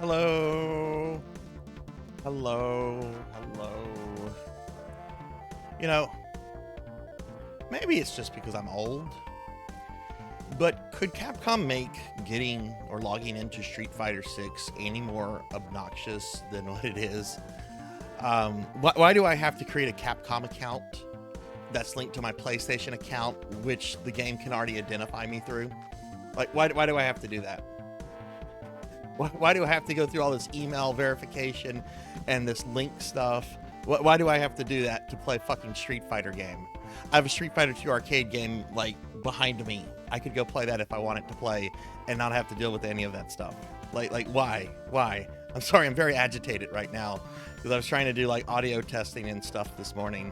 Hello. Hello. Hello. You know, maybe it's just because I'm old, But could Capcom make getting or logging into Street Fighter 6 any more obnoxious than what it is? Why do I have to create a Capcom account that's linked to my PlayStation account, which the game can already identify me through? Like, why do I have to do that? Why do I have to go through all this email verification and this link stuff? Why do I have to do that to play a fucking Street Fighter game? I have a Street Fighter 2 arcade game, like, behind me. I could go play that if I wanted to play and not have to deal with any of that stuff. Like why? I'm sorry, I'm very agitated right now because I was trying to do, like, audio testing and stuff this morning.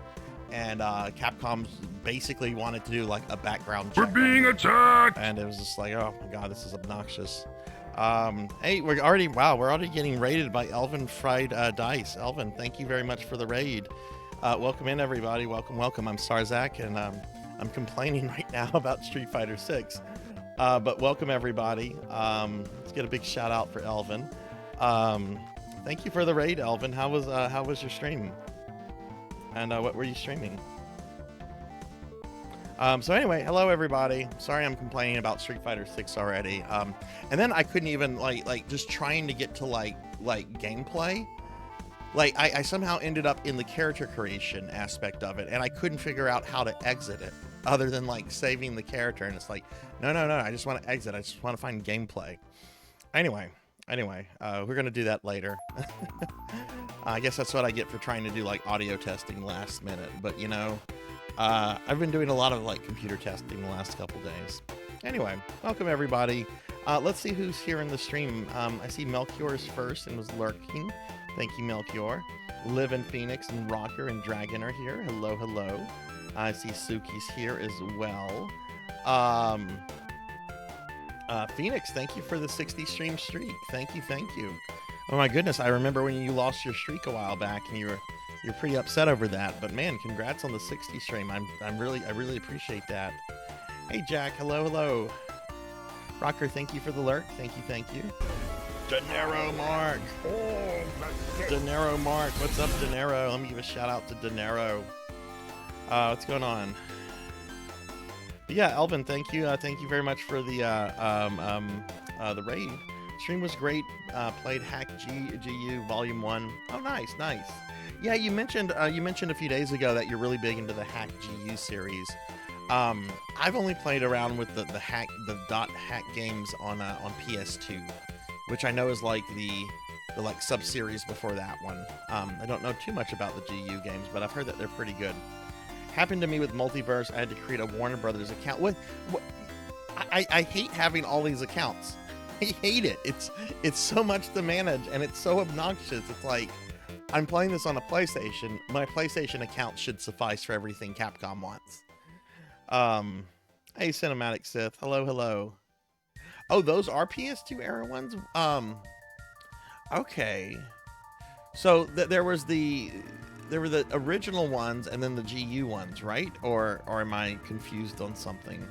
And Capcom basically wanted to do, like, a background check. We're being attacked! And it was just like, oh my god, this is obnoxious. Hey, we're already getting raided by Elvin Fried Dice. Elvin, thank you very much for the raid. Welcome in, everybody. Welcome. I'm Sarzac, and I'm complaining right now about Street Fighter 6. But welcome, everybody. Let's get a big shout out for Elvin. Thank you for the raid, Elvin. How was your stream? And what were you streaming? So anyway, hello everybody. Sorry I'm complaining about Street Fighter 6 already. And then I couldn't even like just trying to get to like gameplay. Like I somehow ended up in the character creation aspect of it, and I couldn't figure out how to exit it other than like saving the character. And it's like, no, I just want to exit. I just want to find gameplay. Anyway, we're gonna do that later. I guess that's what I get for trying to do like audio testing last minute. But you know, I've been doing a lot of like computer testing the last couple days. Anyway, welcome everybody. Let's see who's here in the stream. I see Melchior's first and was lurking. Thank you, Melchior. Liv and Phoenix and Rocker and Dragon are here. Hello. I see Suki's here as well. Phoenix, thank you for the 60 stream streak. Thank you. Oh my goodness, I remember when you lost your streak a while back and you're pretty upset over that. But man, congrats on the 60 stream. I really appreciate that. Hey Jack, hello. Rocker, thank you for the lurk. Thank you. Dinero Mark. Dinero Mark. What's up, Dinero? Let me give a shout out to Dinero. What's going on? But yeah, Elvin, thank you. Thank you very much for the raid. Stream was great. Played Hack GU Volume 1. Oh, nice. Yeah, you mentioned a few days ago that you're really big into the Hack GU series. I've only played around with the hack games on PS2, which I know is like the like sub-series before that one. I don't know too much about the GU games, but I've heard that they're pretty good. Happened to me with Multiverse. I had to create a Warner Brothers account. What? I hate having all these accounts. I hate it. It's so much to manage, and it's so obnoxious. It's like, I'm playing this on a PlayStation. My PlayStation account should suffice for everything Capcom wants. Hey, Cinematic Sith. Hello. Oh, those are PS2 era ones? Okay. So there were the original ones and then the GU ones, right? Or am I confused on something?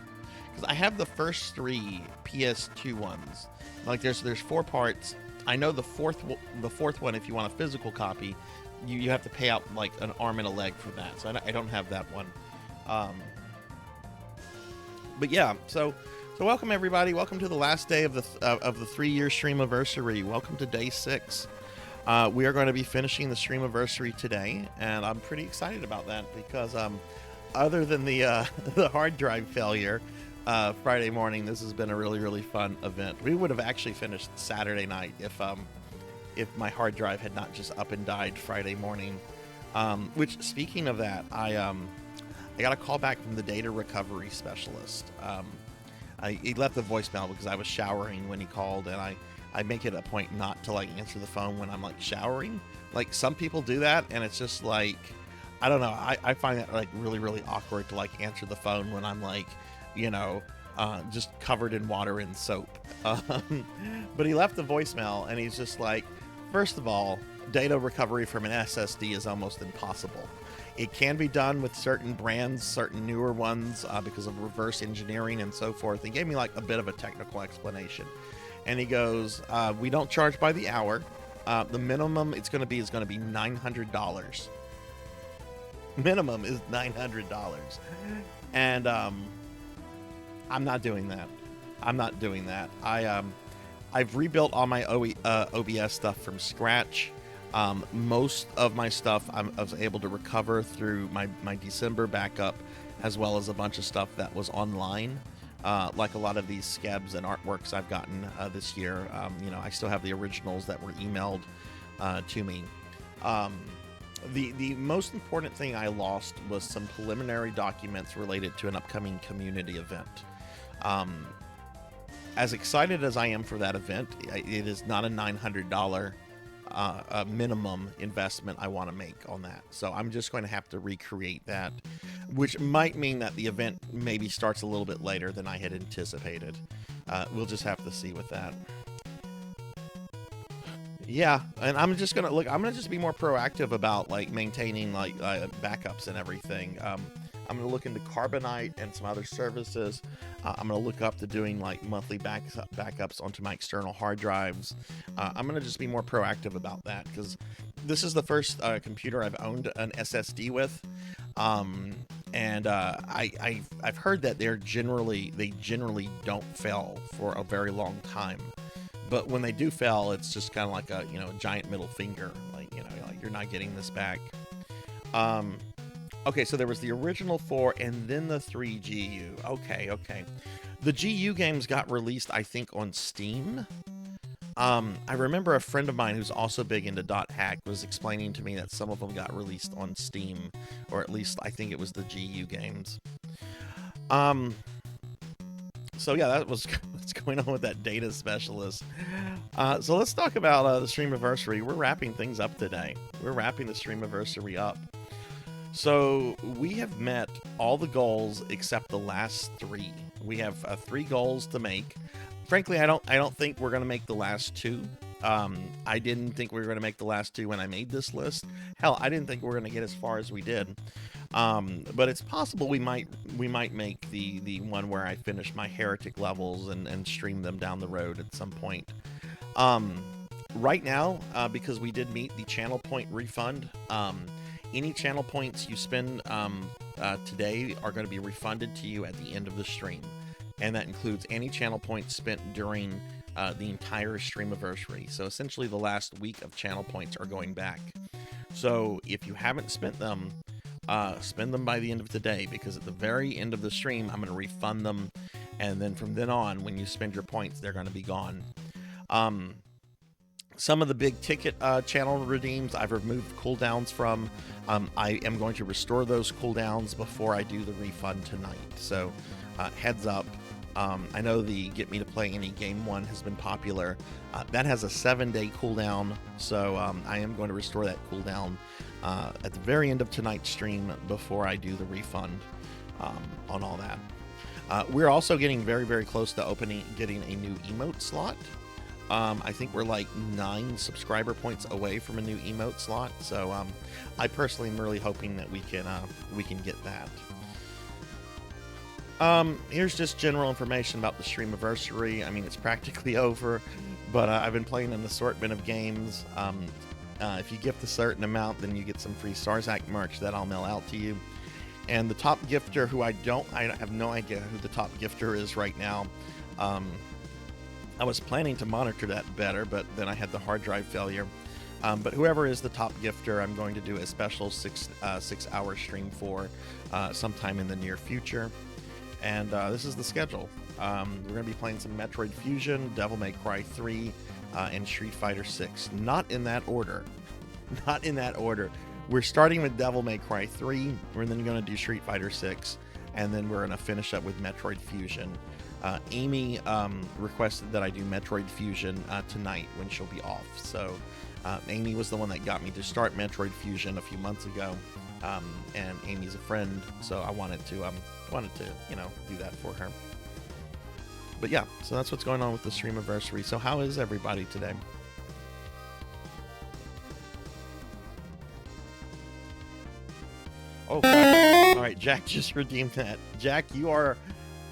Because I have the first 3 PS2 ones. Like there's 4 parts. I know the fourth one, if you want a physical copy, you have to pay out like an arm and a leg for that. So I don't have that one. But yeah, so welcome everybody. Welcome to the last day of the 3-year Streamiversary. Welcome to day 6. We are going to be finishing the Streamiversary today, and I'm pretty excited about that because other than the the hard drive failure Friday morning, this has been a really fun event. We would have actually finished Saturday night if my hard drive had not just up and died Friday morning. Which, speaking of that, I got a call back from the data recovery specialist. He left a voicemail because I was showering when he called, and I make it a point not to like answer the phone when I'm like showering. Like some people do that, and it's just like, I don't know. I find that like really awkward to like answer the phone when I'm like, you know, just covered in water and soap. But he left a voicemail, and he's just like, first of all, data recovery from an SSD is almost impossible. It can be done with certain brands, certain newer ones, because of reverse engineering and so forth. He gave me like a bit of a technical explanation. And he goes, we don't charge by the hour. The minimum it's going to be is going to be $900. Minimum is $900. And I'm not doing that. I'm not doing that. I've rebuilt all my OBS stuff from scratch. Most of my stuff I was able to recover through my December backup, as well as a bunch of stuff that was online. Like a lot of these scabs and artworks I've gotten this year. I still have the originals that were emailed to me. The most important thing I lost was some preliminary documents related to an upcoming community event. As excited as I am for that event, it is not a $900 minimum investment I want to make on that. So I'm just going to have to recreate that, which might mean that the event maybe starts a little bit later than I had anticipated. We'll just have to see with that. Yeah, and I'm just gonna look. I'm gonna just be more proactive about like maintaining like backups and everything. I'm gonna look into Carbonite and some other services. I'm gonna look up to doing like monthly backups onto my external hard drives. I'm gonna just be more proactive about that because this is the first computer I've owned an SSD with, and I've heard that they generally don't fail for a very long time. But when they do fail, it's just kind of like a giant middle finger, like like you're not getting this back. Okay, so there was the original 4 and then the 3 GU. Okay. The GU games got released, I think, on Steam. I remember a friend of mine who's also big into .hack was explaining to me that some of them got released on Steam, or at least I think it was the GU games. So yeah, that was what's going on with that data specialist. So let's talk about the Streamiversary. We're wrapping things up today. We're wrapping the Streamiversary up. So we have met all the goals except the last 3. We have 3 goals to make. Frankly, I don't think we're gonna make the last 2. I didn't think we were gonna make the last 2 when I made this list. Hell, I didn't think we were gonna get as far as we did. But it's possible we might make the one where I finish my heretic levels and stream them down the road at some point. Right now, because we did meet the channel point refund, any channel points you spend today are going to be refunded to you at the end of the stream, and that includes any channel points spent during the entire Streamiversary. So essentially, the last week of channel points are going back. So if you haven't spent them, spend them by the end of the day, because at the very end of the stream, I'm going to refund them, and then from then on, when you spend your points, they're going to be gone. Some of the big ticket channel redeems I've removed cooldowns from. I am going to restore those cooldowns before I do the refund tonight. So heads up. I know the Get Me to Play Any Game one has been popular. That has a 7-day cooldown, so I am going to restore that cooldown at the very end of tonight's stream before I do the refund on all that. We're also getting very, very close to getting a new emote slot. I think we're like 9 subscriber points away from a new emote slot, so I personally am really hoping that we can get that. Here's just general information about the Streamiversary. I mean, it's practically over, but I've been playing an assortment of games. If you gift a certain amount, then you get some free Sarzac merch that I'll mail out to you. And the top gifter, who I have no idea who the top gifter is right now. I was planning to monitor that better, but then I had the hard drive failure. But whoever is the top gifter, I'm going to do a special 6-hour stream for sometime in the near future. And this is the schedule. We're going to be playing some Metroid Fusion, Devil May Cry 3, and Street Fighter 6. Not in that order. Not in that order. We're starting with Devil May Cry 3. We're then going to do Street Fighter 6. And then we're going to finish up with Metroid Fusion. Amy requested that I do Metroid Fusion tonight when she'll be off. So Amy was the one that got me to start Metroid Fusion a few months ago. And Amy's a friend, so I wanted to do that for her. But yeah, so that's what's going on with the Streamiversary. So how is everybody today? Oh, crap. All right, Jack just redeemed that. Jack, you are...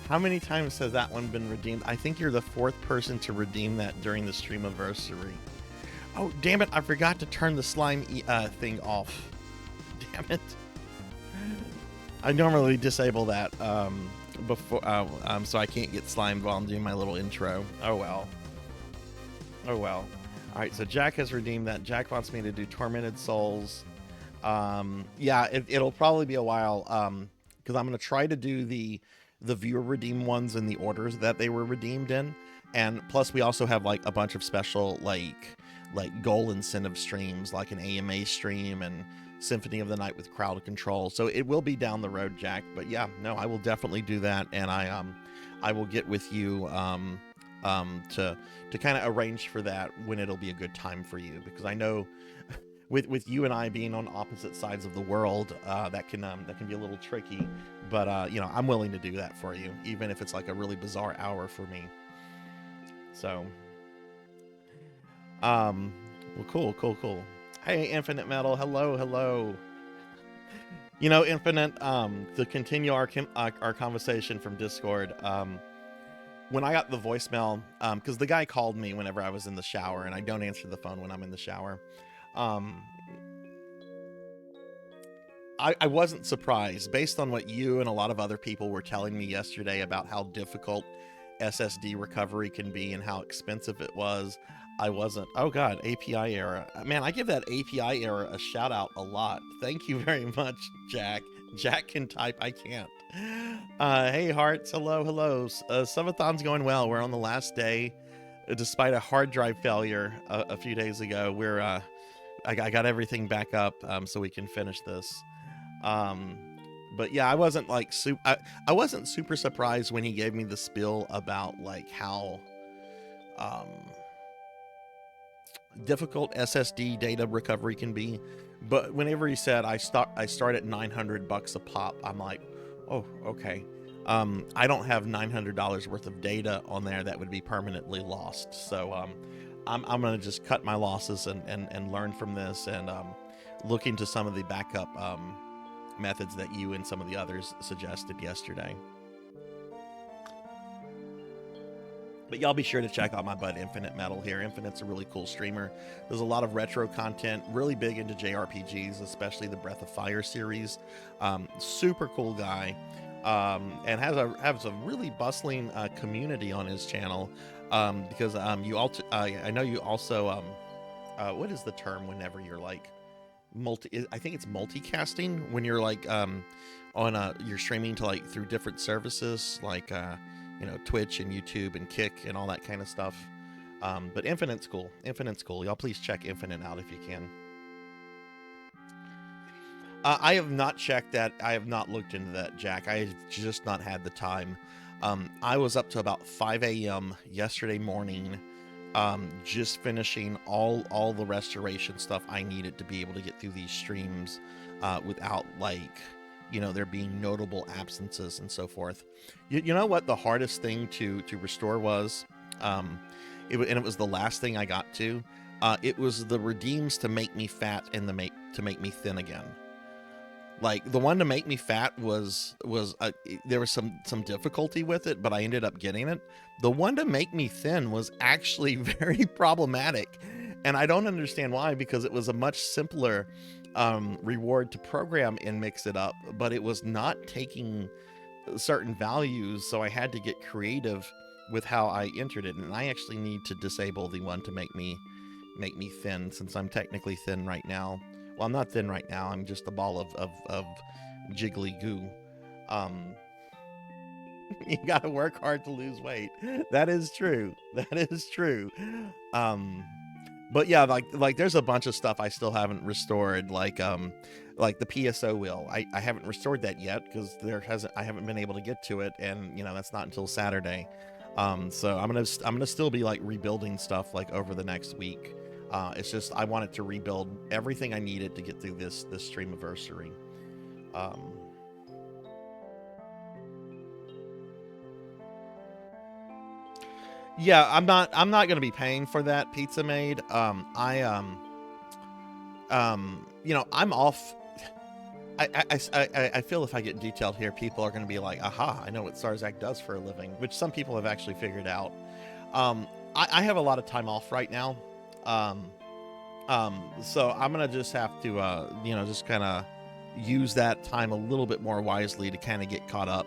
How many times has that one been redeemed? I think you're the 4th person to redeem that during the Streamiversary. Oh, damn it, I forgot to turn the slime thing off. Damn it. I normally disable that before, so I can't get slimed while I'm doing my little intro. Oh well. Oh well. All right, so Jack has redeemed that. Jack wants me to do Tormented Souls. Yeah, it'll probably be a while, because I'm gonna try to do the viewer redeem ones in the orders that they were redeemed in, and plus we also have like a bunch of special like goal incentive streams, like an AMA stream and Symphony of the Night with crowd control. So it will be down the road, Jack. But yeah, no, I will definitely do that, and I will get with you to kind of arrange for that when it'll be a good time for you, because I know with you and I being on opposite sides of the world, that can be a little tricky. But you know, I'm willing to do that for you, even if it's like a really bizarre hour for me. So, well, cool. Hey, Infinite Metal, hello. You know, Infinite, to continue our conversation from Discord, when I got the voicemail, because the guy called me whenever I was in the shower, and I don't answer the phone when I'm in the shower. I wasn't surprised, based on what you and a lot of other people were telling me yesterday about how difficult SSD recovery can be and how expensive it was. I wasn't. Oh God, API error. Man, I give that API error a shout out a lot. Thank you very much, Jack. Jack can type, I can't. Hey Hearts, hello. Subathon's going well. We're on the last day, despite a hard drive failure a few days ago. I got everything back up, so we can finish this. But yeah, I wasn't like I wasn't super surprised when he gave me the spiel about like how difficult SSD data recovery can be. But whenever he said I start at $900 a pop, I'm like, oh, okay. I don't have $900 worth of data on there that would be permanently lost. So I'm gonna just cut my losses and learn from this, and look into some of the backup methods that you and some of the others suggested yesterday. But y'all be sure to check out my bud Infinite Metal here. Infinite's a really cool streamer. There's a lot of retro content, really big into JRPGs, especially the Breath of Fire series. Super cool guy, and has a really bustling community on his channel. Because I know you also what is the term whenever you're like I think it's multicasting, when you're like you're streaming to like through different services, like you know, Twitch and YouTube and Kick and all that kind of stuff. But Infinite's cool. Y'all please check Infinite out if you can. I have not checked that. I have not looked into that, Jack. I have just not had the time. I was up to about 5 a.m. yesterday morning, just finishing all the restoration stuff I needed to be able to get through these streams without, like, you know, there being notable absences and so forth. You know what the hardest thing to restore was? It was the last thing I got to. It was the redeems to make me fat and to make me thin again. Like, the one to make me fat was there was some difficulty with it, but I ended up getting it. The one to make me thin was actually very problematic, and I don't understand why, because it was a much simpler reward to program and mix it up, but it was not taking certain values, so I had to get creative with how I entered it, and I actually need to disable the one to make me thin, since I'm technically thin right now. Well, I'm not thin right now. I'm just a ball of jiggly goo. You gotta work hard to lose weight. That is true. But yeah, like there's a bunch of stuff I still haven't restored, like the PSO wheel. I haven't restored that yet because I haven't been able to get to it, and you know, that's not until Saturday. So I'm gonna still be like rebuilding stuff like over the next week. It's just I wanted to rebuild everything I needed to get through this Streamiversary. Yeah, I'm not gonna be paying for that, Pizza Maid. You know, I'm off. I feel if I get detailed here, people are gonna be like, aha, I know what Sarzac does for a living, which some people have actually figured out. I have a lot of time off right now. So I'm gonna just have to, you know, just kind of use that time a little bit more wisely to kind of get caught up.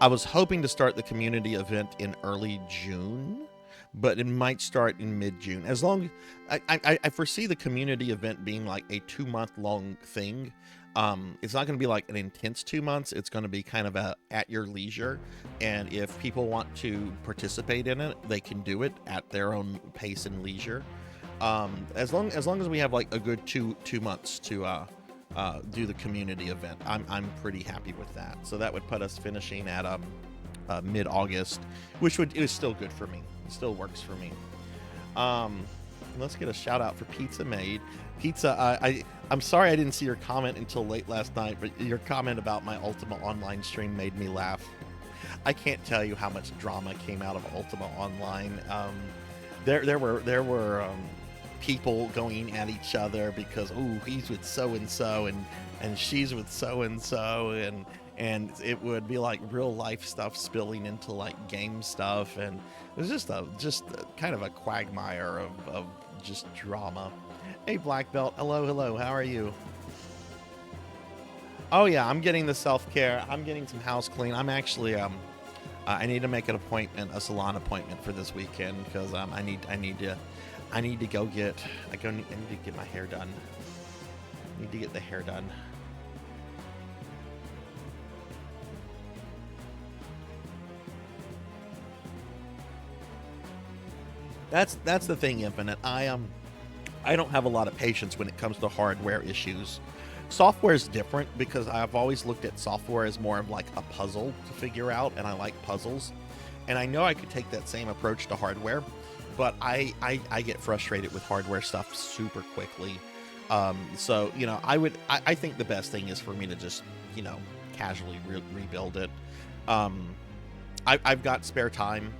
I was hoping to start the community event in early June, but it might start in mid-June. As long I foresee the community event being like a 2-month long thing. It's not going to be like an intense 2 months. It's going to be kind of a at your leisure, and if people want to participate in it, they can do it at their own pace and leisure. As long as we have like a good two months to do the community event, I'm pretty happy with that. So that would put us finishing at mid-August, which is still good for me. It still works for me. Let's get a shout out for Pizza Made. Pizza, I'm sorry I didn't see your comment until late last night, but your comment about my Ultima Online stream made me laugh. I can't tell you how much drama came out of Ultima Online. There were people going at each other because, ooh, he's with so-and-so and she's with so-and-so, and it would be like real life stuff spilling into like game stuff, and it was just kind of a quagmire of just drama. Hey Black Belt, hello, how are you? Oh yeah, I'm getting the self-care. I'm getting some house clean. I'm actually I need to make an appointment, a salon appointment for this weekend, because I need to go get I need to get my hair done. I need to get the hair done. That's the thing, Infinite. I don't have a lot of patience when it comes to hardware issues. Software is different because I've always looked at software as more of like a puzzle to figure out, and I like puzzles. And I know I could take that same approach to hardware, but I get frustrated with hardware stuff super quickly. So, you know, I think the best thing is for me to just, you know, casually rebuild it. I've got spare time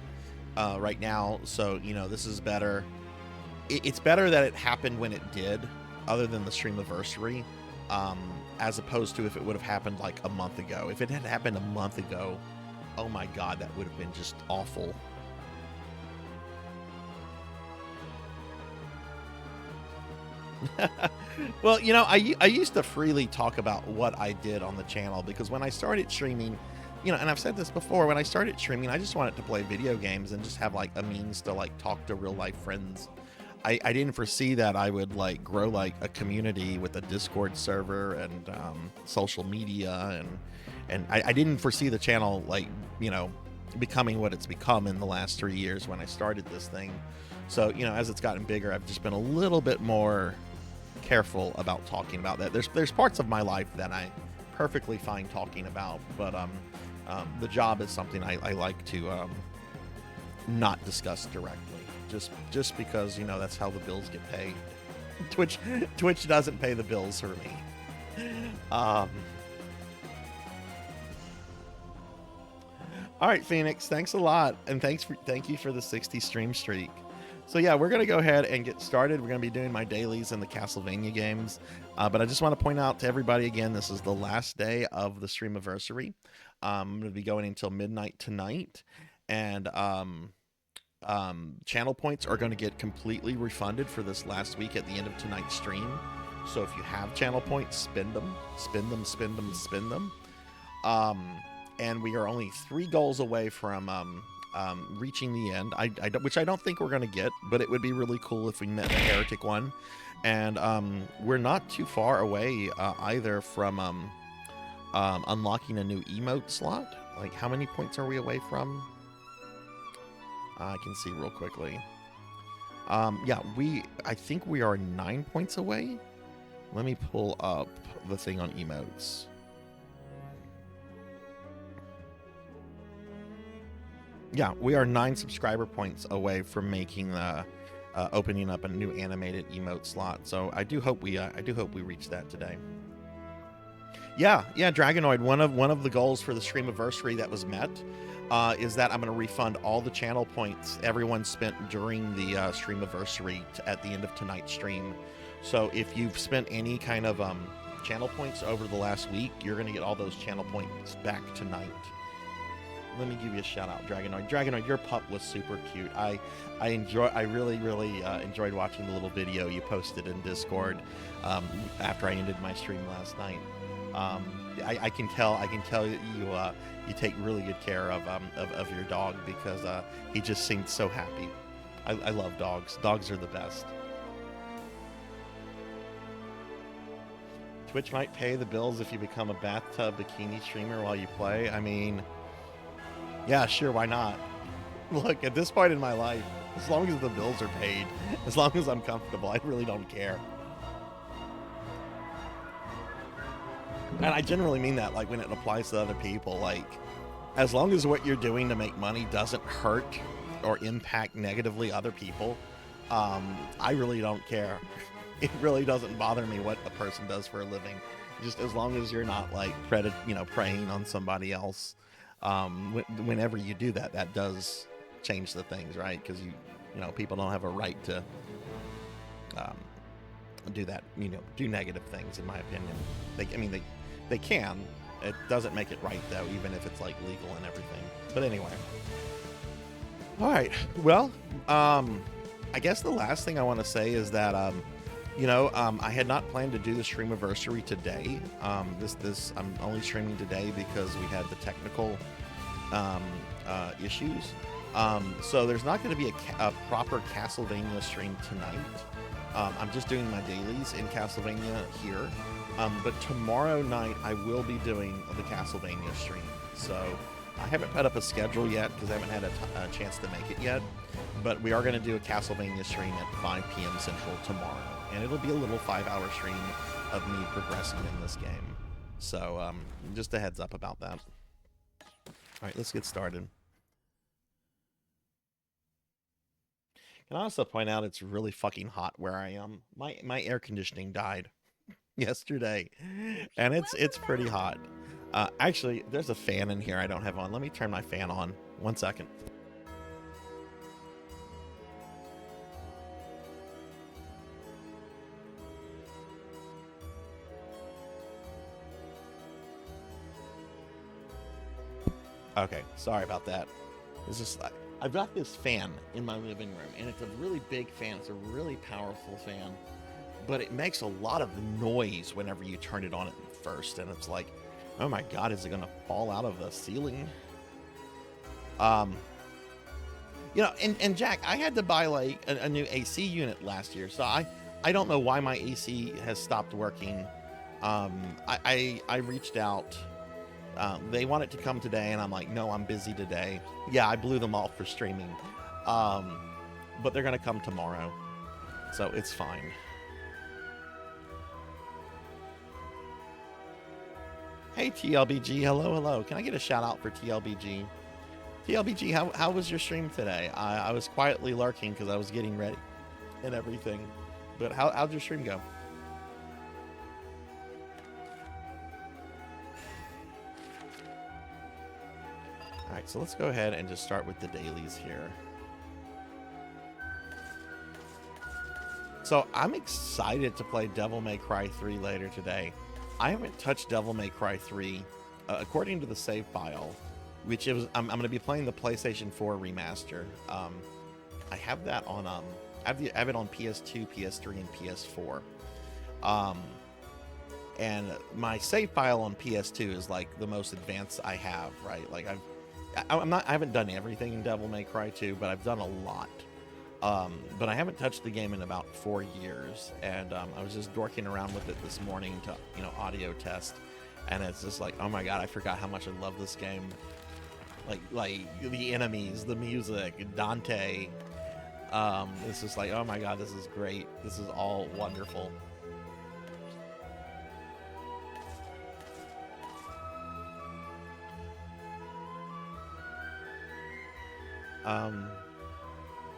right now, so, you know, this is better. It's better that it happened when it did, other than the Streamiversary, as opposed to if it would have happened like a month ago. If it had happened a month ago, oh my god, that would have been just awful. Well, you know, I used to freely talk about what I did on the channel, because when I started streaming, you know, and I've said this before, when I started streaming, I just wanted to play video games and just have like a means to like talk to real life friends. I didn't foresee that I would like grow like a community with a Discord server and social media, and I didn't foresee the channel like, you know, becoming what it's become in the last 3 years when I started this thing. So, you know, as it's gotten bigger, I've just been a little bit more careful about talking about that. There's parts of my life that I perfectly fine talking about, but the job is something I like to not discuss directly, just because, you know, that's how the bills get paid. Twitch doesn't pay the bills for me. All right, Phoenix, thanks a lot, and thank you for the 60 stream streak. So yeah, we're gonna go ahead and get started. We're gonna be doing my dailies in the Castlevania games, but I just want to point out to everybody again, this is the last day of the Streamiversary. I'm gonna be going until midnight tonight, and channel points are going to get completely refunded for this last week at the end of tonight's stream. So if you have channel points, spend them. And we are only 3 goals away from reaching the end, which I don't think we're going to get, but it would be really cool if we met the heretic one. And we're not too far away either from unlocking a new emote slot. Like, how many points are we away from? I can see real quickly. Yeah, I think we are 9 points away. Let me pull up the thing on emotes. Yeah, we are 9 subscriber points away from making the opening up a new animated emote slot. So I do hope we reach that today. Yeah, Dragonoid. One of the goals for the Streamiversary that was met is that I'm going to refund all the channel points everyone spent during the Streamiversary at the end of tonight's stream. So if you've spent any kind of channel points over the last week, you're going to get all those channel points back tonight. Let me give you a shout out, Dragonoid. Dragonoid, your pup was super cute. I really enjoyed watching the little video you posted in Discord after I ended my stream last night. I can tell that you take really good care of your dog, because he just seemed so happy. I love dogs. Dogs are the best. Twitch might pay the bills if you become a bathtub bikini streamer while you play. I mean, yeah, sure, why not? Look, at this point in my life, as long as the bills are paid, as long as I'm comfortable, I really don't care. And I generally mean that, like, when it applies to other people. Like, as long as what you're doing to make money doesn't hurt or impact negatively other people, I really don't care. It really doesn't bother me what a person does for a living, just as long as you're not like preying on somebody else. Whenever you do that, that does change the things, right? Because people don't have a right to do that. Do negative things, in my opinion. They can. It doesn't make it right though, even if it's like legal and everything. But anyway. All right. Well, I guess the last thing I want to say is that I had not planned to do the Streamiversary today. I'm only streaming today because we had the technical issues. So there's not going to be a proper Castlevania stream tonight. I'm just doing my dailies in Castlevania here. But tomorrow night I will be doing the Castlevania stream. So I haven't put up a schedule yet because I haven't had a chance to make it yet. But we are going to do a Castlevania stream at 5 p.m. Central tomorrow. And it'll be a little 5-hour stream of me progressing in this game. So just a heads up about that. All right, let's get started. Can I also point out it's really fucking hot where I am. My air conditioning died yesterday, and it's pretty hot. Actually, there's a fan in here I don't have on. Let me turn my fan on. 1 second. Okay, sorry about that. It's just I've got this fan in my living room, and it's a really big fan. It's a really powerful fan, but it makes a lot of noise whenever you turn it on at first, and it's like, oh my god, is it gonna fall out of the ceiling? And Jack, I had to buy like a new AC unit last year, so I don't know why my AC has stopped working. I reached out. They want it to come today, and I'm like, no, I'm busy today. Yeah, I blew them off for streaming. But they're going to come tomorrow, so it's fine. Hey, TLBG. Hello. Can I get a shout out for TLBG? TLBG, how was your stream today? I was quietly lurking because I was getting ready and everything. But how'd your stream go? Alright, so let's go ahead and just start with the dailies here. So I'm excited to play Devil May Cry 3 later today. I haven't touched Devil May Cry 3 according to the save file, which is I'm going to be playing the PlayStation 4 remaster. I have that on I have it on PS2, PS3, and PS4. And my save file on PS2 is like the most advanced I have, right? Like I haven't done everything in Devil May Cry 2, but I've done a lot. But I haven't touched the game in about 4 years, and I was just dorking around with it this morning to audio test, and it's just like, oh my god, I forgot how much I love this game. Like the enemies, the music, Dante. It's just like, oh my god, this is great. This is all wonderful.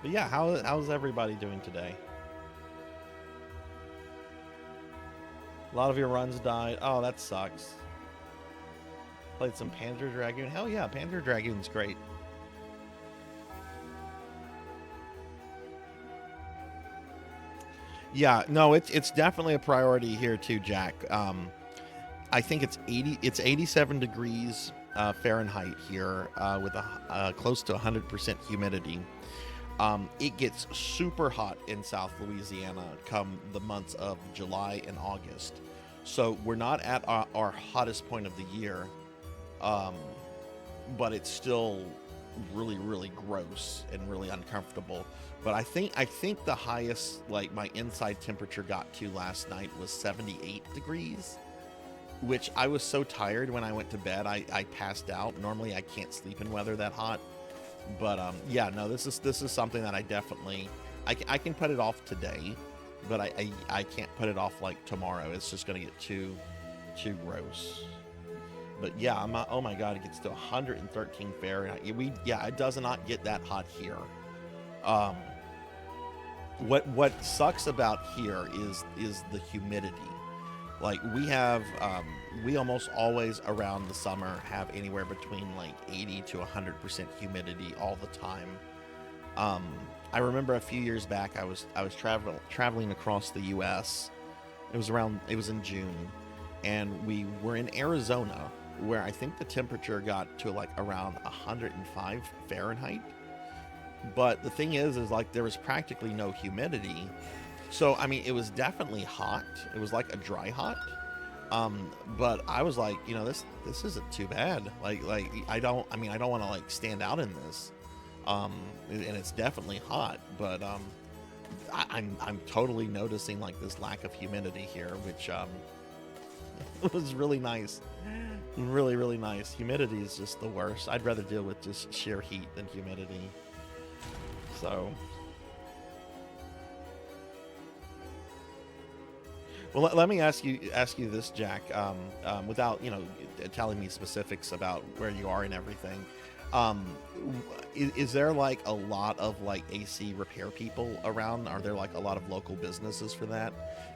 But yeah, how's everybody doing today? A lot of your runs died. Oh, that sucks. Played some Panzer Dragoon. Hell yeah, Panzer Dragoon's great. Yeah, no, it's definitely a priority here too, Jack. I think it's 87 degrees Fahrenheit here with close to 100% humidity. It gets super hot in South Louisiana come the months of July and August. So we're not at our hottest point of the year, but it's still really, really gross and really uncomfortable. But I think the highest, like, my inside temperature got to last night was 78 degrees, which I was so tired when I went to bed, I passed out. Normally I can't sleep in weather that hot. But yeah, no, this is something that I definitely, I can put it off today, but I can't put it off like tomorrow. It's just gonna get too gross. But yeah, oh my god, it gets to 113 Fahrenheit. It does not get that hot here. What sucks about here is the humidity. Like, we almost always around the summer have anywhere between like 80 to 100% humidity all the time. I remember a few years back, I was traveling across the U.S. It was in June, and we were in Arizona, where I think the temperature got to like around 105 Fahrenheit. But the thing is like there was practically no humidity. So, I mean, it was definitely hot. It was like a dry hot. But I was like, this isn't too bad. Like I don't want to like stand out in this. And it's definitely hot, but I'm totally noticing like this lack of humidity here, which was really nice. Really, really nice. Humidity is just the worst. I'd rather deal with just sheer heat than humidity. So, well, let me ask you this, Jack, without telling me specifics about where you are and everything. Is there like a lot of like AC repair people around? Are there like a lot of local businesses for that?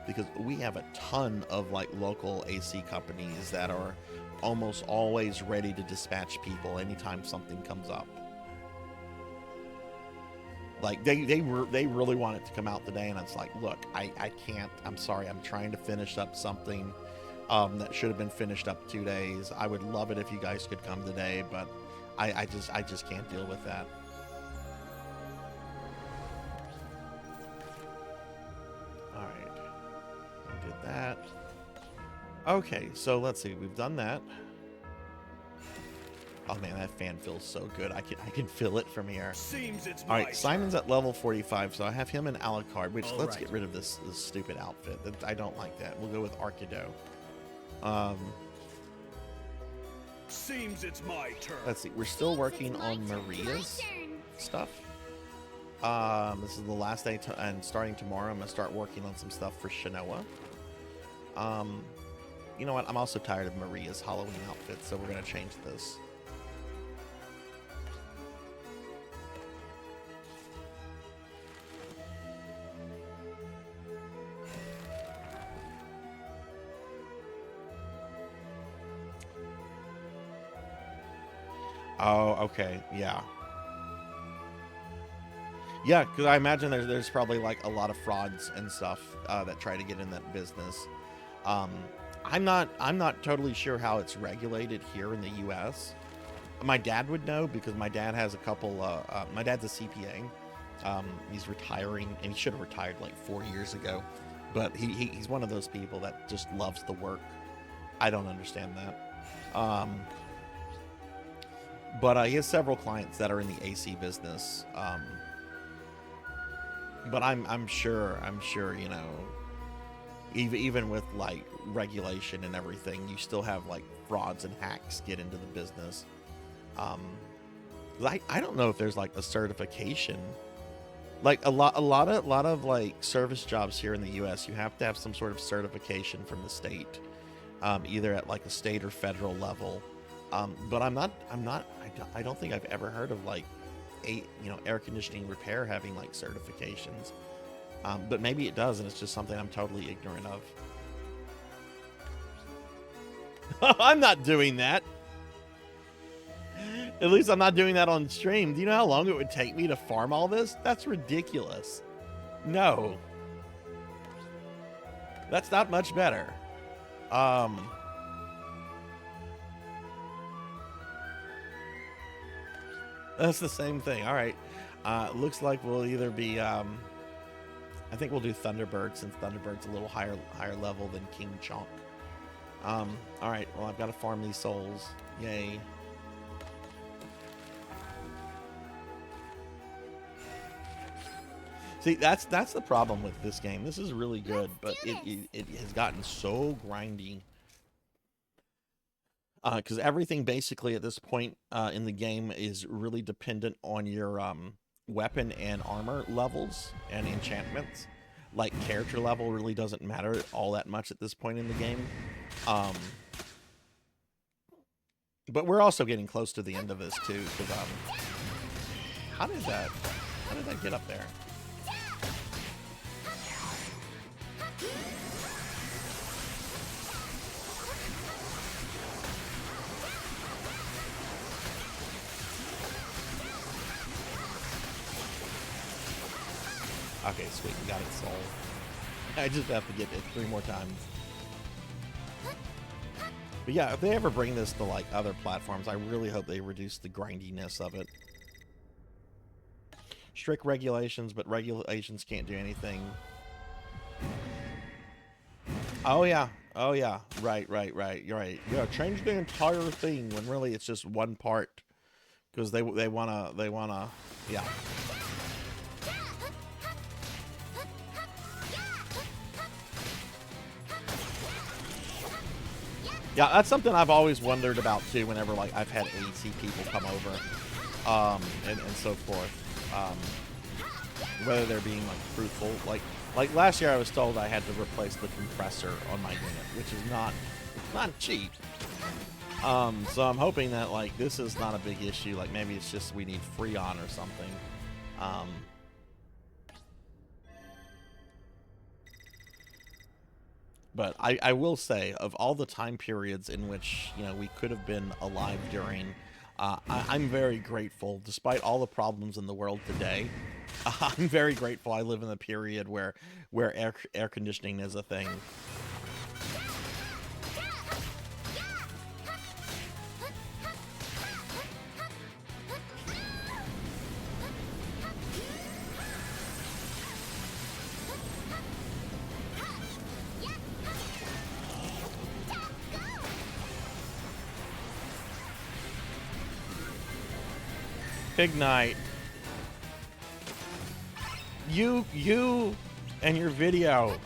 Because we have a ton of like local AC companies that are almost always ready to dispatch people anytime something comes up. Like they really want it to come out today, and it's like, look, I can't. I'm sorry. I'm trying to finish up something that should have been finished up 2 days. I would love it if you guys could come today, but I just can't deal with that. All right, I did that. Okay, so let's see. We've done that. Oh man, that fan feels so good. I can feel it from here. Seems it's all right. Simon's at level 45, so I have him in Alucard. Which let's get rid of this stupid outfit. I don't like that. We'll go with Arkido. Seems it's my turn. Let's see. We're still working on Maria's stuff. This is the last day, and starting tomorrow, I'm gonna start working on some stuff for Shanoa. You know what? I'm also tired of Maria's Halloween outfit, so we're gonna change this. Oh, okay, yeah. Yeah, because I imagine there's probably like a lot of frauds and stuff that try to get in that business. I'm not totally sure how it's regulated here in the U.S. My dad would know because my dad has a couple. My dad's a CPA. He's retiring, and he should have retired like 4 years ago. But he's one of those people that just loves the work. I don't understand that. But he has several clients that are in the AC business. But I'm sure, even with like regulation and everything, you still have like frauds and hacks get into the business. I don't know if there's like a certification. Like a lot of like service jobs here in the U.S., you have to have some sort of certification from the state, either at like a state or federal level. But I don't think I've ever heard of like air conditioning repair having like certifications. But maybe it does, and it's just something I'm totally ignorant of. I'm not doing that. At least I'm not doing that on stream. Do you know how long it would take me to farm all this? That's ridiculous. No. That's not much better. That's the same thing. All right. Looks like we'll either be... I think we'll do Thunderbird, since Thunderbird's a little higher level than King Chonk. All right. Well, I've got to farm these souls. Yay. See, that's the problem with this game. This is really good, but it has gotten so grindy. Because everything basically at this point in the game is really dependent on your weapon and armor levels and enchantments. Like, character level really doesn't matter all that much at this point in the game. But we're also getting close to the end of this too. Because how did that get up there? Okay, sweet, we got it solved. I just have to get it 3 more times. But yeah, if they ever bring this to like other platforms, I really hope they reduce the grindiness of it. Strict regulations, but regulations can't do anything. Oh yeah, right. You're right. Yeah, change the entire thing when really it's just one part, because they wanna yeah. Yeah, that's something I've always wondered about too. Whenever like I've had AC people come over, and so forth, whether they're being like truthful. Like last year, I was told I had to replace the compressor on my unit, which is not cheap. So I'm hoping that like this is not a big issue. Like maybe it's just we need Freon or something. But I will say, of all the time periods in which, you know, we could have been alive during, I'm very grateful, despite all the problems in the world today. I'm very grateful I live in a period where air conditioning is a thing. Ignite. You and your video.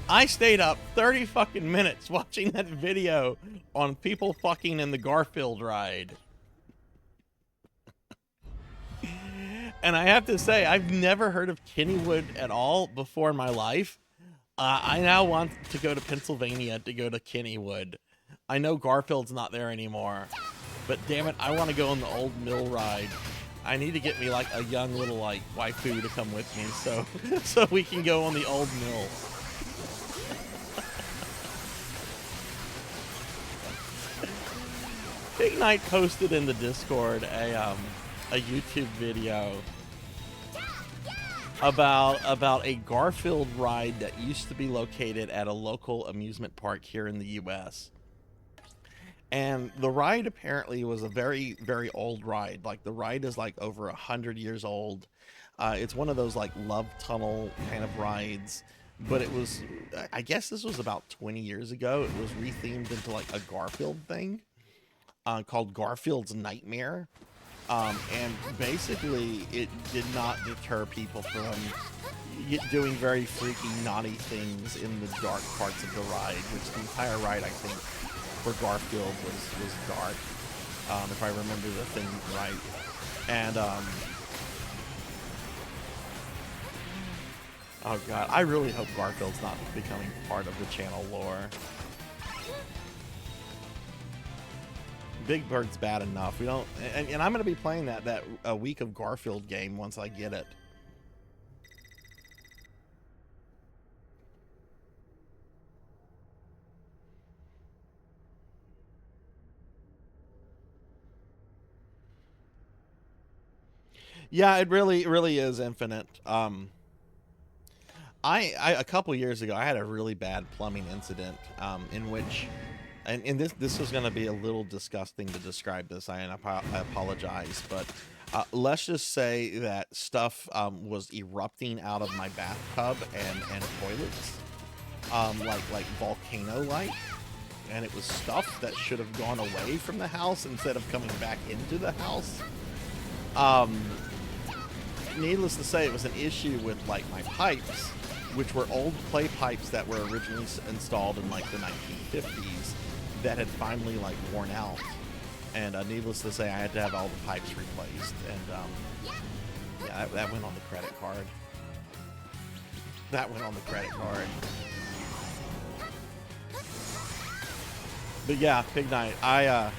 I stayed up 30 fucking minutes watching that video on people fucking in the Garfield ride. And I have to say, I've never heard of Kennywood at all before in my life. I now want to go to Pennsylvania to go to Kennywood. I know Garfield's not there anymore. But damn it, I want to go on the old mill ride. I need to get me like a young little like waifu to come with me, so we can go on the old mill. Big Knight posted in the Discord a YouTube video about a Garfield ride that used to be located at a local amusement park here in the U.S. And the ride apparently was a very, very old ride. Like the ride is like over 100 years old. It's one of those like love tunnel kind of rides, but it was, I guess this was about 20 years ago. It was rethemed into like a Garfield thing called Garfield's Nightmare. And basically it did not deter people from doing very freaky, naughty things in the dark parts of the ride, which the entire ride, I think, for Garfield was dark, if I remember the thing right. And oh god, I really hope Garfield's not becoming part of the channel lore. Big Bird's bad enough. We don't, and I'm gonna be playing that a week of Garfield game once I get it. Yeah, it really is infinite. I a couple years ago I had a really bad plumbing incident in which, and this is going to be a little disgusting to describe this. I apologize, but let's just say that stuff was erupting out of my bathtub and toilets, like volcano like. and it was stuff that should have gone away from the house instead of coming back into the house. Needless to say, it was an issue with like my pipes, which were old clay pipes that were originally installed in like the 1950s that had finally like worn out. And needless to say, I had to have all the pipes replaced. And yeah, that went on the credit card. That went on the credit card. But yeah, Pig Night. I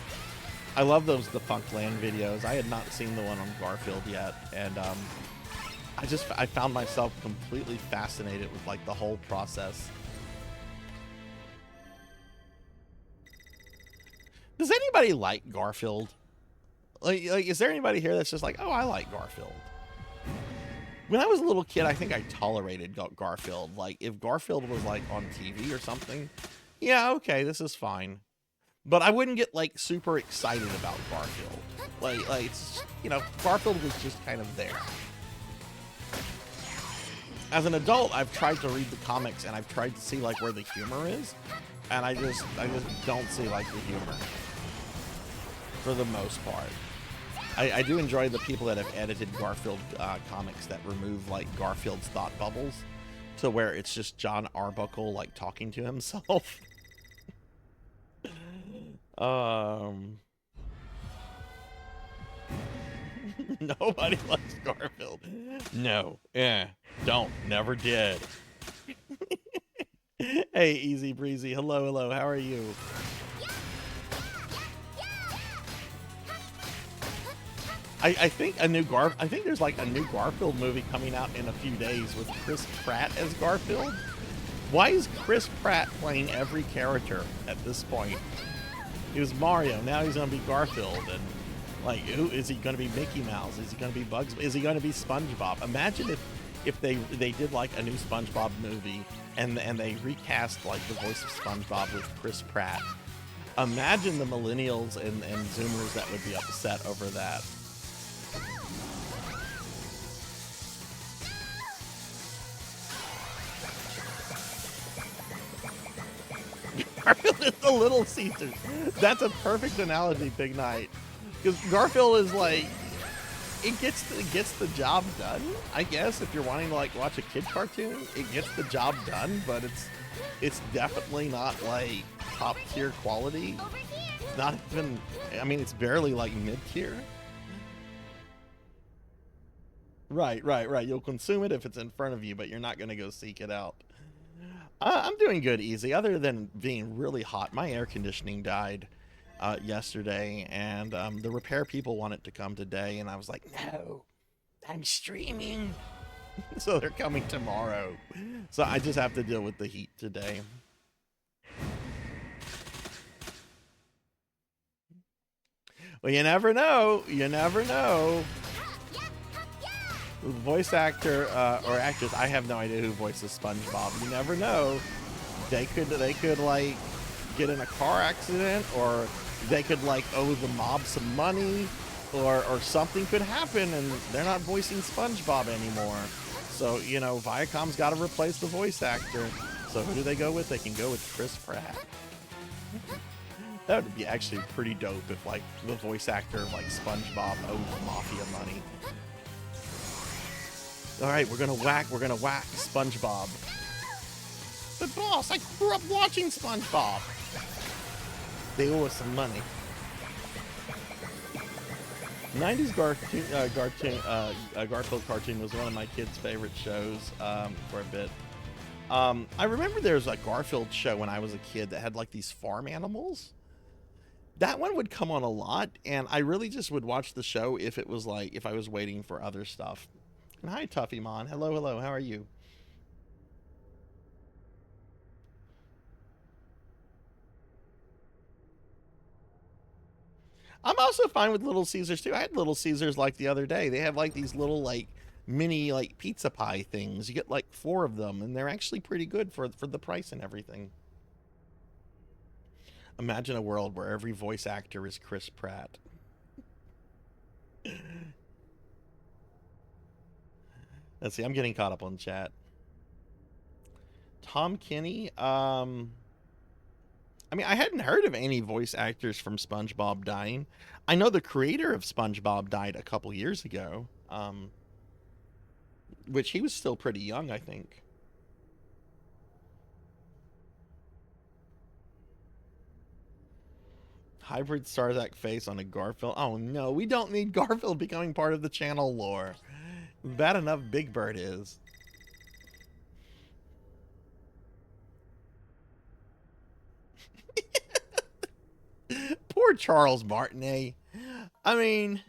love those Defunct Land videos. I had not seen the one on Garfield yet, and I found myself completely fascinated with like the whole process. Does anybody like Garfield? Like, is there anybody here that's just like, oh, I like Garfield? When I was a little kid, I think I tolerated Garfield. Like, if Garfield was like on TV or something, yeah, okay, this is fine. But I wouldn't get like super excited about Garfield. Like it's, you know, Garfield was just kind of there. As an adult, I've tried to read the comics and I've tried to see like where the humor is, and I just don't see like the humor for the most part. I do enjoy the people that have edited Garfield comics that remove like Garfield's thought bubbles to where it's just John Arbuckle like talking to himself. Nobody likes Garfield. No. Don't. Never did. Hey, Easy Breezy. Hello. How are you? I think there's like a new Garfield movie coming out in a few days with Chris Pratt as Garfield. Why is Chris Pratt playing every character at this point? He was Mario, now he's gonna be Garfield, and like, who is he gonna be? Mickey Mouse? Is he gonna be Bugs? Is he gonna be SpongeBob? Imagine if they did like a new SpongeBob movie and they recast like the voice of SpongeBob with Chris Pratt. Imagine the millennials and Zoomers that would be upset over that. Garfield is the Little Caesars. That's a perfect analogy, Big Night. Because Garfield is like, it gets the job done, I guess. If you're wanting to like watch a kid cartoon, it gets the job done, but it's definitely not like top tier quality. It's not even, I mean, it's barely like mid tier. Right. You'll consume it if it's in front of you, but you're not gonna go seek it out. I'm doing good, Easy. Other than being really hot, my air conditioning died yesterday, and the repair people wanted to come today, and I was like, no, I'm streaming. So they're coming tomorrow. So I just have to deal with the heat today. Well, you never know. You never know. The voice actor or actress, I have no idea who voices SpongeBob. You never know. They could like get in a car accident, or they could like owe the mob some money, or something could happen and they're not voicing SpongeBob anymore. So, you know, Viacom's got to replace the voice actor. So who do they go with? They can go with Chris Pratt. That would be actually pretty dope if like the voice actor of like SpongeBob owed Mafia money. All right, we're gonna whack SpongeBob. But boss, I grew up watching SpongeBob. They owe us some money. 90s Garfield cartoon was one of my kids' favorite shows for a bit. I remember there was a Garfield show when I was a kid that had like these farm animals. That one would come on a lot, and I really just would watch the show if it was like, if I was waiting for other stuff. And hi, Tuffy Mon. Hello. How are you? I'm also fine with Little Caesars too. I had Little Caesars like the other day. They have like these little like mini like pizza pie things. You get like 4 of them, and they're actually pretty good for the price and everything. Imagine a world where every voice actor is Chris Pratt. Let's see. I'm getting caught up on chat. Tom Kenny. I mean, I hadn't heard of any voice actors from SpongeBob dying. I know the creator of SpongeBob died a couple years ago, which he was still pretty young, I think. Hybrid Sarzac face on a Garfield. Oh no, we don't need Garfield becoming part of the channel lore. Bad enough Big Bird is. Poor Charles Martinet. I mean,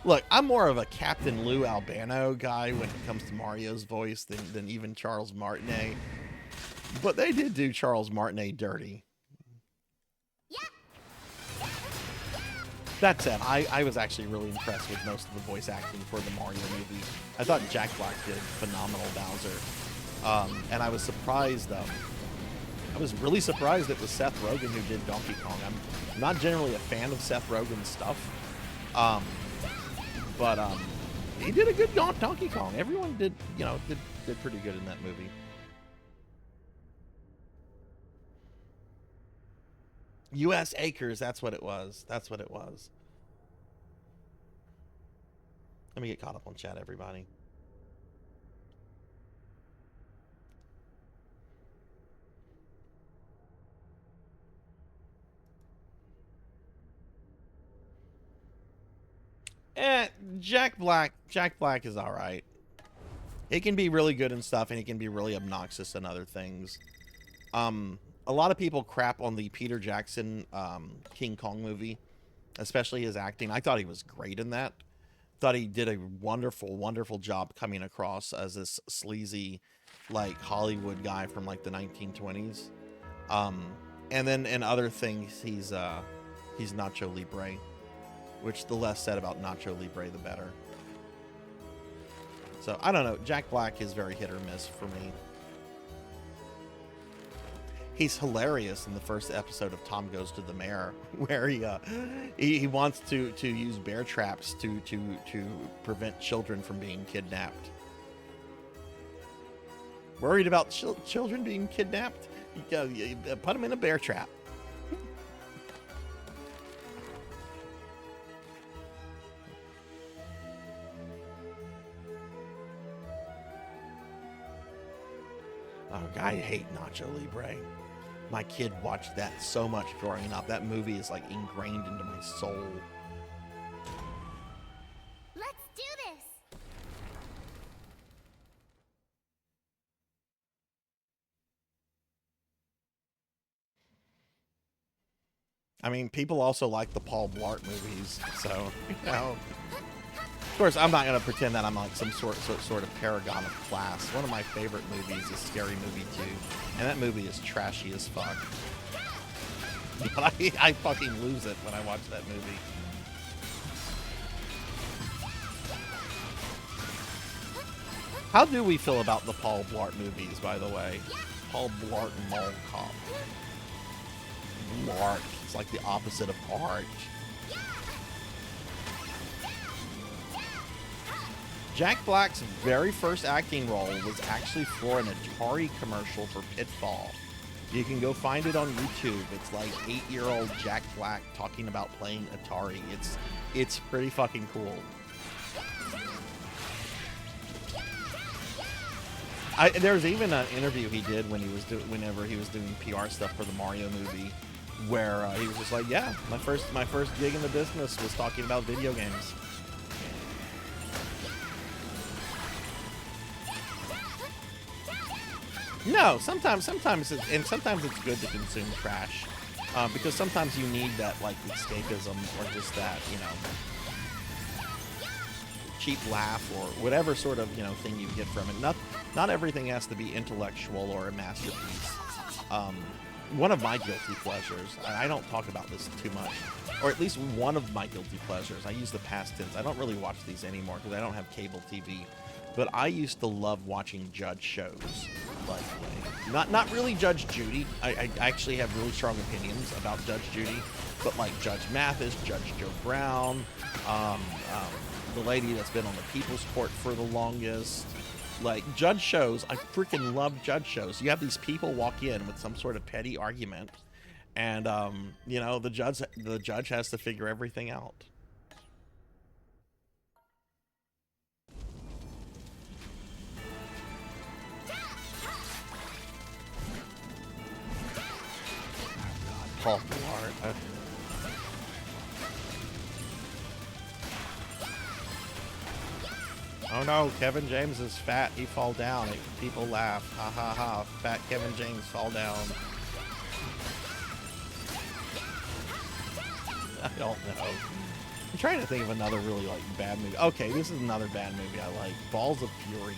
look, I'm more of a Captain Lou Albano guy when it comes to Mario's voice than even Charles Martinet. But they did do Charles Martinet dirty. That said, I was actually really impressed with most of the voice acting for the Mario movie. I thought Jack Black did phenomenal Bowser. And I was surprised, I was really surprised it was Seth Rogen who did Donkey Kong. I'm not generally a fan of Seth Rogen's stuff. But he did a good Donkey Kong. Everyone did, you know, did pretty good in that movie. U.S. Acres, that's what it was. That's what it was. Let me get caught up on chat, everybody. Jack Black is all right. He can be really good and stuff, and he can be really obnoxious and other things. A lot of people crap on the Peter Jackson King Kong movie, especially his acting. I thought he was great in that. Thought he did a wonderful, wonderful job coming across as this sleazy, like, Hollywood guy from, like, the 1920s. And then in other things, he's Nacho Libre, which the less said about Nacho Libre, the better. So, I don't know. Jack Black is very hit or miss for me. He's hilarious in the first episode of Tom Goes to the Mayor, where he wants to use bear traps to prevent children from being kidnapped. Worried about children being kidnapped? You put them in a bear trap. Oh, I hate Nacho Libre. My kid watched that so much growing up. That movie is like ingrained into my soul. Let's do this. I mean, people also like the Paul Blart movies, so, you know. Of course, I'm not going to pretend that I'm like some sort of paragon of class. One of my favorite movies is Scary Movie 2, and that movie is trashy as fuck. But I fucking lose it when I watch that movie. How do we feel about the Paul Blart movies, by the way? Paul Blart Mall Cop. Blart. It's like the opposite of art. Jack Black's very first acting role was actually for an Atari commercial for Pitfall. You can go find it on YouTube. It's like 8-year-old Jack Black talking about playing Atari. It's pretty fucking cool. There was even an interview he did when whenever he was doing PR stuff for the Mario movie, where he was just like, "Yeah, my first gig in the business was talking about video games." No, sometimes it's good to consume trash, because sometimes you need that, like, escapism, or just that, you know, cheap laugh, or whatever sort of, you know, thing you get from it. Not everything has to be intellectual or a masterpiece. One of my guilty pleasures, I don't talk about this too much, or at least one of my guilty pleasures, I use the past tense. I don't really watch these anymore because I don't have cable TV. But I used to love watching judge shows, like, not really Judge Judy. I actually have really strong opinions about Judge Judy, but like Judge Mathis, Judge Joe Brown, the lady that's been on the People's Court for the longest. Like, judge shows, I freaking love judge shows. You have these people walk in with some sort of petty argument, And you know, the judge has to figure everything out. Paul Blart. Oh no, Kevin James is fat. He fall down. People laugh. Ha ha ha. Fat Kevin James fall down. I don't know. I'm trying to think of another really like bad movie. Okay, this is another bad movie I like. Balls of Fury.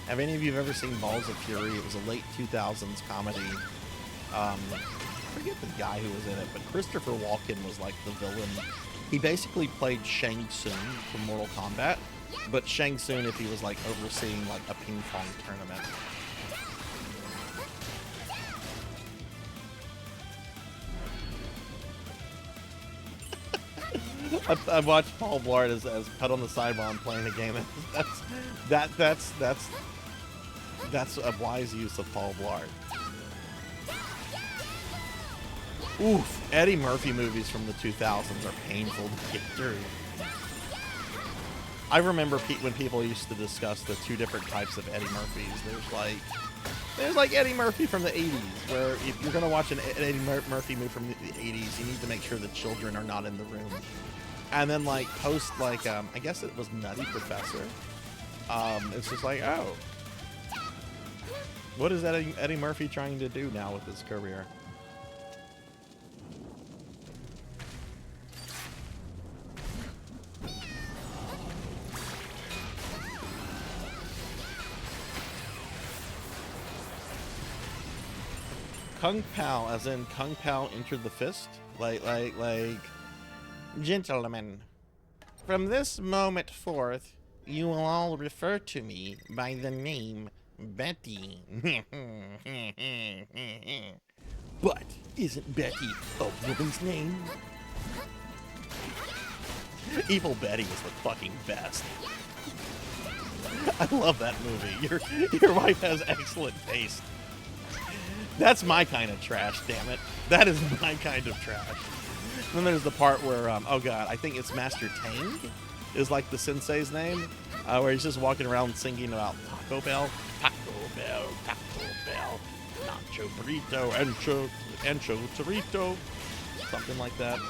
Have any of you ever seen Balls of Fury? It was a late 2000s comedy. I forget the guy who was in it, but Christopher Walken was like the villain. He basically played Shang Tsung from Mortal Kombat, but Shang Tsung if he was like overseeing like a ping pong tournament. I watched Paul Blart as put on the sidewalk playing a game. That's a wise use of Paul Blart. Oof, Eddie Murphy movies from the 2000s are painful to get through. I remember when people used to discuss the two different types of Eddie Murphys. There's like Eddie Murphy from the 80s, where if you're gonna watch an Eddie Murphy movie from the 80s, you need to make sure the children are not in the room. And then like post like I guess it was Nutty Professor. It's just like, oh, what is Eddie Murphy trying to do now with his career? Kung Pao, as in Kung Pao entered the fist? Like, gentlemen, from this moment forth, you will all refer to me by the name Betty. But isn't Betty a woman's name? Evil Betty is the fucking best. I love that movie. Your wife has excellent taste. That's my kind of trash, damn it. That is my kind of trash. And then there's the part where, oh god, I think it's Master Tang is like the sensei's name, where he's just walking around singing about Taco Bell. Taco Bell, Taco Bell, Nacho Burrito, Ancho Torito, something like that.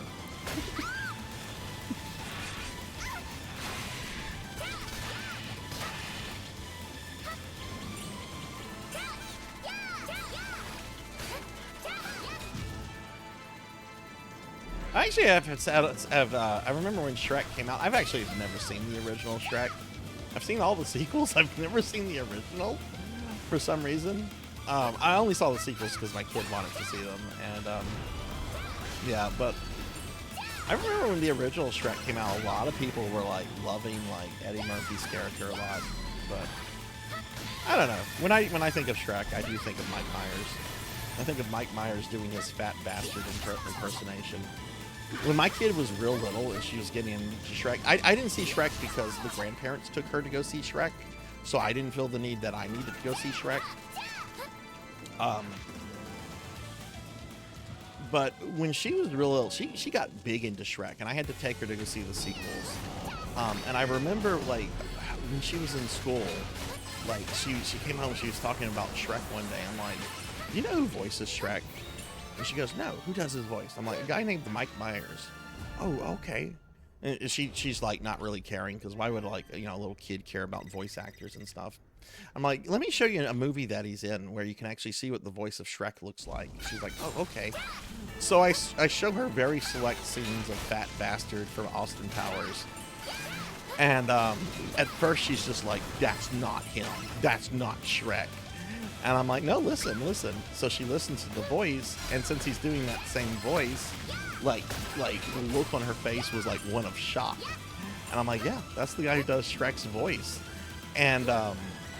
I actually I remember when Shrek came out. I've actually never seen the original Shrek. I've seen all the sequels. I've never seen the original for some reason. I only saw the sequels because my kid wanted to see them. And yeah, but I remember when the original Shrek came out, a lot of people were like loving like Eddie Murphy's character a lot. But I don't know. When I think of Shrek, I do think of Mike Myers. I think of Mike Myers doing his fat bastard impersonation. When my kid was real little and she was getting into Shrek, I didn't see Shrek because the grandparents took her to go see Shrek, so I didn't feel the need that I needed to go see Shrek. But when she was real little, she got big into Shrek, and I had to take her to go see the sequels. And I remember, like, when she was in school, like, she came home and she was talking about Shrek one day. I'm like, you know who voices Shrek? And she goes, no, who does his voice? I'm like, a guy named Mike Myers. Oh, okay. And she's like not really caring, because why would like, you know, a little kid care about voice actors and stuff? I'm like, let me show you a movie that he's in where you can actually see what the voice of Shrek looks like. She's like, oh, okay. So I show her very select scenes of Fat Bastard from Austin Powers. And at first she's just like, that's not him. That's not Shrek. And I'm like, no, listen. So she listens to the voice, and since he's doing that same voice, like the look on her face was like one of shock. And I'm like, yeah, that's the guy who does Shrek's voice. And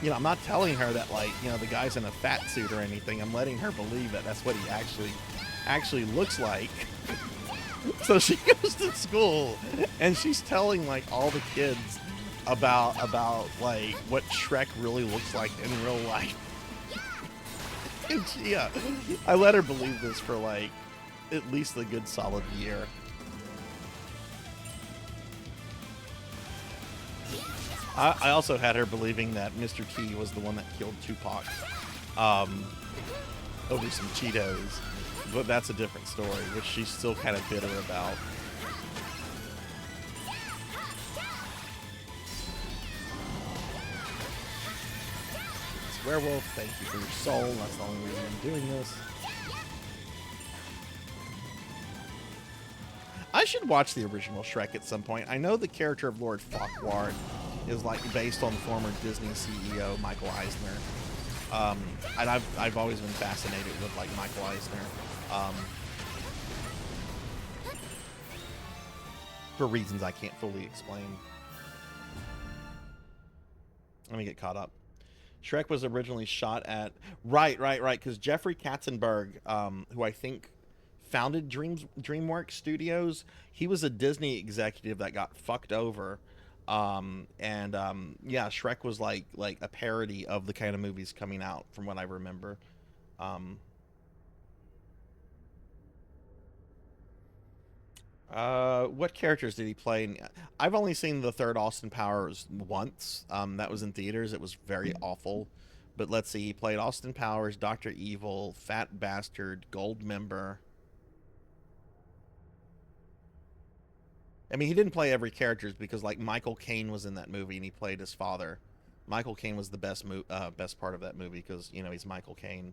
you know, I'm not telling her that like, you know, the guy's in a fat suit or anything. I'm letting her believe that that's what he actually looks like. So she goes to school and she's telling like all the kids about like what Shrek really looks like in real life. And she, I let her believe this for like at least a good solid year. I also had her believing that Mr. T was the one that killed Tupac over some Cheetos, but that's a different story, which she's still kind of bitter about. It's Werewolf, thank you for your soul. That's the only reason I'm doing this. I should watch the original Shrek at some point. I know the character of Lord Farquaad is like based on former Disney CEO Michael Eisner, and I've always been fascinated with like Michael Eisner, for reasons I can't fully explain. Let me get caught up. Shrek was originally shot at right, because Jeffrey Katzenberg, who I think founded DreamWorks Studios, he was a Disney executive that got fucked over. Yeah, Shrek was like a parody of the kind of movies coming out, from what I remember. What characters did he play? I've only seen the third Austin Powers once. That was in theaters. It was very awful. But let's see, he played Austin Powers, Dr. Evil, Fat Bastard, Goldmember. I mean, he didn't play every character because, like, Michael Caine was in that movie and he played his father. Michael Caine was the best part of that movie because, you know, he's Michael Caine.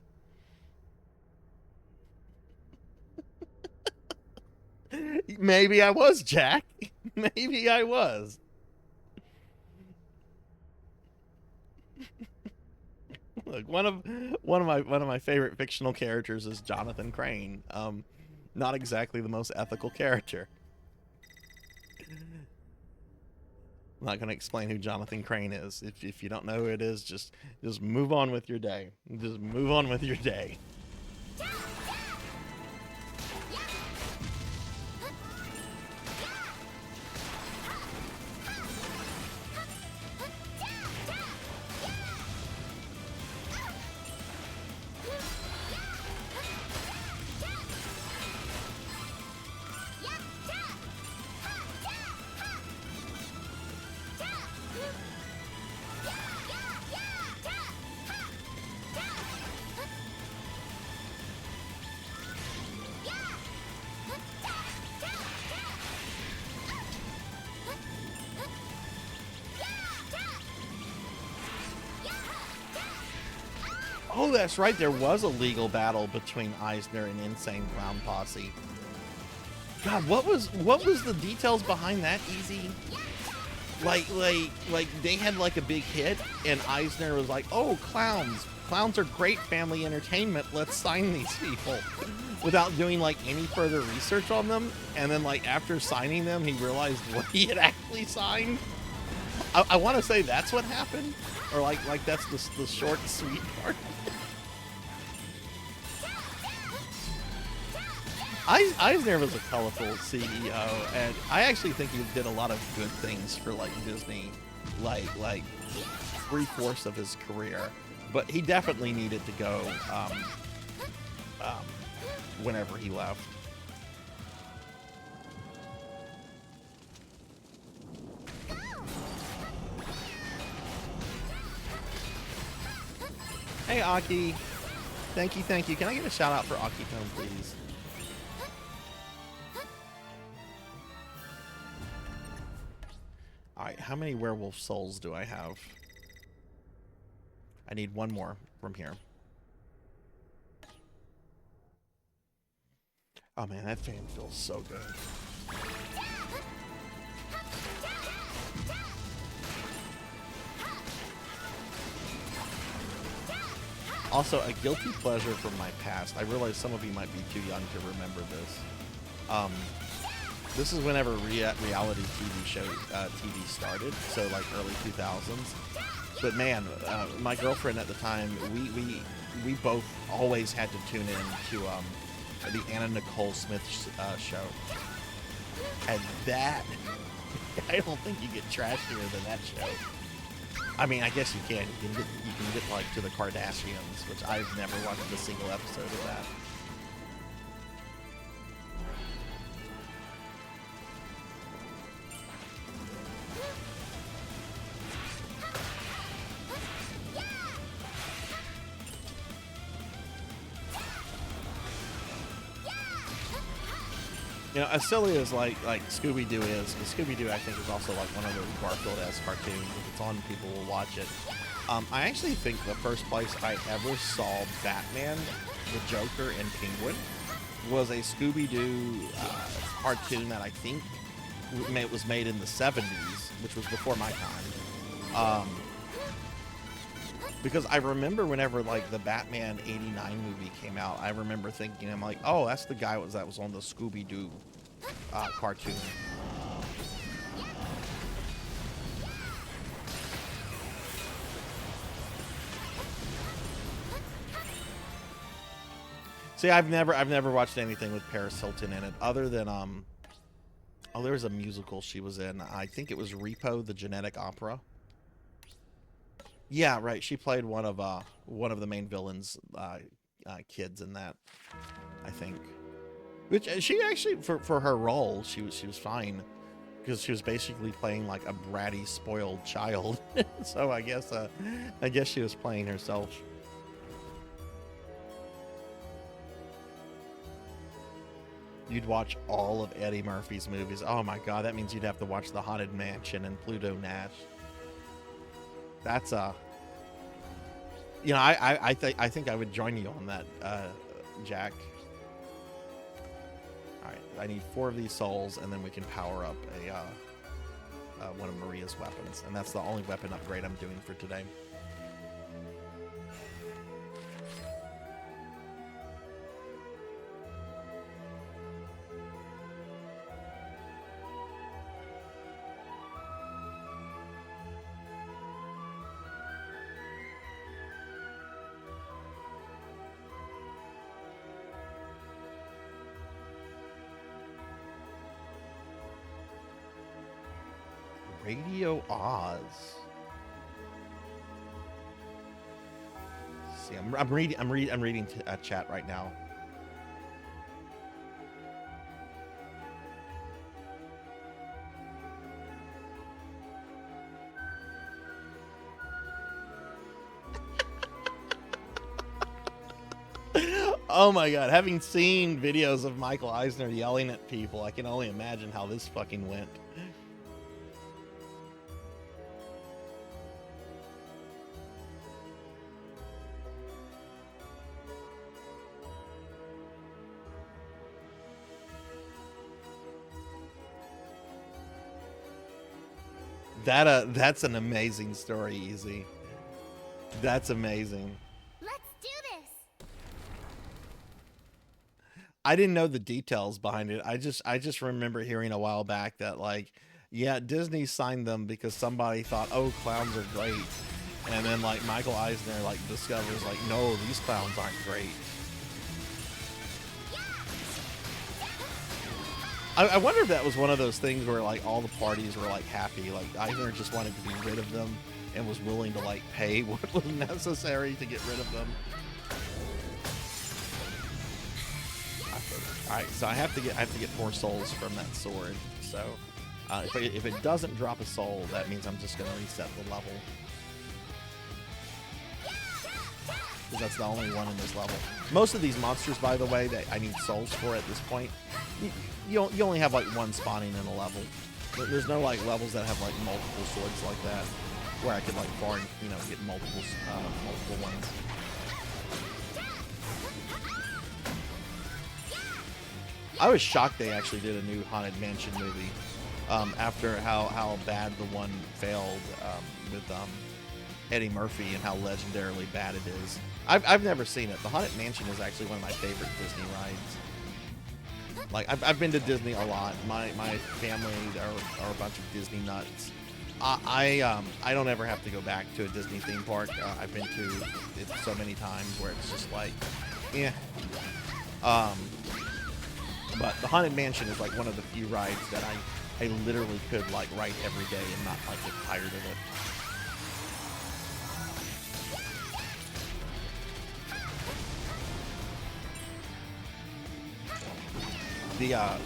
Maybe I was, Jack. Maybe I was. Look, one of my favorite fictional characters is Jonathan Crane. Not exactly the most ethical character. I'm not going to explain who Jonathan Crane is. If you don't know who it is, just move on with your day. Just move on with your day. Oh, that's right. There was a legal battle between Eisner and Insane Clown Posse. God, what was the details behind that, Easy? Like they had like a big hit, and Eisner was like, "Oh, clowns! Clowns are great family entertainment. Let's sign these people," without doing like any further research on them. And then like after signing them, he realized what he had actually signed. I want to say that's what happened, or like that's the short and sweet part. Eisner was a colorful CEO, and I actually think he did a lot of good things for like Disney, like 3/4 of his career. But he definitely needed to go whenever he left. Hey, Aki. Thank you. Can I get a shout out for Aki Tone, please? Alright, how many werewolf souls do I have? I need one more from here. Oh man, that fan feels so good. Also, a guilty pleasure from my past. I realize some of you might be too young to remember this. This is whenever reality TV started, so like early 2000s. But man, my girlfriend at the time, we both always had to tune in to the Anna Nicole Smith show. And that, I don't think you get trashier than that show. I mean, I guess you can. You can get like to the Kardashians, which I've never watched a single episode of that. You know, as silly as like Scooby-Doo is, because Scooby-Doo I think is also like one of those Garfield-esque cartoons. If it's on, people will watch it. I actually think the first place I ever saw Batman, the Joker, and Penguin was a Scooby-Doo cartoon that I think was made in the 70s, which was before my time. Because I remember whenever like the Batman '89 movie came out, I remember thinking, I'm like, oh, that's the guy that was on the Scooby-Doo cartoon. See, I've never watched anything with Paris Hilton in it, other than oh, there was a musical she was in. I think it was Repo, the Genetic Opera. Yeah, right. She played one of the main villains' kids in that, I think. Which she actually, for her role, she was fine, because she was basically playing like a bratty, spoiled child. So I guess she was playing herself. You'd watch all of Eddie Murphy's movies. Oh my god, that means you'd have to watch The Haunted Mansion and Pluto Nash. That's you know, I think I would join you on that, Jack. All right, I need 4 of these souls, and then we can power up one of Maria's weapons, and that's the only weapon upgrade I'm doing for today. Radio Oz. See, I'm reading chat right now. Oh my god, having seen videos of Michael Eisner yelling at people, I can only imagine how this fucking went. That's an amazing story, Easy. That's amazing. Let's do this. I didn't know the details behind it. I just remember hearing a while back that like, yeah, Disney signed them because somebody thought, oh, clowns are great. And then like Michael Eisner like discovers like, no, these clowns aren't great. I wonder if that was one of those things where like all the parties were like happy, like Eisner just wanted to be rid of them and was willing to like pay what was necessary to get rid of them. All right, so I have to get 4 souls from that sword. So if it doesn't drop a soul, that means I'm just gonna reset the level, because that's the only one in this level. Most of these monsters, by the way, that I need souls for at this point, you only have like 1 spawning in a level. There's no like levels that have like multiple swords like that, where I could like farm, you know, get multiple ones. I was shocked they actually did a new Haunted Mansion movie after how bad the one failed with Eddie Murphy and how legendarily bad it is. I've never seen it. The Haunted Mansion is actually one of my favorite Disney rides. Like I've been to Disney a lot. My family are a bunch of Disney nuts. I don't ever have to go back to a Disney theme park. I've been to it so many times where it's just like, yeah. But the Haunted Mansion is like one of the few rides that I literally could like ride every day and not like get tired of it.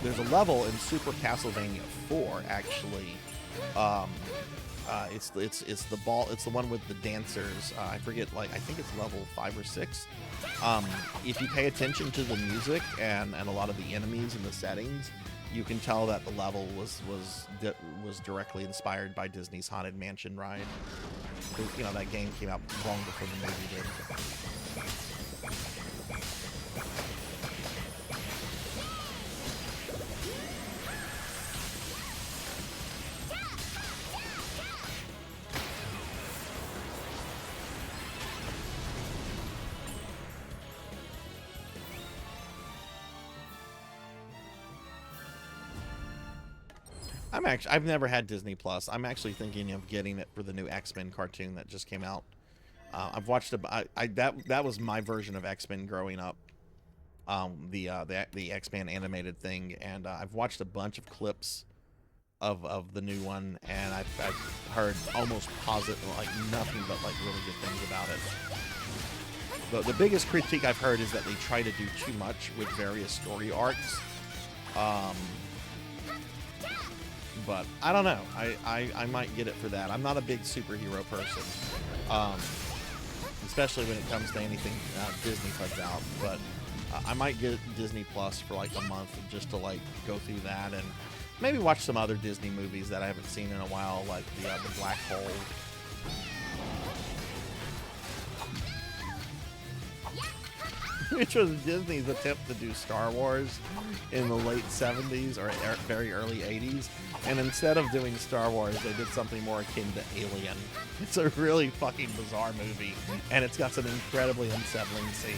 There's a level in Super Castlevania 4 actually. It's the one with the dancers. I forget, like I think it's level 5 or 6. If you pay attention to the music and a lot of the enemies and the settings, you can tell that the level was directly inspired by Disney's Haunted Mansion ride. You know, that game came out long before the movie did. I've never had Disney Plus. I'm actually thinking of getting it for the new X-Men cartoon that just came out. I've watched that was my version of X-Men growing up. The X-Men animated thing, and I've watched a bunch of clips of the new one, and I've heard almost positive, like nothing but like really good things about it. The biggest critique I've heard is that they try to do too much with various story arcs. But I don't know. I might get it for that. I'm not a big superhero person, especially when it comes to anything Disney puts out. But I might get Disney Plus for like a month just to like go through that and maybe watch some other Disney movies that I haven't seen in a while, like the Black Hole. Which was Disney's attempt to do Star Wars in the late 70s or very early 80s. And instead of doing Star Wars, they did something more akin to Alien. It's a really fucking bizarre movie, and it's got some incredibly unsettling scenes.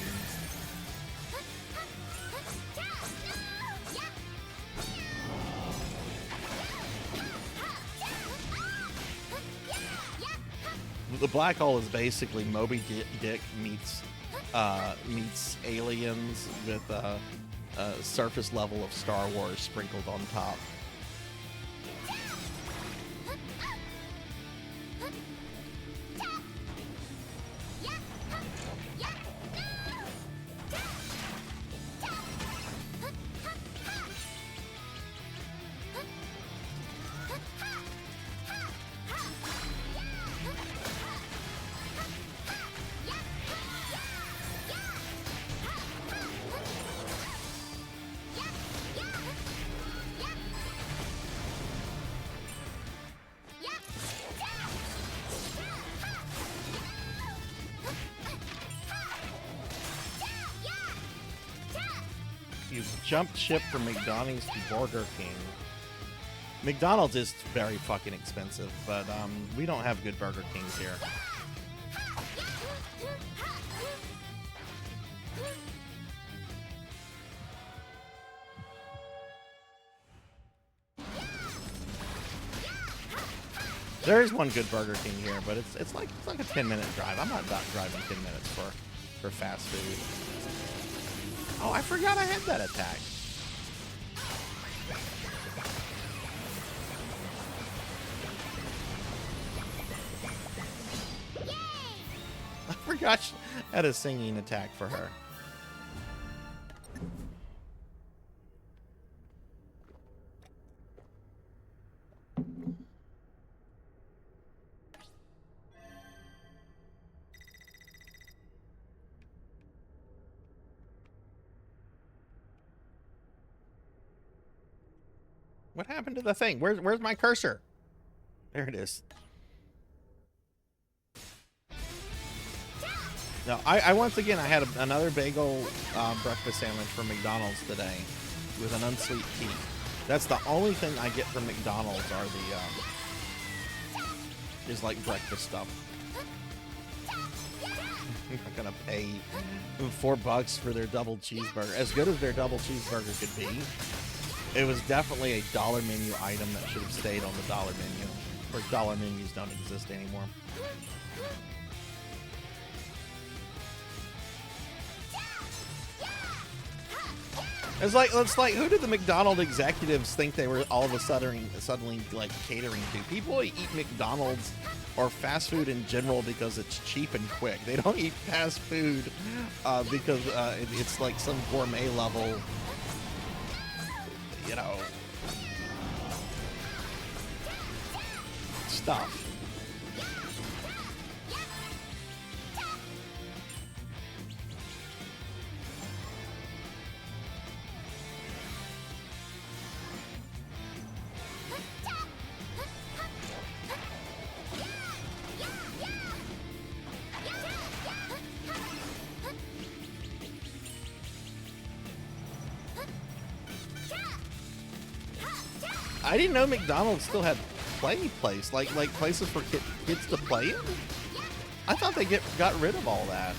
The Black Hole is basically Moby Dick meets aliens with a surface level of Star Wars sprinkled on top. Jumped ship from McDonald's to Burger King. McDonald's is very fucking expensive, but we don't have good Burger Kings here. There is one good Burger King here, but it's like a 10-minute drive. I'm not driving 10 minutes for fast food. Oh, I forgot I had that attack. Yay! I forgot she had a singing attack for her. What happened to the thing? Where's my cursor? There it is. Now, I once again, I had another bagel breakfast sandwich from McDonald's today with an unsweet tea. That's the only thing I get from McDonald's are is like breakfast stuff. I'm not gonna pay $4 for their double cheeseburger. As good as their double cheeseburger could be, it was definitely a dollar menu item that should have stayed on the dollar menu. Of course, dollar menus don't exist anymore. It's like who did the McDonald's executives think they were all of a suddenly like catering to? People eat McDonald's or fast food in general because it's cheap and quick. They don't eat fast food because it's like some gourmet level, you know, stuff. I didn't know McDonald's still had place, like places for kids to play in. I thought they got rid of all that.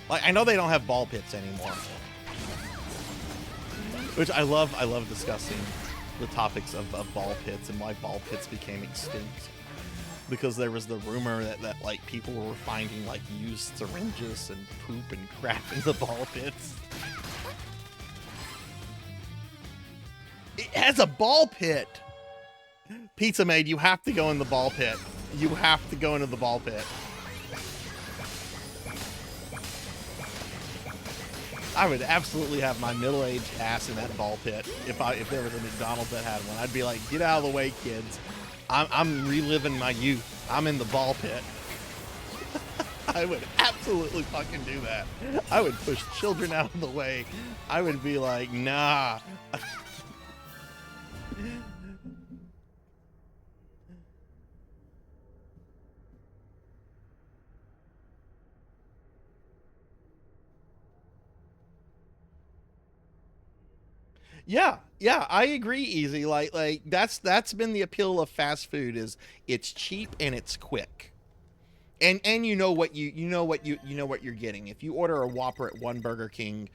Like, I know they don't have ball pits anymore. Which I love discussing the topics of ball pits and why ball pits became extinct. Because there was the rumor that like people were finding like used syringes and poop and crap in the ball pits. It has a ball pit. Pizza Maid, you have to go in the ball pit. You have to go into the ball pit. I would absolutely have my middle-aged ass in that ball pit if there was a McDonald's that had one. I'd be like, get out of the way, kids. I'm reliving my youth. I'm in the ball pit. I would absolutely fucking do that. I would push children out of the way. I would be like, nah. Yeah, I agree, Easy. Like that's been the appeal of fast food, is it's cheap and it's quick. And you know what you're getting. If you order a Whopper at one Burger King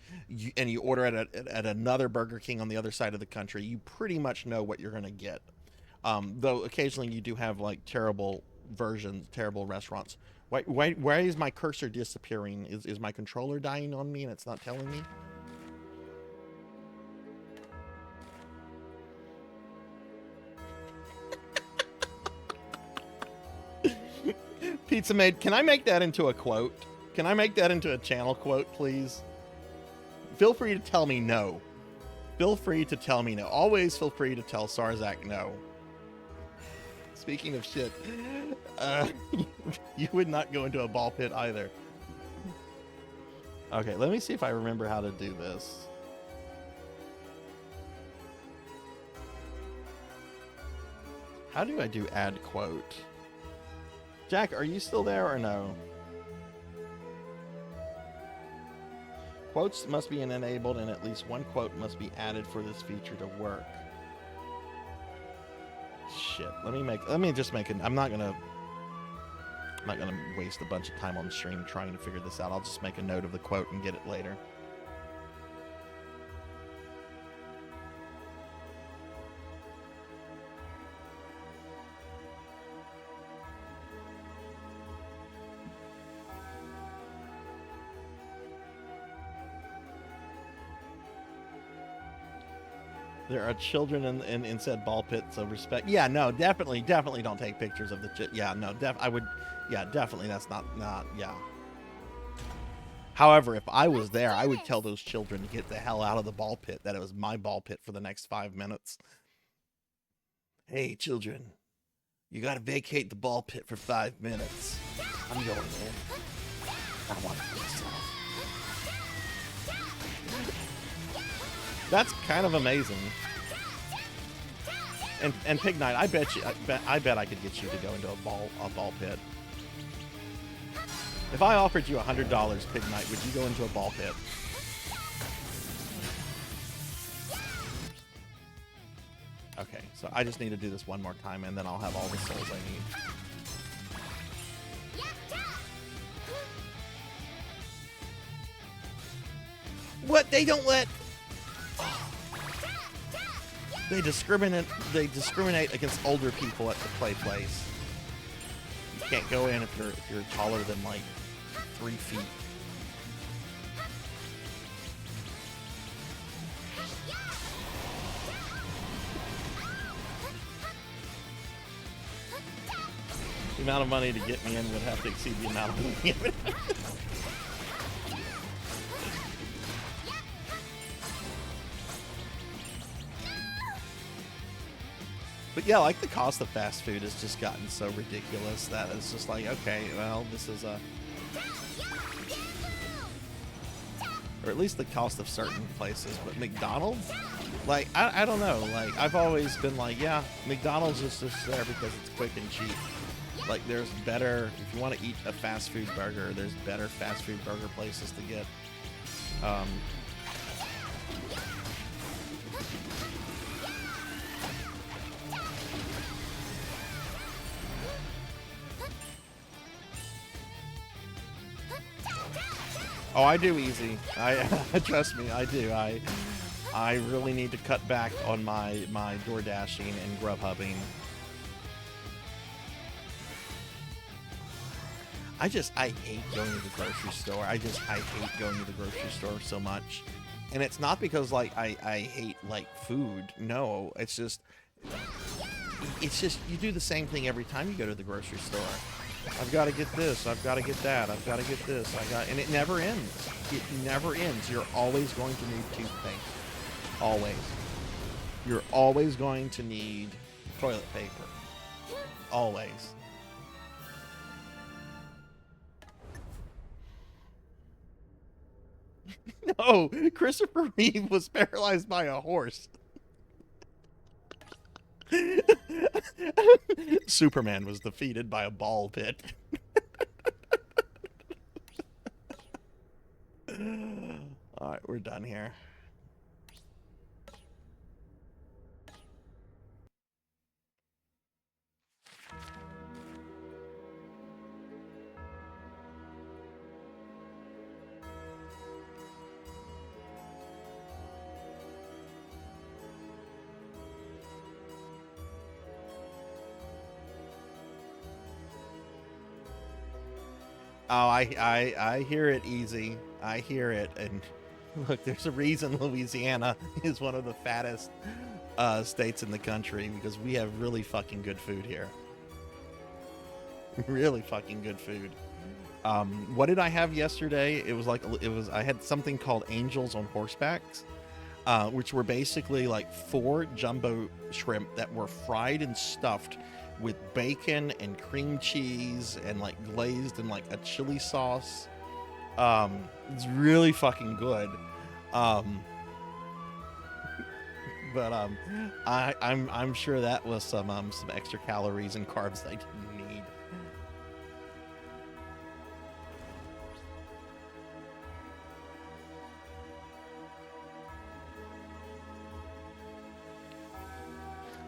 and you order at another Burger King on the other side of the country, you pretty much know what you're going to get. Though occasionally you do have like terrible restaurants. Why is my cursor disappearing? Is my controller dying on me and it's not telling me? Pizza Maid, can I make that into a quote? Can I make that into a channel quote, please? Feel free to tell me no. Feel free to tell me no. Always feel free to tell Sarzac no. Speaking of shit, you would not go into a ball pit either. Okay, let me see if I remember how to do this. How do I do add quote? Jack, are you still there or no? Quotes must be enabled and at least one quote must be added for this feature to work. Shit. Let me just make it. I'm not gonna waste a bunch of time on the stream trying to figure this out. I'll just make a note of the quote and get it later. There are children in said ball pit, so respect. Yeah, no, definitely don't take pictures of the yeah, no, I would, yeah, definitely that's not, yeah. However, if I was there, I would tell those children to get the hell out of the ball pit, that it was my ball pit for the next 5 minutes. Hey, children, you gotta vacate the ball pit for 5 minutes. I'm going in. I want to myself. That's kind of amazing. And Pig Knight, I bet I could get you to go into a ball pit. If I offered you $100, Pig Knight, would you go into a ball pit? Okay, so I just need to do this one more time, and then I'll have all the souls I need. What? They don't let... They discriminate against older people at the play place. You can't go in if you're taller than like 3 feet. The amount of money to get me in would have to exceed the amount of money. But yeah, like the cost of fast food has just gotten so ridiculous that it's just like, okay, well, this is a... Or at least the cost of certain places. But McDonald's? Like, I don't know. Like, I've always been like, yeah, McDonald's is just there because it's quick and cheap. Like, there's better... If you want to eat a fast food burger, there's better fast food burger places to get. Oh, I do easy. I trust me, I do. I really need to cut back on my door dashing and Grubhubbing. I hate going to the grocery store. I hate going to the grocery store so much. And it's not because like I hate like food. No, it's just you do the same thing every time you go to the grocery store. I've got to get this, I've got to get that, I've got to get this, and it never ends. It never ends. You're always going to need toothpaste. Always. You're always going to need toilet paper. Always. No, Christopher Reeve was paralyzed by a horse. Superman was defeated by a ball pit. Alright, we're done here. Oh, I hear it easy. I hear it. And look, there's a reason Louisiana is one of the fattest states in the country, because we have really fucking good food here. Really fucking good food. What did I have yesterday? I had something called Angels on Horsebacks, which were basically like 4 jumbo shrimp that were fried and stuffed with bacon and cream cheese and like glazed in like a chili sauce. It's really fucking good. But I'm sure that was some extra calories and carbs I didn't need.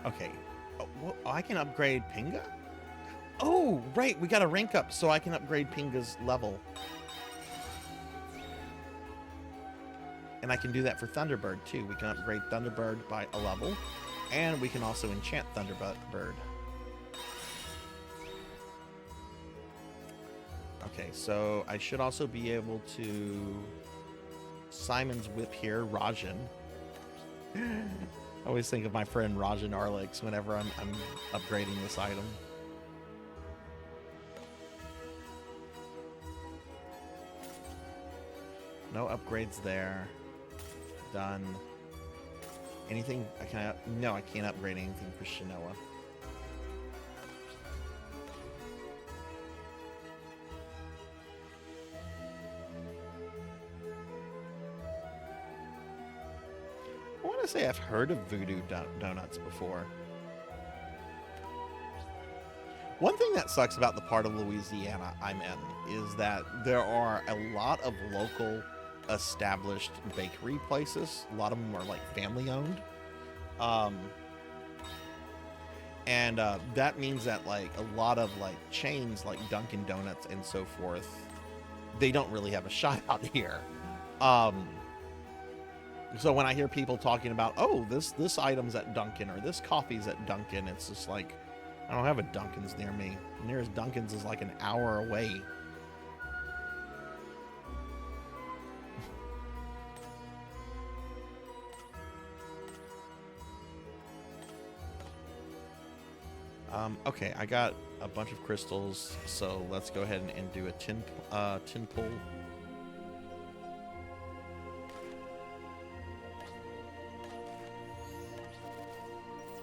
Okay. Oh, well, I can upgrade Pinga? Oh, right. We got a rank up, so I can upgrade Pinga's level. And I can do that for Thunderbird, too. We can upgrade Thunderbird by a level. And we can also enchant Thunderbird. Okay, so I should also be able to... Simon's Whip here, Rajan. I always think of my friend Rajan Arlix whenever I'm upgrading this item. No upgrades there. Done. Anything I can... No, I can't upgrade anything for Shinoa. I want to say I've heard of Voodoo Donuts before. One thing that sucks about the part of Louisiana I'm in is that there are a lot of local established bakery places. A lot of them are like family owned. And that means that like a lot of like chains like Dunkin' Donuts and so forth, they don't really have a shot out here. So when I hear people talking about, oh, this item's at Dunkin' or this coffee's at Dunkin', it's just like, I don't have a Dunkin's near me. The nearest Dunkin's is like an hour away. Okay, I got a bunch of crystals, so let's go ahead and do a tin pull.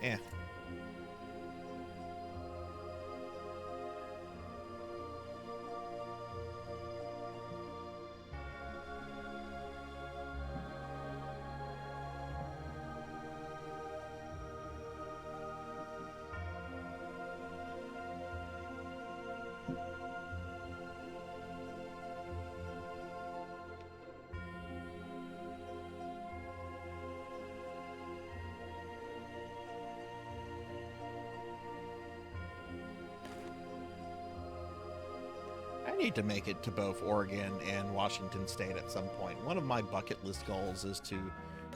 Eh. need to make it to both Oregon and Washington State at some point. One of my bucket list goals is to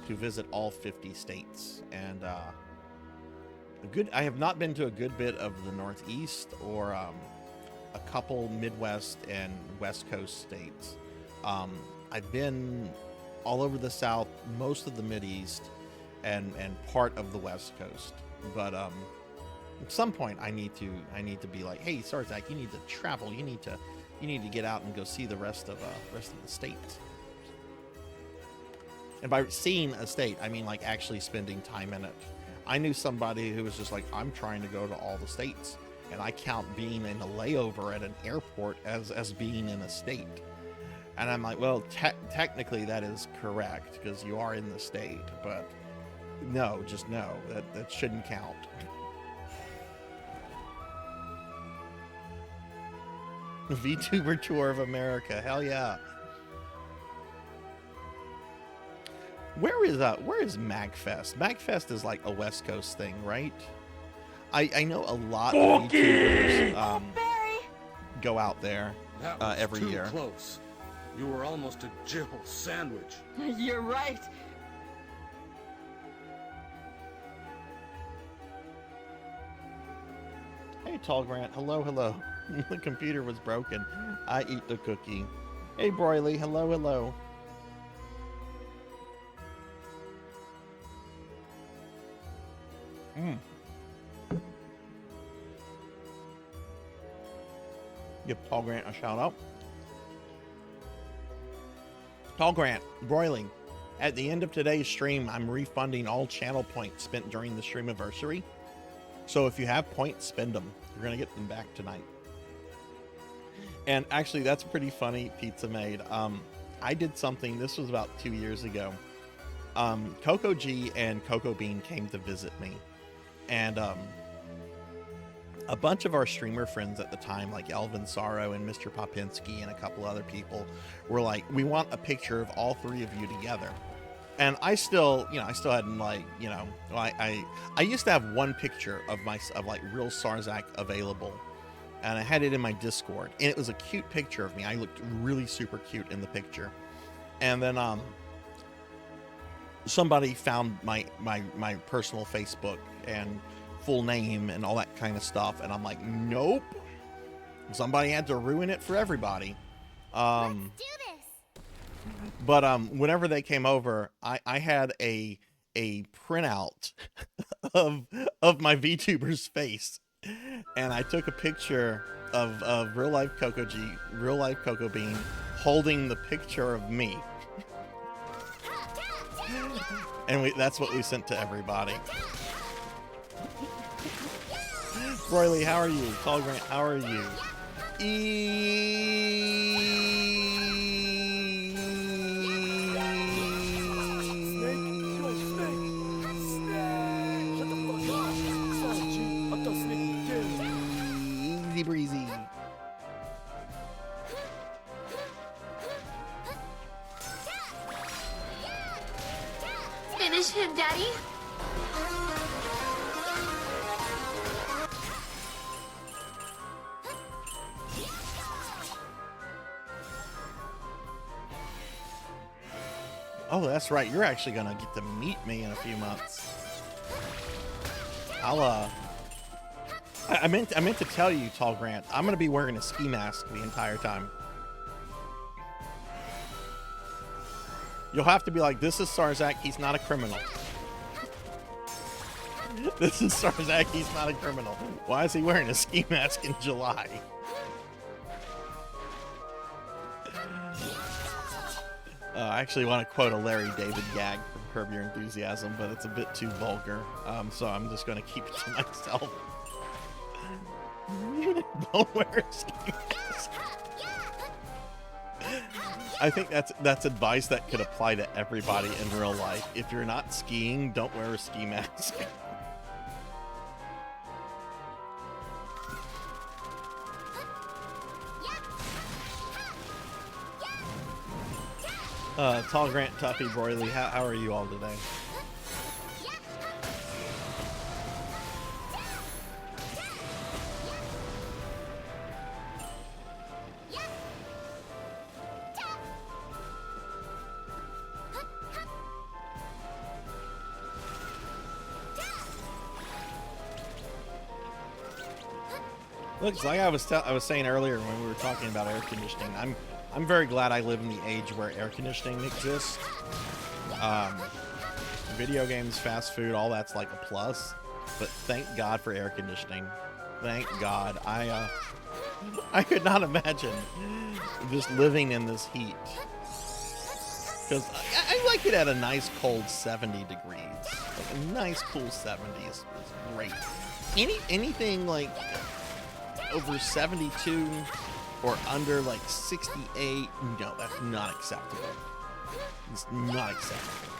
visit all 50 states, and I have not been to a good bit of the Northeast or a couple Midwest and West Coast states. I've been all over the South, most of the Mideast, and part of the West Coast. But at some point, I need to be like, hey, Sarzac, you need to travel. You need to get out and go see the rest of the states. And by seeing a state, I mean like actually spending time in it. I knew somebody who was just like, I'm trying to go to all the states, and I count being in a layover at an airport as being in a state. And I'm like, well, technically that is correct because you are in the state, but no, just no, that shouldn't count. VTuber tour of America, hell yeah. Where is MagFest? MagFest is like a West Coast thing, right? I know a lot of VTubers go out there every year. Close. You were almost a Jill sandwich. You're right. Hey, Tall Grant. Hello, hello. The computer was broken. I eat the cookie. Hey, Broily. Hello, hello. Give Tall Grant a shout out. Tall Grant, broiling. At the end of today's stream, I'm refunding all channel points spent during the Streamiversary. So if you have points, spend them. You're going to get them back tonight. And actually, that's pretty funny, Pizza Made. I did something, this was about 2 years ago. Coco G and Coco Bean came to visit me. And a bunch of our streamer friends at the time, like Elvin Sorrow and Mr. Popinski and a couple other people, were like, we want a picture of all three of you together. And I still hadn't I used to have one picture of like real Sarzac available, and I had it in my Discord, and it was a cute picture of me. I looked really super cute in the picture. And then somebody found my personal Facebook and full name and all that kind of stuff, and I'm like, nope, somebody had to ruin it for everybody. Let's do this. But whenever they came over, I had a printout of my VTuber's face, and I took a picture of real life Coco G, real life Coco Bean, holding the picture of me, and that's what we sent to everybody. Broily, how are you? Tall Grant, how are you? Easy breezy. Finish him, Daddy. Oh, that's right. You're actually gonna get to meet me in a few months. I meant to tell you, Tall Grant, I'm gonna be wearing a ski mask the entire time. You'll have to be like, this is Sarzac, he's not a criminal. This is Sarzac, he's not a criminal. Why is he wearing a ski mask in July? I actually want to quote a Larry David gag from Curb Your Enthusiasm, but it's a bit too vulgar, so I'm just going to keep it to myself. Don't wear a ski mask. I think that's advice that could apply to everybody in real life. If you're not skiing, don't wear a ski mask. Tall Grant, Tuffy, Broily, how are you all today? Looks like I was saying earlier when we were talking about air conditioning. I'm very glad I live in the age where air conditioning exists. Video games, fast food, all that's like a plus. But thank God for air conditioning. Thank God. I could not imagine just living in this heat. Because I like it at a nice cold 70 degrees. Like a nice cool 70s is great. Anything like over 72 or under like 68, no, that's not acceptable. It's not acceptable.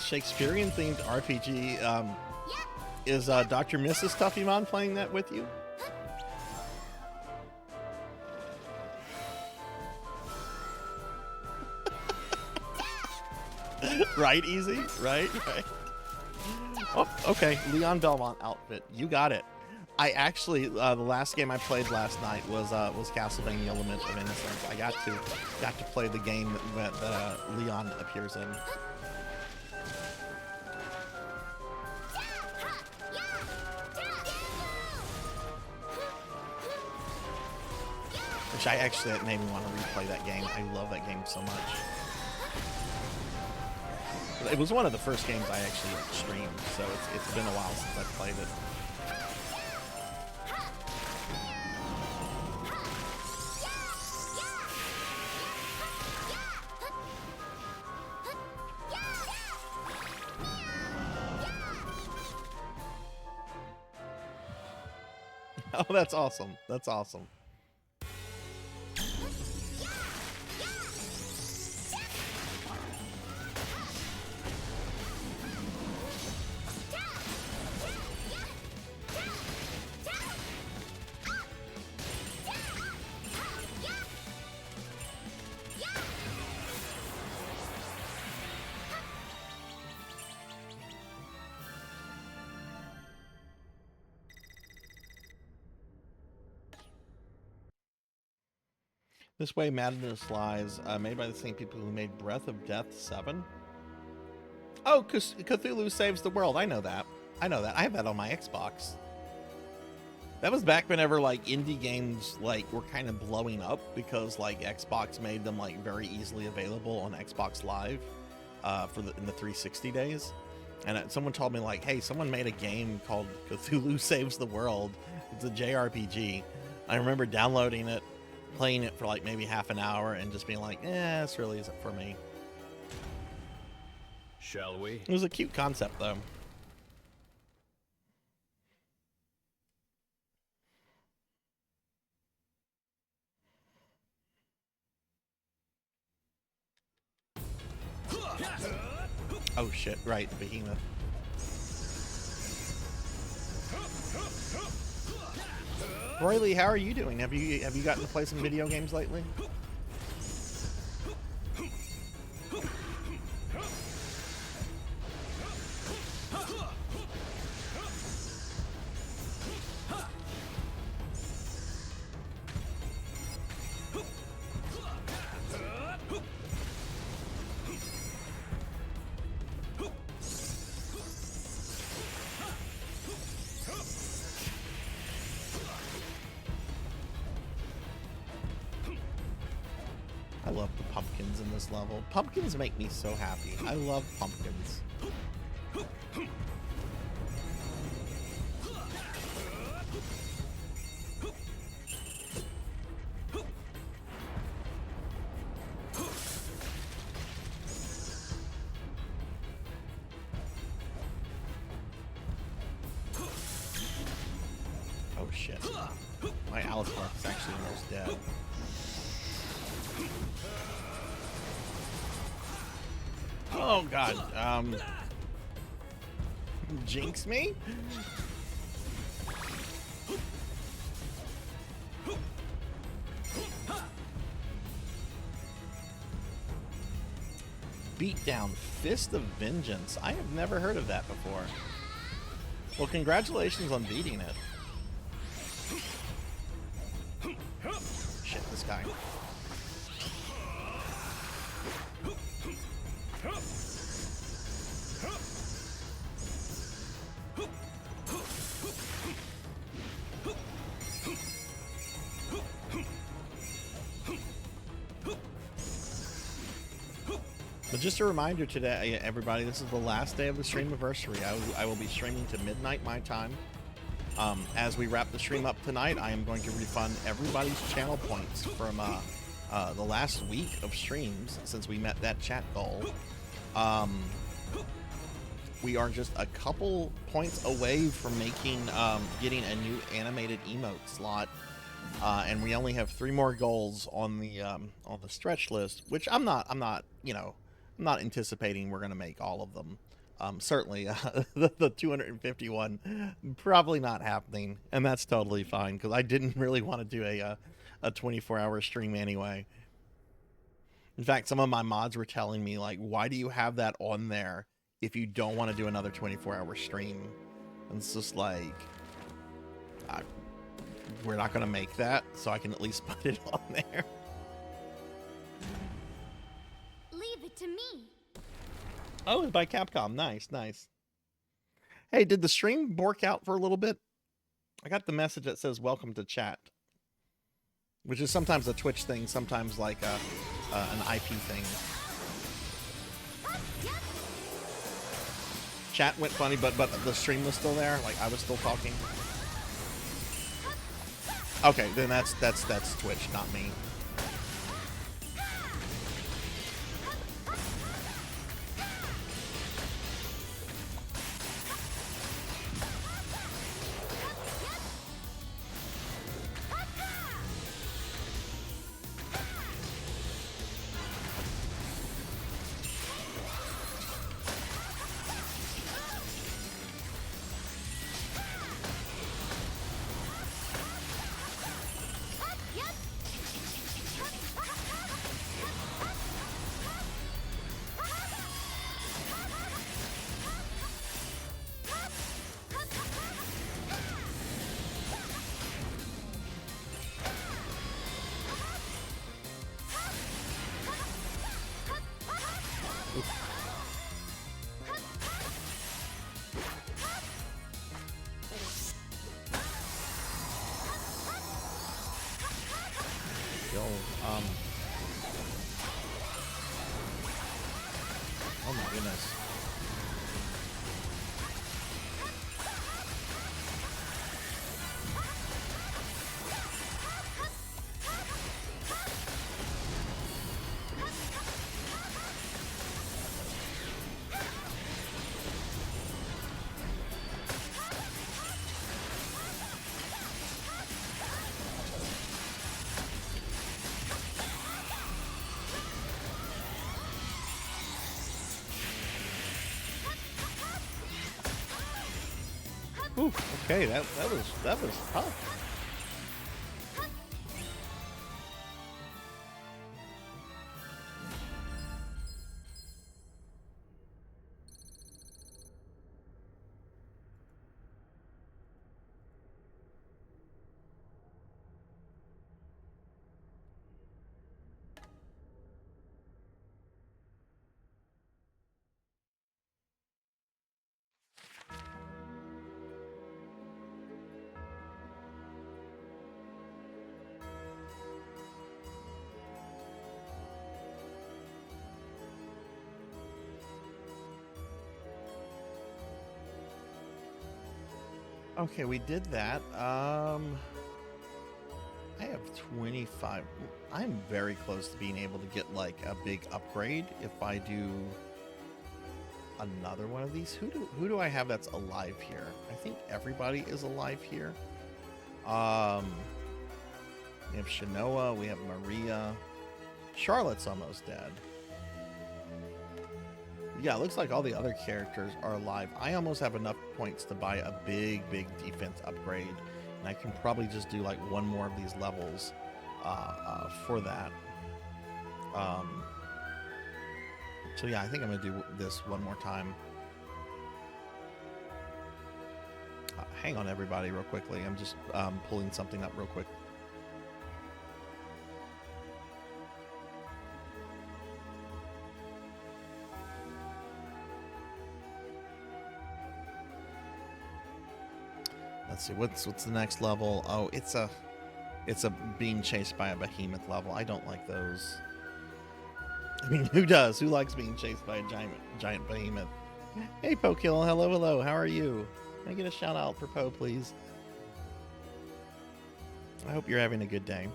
Shakespearean themed RPG. Is Dr. Mrs. Tuffymon playing that with you? Right, Easy? Right? Oh, okay. Leon Belmont outfit. You got it. I actually, the last game I played last night was Castlevania Lament of Innocence. I got to play the game that Leon appears in. Which that made me want to replay that game. I love that game so much. It was one of the first games I actually streamed, so it's been a while since I've played it. Oh, that's awesome. That's awesome. This Way Madness Lies, made by the same people who made Breath of Death 7. Oh, Cthulhu Saves the World. I know that. I have that on my Xbox. That was back whenever like indie games like were kind of blowing up because like Xbox made them like very easily available on Xbox Live in the 360 days. And someone told me like, hey, someone made a game called Cthulhu Saves the World. It's a JRPG. I remember downloading it, playing it for like maybe half an hour and just being like, this really isn't for me. Shall we? It was a cute concept though. Oh shit, right, the behemoth. Roy Lee, how are you doing? Have you gotten to play some video games lately? I love the pumpkins in this level. Pumpkins make me so happy. I love pumpkins. Oh shit. My Alice Park is actually almost dead. Oh god, jinx me? Beatdown, Fist of Vengeance. I have never heard of that before. Well, congratulations on beating it. Shit, this guy. just a reminder today, everybody, this is the last day of the Streamiversary. I will be streaming to midnight my time. As we wrap the stream up tonight, I am going to refund everybody's channel points from the last week of streams since we met that chat goal. We are just a couple points away from making getting a new animated emote slot, and we only have 3 more goals on the stretch list, which I'm not anticipating we're going to make all of them. Certainly, the 251 probably not happening, and that's totally fine because I didn't really want to do a 24-hour stream anyway. In fact, some of my mods were telling me, like, why do you have that on there if you don't want to do another 24-hour stream? And it's just like, we're not going to make that, so I can at least put it on there. Leave it to me. Oh, it's by Capcom. Nice, nice. Hey, did the stream bork out for a little bit? I got the message that says welcome to chat, which is sometimes a Twitch thing, sometimes like an IP thing. Chat went funny, but the stream was still there. Like I was still talking. Okay, then that's Twitch, not me. Oh my goodness. Ooh, okay, that was tough. Okay, we did that. I have 25. I'm very close to being able to get like a big upgrade if I do another one of these. Who do I have that's alive here? I think everybody is alive here. We have Shanoa, we have Maria. Charlotte's almost dead. Yeah, it looks like all the other characters are alive. I almost have enough points to buy a big defense upgrade. And I can probably just do like one more of these levels for that. So yeah, I think I'm going to do this one more time. Hang on, everybody, real quickly. I'm just pulling something up real quick. Let's see, what's the next level? Oh, it's a being chased by a behemoth level. I don't like those. I mean, who does? Who likes being chased by a giant behemoth? Hey, Pokill. Hello, hello. How are you? Can I get a shout out for Poe, please? I hope you're having a good day.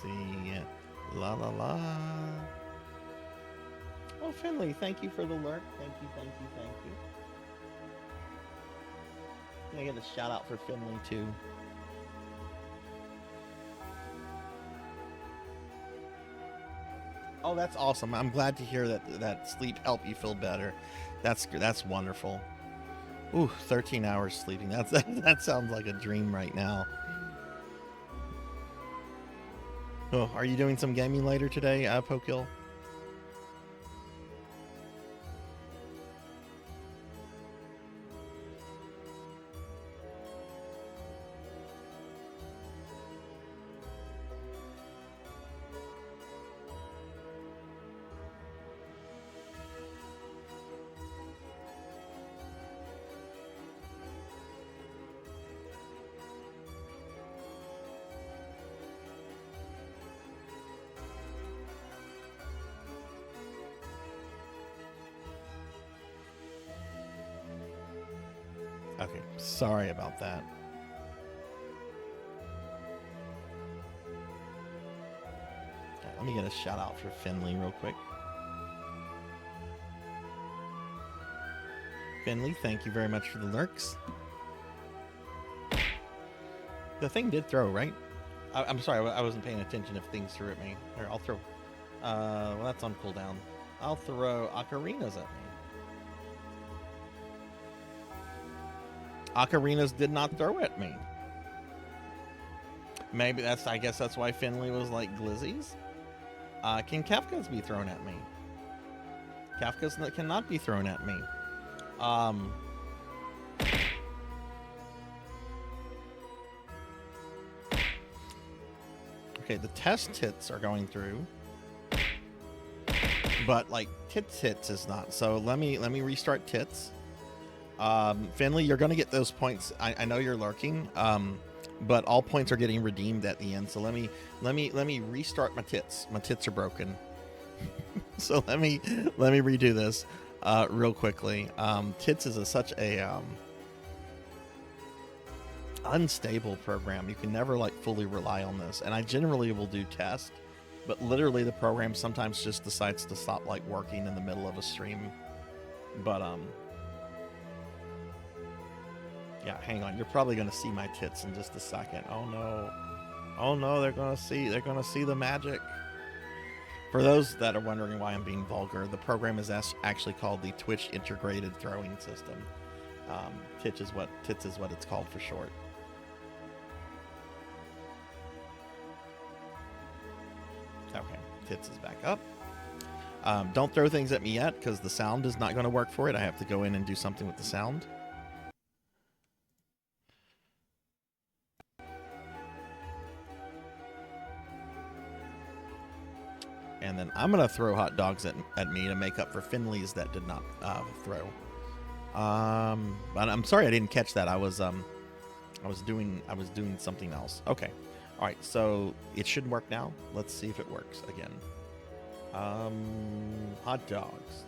See, la la la. Oh, Finley, thank you for the lurk. Thank you, thank you, thank you. Can I get a shout out for Finley too? Oh, that's awesome. I'm glad to hear that sleep helped you feel better. That's wonderful. Ooh, 13 hours sleeping. That sounds like a dream right now. Oh, are you doing some gaming later today, Pokill? Okay, sorry about that. Okay, let me get a shout out for Finley real quick. Finley, thank you very much for the lurks. The thing did throw, right? I'm sorry, I wasn't paying attention if things threw at me. Here, I'll throw. Well, that's on cooldown. I'll throw ocarinas at me. Ocarinas did not throw at me. Maybe I guess that's why Finley was like glizzies. Can Kafkas be thrown at me? Kafkas cannot be thrown at me. Okay, the test hits are going through. But like tits is not. So let me restart tits. Finley, you're gonna get those points. I know you're lurking, but all points are getting redeemed at the end. So let me restart my tits. My tits are broken. So let me redo this real quickly. Tits is such a unstable program. You can never like fully rely on this, and I generally will do test, but literally the program sometimes just decides to stop like working in the middle of a stream. But yeah, hang on. You're probably gonna see my tits in just a second. Oh no. Oh no, they're gonna see the magic. For those that are wondering why I'm being vulgar, the program is actually called the Twitch Integrated Throwing System. Tits is what it's called for short. Okay, tits is back up. Don't throw things at me yet, because the sound is not going to work for it. I have to go in and do something with the sound. And then I'm gonna throw hot dogs at me to make up for Finley's that did not throw. But I'm sorry I didn't catch that. I was doing something else. Okay, all right. So it should work now. Let's see if it works again. Hot dogs.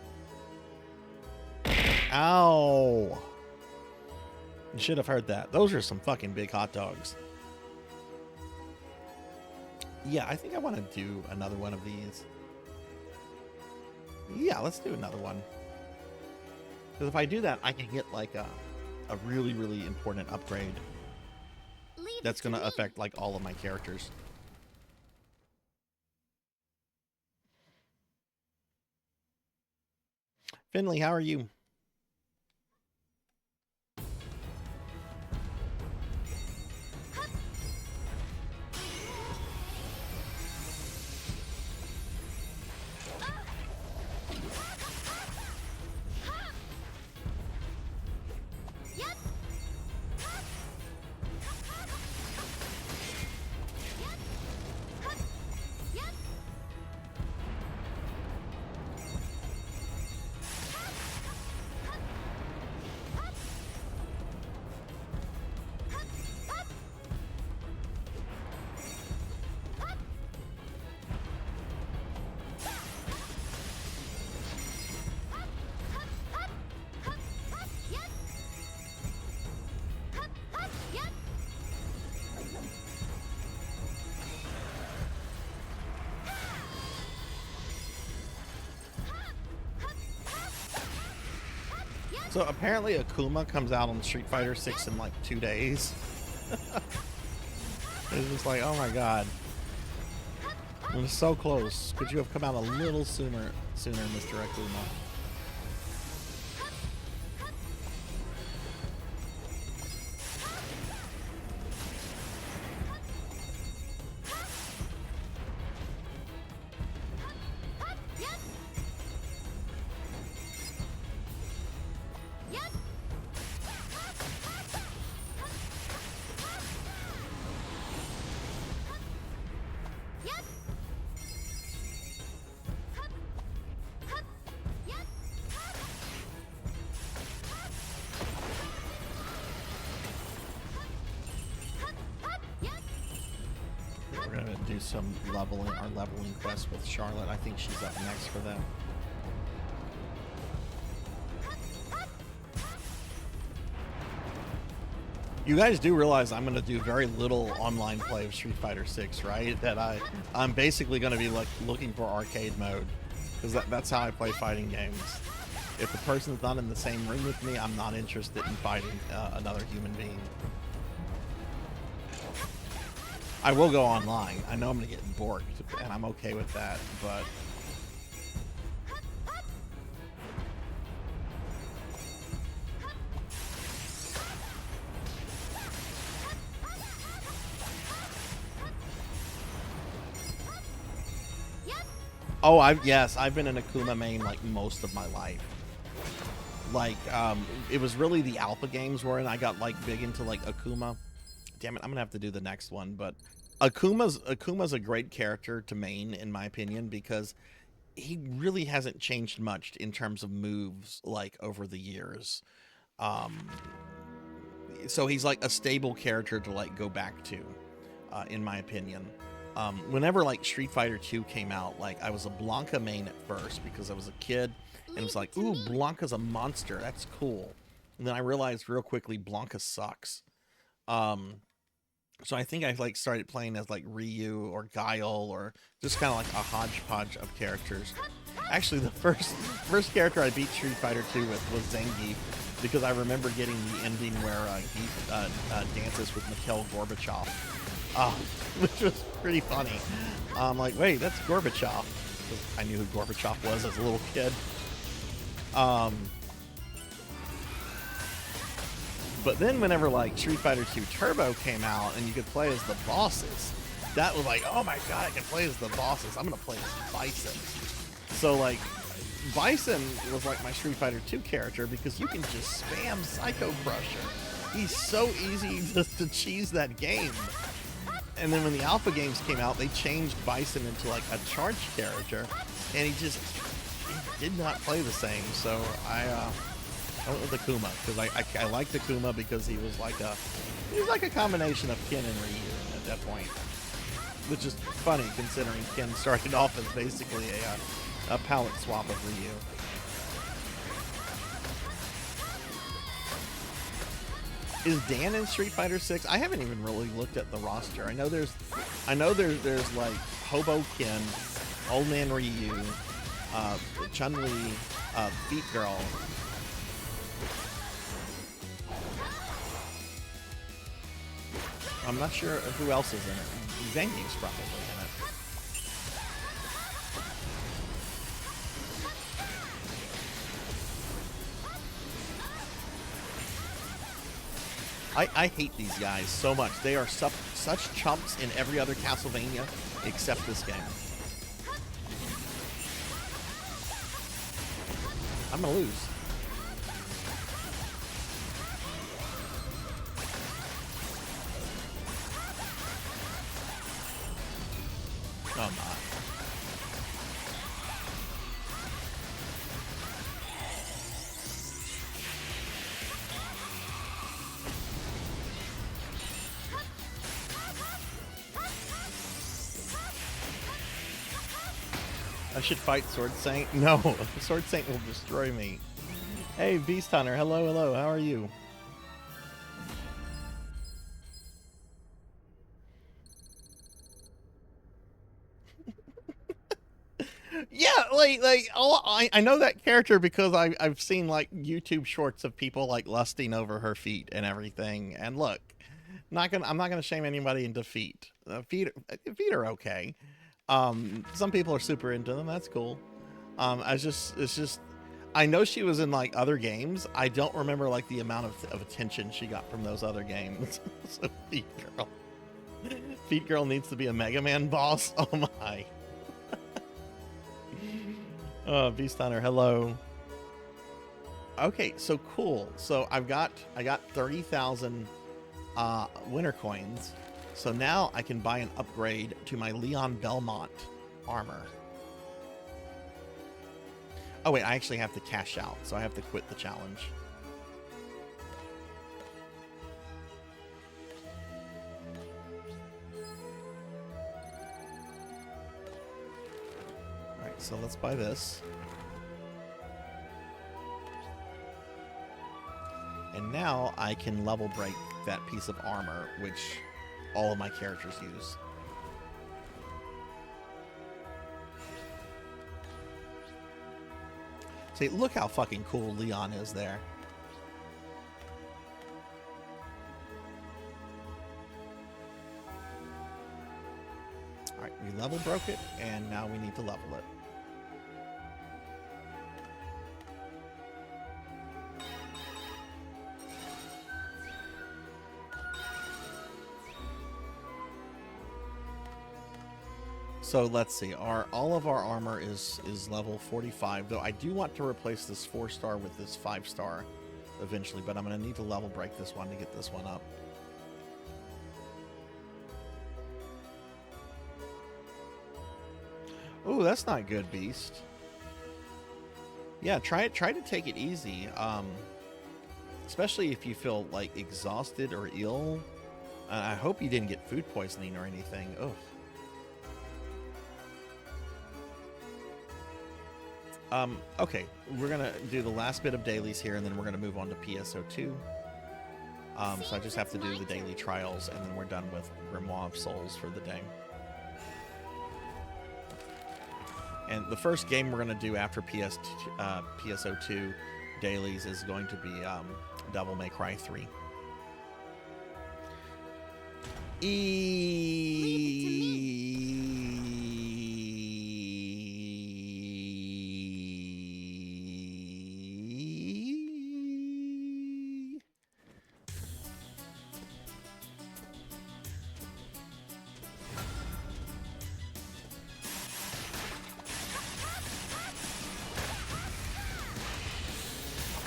Ow! You should have heard that. Those are some fucking big hot dogs. Yeah, I think I want to do another one of these. Yeah, let's do another one. Because if I do that, I can get like a really, really important upgrade. That's going to affect like all of my characters. Finley, how are you? So apparently Akuma comes out on Street Fighter 6 in like 2 days. It's just like, oh my god. It was so close. Could you have come out a little sooner, Mr. Akuma? We're gonna do some leveling quest with Charlotte. I think she's up next for them. You guys do realize I'm gonna do very little online play of Street Fighter 6, right? That I'm basically gonna be like looking for arcade mode, because that's how I play fighting games. If the person's not in the same room with me, I'm not interested in fighting another human being. I will go online. I know I'm gonna get borked, and I'm okay with that, but oh, I've been an Akuma main like most of my life. Like, it was really the alpha games wherein I got like big into like Akuma. Damn it, I'm gonna have to do the next one, but Akuma's a great character to main in my opinion, because he really hasn't changed much in terms of moves like over the years. So he's like a stable character to like go back to, in my opinion. Whenever like Street Fighter 2 came out, like I was a Blanca main at first because I was a kid and it was like, ooh, Blanca's a monster, that's cool. And then I realized real quickly Blanca sucks. So I think I like started playing as like Ryu or Guile or just kind of like a hodgepodge of characters. Actually, the first character I beat Street Fighter 2 with was Zangief, because I remember getting the ending where Geef dances with Mikhail Gorbachev, which was pretty funny. I'm like, wait, that's Gorbachev. I knew who Gorbachev was as a little kid. But then whenever like Street Fighter 2 Turbo came out and you could play as the bosses, that was like, oh my god, I can play as the bosses. I'm gonna play as Bison. So like, Bison was like my Street Fighter 2 character because you can just spam Psycho Crusher. He's so easy just to cheese that game. And then when the alpha games came out, they changed Bison into like a charged character, and he did not play the same. So I went with Akuma because I liked Akuma because he was like a combination of Ken and Ryu at that point, which is funny considering Ken started off as basically a palette swap of Ryu. Is Dan in Street Fighter 6? I haven't even really looked at the roster. I know there's like Hobo Ken, Old Man Ryu, Chun-Li, Beat Girl. I'm not sure who else is in it. Zangief's probably in it. I hate these guys so much. They are such chumps in every other Castlevania except this game. I'm gonna lose. No, I'm not. I should fight Sword Saint? No, Sword Saint will destroy me. Hey, Beast Hunter, hello, hello, how are you? Yeah, I know that character because I've seen like YouTube shorts of people like lusting over her feet and everything. And look, I'm not gonna shame anybody into feet. Feet are okay. Some people are super into them. That's cool. It's just, I know she was in like other games. I don't remember like the amount of attention she got from those other games. So Feet Girl needs to be a Mega Man boss. Oh my. Oh, Beast Hunter, hello. Okay, so cool. So I got 30,000 winter coins. So now I can buy an upgrade to my Leon Belmont armor. Oh wait, I actually have to cash out, so I have to quit the challenge. Alright, so let's buy this. And now I can level break that piece of armor, which all of my characters use. See, look how fucking cool Leon is there. Alright, we level broke it, and now we need to level it. So let's see, all of our armor is level 45, though I do want to replace this 4-star with this 5-star eventually, but I'm going to need to level break this one to get this one up. Ooh, that's not good, Beast. Yeah, try to take it easy, especially if you feel like exhausted or ill. I hope you didn't get food poisoning or anything. Ugh. Okay, we're gonna do the last bit of dailies here, and then we're gonna move on to PSO2. So I just have to do the daily trials, and then we're done with Grimoire of Souls for the day. And the first game we're gonna do after PSO2 dailies is going to be Devil May Cry 3.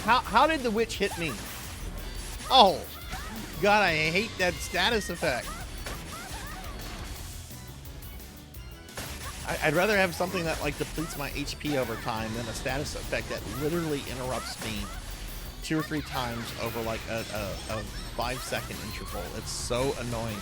How did the witch hit me? Oh, God, I hate that status effect. I'd rather have something that like depletes my HP over time than a status effect that literally interrupts me 2 or 3 times over like a 5-second interval. It's so annoying.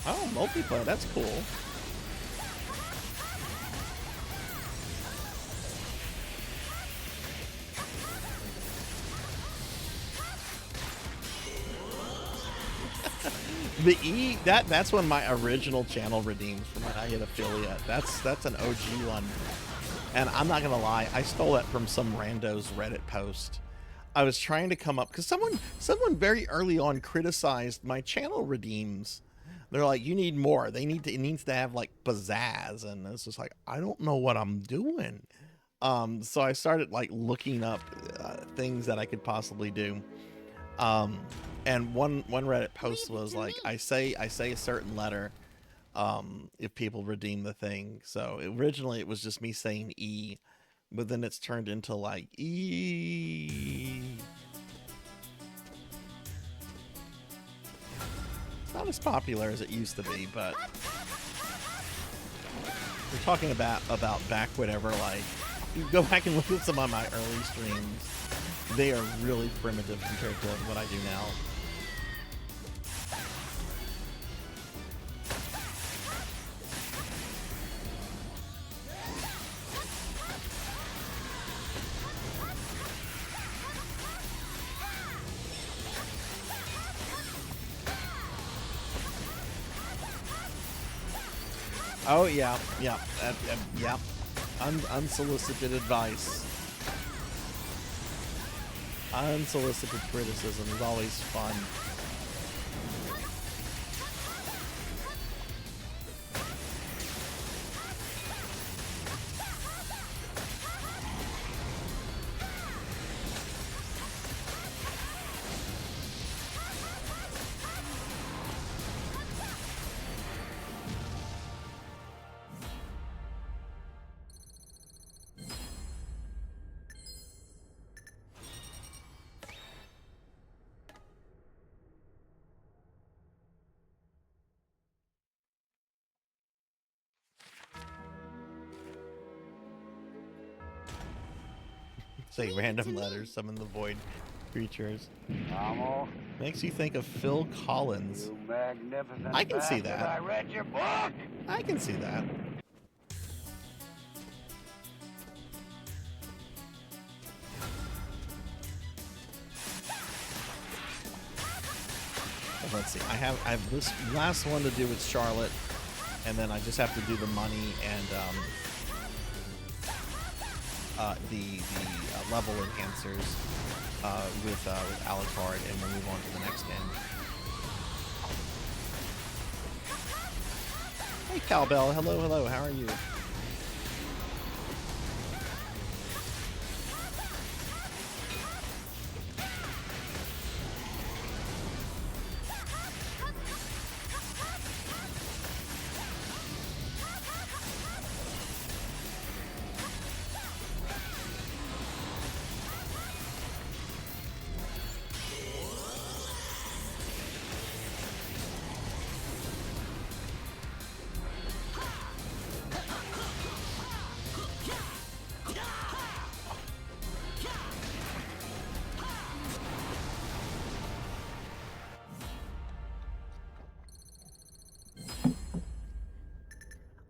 Oh, multiplayer, that's cool. The E, that's when my original channel redeems from when I hit affiliate. That's an OG one. And I'm not gonna lie, I stole that from some rando's Reddit post. I was trying to come up because someone very early on criticized my channel redeems. They're like, you need more. It needs to have like pizzazz, and it's just like, I don't know what I'm doing. So I started like looking up things that I could possibly do. And one Reddit post was like, I say a certain letter if people redeem the thing. So originally it was just me saying E, but then it's turned into like E. It's not as popular as it used to be, but we're talking about back whatever, like, you go back and look at some of my early streams. They are really primitive compared to what I do now. Oh yeah, yeah, yeah. Unsolicited advice. Unsolicited criticism is always fun. Say random letters, summon the void creatures. Makes you think of Phil Collins. I can see that. I read your book. I can see that. Let's see. I have this last one to do with Charlotte, and then I just have to do the money and the level enhancers with Alucard, and we'll move on to the next game. Hey Cowbell, hello, how are you?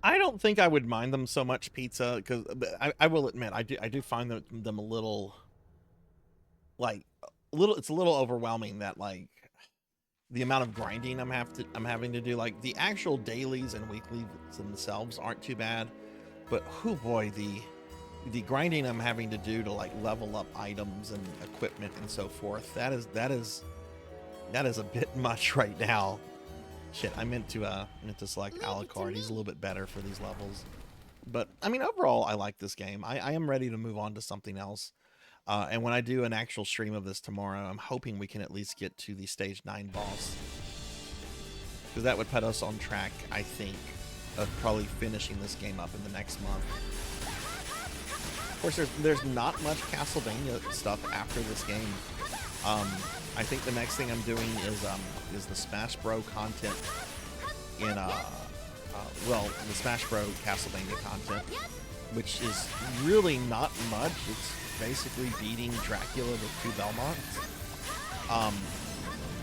I don't think I would mind them so much, Pizza, because I will admit I do find them a little, like, it's a little overwhelming, that like the amount of grinding I'm having to do. Like the actual dailies and weeklies themselves aren't too bad, but oh boy, the grinding I'm having to do to like level up items and equipment and so forth, that is a bit much right now. Shit, I meant to select Alucard. He's a little bit better for these levels. But, I mean, overall, I like this game. I am ready to move on to something else. And when I do an actual stream of this tomorrow, I'm hoping we can at least get to the Stage 9 boss. Because that would put us on track, I think, of probably finishing this game up in the next month. Of course, there's not much Castlevania stuff after this game. I think the next thing I'm doing is the Smash Bro content in the Smash Bro Castlevania content, which is really not much. It's basically beating Dracula with 2 Belmonts.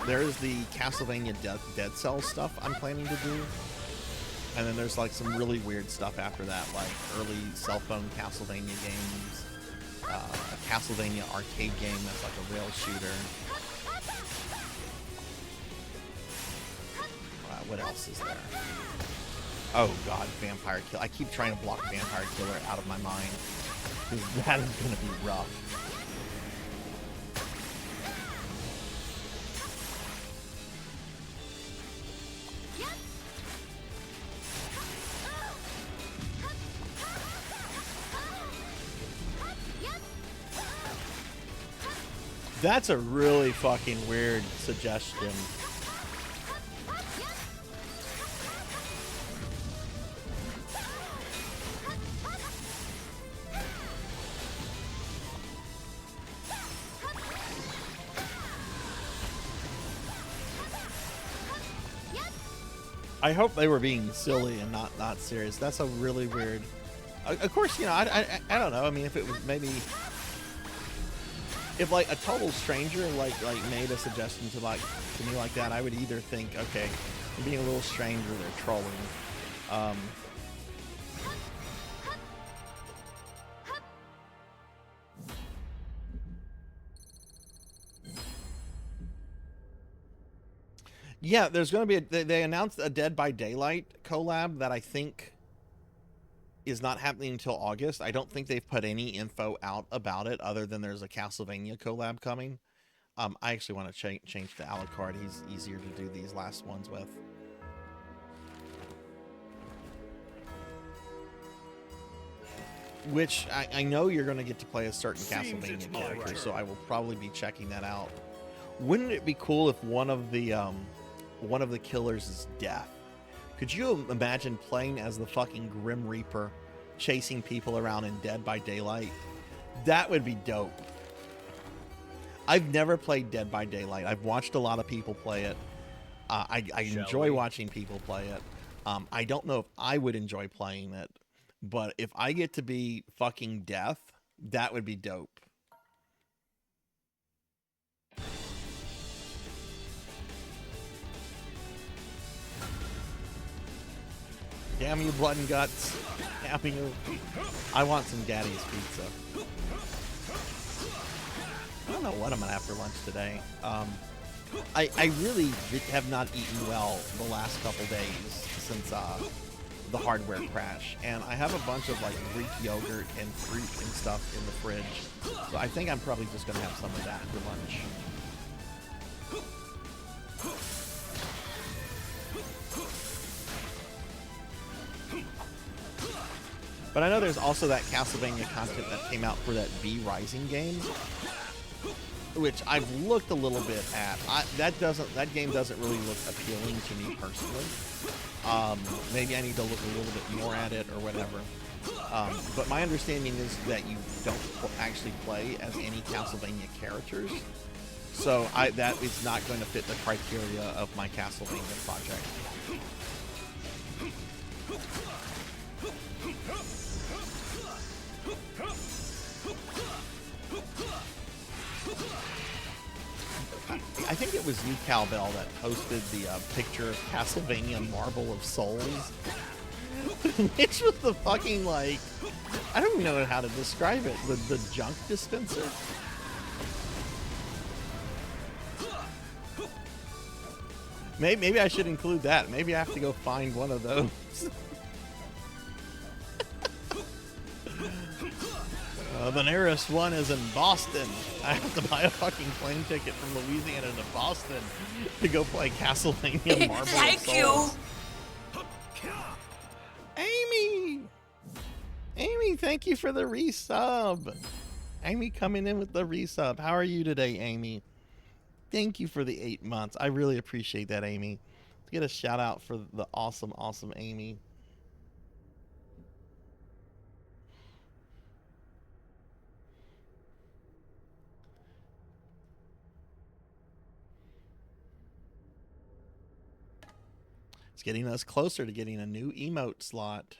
There's the Castlevania Dead Cell stuff I'm planning to do, and then there's like some really weird stuff after that, like early cell phone Castlevania games, a Castlevania arcade game that's like a rail shooter. What else is there? Oh god, Vampire Killer. I keep trying to block Vampire Killer out of my mind, because that is going to be rough. That's a really fucking weird suggestion. I hope they were being silly and not serious. That's a really weird. Of course, you know, I don't know. I mean, if it was maybe if like a total stranger like made a suggestion to me like that, I would either think, okay, I'm being a little strange or they're trolling. Yeah, there's going to be they announced a Dead by Daylight collab that I think is not happening until August. I don't think they've put any info out about it other than there's a Castlevania collab coming. I actually want to change to Alucard. He's easier to do these last ones with. Which I know you're going to get to play a certain Castlevania character, so I will probably be checking that out. Wouldn't it be cool if one of the killers is death? Could you imagine playing as the fucking Grim Reaper, chasing people around in Dead by Daylight? That would be dope. I've never played Dead by Daylight. I've watched a lot of people play it. I enjoy watching people play it. I don't know if I would enjoy playing it, but if I get to be fucking death, that would be dope. Damn you, blood and guts. Damn you. I want some Gaddy's pizza. I don't know what I'm gonna have for lunch today. I really have not eaten well the last couple days since the hardware crash, and I have a bunch of like Greek yogurt and fruit and stuff in the fridge, so I think I'm probably just gonna have some of that for lunch. But I know there's also that Castlevania content that came out for that V Rising game, which I've looked a little bit at. That game doesn't really look appealing to me personally. Maybe I need to look a little bit more at it or whatever. But my understanding is that you don't actually play as any Castlevania characters, so that is not going to fit the criteria of my Castlevania project. I think it was you, Cowbell, that posted the picture of Castlevania Marble of Souls, which was the fucking, like, I don't even know how to describe it, the junk dispenser. Maybe I should include that. Maybe I have to go find one of those. The nearest one is in Boston. I have to buy a fucking plane ticket from Louisiana to Boston to go play Castlevania Marble of Souls. Amy! Amy, thank you for the resub. Amy coming in with the resub. How are you today, Amy? Thank you for the 8 months. I really appreciate that, Amy. Let's get a shout out for the awesome, awesome Amy. It's getting us closer to getting a new emote slot.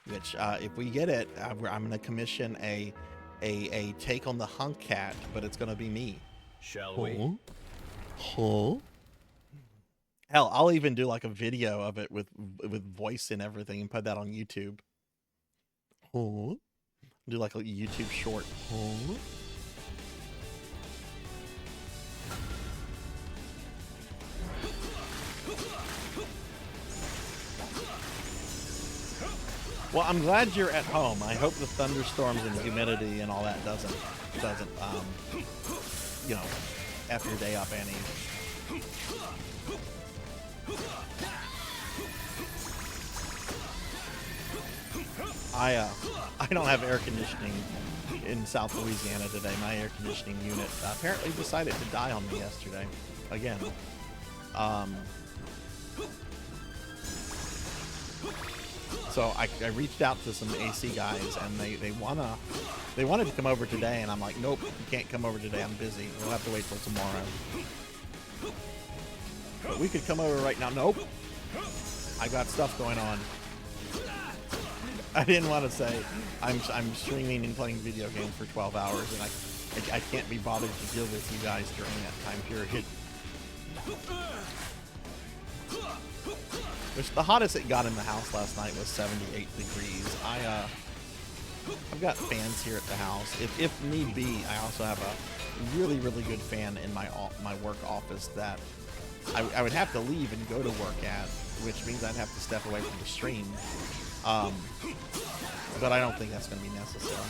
Which, if we get it, I'm going to commission a take on the hunk cat, but it's going to be me. Shall we? Huh? Hell, I'll even do like a video of it with voice and everything and put that on YouTube. Huh? Do like a YouTube short. Huh? Well, I'm glad you're at home. I hope the thunderstorms and the humidity and all that doesn't you know, F your day up any. I don't have air conditioning in South Louisiana today. My air conditioning unit apparently decided to die on me yesterday. Again. So I reached out to some AC guys, and they wanted to come over today, and I'm like, nope, you can't come over today. I'm busy. We'll have to wait till tomorrow. But we could come over right now. Nope. I got stuff going on. I didn't want to say I'm streaming and playing video games for 12 hours, and I can't be bothered to deal with you guys during that time period. Which the hottest it got in the house last night was 78 degrees. I've got fans here at the house. If need be, I also have a really good fan in my work office that I would have to leave and go to work at, which means I'd have to step away from the stream. But I don't think that's going to be necessary.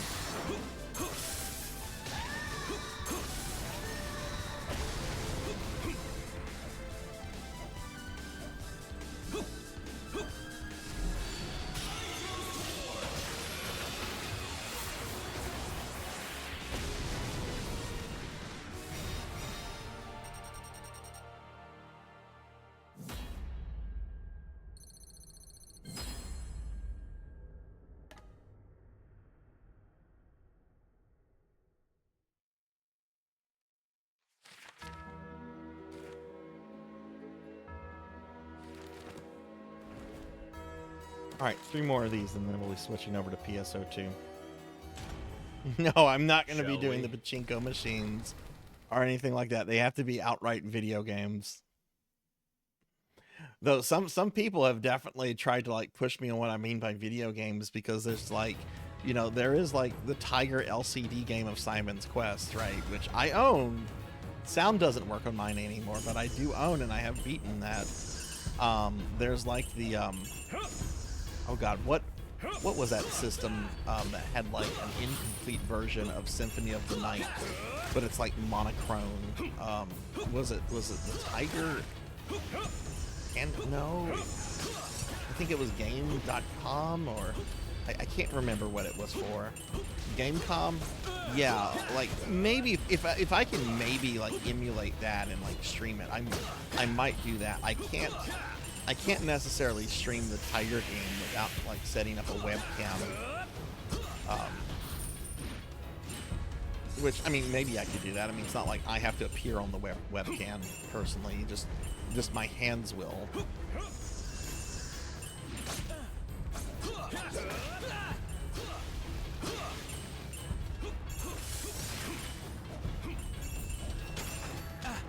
Alright, 3 more of these, and then we'll be switching over to PSO2. No, I'm not going to be doing the pachinko machines or anything like that. They have to be outright video games. Though some people have definitely tried to like push me on what I mean by video games, because there's like, you know, there is like the Tiger LCD game of Simon's Quest, right? Which I own. Sound doesn't work on mine anymore, but I do own, and I have beaten that. There's like the oh god, what was that system that had like an incomplete version of Symphony of the Night, but it's like monochrome? Was it the Tiger? And no, I think it was Game.com, or I can't remember what it was for. Gamecom? Yeah, like maybe if I can maybe like emulate that and like stream it, I might do that. I can't necessarily stream the Tiger game without like setting up a webcam. Which, I mean, maybe I could do that. I mean, it's not like I have to appear on the webcam personally. Just my hands will.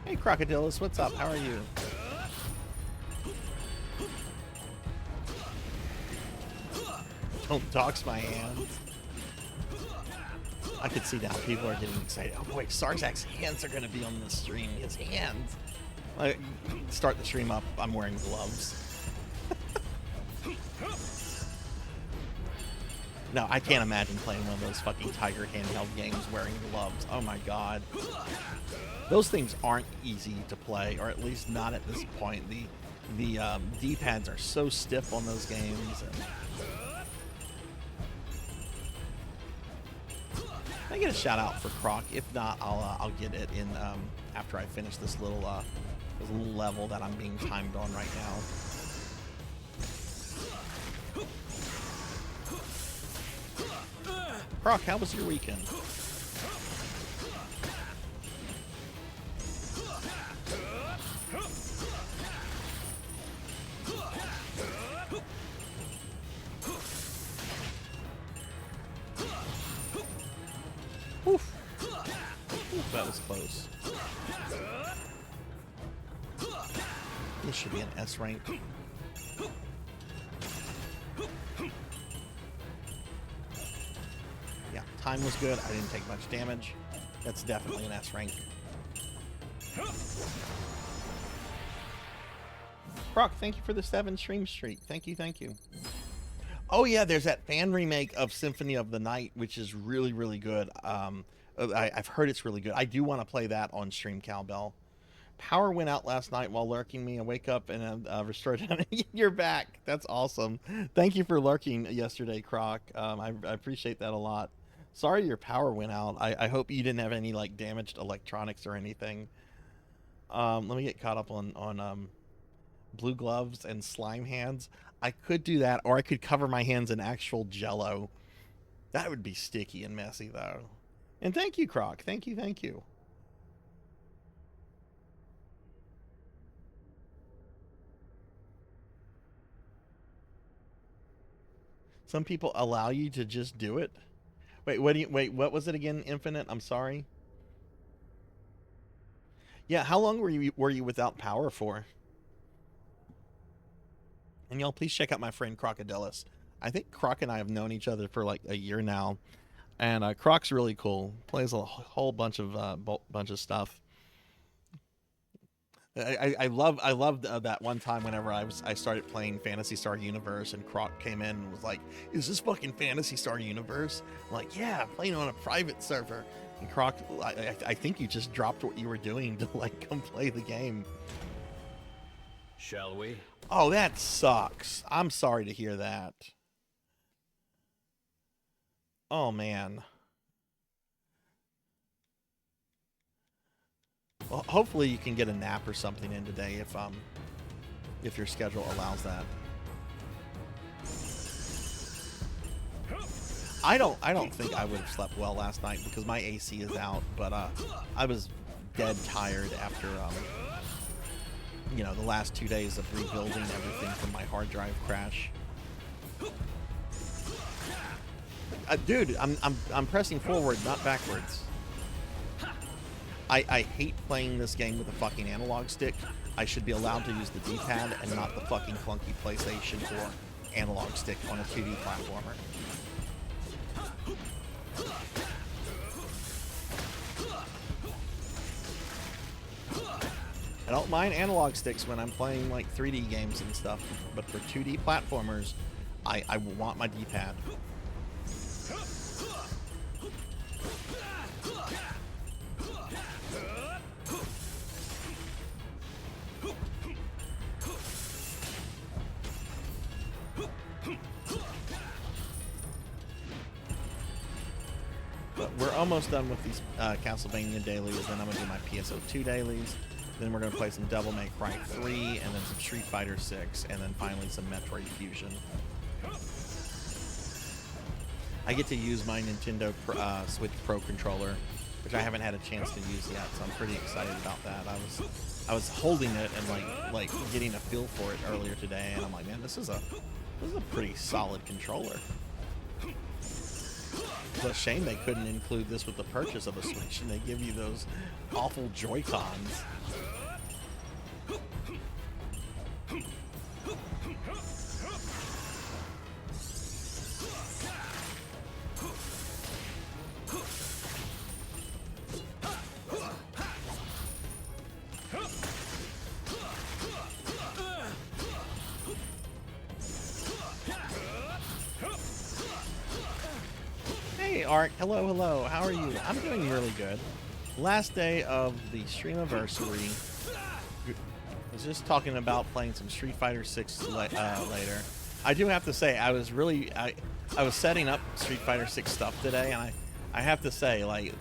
Hey, Crocodilus, what's up? How are you? Don't dox my hands. I could see now people are getting excited. Oh boy, Sarzac's hands are going to be on the stream. His hands. Like, start the stream up. I'm wearing gloves. No, I can't imagine playing one of those fucking Tiger handheld games wearing gloves. Oh my god. Those things aren't easy to play, or at least not at this point. The D-pads are so stiff on those games. And I get a shout out for Croc. If not, I'll get it in after I finish this little level that I'm being timed on right now. Croc, how was your weekend? Oof. Oof, that was close. This should be an S rank. Yeah, time was good. I didn't take much damage. That's definitely an S rank. Brock, thank you for the 7 stream streak. Thank you, thank you. Oh yeah, there's that fan remake of Symphony of the Night, which is really good. I've heard it's really good. I do want to play that on Stream Cowbell. Power went out last night while lurking me. I wake up and restored. You're back. That's awesome. Thank you for lurking yesterday, Croc. I appreciate that a lot. Sorry your power went out. I hope you didn't have any like damaged electronics or anything. Let me get caught up on blue gloves and slime hands. I could do that, or I could cover my hands in actual Jello. That would be sticky and messy, though. And thank you, Croc. Thank you, thank you. Some people allow you to just do it. Wait, what was it again, Infinite? I'm sorry. Yeah, how long were you without power for? And y'all, please check out my friend Crocodilus. I think Croc and I have known each other for like a year now, and Croc's really cool. Plays a whole bunch of stuff. I loved that one time whenever I started playing Phantasy Star Universe and Croc came in and was like, "Is this fucking Phantasy Star Universe?" I'm like, "Yeah, playing on a private server." And Croc, I think you just dropped what you were doing to like come play the game. Shall we? Oh, that sucks. I'm sorry to hear that. Oh man. Well, hopefully you can get a nap or something in today if your schedule allows that. I don't think I would have slept well last night because my AC is out, but I was dead tired after you know, the last 2 days of rebuilding everything from my hard drive crash. Dude, I'm pressing forward, not backwards. I hate playing this game with a fucking analog stick. I should be allowed to use the D-pad and not the fucking clunky PlayStation 4 analog stick on a 2D platformer. I don't mind analog sticks when I'm playing like 3D games and stuff, but for 2D platformers, I want my D-pad. But we're almost done with these Castlevania dailies, then I'm going to do my PSO2 dailies. Then we're going to play some Devil May Cry 3, and then some Street Fighter 6, and then finally some Metroid Fusion. I get to use my Nintendo Switch Pro controller, which I haven't had a chance to use yet, so I'm pretty excited about that. I was holding it and like getting a feel for it earlier today, and I'm like, man, this is a pretty solid controller. It's a shame they couldn't include this with the purchase of a Switch, and they give you those awful Joy-Cons. Hey, Art. Hello, hello. How are you? I'm doing really good. Last day of the Streamiversary. I was just talking about playing some Street Fighter 6 later. I do have to say, I was setting up Street Fighter 6 stuff today, and I have to say, like,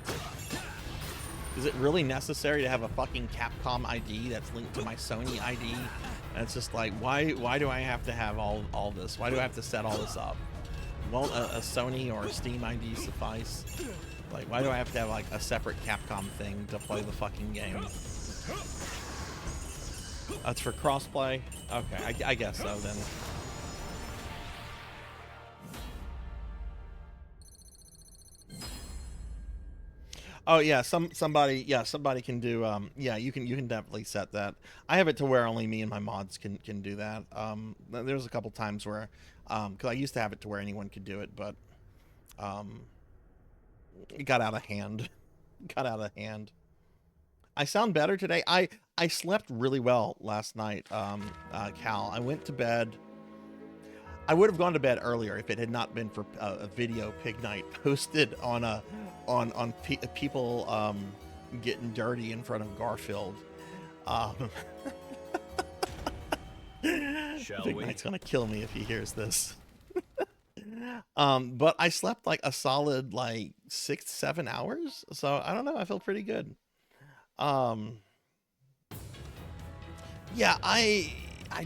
is it really necessary to have a fucking Capcom ID that's linked to my Sony ID? And it's just like, why do I have to have all this? Why do I have to set all this up? Won't a Sony or a Steam ID suffice? Like, why do I have to have like a separate Capcom thing to play the fucking game? That's for crossplay? Okay, I guess so then. Oh yeah, somebody can do yeah, you can definitely set that. I have it to where only me and my mods can do that. There's a couple times where cuz I used to have it to where anyone could do it, but it got out of hand. Got out of hand. I sound better today. I slept really well last night, Cal. I went to bed. I would have gone to bed earlier if it had not been for a video Pig Night posted on people getting dirty in front of Garfield. Um, Shall Big we? Knight's gonna kill me if he hears this. But I slept like a solid like 6-7 hours, so I don't know. I feel pretty good. Yeah, I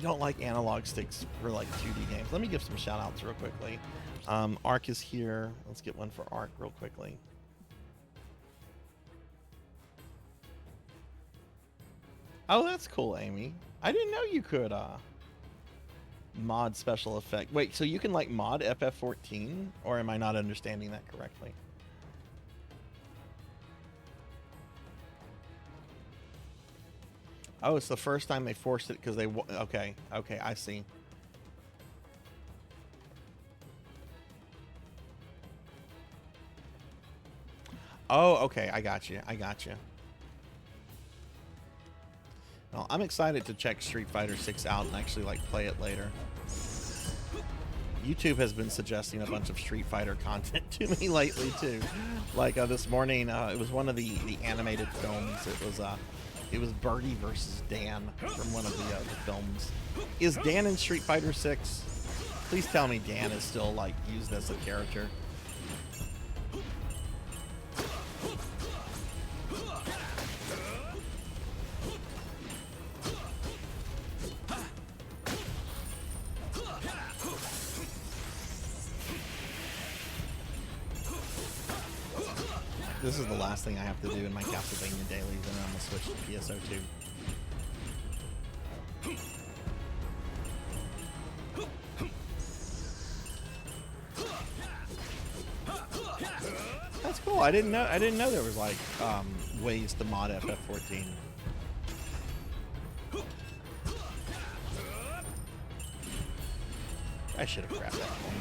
don't like analog sticks for like 2D games. Let me give some shout outs real quickly. Ark is here. Let's get one for Ark real quickly. Oh, that's cool, Amy. I didn't know you could mod special effect. Wait, so you can like mod FF14, or am I not understanding that correctly? Oh, it's the first time they forced it because they... Okay, okay, I see. Oh, okay, I got you. I got you. Well, I'm excited to check Street Fighter 6 out and actually like play it later. YouTube has been suggesting a bunch of Street Fighter content to me lately too. Like this morning, it was one of the animated films. It was Birdie versus Dan from one of the films. Is Dan in Street Fighter 6? Please tell me Dan is still like used as a character. This is the last thing I have to do in my Castlevania dailies, and then I'm gonna switch to PSO2. That's cool. I didn't know there was like ways to mod FF14. I should have grabbed that coin.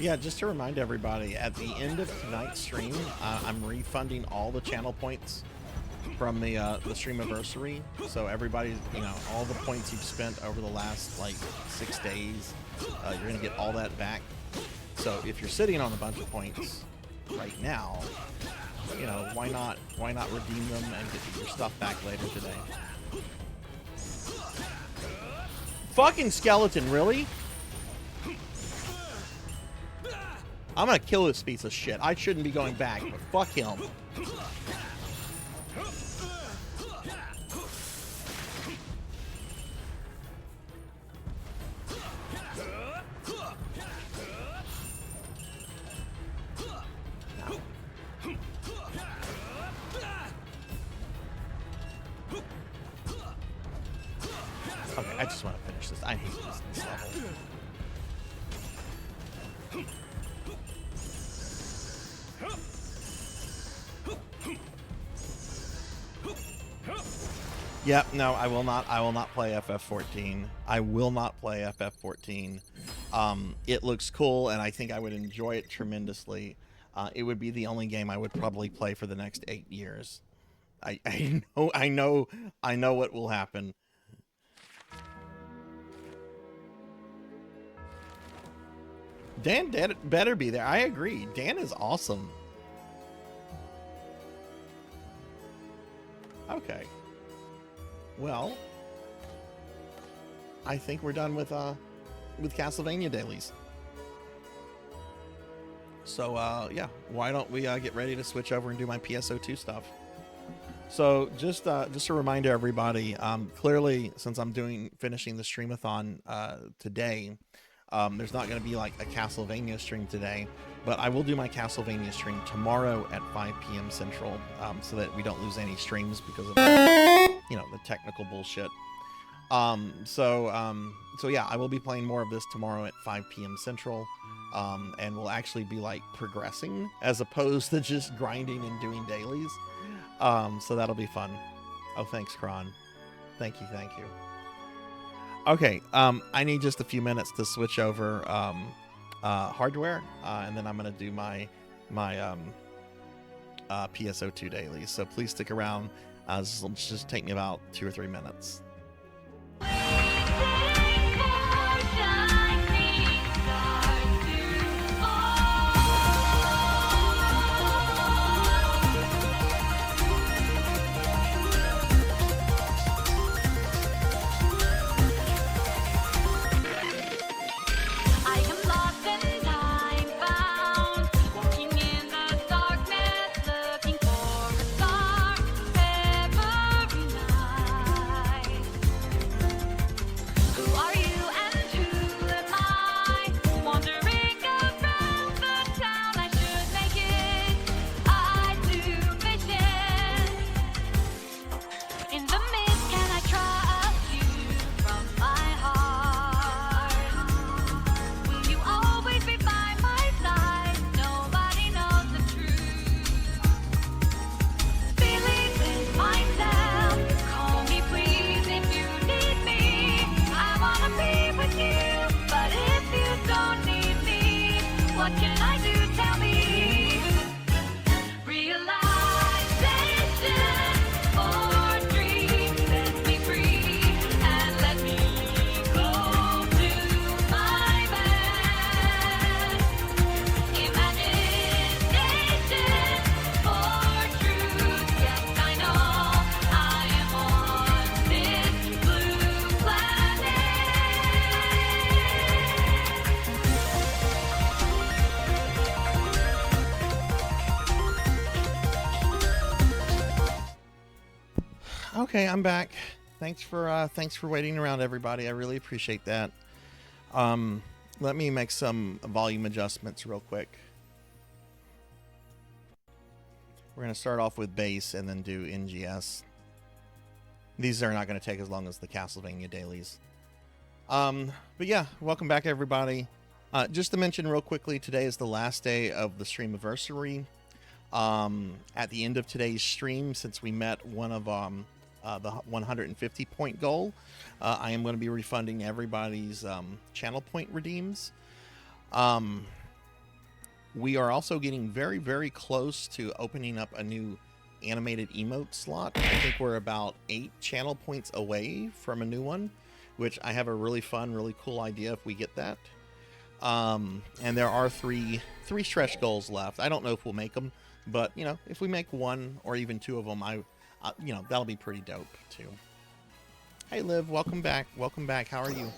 Yeah, just to remind everybody, at the end of tonight's stream, I'm refunding all the channel points from the Streamiversary. So everybody, you know, all the points you've spent over the last like 6 days, you're gonna get all that back. So if you're sitting on a bunch of points right now, you know, why not redeem them and get your stuff back later today? Fucking skeleton, really? I'm gonna kill this piece of shit. I shouldn't be going back, but fuck him. Okay, I just want to finish this. I hate this level. Yep, no, I will not play FF14. I will not play FF14. It looks cool, and I think I would enjoy it tremendously. It would be the only game I would probably play for the next 8 years. I know what will happen. Dan better be there. I agree. Dan is awesome. Okay. Well, I think we're done with Castlevania dailies. So yeah, why don't we get ready to switch over and do my PSO2 stuff? So just a reminder, everybody. Clearly, since I'm finishing the streamathon today, there's not going to be like a Castlevania stream today, but I will do my Castlevania stream tomorrow at 5 p.m. Central, so that we don't lose any streams because of the technical bullshit. So yeah, I will be playing more of this tomorrow at 5 p.m. Central. and will actually be like progressing as opposed to just grinding and doing dailies. So that'll be fun. Oh, thanks, Kron. Thank you. Okay, I need just a few minutes to switch over hardware, and then I'm gonna do my PSO2 dailies. So please stick around. This will just take me about 2 or 3 minutes. Okay, I'm back. Thanks for waiting around, everybody. I really appreciate that. Let me make some volume adjustments real quick. We're going to start off with bass and then do NGS. These are not going to take as long as the Castlevania dailies. But yeah, welcome back, everybody. Just to mention real quickly, today is the last day of the Streamiversary. At the end of today's stream, since we met one of the 150 point goal, I am going to be refunding everybody's channel point redeems. We are also getting very, very close to opening up a new animated emote slot. I think we're about 8 channel points away from a new one, which I have a really fun, really cool idea if we get that. And there are three stretch goals left. I don't know if we'll make them, but you know, if we make 1 or even 2 of them, you know, that'll be pretty dope too. Hey Liv, welcome back. Welcome back. How are you?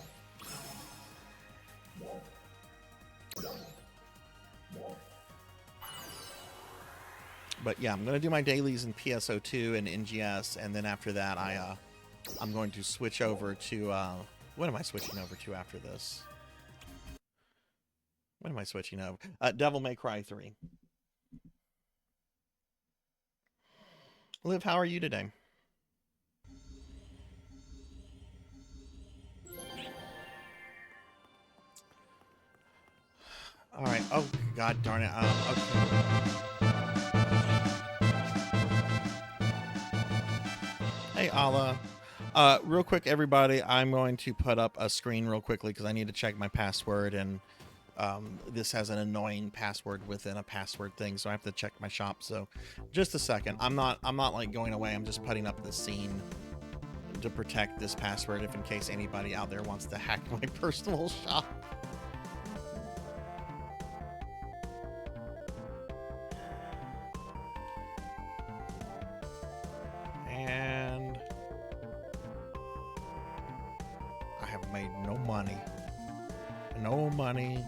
But yeah, I'm gonna do my dailies in PSO2 and NGS, and then after that, I'm going to switch over to what am I switching over to after this? What am I switching over? Devil May Cry 3. Liv, how are you today? All right. Oh, God darn it. Okay. Hey, Allah. Real quick, everybody, I'm going to put up a screen real quickly because I need to check my password, and this has an annoying password within a password thing, so I have to check my shop. So just a second. I'm not like going away. I'm just putting up the scene to protect this password if in case anybody out there wants to hack my personal shop. And I have made no money. No money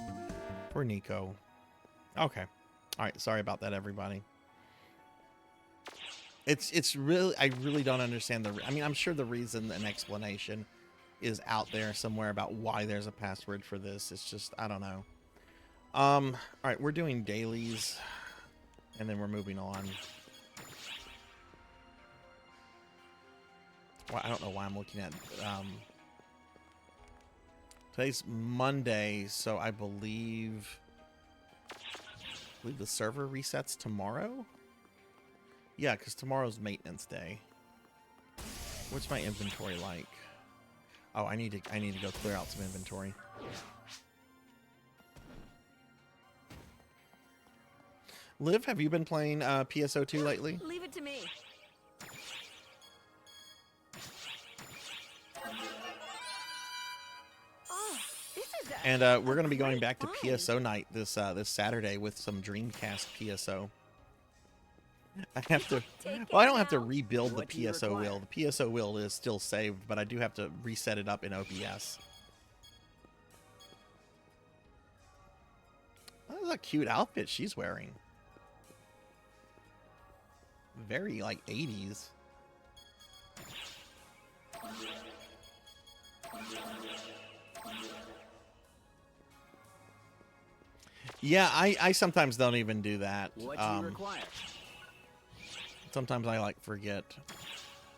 for Nico. Okay. All right. Sorry about that, everybody. It's really, I really don't understand I mean, I'm sure the reason and explanation is out there somewhere about why there's a password for this. It's just, I don't know. All right. We're doing dailies and then we're moving on. Well, I don't know why I'm looking at, today's Monday, so I believe believe the server resets tomorrow. Yeah, because tomorrow's maintenance day. What's my inventory like? Oh, I need to go clear out some inventory. Liv, have you been playing PSO2 lately? Leave it to me. Oh, this is And we're going to be going back to PSO night this this Saturday with some Dreamcast PSO. I have to. Well, I don't have to rebuild the PSO wheel. The PSO wheel is still saved, but I do have to reset it up in OBS. That is a cute outfit she's wearing. Very like 80s. Yeah, I sometimes don't even do that. What do you require? Sometimes I like forget.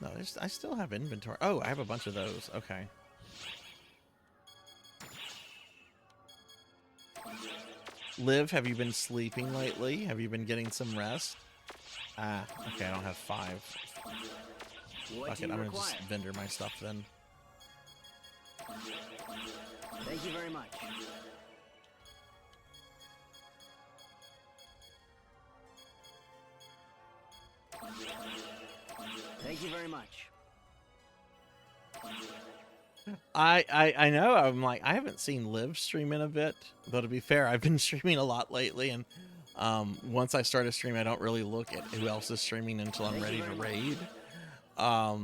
No, I still have inventory. Oh, I have a bunch of those. Okay. Liv, have you been sleeping lately? Have you been getting some rest? Ah, okay, I don't have 5. Fuck it, I'm gonna just vendor my stuff then. Thank you very much. Thank you very much. I know. I'm like, I haven't seen Liv stream in a bit. Though to be fair, I've been streaming a lot lately, and once I start a stream, I don't really look at who else is streaming until I'm ready to raid. But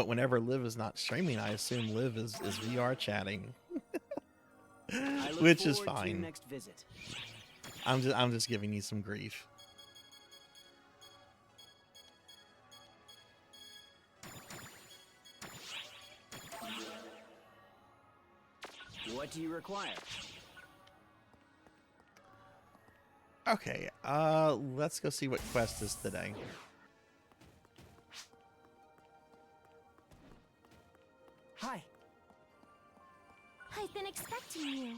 whenever Liv is not streaming, I assume Liv is VR chatting, which is fine. Next visit. I'm just giving you some grief. What do you require? Okay, let's go see what quest is today. Hi. I've been expecting you.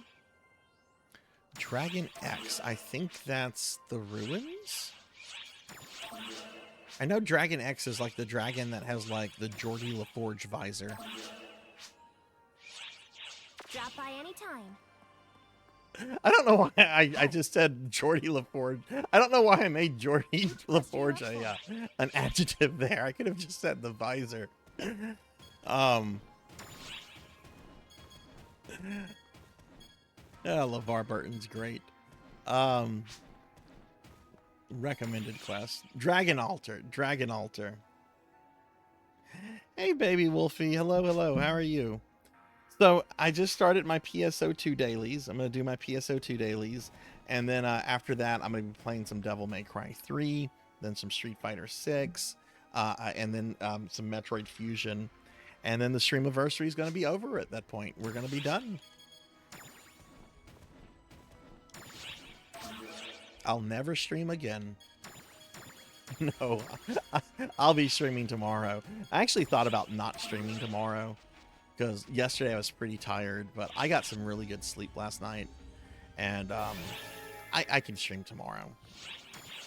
Dragon X, I think that's the ruins? I know Dragon X is like the dragon that has like the Geordie LaForge visor. Drop by anytime. I don't know why I just said Geordie LaForge. I don't know why I made Geordie LaForge an adjective there. I could have just said the visor. Yeah, LeVar Burton's great. Recommended quest. Dragon Altar. Dragon Altar. Hey, baby Wolfie. Hello, hello. How are you? So, I just started my PSO2 dailies. I'm going to do my PSO2 dailies. And then after that, I'm going to be playing some Devil May Cry 3, then some Street Fighter 6, and then some Metroid Fusion. And then the Streamiversary is going to be over at that point. We're going to be done. I'll never stream again. No, I'll be streaming tomorrow. I actually thought about not streaming tomorrow because yesterday I was pretty tired, but I got some really good sleep last night, and I can stream tomorrow.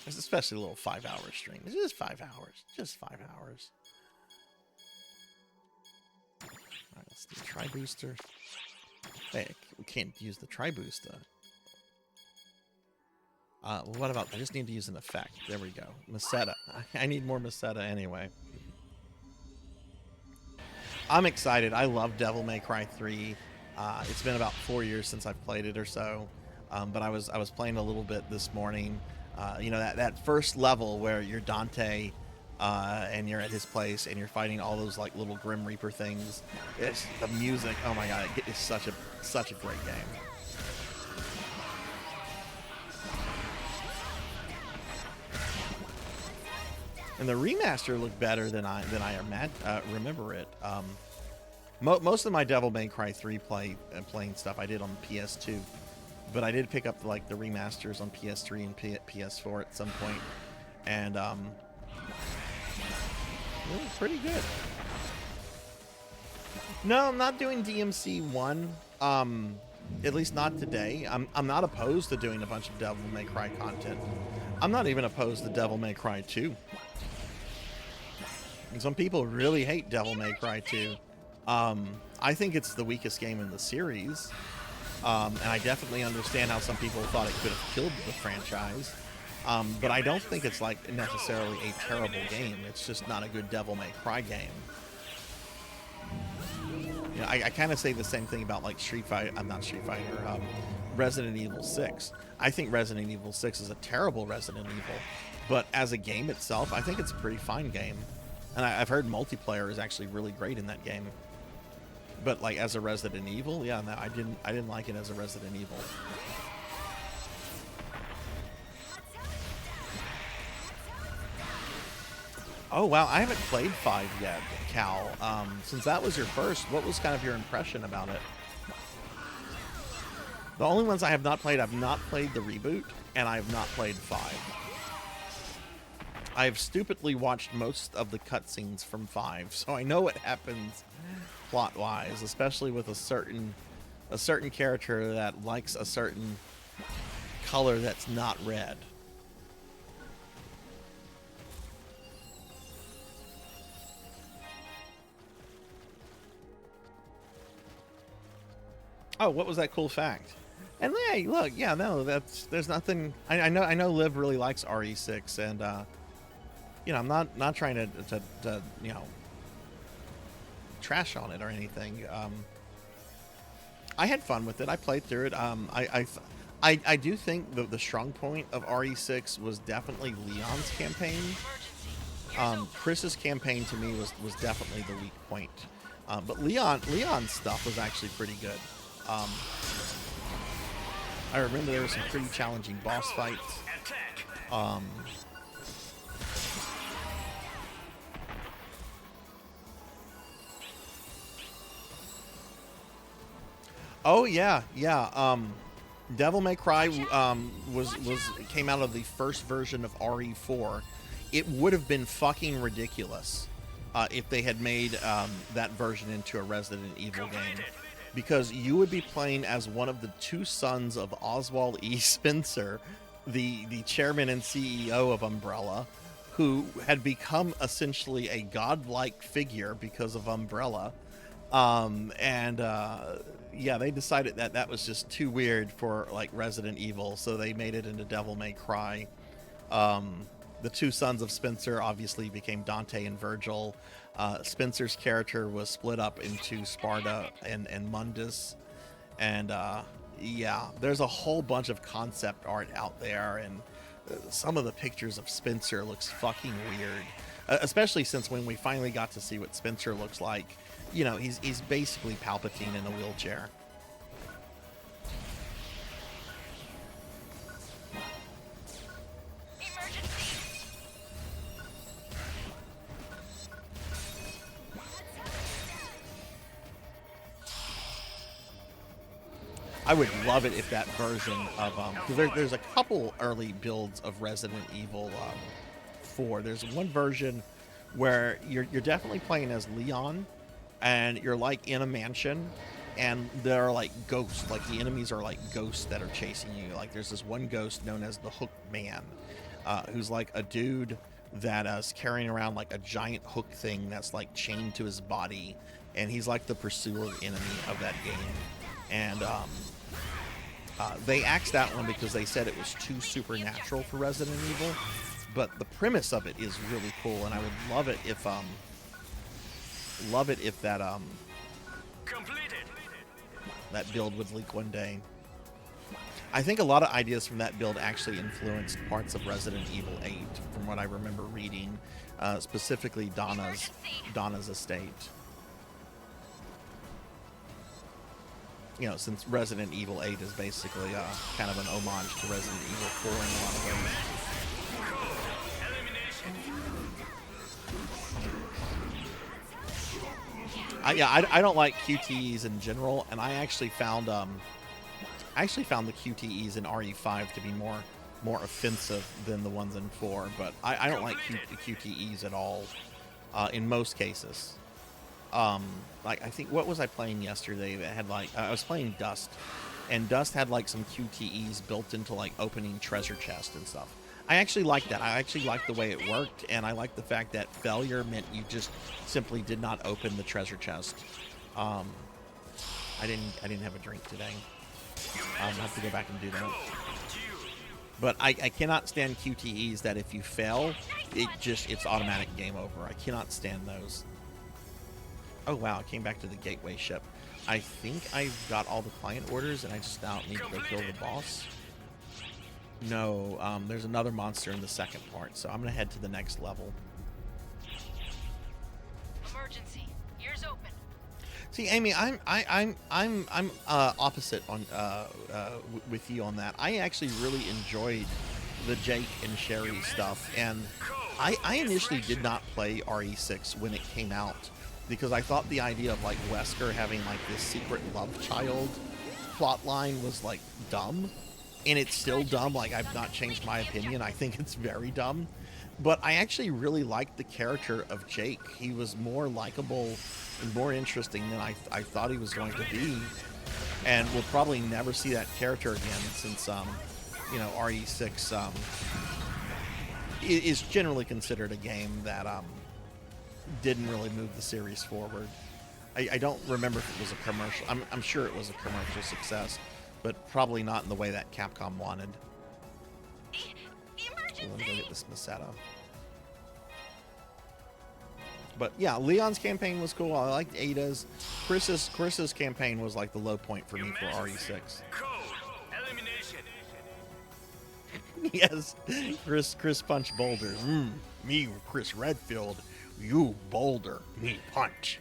It's especially a little 5-hour stream. It's just 5 hours. Just 5 hours. All right, let's do Tri-Booster. Hey, we can't use the Tri-Booster. Well, what about, I just need to use an effect. There we go. Meseta. I need more Meseta anyway. I'm excited. I love Devil May Cry 3. It's been about 4 years since I've played it or so. But I was playing a little bit this morning. You know, that first level where you're Dante and you're at his place and you're fighting all those like little Grim Reaper things. It's the music. Oh my god, it's such a great game. And the remaster looked better than I remember it. Most of my Devil May Cry 3 playing stuff I did on the PS2, but I did pick up like the remasters on PS3 and PS4 at some point, and it was pretty good. No, I'm not doing DMC 1. At least not today. I'm not opposed to doing a bunch of Devil May Cry content. I'm not even opposed to Devil May Cry 2. And some people really hate Devil May Cry 2. I think it's the weakest game in the series. And I definitely understand how some people thought it could have killed the franchise. But I don't think it's like necessarily a terrible game. It's just not a good Devil May Cry game. You know, I kind of say the same thing about like Resident Evil 6. I think Resident Evil 6 is a terrible Resident Evil, but as a game itself, I think it's a pretty fine game. And I've heard multiplayer is actually really great in that game. But like as a Resident Evil, yeah, no, I didn't like it as a Resident Evil. Oh wow, I haven't played 5 yet, Cal. Since that was your first, what was kind of your impression about it? The only ones I have not played, I've not played the reboot, and I have not played 5. I've stupidly watched most of the cutscenes from 5, so I know what happens plot-wise, especially with a certain character that likes a certain color that's not red. Oh, what was that cool fact? And hey, look, yeah, no, there's nothing. I know Liv really likes RE6, and you know, I'm not trying to you know, trash on it or anything. I had fun with it. I played through it. I do think the strong point of RE6 was definitely Leon's campaign. Chris's campaign to me was definitely the weak point. But Leon's stuff was actually pretty good. I remember there were some pretty challenging boss fights. Oh yeah. Devil May Cry came out of the first version of RE4. It would have been fucking ridiculous if they had made that version into a Resident Evil game. Because you would be playing as one of the 2 sons of Oswald E. Spencer, the chairman and CEO of Umbrella, who had become essentially a godlike figure because of Umbrella. Yeah, they decided that was just too weird for like Resident Evil, so they made it into Devil May Cry. The 2 sons of Spencer obviously became Dante and Virgil. Spencer's character was split up into Sparta and Mundus. And yeah, there's a whole bunch of concept art out there, and some of the pictures of Spencer looks fucking weird. Especially since when we finally got to see what Spencer looks like, you know, he's basically Palpatine in a wheelchair. I would love it if that version of because there's a couple early builds of Resident Evil 4. There's one version where you're definitely playing as Leon, and you're like in a mansion, and there are like ghosts, like the enemies are like ghosts that are chasing you. Like there's this one ghost known as the Hook Man, who's like a dude that is carrying around like a giant hook thing that's like chained to his body, and he's like the pursuer enemy of that game. And they axed that one because they said it was too supernatural for Resident Evil, but the premise of it is really cool, and I would love it if that that build would leak one day. I think a lot of ideas from that build actually influenced parts of Resident Evil 8, from what I remember reading, specifically Donna's estate. You know, since Resident Evil 8 is basically kind of an homage to Resident Evil 4 in a lot of ways. I don't like QTEs in general, and I actually found the QTEs in RE5 to be more offensive than the ones in 4, but I don't like QTEs at all in most cases. Like I think, what was I playing yesterday that had like I was playing Dust, and Dust had like some QTEs built into like opening treasure chest and stuff. I actually liked that. I actually liked the way it worked, and I liked the fact that failure meant you just simply did not open the treasure chest. I didn't have a drink today. I'll have to go back and do that. But I cannot stand QTEs that if you fail, it's automatic game over. I cannot stand those. Oh wow, I came back to the gateway ship. I think I've got all the client orders and I just now need to go kill the boss. No, there's another monster in the second part, so I'm gonna head to the next level. Emergency. Ears open. See, Amy, I'm opposite on with you on that. I actually really enjoyed the Jake and Sherry stuff, and I initially did not play RE6 when it came out because I thought the idea of like Wesker having like this secret love child plot line was like dumb, and it's still dumb. Like, I've not changed my opinion. I think it's very dumb, but I actually really liked the character of Jake. He was more likable and more interesting than I thought he was going to be, and we'll probably never see that character again since you know, RE6 is generally considered a game that didn't really move the series forward. I don't remember if it was a commercial. I'm sure it was a commercial success, but probably not in the way that Capcom wanted. Emergency. Let me go get this Masetta. But yeah, Leon's campaign was cool. I liked Ada's. Chris's campaign was like the low point for me for RE6. Code elimination. Yes, Chris punched boulders. Me, Chris Redfield. You boulder, me punch.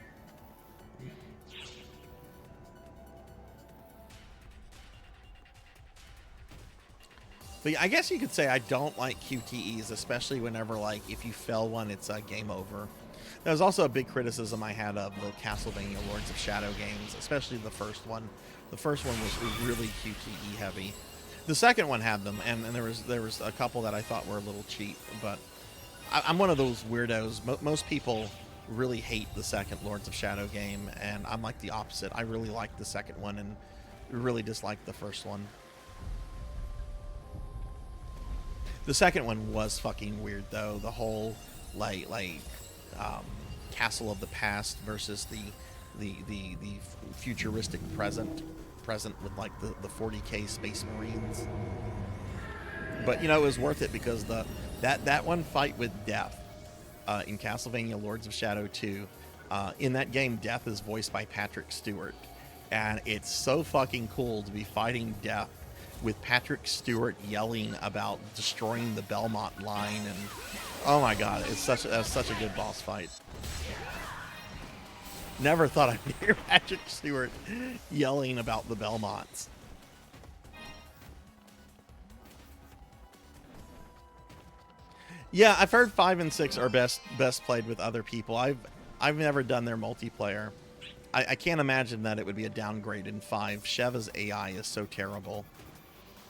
But yeah, I guess you could say I don't like QTEs, especially whenever, like, if you fail one, it's a game over. That was also a big criticism I had of the Castlevania Lords of Shadow games, especially the first one. The first one was really QTE heavy. The second one had them, and there was a couple that I thought were a little cheap, but I'm one of those weirdos. Most people really hate the second Lords of Shadow game, and I'm like the opposite. I really like the second one and really dislike the first one. The second one was fucking weird, though. The whole like Castle of the Past versus the futuristic present with like the 40K Space Marines. But you know, it was worth it because that one fight with Death in Castlevania Lords of Shadow 2, in that game, Death is voiced by Patrick Stewart, and it's so fucking cool to be fighting Death with Patrick Stewart yelling about destroying the Belmont line, and oh my god, that's such a good boss fight. Never thought I'd hear Patrick Stewart yelling about the Belmonts. Yeah, I've heard 5 and 6 are best played with other people. I've never done their multiplayer. I can't imagine that it would be a downgrade in 5. Sheva's AI is so terrible.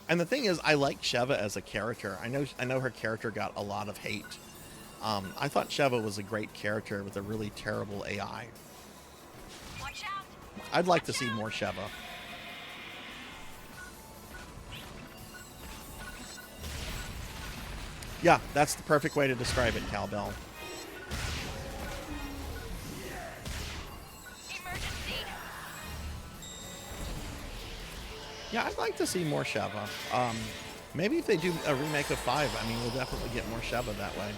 And the thing is, I like Sheva as a character. I know her character got a lot of hate. I thought Sheva was a great character with a really terrible AI. Watch out. I'd like to see more Sheva. Yeah, that's the perfect way to describe it, Cowbell. Emergency. Yeah, I'd like to see more Sheva. Maybe if they do a remake of 5, I mean, we'll definitely get more Sheva that way.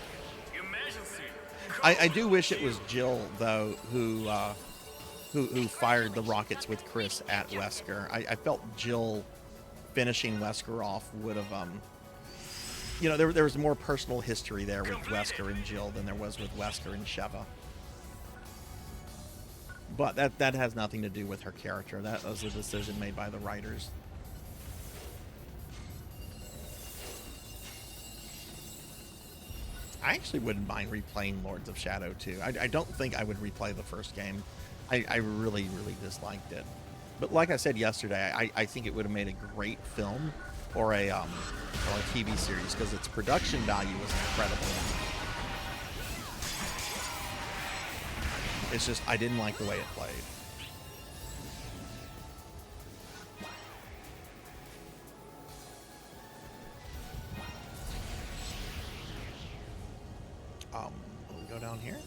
Emergency. I do wish it was Jill, though, who fired the rockets with Chris at Wesker. I felt Jill finishing Wesker off would have, you know, there was more personal history there with Wesker and Jill than there was with Wesker and Sheva. But that has nothing to do with her character. That was a decision made by the writers. I actually wouldn't mind replaying Lords of Shadow 2. I don't think I would replay the first game. I really, really disliked it. But like I said yesterday, I think it would have made a great film or a TV series because its production value was incredible. It's just I didn't like the way it played. Will we go down here?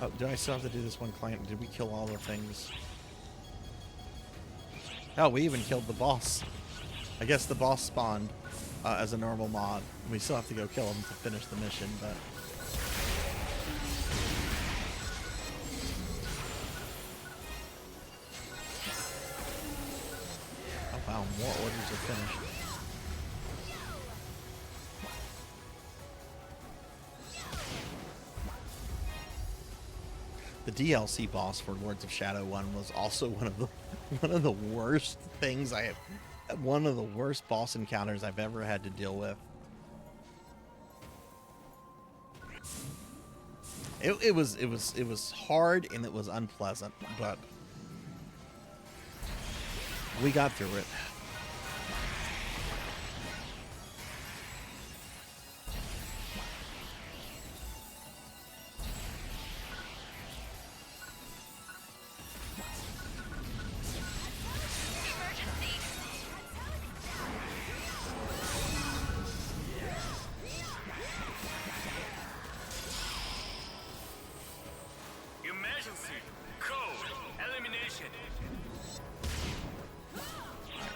Oh, do I still have to do this one client? Did we kill all the things? Oh, we even killed the boss. I guess the boss spawned as a normal mod. We still have to go kill him to finish the mission, but... Oh wow, more orders are finished. The DLC boss for Lords of Shadow 1 was also one of the worst things one of the worst boss encounters I've ever had to deal with. It was hard and it was unpleasant, but we got through it.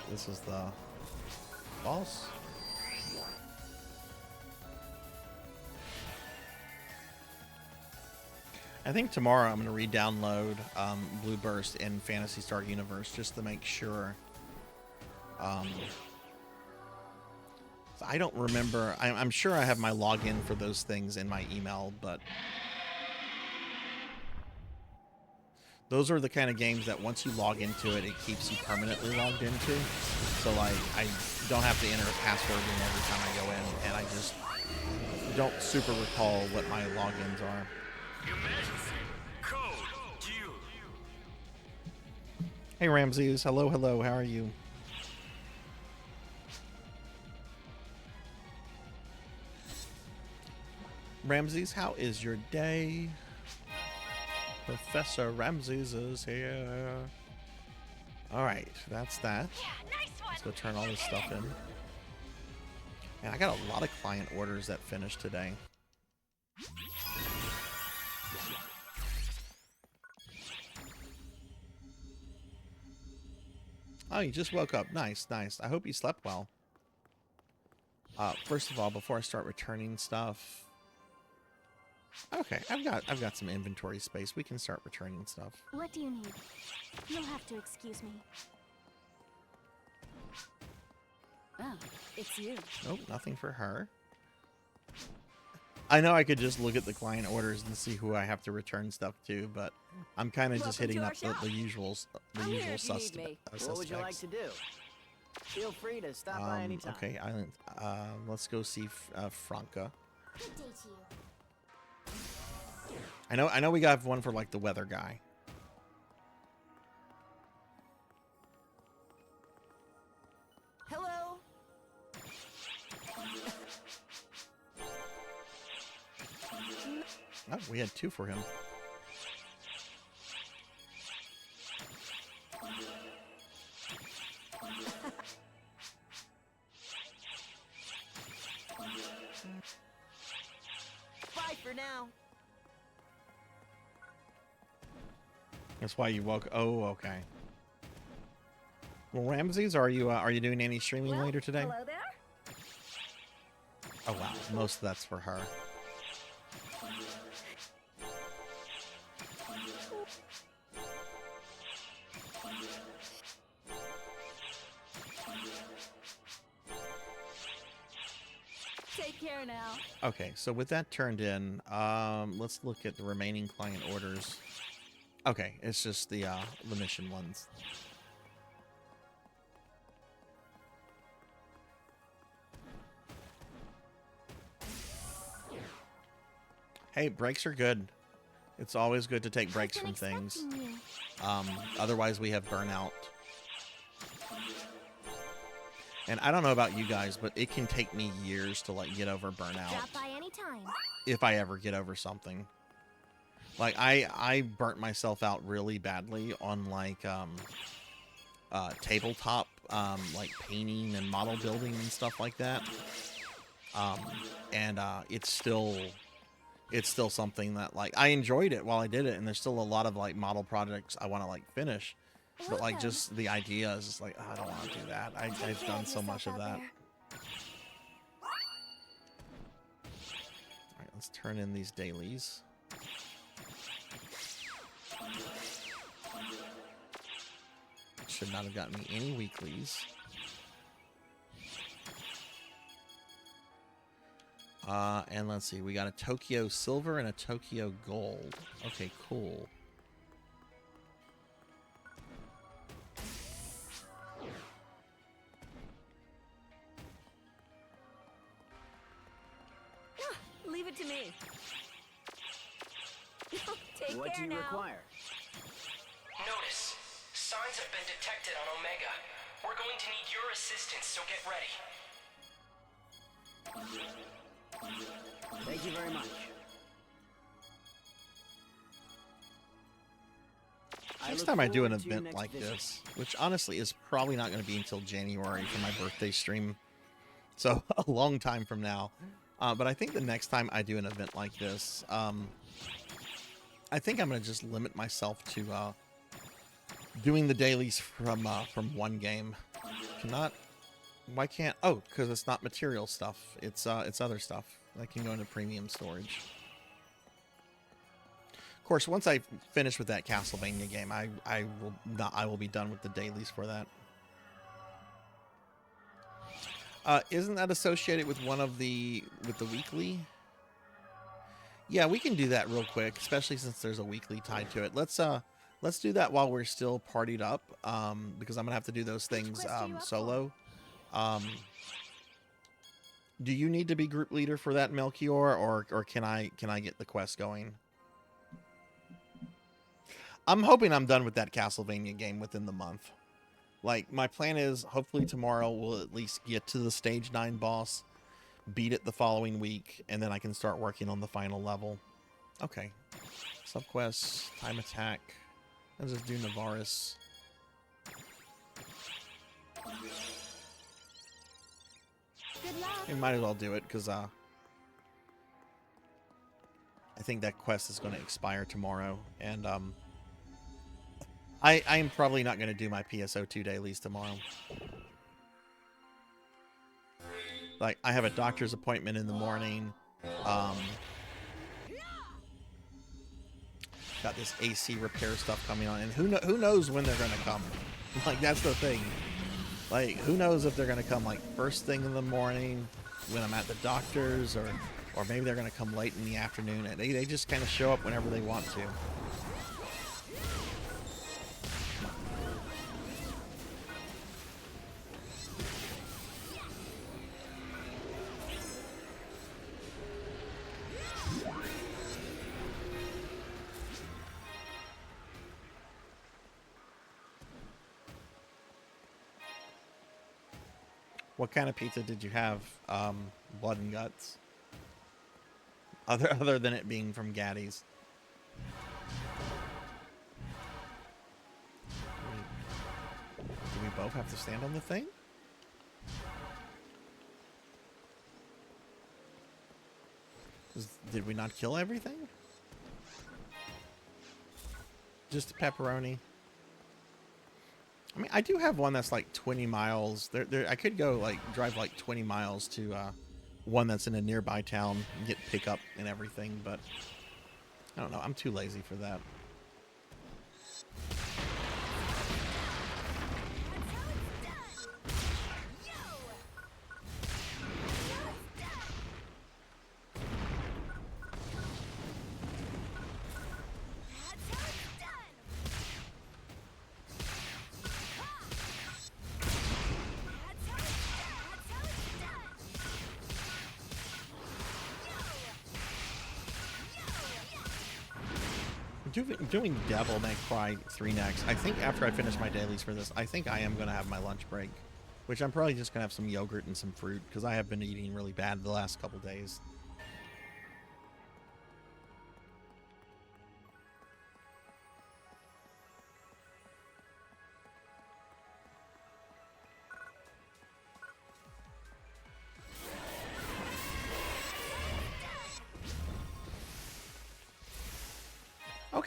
This is the boss. I think tomorrow I'm going to re-download Blue Burst and Phantasy Star Universe just to make sure. I don't remember. I'm sure I have my login for those things in my email, but those are the kind of games that once you log into it, it keeps you permanently logged into. So, like, I don't have to enter a password in every time I go in, and I just don't super recall what my logins are. Hey, Ramses. Hello, hello. How are you? Ramses, how is your day? Professor Ramses is here. Alright, that's that. Let's go turn all this stuff in. And I got a lot of client orders that finished today. Oh, you just woke up. Nice, nice. I hope you slept well. First of all, before I start returning stuff... Okay, I've got some inventory space. We can start returning stuff. What do you need? You'll have to excuse me. Oh, it's you. Nope, nothing for her. I know I could just look at the client orders and see who I have to return stuff to, but I'm kind of just hitting up the usual suspects. What would you like to do? Feel free to stop by anytime. Okay, let's go see Franca. Good day to you. I know we got one for like the weather guy. Hello. Oh, we had two for him. Bye for now. That's why you woke. Oh, okay. Well, Ramses, are you doing any streaming later today? Hello there. Oh wow, most of that's for her. Take care now. Okay, so with that turned in, let's look at the remaining client orders. Okay, it's just the mission ones. Hey, breaks are good. It's always good to take breaks from things. Otherwise we have burnout. And I don't know about you guys, but it can take me years to like get over burnout. Drop by anytime. If I ever get over something. Like I burnt myself out really badly on like tabletop like painting and model building and stuff like that. and it's still something that like I enjoyed it while I did it, and there's still a lot of like model projects I want to like finish, but like just the idea is just like, oh, I don't want to do that. I've done so much of that. All right, let's turn in these dailies. Should not have gotten me any weeklies. And let's see, we got a Tokyo Silver and a Tokyo Gold. Okay, cool. Leave it to me. Take What do care you now. require? Notice. Signs have been detected on Omega. We're going to need your assistance, so get ready. Thank you very much. Next time I do an event like this, which honestly is probably not going to be until January for my birthday stream, so a long time from now. But I think the next time I do an event like this, I think I'm going to just limit myself to doing the dailies from one game. Why can't? Oh, because it's not material stuff. It's other stuff that can go into premium storage. Of course, once I finish with that Castlevania game, I will be done with the dailies for that. Isn't that associated with one of the weekly? Yeah, we can do that real quick, especially since there's a weekly tied to it. Let's do that while we're still partied up, because I'm gonna have to do those things solo. Do you need to be group leader for that, Melchior, or can I get the quest going? I'm hoping I'm done with that Castlevania game within the month. Like, my plan is hopefully tomorrow we'll at least get to the stage 9 boss, beat it the following week, and then I can start working on the final level. Okay. Subquests, time attack. Let's just do Navaris. Good luck. We might as well do it, because I think that quest is going to expire tomorrow, and I am probably not going to do my PSO2 dailies tomorrow. Like, I have a doctor's appointment in the morning. Got this AC repair stuff coming on, and who knows when they're going to come. Like, that's the thing. Like, who knows if they're going to come, like, first thing in the morning when I'm at the doctor's, or maybe they're going to come late in the afternoon. And they just kind of show up whenever they want to. What kind of pizza did you have? Blood and guts. Other than it being from Gaddy's. Do we both have to stand on the thing? Did we not kill everything? Just pepperoni. I mean, I do have one that's like 20 miles. I could go like drive like 20 miles to one that's in a nearby town and get pickup and everything, but I don't know. I'm too lazy for that. Doing Devil May Cry 3 next. I think after I finish my dailies for this, I think I am going to have my lunch break, which I'm probably just going to have some yogurt and some fruit, because I have been eating really bad the last couple days.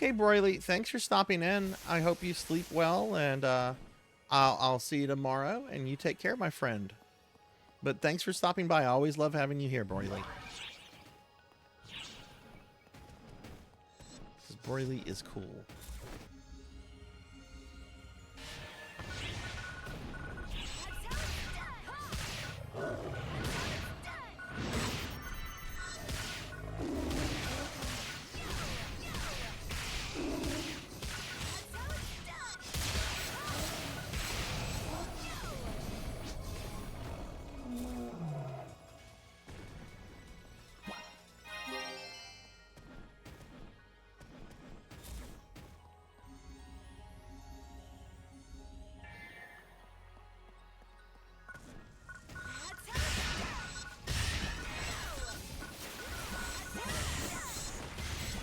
Okay, Broily, thanks for stopping in. I hope you sleep well, and I'll see you tomorrow. And you take care, my friend. But thanks for stopping by. I always love having you here, Broily. Broily is cool.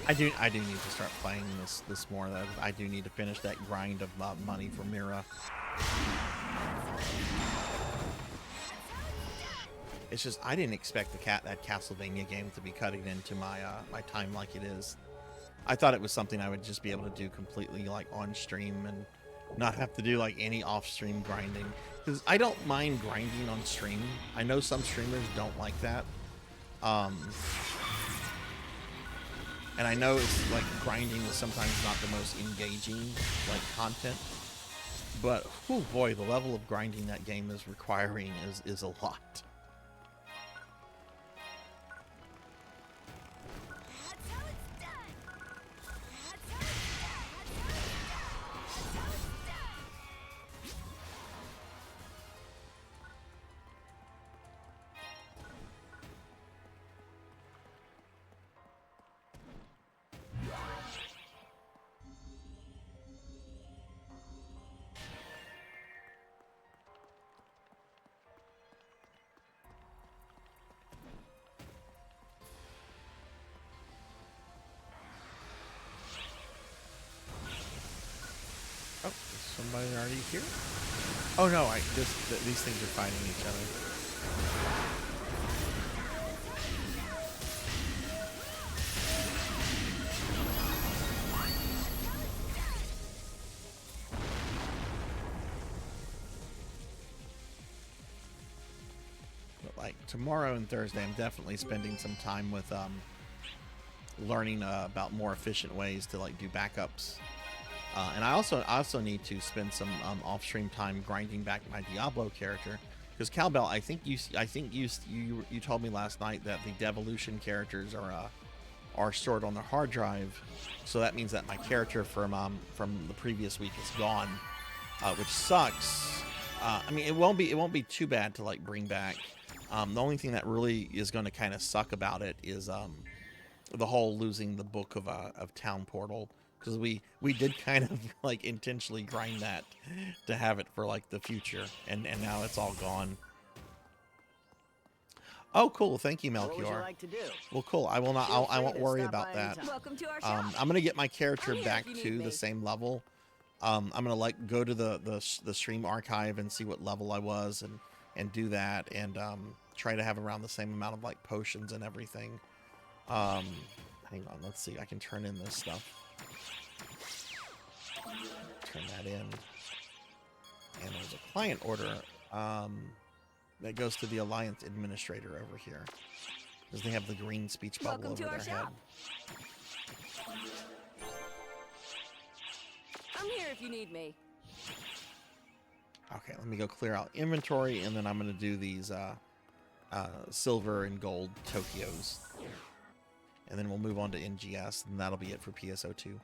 I do need to start playing this more. Though I do need to finish that grind of money for Mira. It's just I didn't expect that Castlevania game to be cutting into my my time like it is. I thought it was something I would just be able to do completely like on stream and not have to do like any off stream grinding. Because I don't mind grinding on stream. I know some streamers don't like that. And I know it's like grinding is sometimes not the most engaging like content, but oh boy, the level of grinding that game is requiring is a lot. Oh, is somebody already here? Oh no, these things are fighting each other. But like tomorrow and Thursday, I'm definitely spending some time with learning about more efficient ways to like do backups. And I also need to spend some off-stream time grinding back my Diablo character, because Cowbell, I think you told me last night that the devolution characters are stored on the hard drive, so that means that my character from the previous week is gone, which sucks. I mean, it won't be too bad to like bring back. The only thing that really is going to kind of suck about it is the whole losing the book of Town Portal. Because we did kind of like intentionally grind that to have it for like the future, and now it's all gone. Oh, cool! Thank you, Melchior. What would you like to do? Well, cool. I will not. I won't worry about that. Welcome to our shop. I'm gonna get my character I'm here back if you to need the me. same level. I'm gonna like go to the stream archive and see what level I was and do that, and try to have around the same amount of like potions and everything. Hang on. Let's see. I can turn in this stuff. Turn that in, and there's a client order that goes to the Alliance Administrator over here, because they have the green speech bubble Welcome over to our their head. shop. I'm here if you need me. Okay, let me go clear out inventory, and then I'm going to do these silver and gold Tokyos, and then we'll move on to NGS, and that'll be it for PSO2.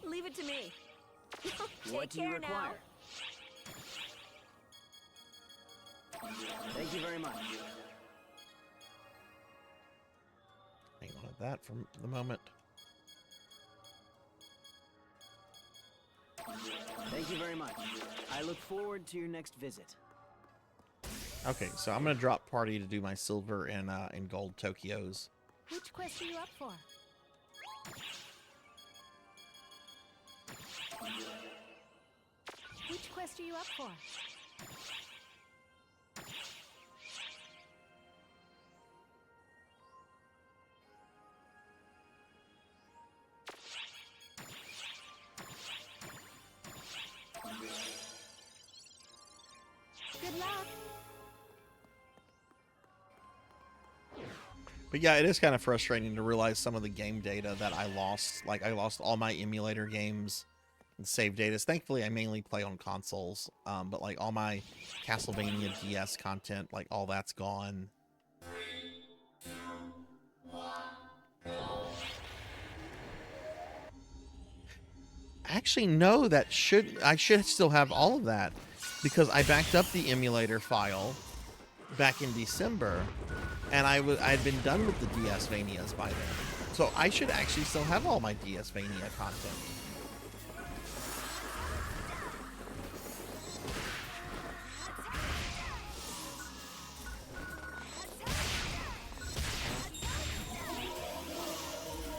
Leave it to me. What Take do you care require? now. Thank you very much. Hang on to that for the moment. Thank you very much. I look forward to your next visit. Okay, so I'm going to drop party to do my silver and gold Tokyos. Which quest are you up for? Which quest are you up for? But yeah, it is kind of frustrating to realize some of the game data that I lost. Like, I lost all my emulator games and save data. Thankfully, I mainly play on consoles. But like all my Castlevania DS content, like all that's gone. Actually, no, I should still have all of that because I backed up the emulator file back in December, and I'd been done with the DS Vanias by then. So I should actually still have all my DS Vania content.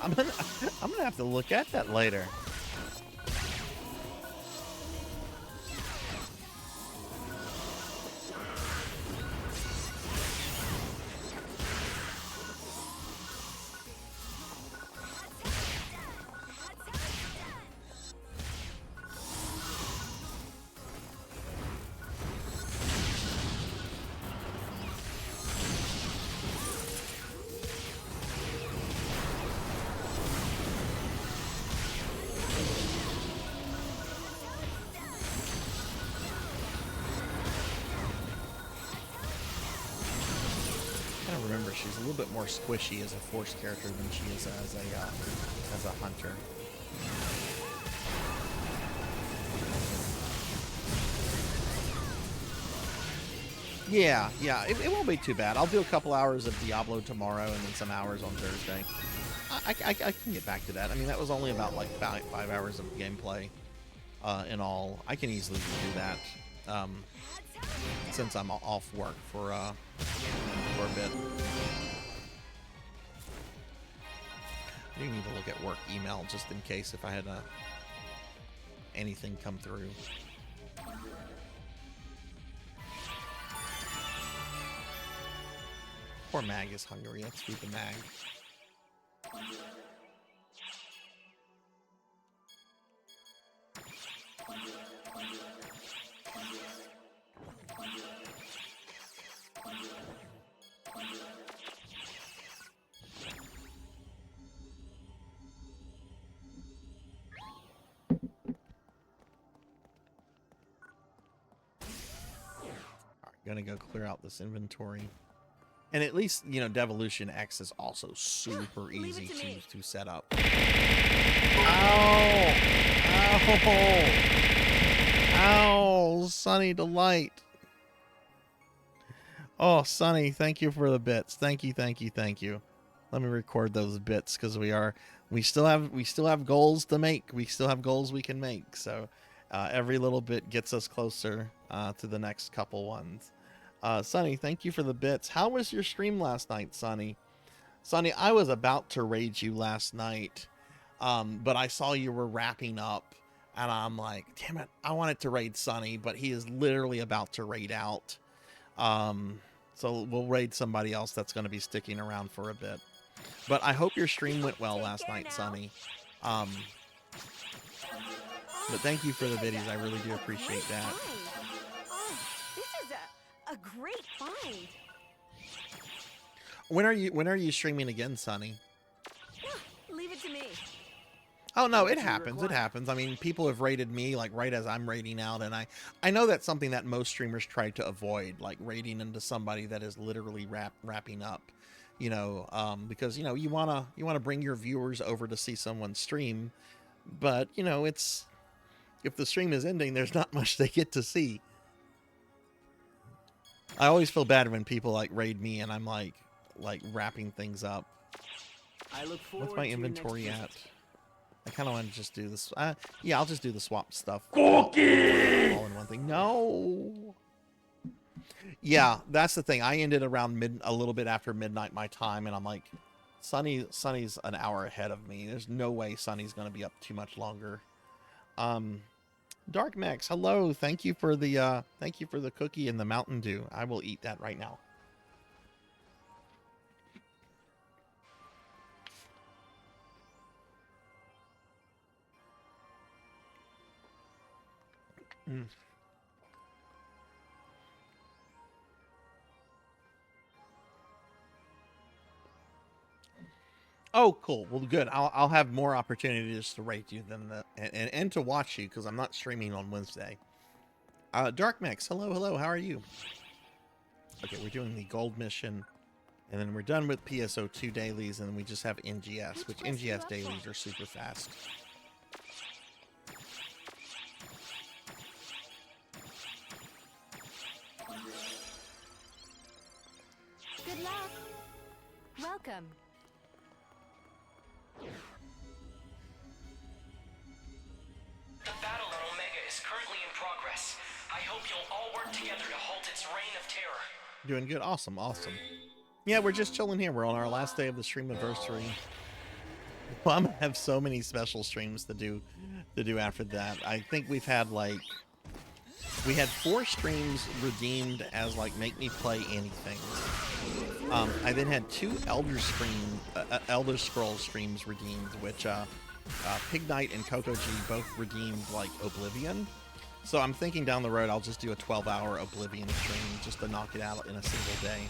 I'm gonna have to look at that later. Remember, she's a little bit more squishy as a force character than she is as a hunter. Yeah, it won't be too bad. I'll do a couple hours of Diablo tomorrow and then some hours on Thursday. I can get back to that. I mean, that was only about like 5 hours of gameplay in all. I can easily do that since I'm off work for a bit. I do need to look at work email just in case if I had anything come through. Poor Mag is hungry. Let's feed the Mag. Gonna go clear out this inventory. And at least, you know, Devolution X is also super easy to set up. Ow! Ow! Ow! Sunny Delight. Oh, Sunny, thank you for the bits. Thank you. Let me record those bits because we still have goals to make. We still have goals we can make. So every little bit gets us closer to the next couple ones. Sonny, thank you for the bits. How was your stream last night, Sonny? Sonny, I was about to raid you last night, but I saw you were wrapping up, and I'm like, damn it, I wanted to raid Sonny, but he is literally about to raid out. So we'll raid somebody else that's going to be sticking around for a bit. But I hope your stream went well last night, Sonny. But thank you for the videos. I really do appreciate that. A great find. When are you streaming again, Sonny? Leave it to me. Oh no, it happens. It happens. I mean, people have raided me like right as I'm raiding out, and I know that's something that most streamers try to avoid, like raiding into somebody that is literally wrapping up. You know, because you know you wanna bring your viewers over to see someone stream, but you know if the stream is ending, there's not much they get to see. I always feel bad when people like raid me and I'm like wrapping things up. I look forward What's my to your inventory next at? visit. I kind of want to just do this. Yeah, I'll just do the swap stuff. All in one thing. No. Yeah, that's the thing. I ended around a little bit after midnight my time, and I'm like, Sunny's an hour ahead of me. There's no way Sunny's gonna be up too much longer. Dark Max, hello. Thank you for the cookie and the Mountain Dew. I will eat that right now. Oh, cool. Well, good. I'll have more opportunities to rate you than and to watch you because I'm not streaming on Wednesday. Dark Max, hello, hello. How are you? Okay, we're doing the gold mission, and then we're done with PSO2 dailies, and then we just have NGS, which NGS dailies are super fast. Good luck. Welcome. The battle on Omega is currently in progress. I hope you'll all work together to halt its reign of terror. Doing good. Awesome, awesome. Yeah, we're just chilling here. We're on our last day of the Streamiversary. Well, I'm gonna have so many special streams to do after that. I think we had 4 streams redeemed as like make me play anything. I then had 2 Elder Scrolls streams redeemed, which Pig Knight and Coco G both redeemed like Oblivion. So I'm thinking down the road I'll just do a 12-hour Oblivion stream just to knock it out in a single day.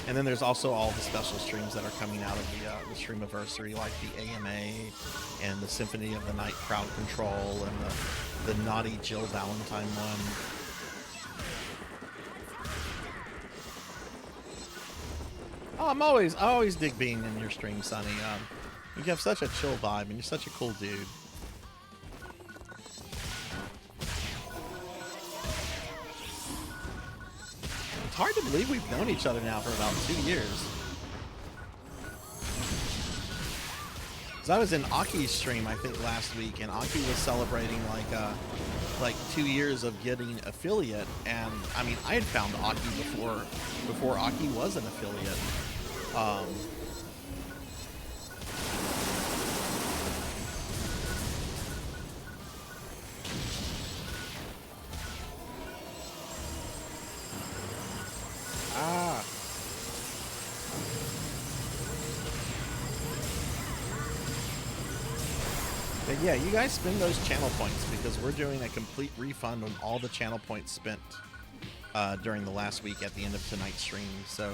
And then there's also all the special streams that are coming out of the Streamiversary, like the AMA and the Symphony of the Night Crowd Control and the Naughty Jill Valentine one. Oh, I always dig being in your stream, Sonny. You have such a chill vibe, and you're such a cool dude. It's hard to believe we've known each other now for about 2 years. So I was in Aki's stream, I think, last week, and Aki was celebrating like 2 years of getting affiliate, and I mean, I had found Aki before Aki was an affiliate. But yeah, you guys spend those channel points because we're doing a complete refund on all the channel points spent during the last week at the end of tonight's stream. So,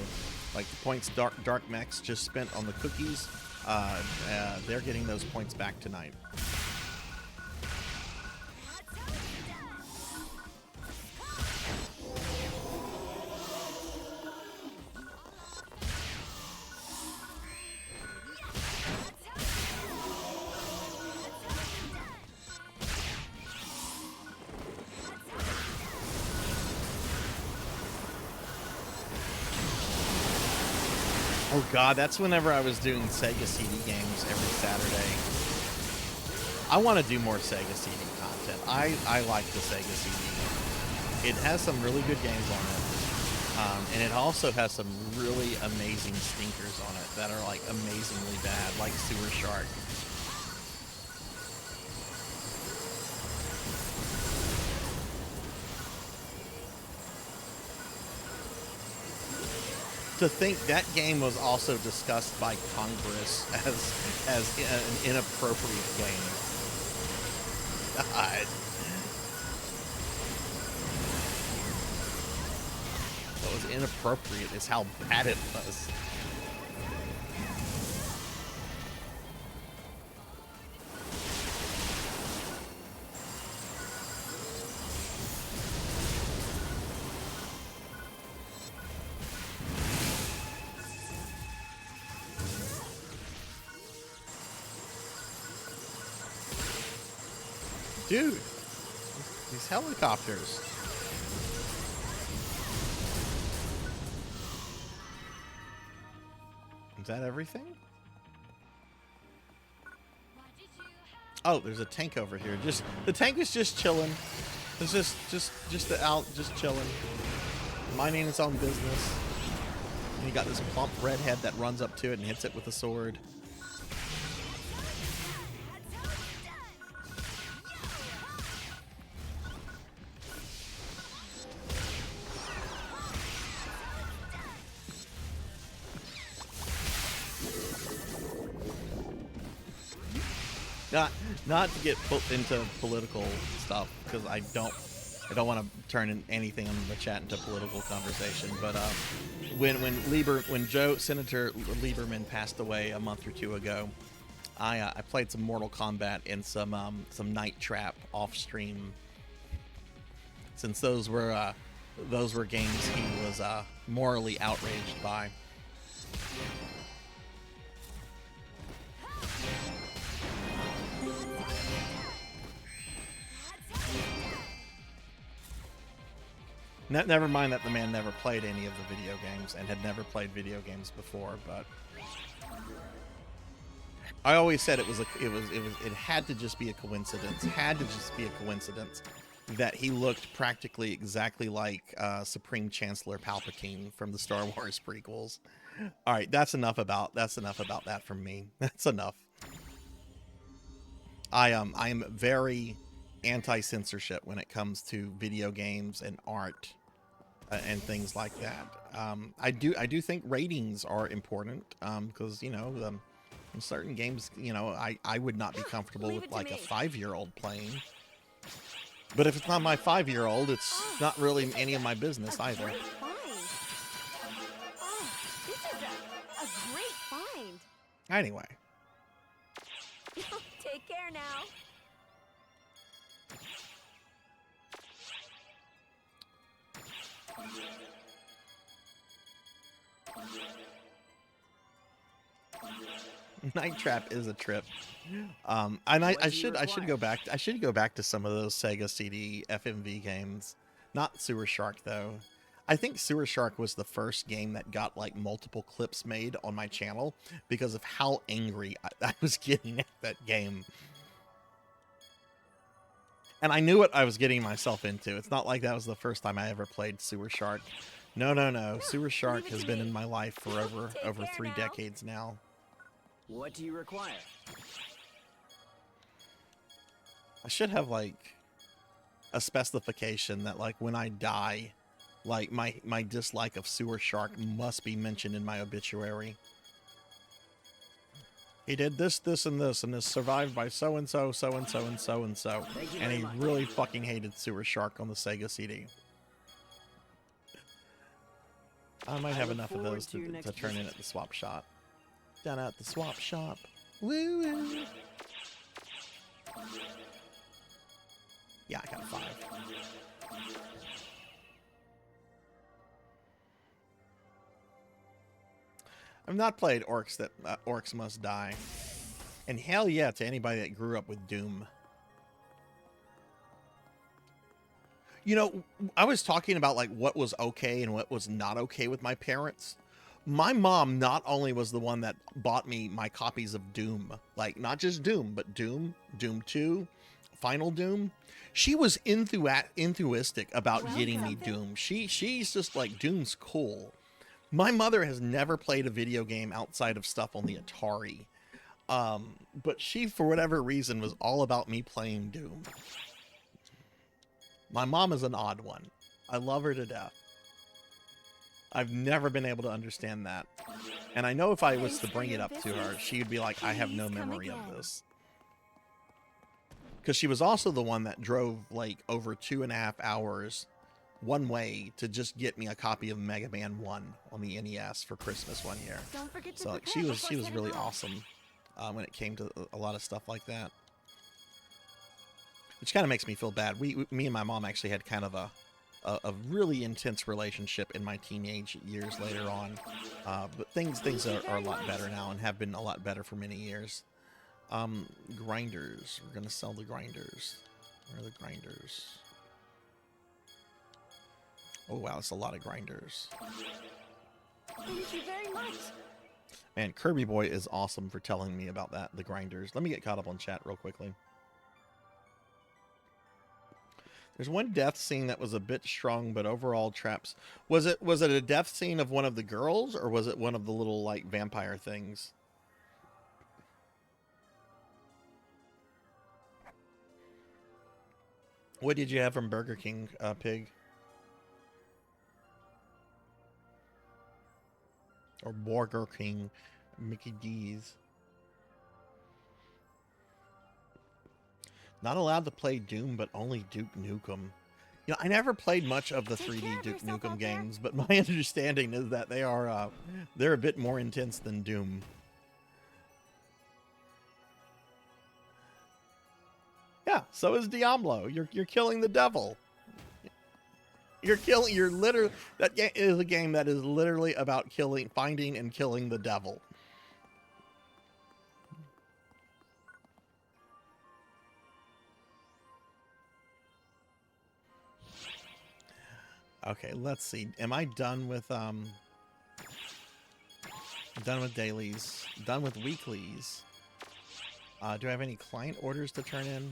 like the points Dark Max just spent on the cookies, they're getting those points back tonight. Oh god, that's whenever I was doing Sega CD games every Saturday. I want to do more Sega CD content. I like the Sega CD. It has some really good games on it. And it also has some really amazing stinkers on it that are like amazingly bad, like Sewer Shark. To think that game was also discussed by Congress as an inappropriate game. God. What was inappropriate is how bad it was. Dude, these helicopters. Is that everything? Oh, there's a tank over here. The tank is just chilling. It's just chilling, minding its own business. And you got this plump redhead that runs up to it and hits it with a sword. Not to get put into political stuff, because I don't I don't want to turn anything in the chat into political conversation, but when Senator Lieberman passed away a month or two ago, I played some Mortal Kombat and some Night Trap off stream, since those were games he was morally outraged by. Never mind that the man never played any of the video games and had never played video games before, but I always said it had to just be a coincidence. Had to just be a coincidence that he looked practically exactly like Supreme Chancellor Palpatine from the Star Wars prequels. All right, that's enough about that from me. That's enough. I am very anti-censorship when it comes to video games and art and things like that. I do think ratings are important, because you know, in certain games, you know, I would not be comfortable with like a 5-year-old playing. But if it's not my 5-year-old, it's not really any of my business either. Great find. Oh, this is a great find. Anyway. Take care now. Night Trap is a trip. And I should go back to some of those Sega CD FMV games. Not Sewer Shark though. I think Sewer Shark was the first game that got like multiple clips made on my channel because of how angry I was getting at that game. And I knew what I was getting myself into. It's not like that was the first time I ever played Sewer Shark. No. Sewer Shark has been in my life for over 3 decades now. What do you require? I should have like a specification that like when I die, like my dislike of Sewer Shark must be mentioned in my obituary. He did this, and this survived by so and so, so and so, and so and so, and he really fucking hated Sewer Shark on the Sega CD. I might have enough of those to turn in at the swap shop. Down at the swap shop. Woo woo. Yeah, I got a 5. I've not played Orcs Must Die. And hell yeah to anybody that grew up with Doom. You know, I was talking about like what was okay and what was not okay with my parents. My mom not only was the one that bought me my copies of Doom, like not just Doom, but Doom, Doom 2, Final Doom. She was enthusiastic about getting me Doom. She's just like, Doom's cool. My mother has never played a video game outside of stuff on the Atari. But she, for whatever reason, was all about me playing Doom. My mom is an odd one. I love her to death. I've never been able to understand that. And I know if I was to bring it up to her, she'd be like, I have no memory of this. Because she was also the one that drove like over 2.5 hours one way to just get me a copy of Mega Man 1 on the NES for Christmas one year. So like, she was really awesome when it came to a lot of stuff like that. Which kind of makes me feel bad. Me and my mom actually had kind of a really intense relationship in my teenage years later on. But things are a lot better now and have been a lot better for many years. Grinders. We're going to sell the grinders. Where are the grinders? Oh, wow. That's a lot of grinders. Thank you very much. Man, Kirby Boy is awesome for telling me about that, the grinders. Let me get caught up on chat real quickly. There's one death scene that was a bit strong, but overall traps. Was it a death scene of one of the girls, or was it one of the little like vampire things? What did you have from Burger King, Pig? Or Burger King, Mickey D's. Not allowed to play Doom, but only Duke Nukem. You know, I never played much of the Take 3D care of Duke yourself Nukem out there. games, but my understanding is that they are they're a bit more intense than Doom. Yeah, so is Diablo. You're killing the devil. You're literally, that game is a game that is literally about finding and killing the devil. Okay, let's see. Am I done with done with dailies? Done with weeklies? Do I have any client orders to turn in?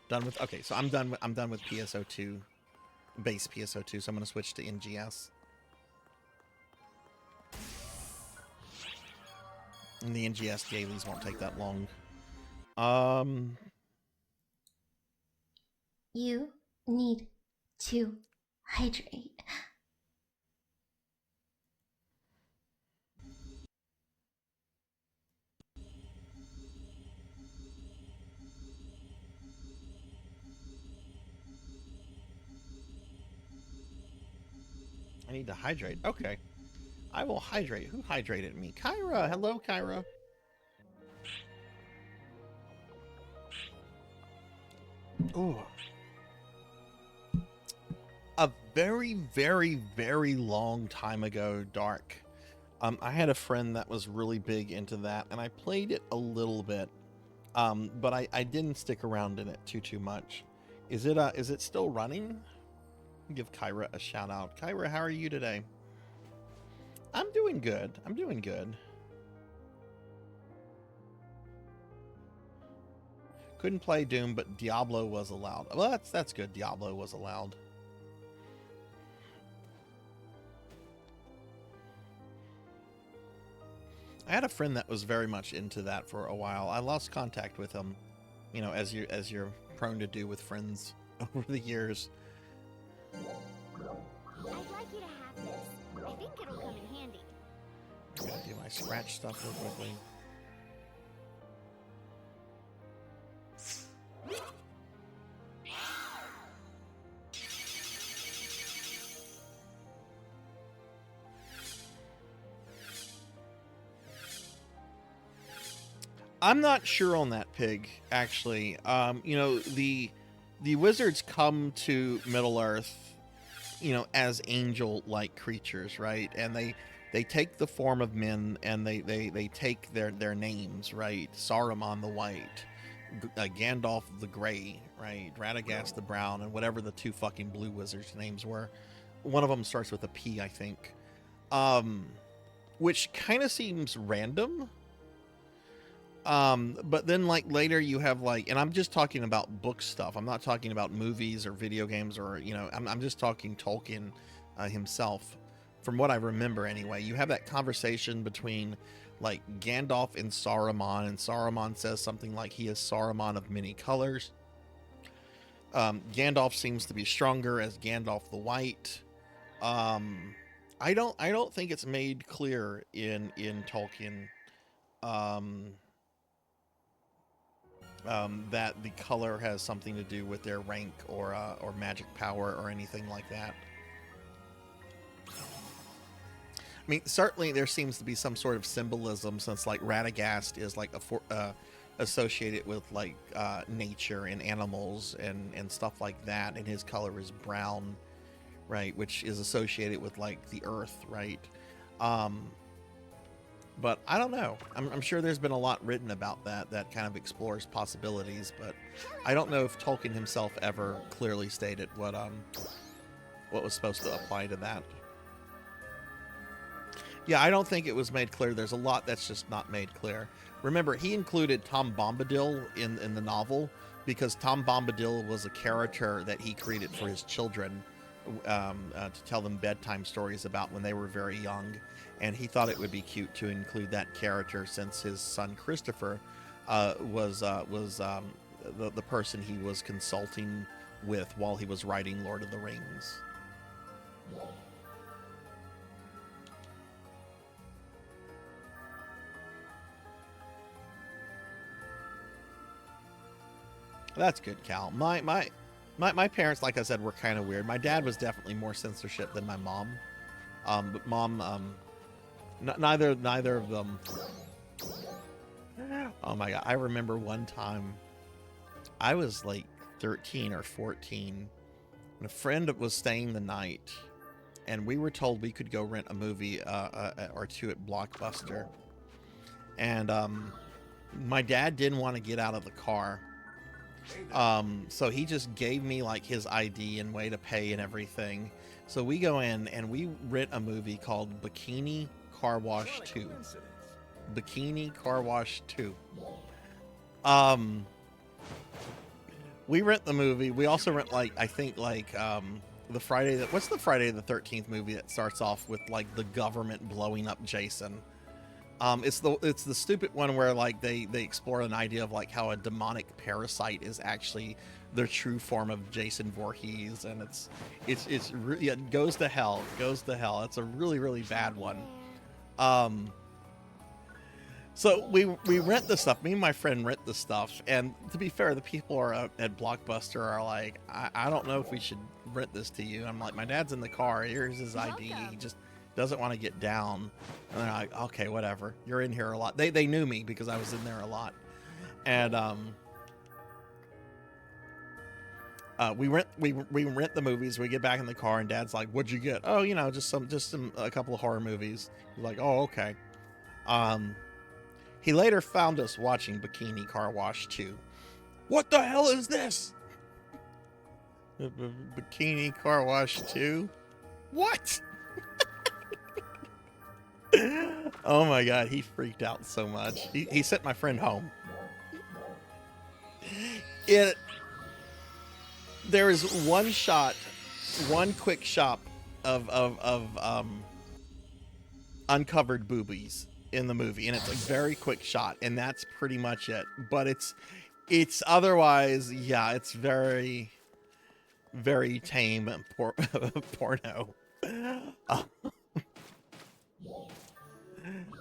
Done with. Okay, so I'm done with PSO2, base PSO2. So I'm gonna switch to NGS. And the NGS dailies won't take that long. You need to hydrate. I need to hydrate. Okay. I will hydrate. Who hydrated me? Kyra. Hello, Kyra. Ooh. A very, very, very long time ago, Dark. I had a friend that was really big into that, and I played it a little bit. But I didn't stick around in it too much. Is it still running? Give Kyra a shout out. Kyra, how are you today? I'm doing good. I'm doing good. Couldn't play Doom, but Diablo was allowed. Well, that's good. Diablo was allowed. I had a friend that was very much into that for a while. I lost contact with him, you know, as you're prone to do with friends over the years. I'd like you to have this. I think it'll come in handy. I'm gonna do my scratch stuff real quickly. I'm not sure on that, Pig, actually. You know, the wizards come to Middle Earth, you know, as angel-like creatures, right? And they take the form of men, and they take their names, right? Saruman the White, Gandalf the Gray, right? Radagast the Brown, and whatever the two fucking blue wizards' names were. One of them starts with a P, I think. Which kind of seems random. But then like later you have like, and I'm just talking about book stuff. I'm not talking about movies or video games or, you know, I'm just talking Tolkien himself. From what I remember anyway, you have that conversation between like Gandalf and Saruman says something like he is Saruman of many colors. Gandalf seems to be stronger as Gandalf the White. I don't think it's made clear in Tolkien that the color has something to do with their rank or magic power or anything like that. I mean, certainly there seems to be some sort of symbolism, since like Radagast is like associated with like nature and animals and stuff like that, and his color is brown, right, which is associated with like the earth, right? But I don't know. I'm sure there's been a lot written about that kind of explores possibilities, but I don't know if Tolkien himself ever clearly stated what was supposed to apply to that. Yeah, I don't think it was made clear. There's a lot that's just not made clear. Remember, he included Tom Bombadil in the novel because Tom Bombadil was a character that he created for his children to tell them bedtime stories about when they were very young. And he thought it would be cute to include that character since his son Christopher was the person he was consulting with while he was writing Lord of the Rings. That's good, Cal. My My parents, like I said, were kind of weird. My dad was definitely more censorship than my mom. But mom, neither of them. Oh my god! I remember one time, I was like 13 or 14, and a friend was staying the night, and we were told we could go rent a movie or two at Blockbuster, and my dad didn't want to get out of the car. So he just gave me like his ID and way to pay and everything. So we go in and we rent a movie called Bikini Car Wash 2. Bikini Car Wash 2. We rent the movie. We also rent like, I think like the Friday that, what's the Friday the 13th movie that starts off with like the government blowing up Jason? It's the stupid one where like they explore an idea of like how a demonic parasite is actually the true form of Jason Voorhees, and it goes to hell. It's a really bad one. So we rent the stuff. Me and my friend rent the stuff, and to be fair, the people are at Blockbuster are like, I don't know if we should rent this to you. I'm like, my dad's in the car. Here's his ID. He just doesn't want to get down. And they're like, okay, whatever. You're in here a lot. They knew me because I was in there a lot. And we rent the movies. We get back in the car, and Dad's like, "What'd you get?" "Oh, you know, just a couple of horror movies." We're like, "Oh, okay." He later found us watching Bikini Car Wash 2. What the hell is this? Bikini Car Wash 2? What? Oh my god, he freaked out so much. He sent my friend home. There is one quick shot of uncovered boobies in the movie, and it's a very quick shot, and that's pretty much it. But it's otherwise, yeah, it's very tame porno.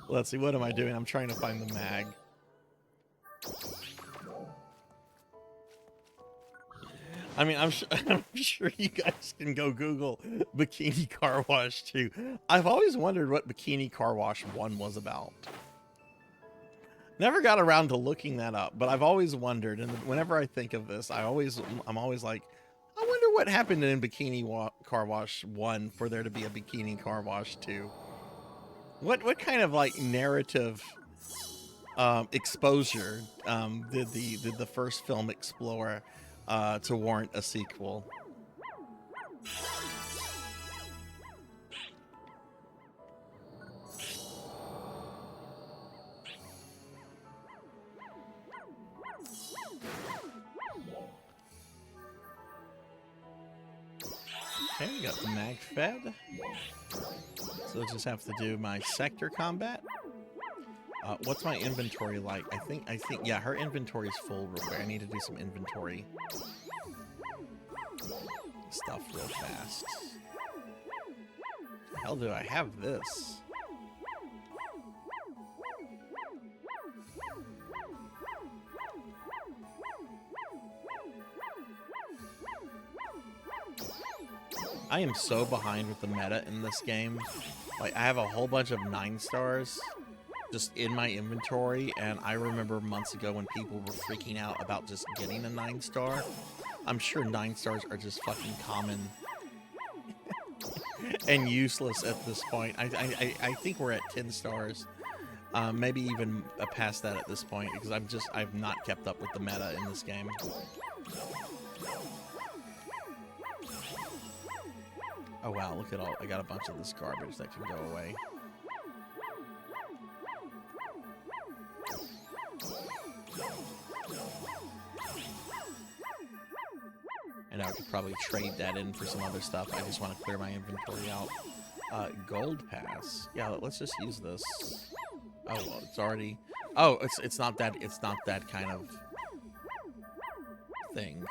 Let's see, what am I doing? I'm trying to find the mag. I mean, I'm sure you guys can go Google Bikini Car Wash 2. I've always wondered what Bikini Car Wash 1 was about. Never got around to looking that up, but I've always wondered, and whenever I think of this, I'm always like, I wonder what happened in Bikini Car Wash 1 for there to be a Bikini Car Wash 2. What kind of like narrative exposure did the first film explore to warrant a sequel? Okay, we got the mag fed. So we'll just have to do my sector combat. What's my inventory like? I think, yeah, her inventory is full real quick. I need to do some inventory stuff real fast. The hell do I have this? I am so behind with the meta in this game. Like, I have a whole bunch of 9 stars just in my inventory, and I remember months ago when people were freaking out about just getting a 9 star. I'm sure 9 stars are just fucking common and useless at this point. I think we're at 10 stars, maybe even past that at this point, because I've not kept up with the meta in this game. Oh wow, look at all, I got a bunch of this garbage that can go away. And I could probably trade that in for some other stuff. I just want to clear my inventory out. Gold pass. Yeah, let's just use this. Oh, well, it's already. Oh, it's not that kind of thing.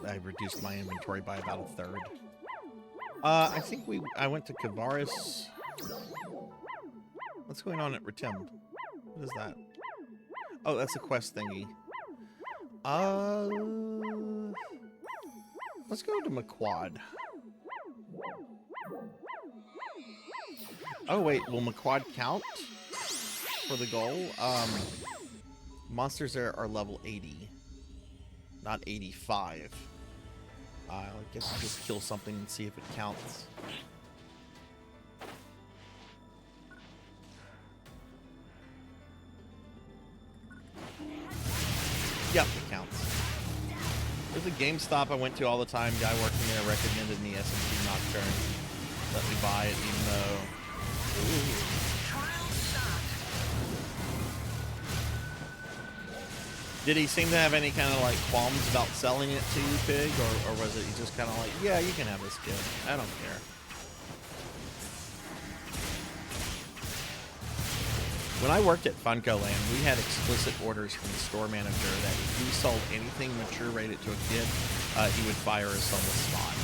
I reduced my inventory by about a third. I think I went to Kavaris. What's going on at Retimd? What is that? Oh, that's a quest thingy. Let's go to McQuad. Oh wait, will McQuad count for the goal? Monsters there are level 80, not 85. I guess I'll just kill something and see if it counts. Yep, it counts. There's a GameStop I went to all the time. Guy working there recommended me SMT Nocturne. Let me buy it, even though. Ooh. Did he seem to have any kind of like qualms about selling it to you, Pig, or was it just kind of like, yeah, you can have this kid. I don't care. When I worked at FuncoLand, we had explicit orders from the store manager that if we sold anything mature rated to a kid, he would fire us on the spot.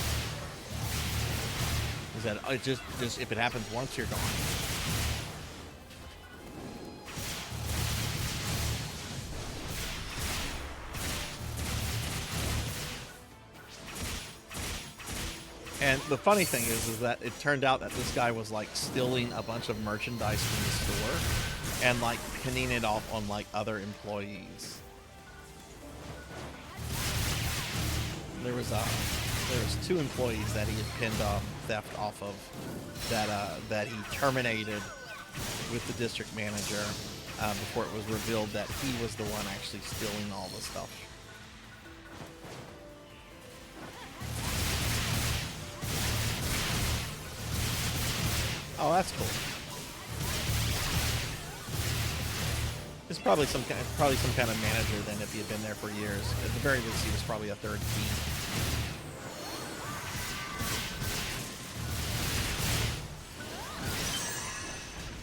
He said, oh, just if it happens once, you're gone. And the funny thing is that it turned out that this guy was like stealing a bunch of merchandise from the store and like pinning it off on like other employees. There was 2 employees that he had pinned theft off of that he terminated with the district manager before it was revealed that he was the one actually stealing all the stuff. Oh, that's cool. It's probably some kind of manager then if he had been there for years. At the very least, he was probably a third key.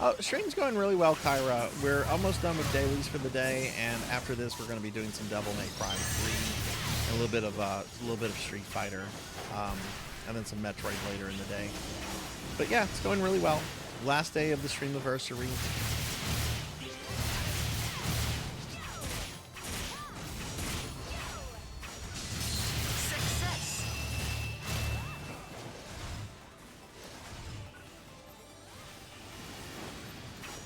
Oh, stream's going really well, Kyra. We're almost done with dailies for the day, and after this, we're going to be doing some Devil May Cry 3, and a little bit of Street Fighter, and then some Metroid later in the day. But yeah, it's going really well. Last day of the Streamiversary. Success.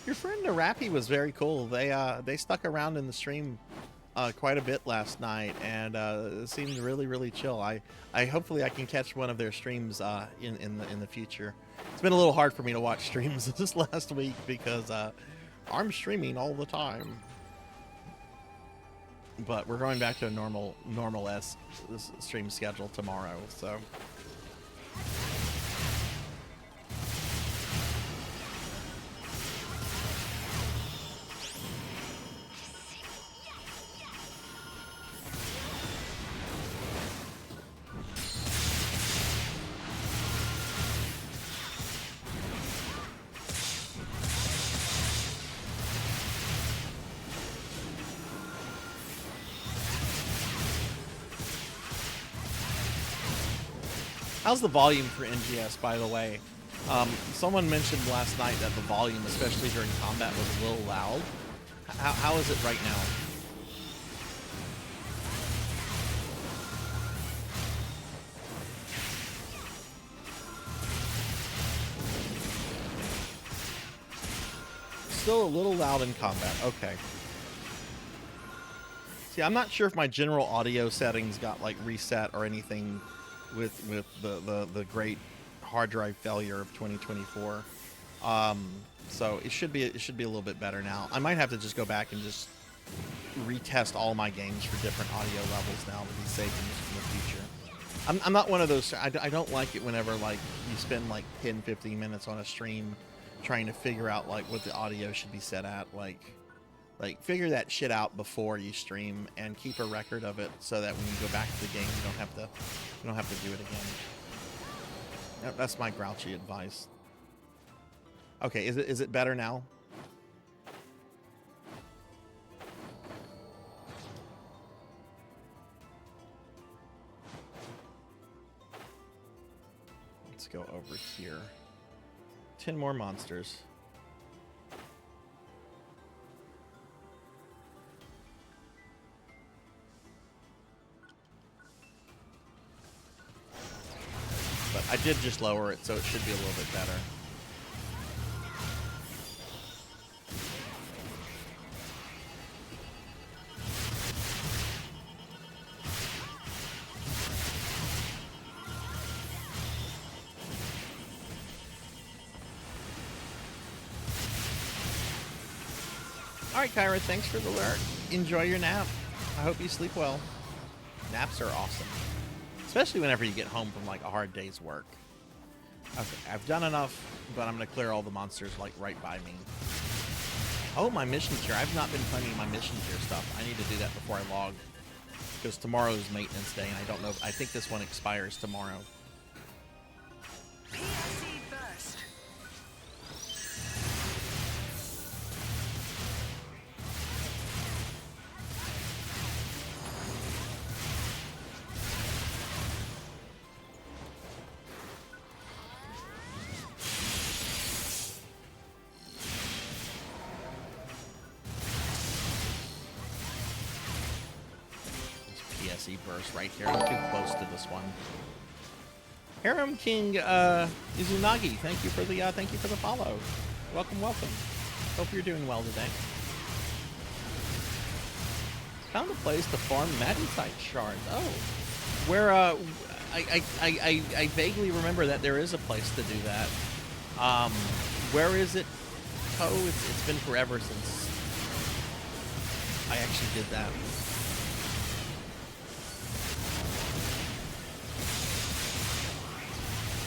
Your friend Arapi was very cool. They stuck around in the stream quite a bit last night, and it seemed really, really chill. I hopefully I can catch one of their streams in the future. It's been a little hard for me to watch streams this last week because I'm streaming all the time. But we're going back to a normal stream schedule tomorrow, so. How's the volume for NGS, by the way? Someone mentioned last night that the volume, especially during combat, was a little loud. How is it right now? Still a little loud in combat. Okay. See, I'm not sure if my general audio settings got like reset or anything with the great hard drive failure of 2024. So it should be a little bit better now. I might have to just go back and just retest all my games for different audio levels now to be safe in the future. I'm not one of those. I don't like it whenever like you spend like 10-15 minutes on a stream trying to figure out like what the audio should be set at. Like figure that shit out before you stream and keep a record of it so that when you go back to the game you don't have to do it again. That's my grouchy advice. Okay, is it better now? Let's go over here. 10 more monsters. But I did just lower it, so it should be a little bit better. Alright, Kyra, thanks for the alert. Enjoy your nap. I hope you sleep well. Naps are awesome. Especially whenever you get home from like a hard day's work. Okay, I've done enough, but I'm going to clear all the monsters like right by me. Oh, my mission tier. I've not been claiming my mission tier stuff. I need to do that before I log. Because tomorrow's maintenance day, and I don't know. I think this one expires tomorrow. Phantasy burst. PSE burst right here. I'm too close to this one. Harem King Izunagi, thank you for the follow. Welcome, welcome. Hope you're doing well today. Found a place to farm magnesite shards. Oh, where I vaguely remember that there is a place to do that. Where is it? Oh, it's been forever since I actually did that.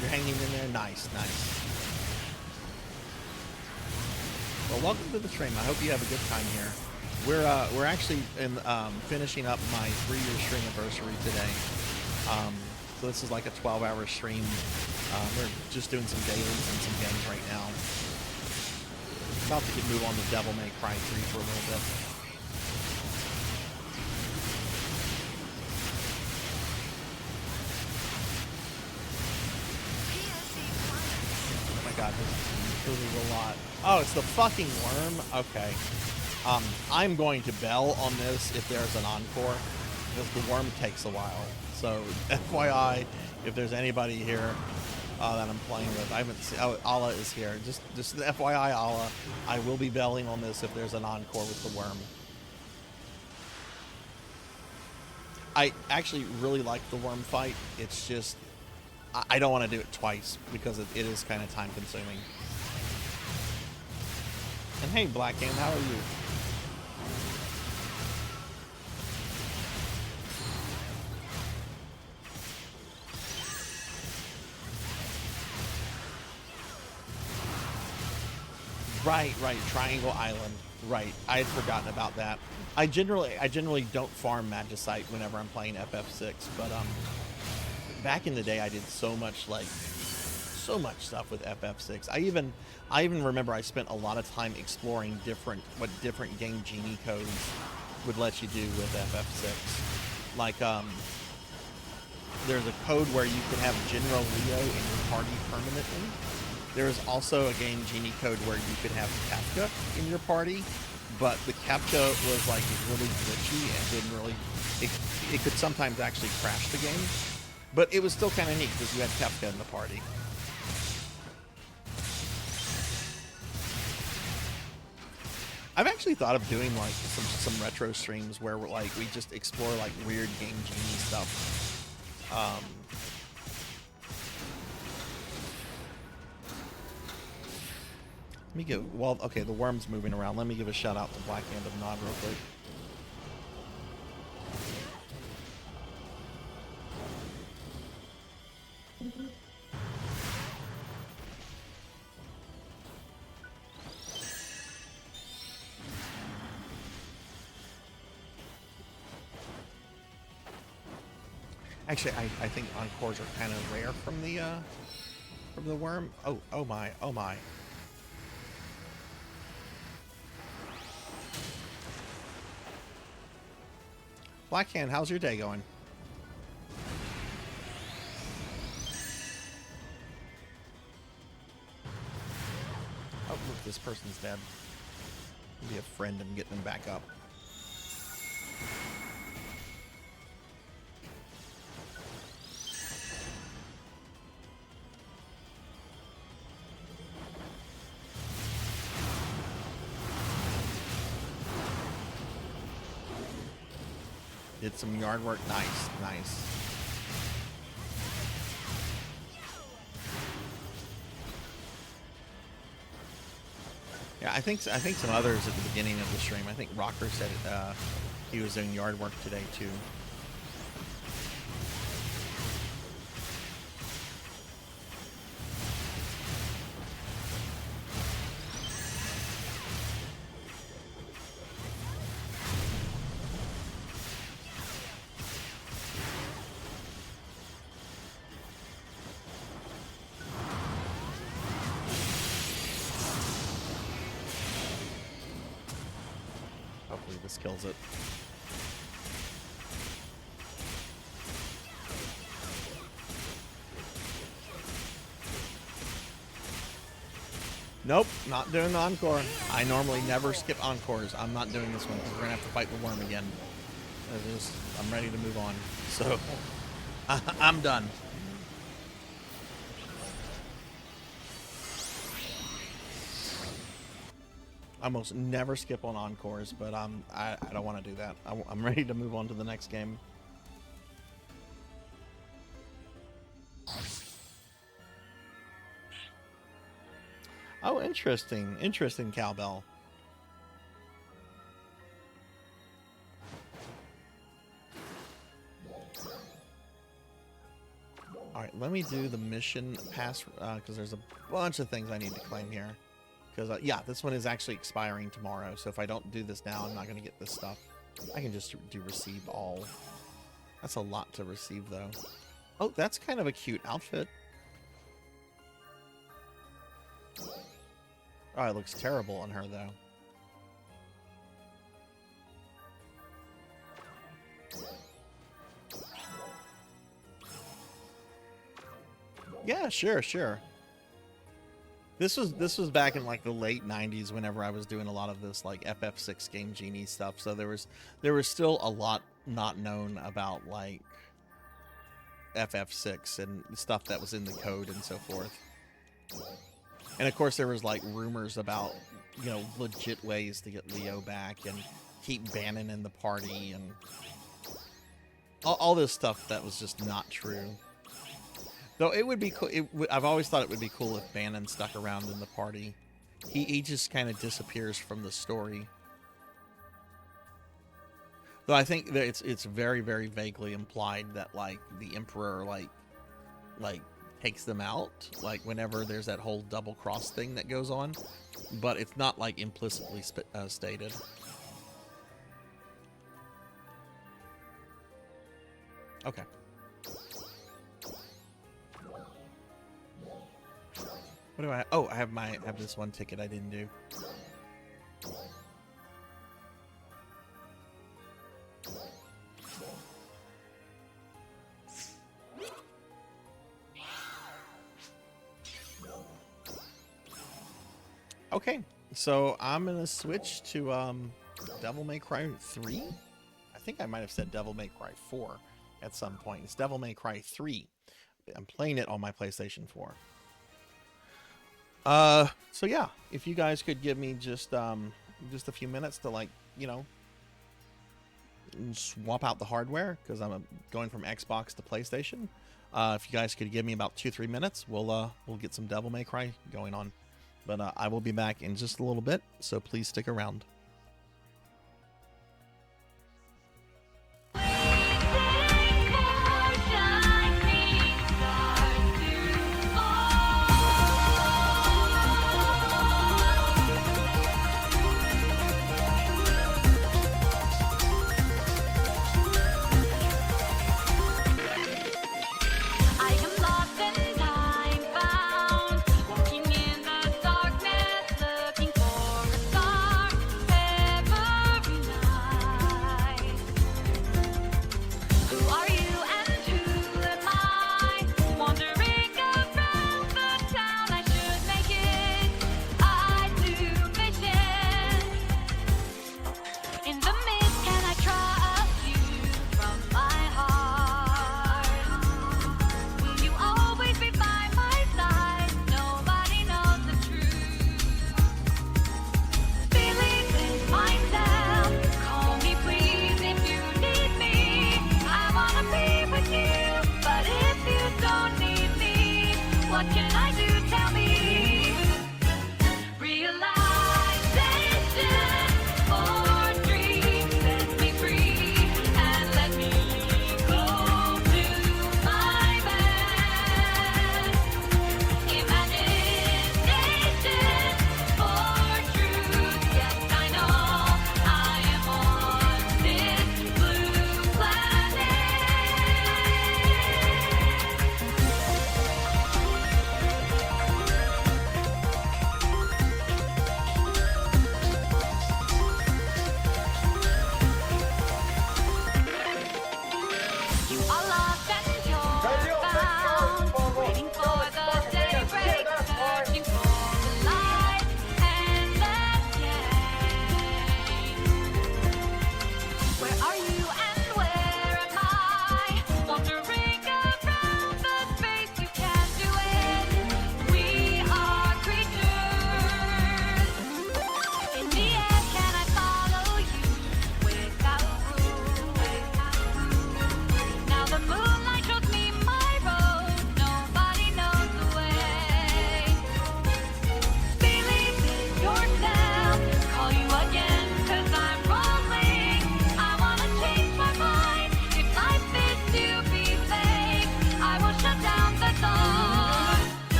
You're hanging in there. Nice, nice. Well, welcome to the stream. I hope you have a good time here. We're actually finishing up my 3-year Streamiversary today. So this is like a 12-hour stream. We're just doing some dailies and some games right now. About to move on to Devil May Cry 3 for a little bit. Oh my god, this is a lot. Oh, it's the fucking worm? Okay. I'm going to bell on this if there's an encore, because the worm takes a while. So, FYI, if there's anybody here that I'm playing with, I haven't seen. Oh, Allah is here. Just FYI, Allah, I will be belling on this if there's an encore with the worm. I actually really like the worm fight. It's just I don't want to do it twice because it is kind of time consuming. And hey, Black Game, how are you? Right, Triangle Island. Right, I had forgotten about that. I generally don't farm magicite whenever I'm playing FF6, but back in the day I did so much stuff with FF6. I even remember I spent a lot of time exploring what different game genie codes would let you do with FF6. Like there's a code where you can have General Leo in your party permanently. There is also a game genie code where you could have Kafka in your party, but the CAPTCHA was like really glitchy and didn't really. It could sometimes actually crash the game, but it was still kind of neat because you had Kafka in the party. I've actually thought of doing like some retro streams where we just explore like weird game genie stuff. Let me give, well, okay, the worm's moving around. Let me give a shout out to Black Hand of Nod real quick. Actually, I think encores are kind of rare from the worm. Oh my. Blackhand, how's your day going? Look, this person's dead. Be a friend and get them back up. Did some yard work. Nice, nice. Yeah, I think some others at the beginning of the stream. I think Rocker said he was doing yard work today too. Hopefully this kills it. Nope, not doing the encore. I normally never skip encores. I'm not doing this one because we're gonna have to fight the worm again. I'm ready to move on. So I'm done. I almost never skip on encores, but I don't want to do that. I'm ready to move on to the next game. Oh, interesting. Interesting, Cowbell. Alright, let me do the mission pass, because there's a bunch of things I need to claim here. Because, yeah, this one is actually expiring tomorrow, so if I don't do this now, I'm not going to get this stuff. I can just do receive all. That's a lot to receive, though. Oh, that's kind of a cute outfit. Oh, it looks terrible on her, though. Yeah, sure. This was back in like the late 90s whenever I was doing a lot of this like FF6 Game Genie stuff. So there was still a lot not known about like FF6 and stuff that was in the code and so forth. And of course there was like rumors about, you know, legit ways to get Leo back and keep Bannon in the party and all this stuff that was just not true. Though it would be cool. I've always thought it would be cool if Bannon stuck around in the party. He just kind of disappears from the story. Though I think that it's very, very vaguely implied that like the Emperor like takes them out, like whenever there's that whole double cross thing that goes on, but it's not like implicitly stated. Okay. What do I? Oh, I have this one ticket I didn't do. Okay, so I'm gonna switch to Devil May Cry 3. I think I might have said Devil May Cry 4 at some point. It's Devil May Cry 3. I'm playing it on my PlayStation 4. So yeah, if you guys could give me just a few minutes to, like, you know, swap out the hardware because I'm going from Xbox to PlayStation. If you guys could give me about 2-3 minutes, we'll get some Devil May Cry going on. But I will be back in just a little bit, so please stick around. Walking in the darkness, looking for a star.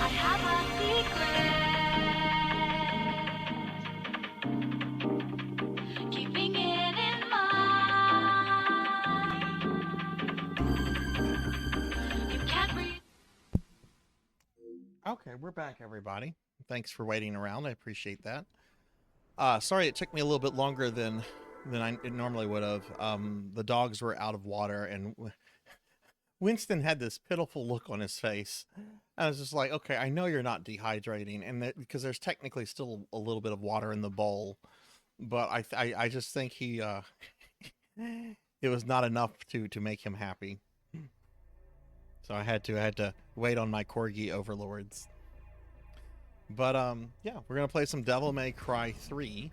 I have a secret. Keeping it in mind. You can't read. Okay, we're back, everybody. Thanks for waiting around. I appreciate that. Sorry it took me a little bit longer than it normally would have. The dogs were out of water, and Winston had this pitiful look on his face. I was just like, okay, I know you're not dehydrating, and because there's technically still a little bit of water in the bowl, but I just think he it was not enough to make him happy. So I had to wait on my corgi overlords. But yeah, we're gonna play some Devil May Cry 3.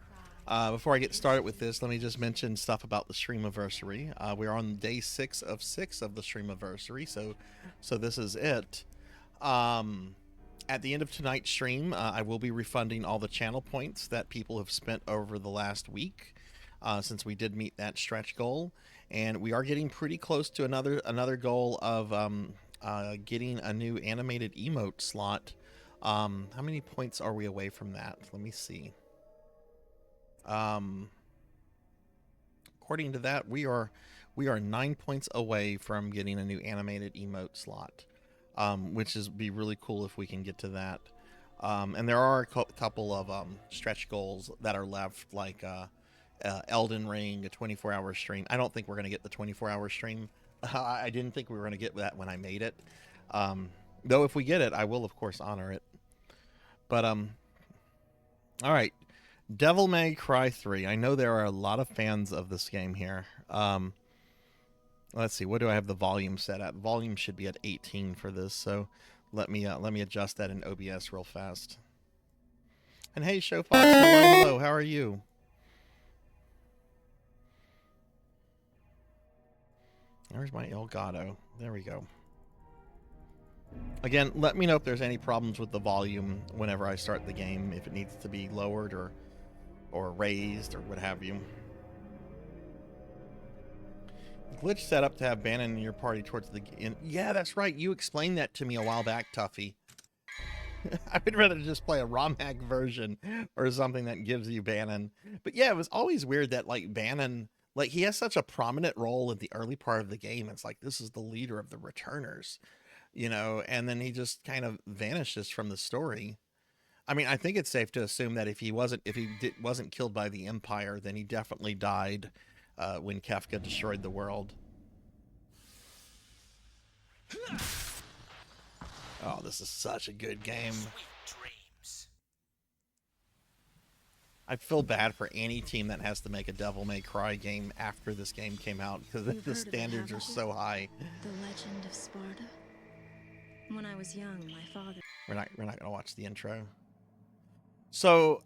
Before I get started with this, let me just mention stuff about the Streamiversary. We're on day 6 of 6 of the Streamiversary, so this is it. At the end of tonight's stream, I will be refunding all the channel points that people have spent over the last week, since we did meet that stretch goal, and we are getting pretty close to another goal of getting a new animated emote slot. How many points are we away from that? Let me see. According to that, we are 9 points away from getting a new animated emote slot, which is be really cool if we can get to that. And there are a couple of stretch goals that are left, like Elden Ring, a 24-hour stream. I don't think we're going to get the 24-hour stream. I didn't think we were going to get that when I made it. Though if we get it, I will, of course, honor it. But, all right. Devil May Cry 3. I know there are a lot of fans of this game here. Let's see. What do I have the volume set at? Volume should be at 18 for this, so let me adjust that in OBS real fast. And hey, Showfox, hello. How are you? There's my Elgato. There we go. Again, let me know if there's any problems with the volume whenever I start the game, if it needs to be lowered or raised or what have you. Glitch set up to have Bannon in your party towards the end. Yeah, that's right. You explained that to me a while back, Tuffy. I would rather just play a ROM hack version or something that gives you Bannon. But yeah, it was always weird that like Bannon, like he has such a prominent role in the early part of the game. It's like this is the leader of the returners, you know, and then he just kind of vanishes from the story. I mean, I think it's safe to assume that if he wasn't killed by the Empire, then he definitely died when Kefka destroyed the world. Oh, this is such a good game. I feel bad for any team that has to make a Devil May Cry game after this game came out, because the standards are so high. The Legend of Sparta. When I was young, my father... We're not gonna watch the intro. So,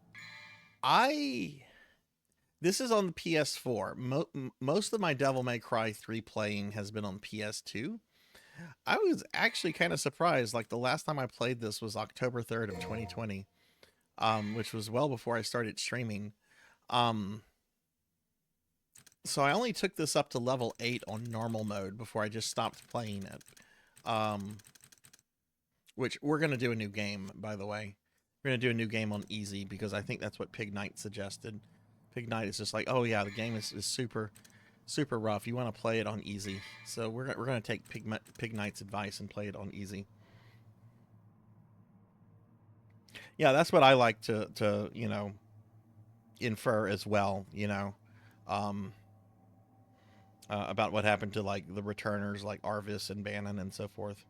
this is on the PS4. Most of my Devil May Cry 3 playing has been on PS2. I was actually kind of surprised. Like the last time I played this was October 3rd of 2020, which was well before I started streaming. So I only took this up to level 8 on normal mode before I just stopped playing it. Which we're going to do a new game, by the way. We're going to do a new game on easy because I think that's what Pig Knight suggested. Pig Knight is just like, oh yeah, the game is super rough. You want to play it on easy. So we're going to take Pig Knight's advice and play it on easy. Yeah, that's what I like to you know, infer as well, you know, about what happened to like the returners like Arvis and Bannon and so forth.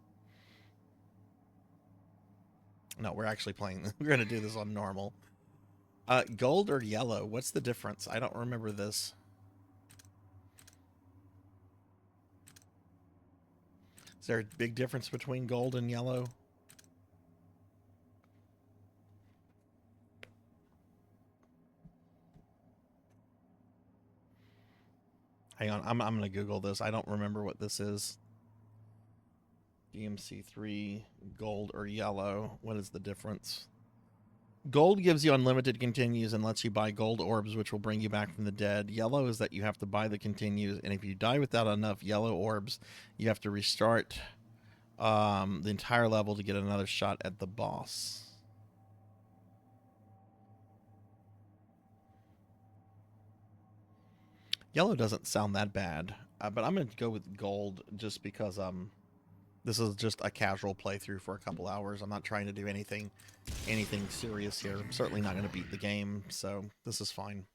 No, we're actually playing. We're going to do this on normal. Gold or yellow? What's the difference? I don't remember this. Is there a big difference between gold and yellow? Hang on, I'm going to Google this. I don't remember what this is. DMC3, gold or yellow. What is the difference? Gold gives you unlimited continues and lets you buy gold orbs, which will bring you back from the dead. Yellow is that you have to buy the continues, and if you die without enough yellow orbs, you have to restart the entire level to get another shot at the boss. Yellow doesn't sound that bad, but I'm going to go with gold just because this is just a casual playthrough for a couple hours. I'm not trying to do anything serious here. I'm certainly not going to beat the game, so this is fine.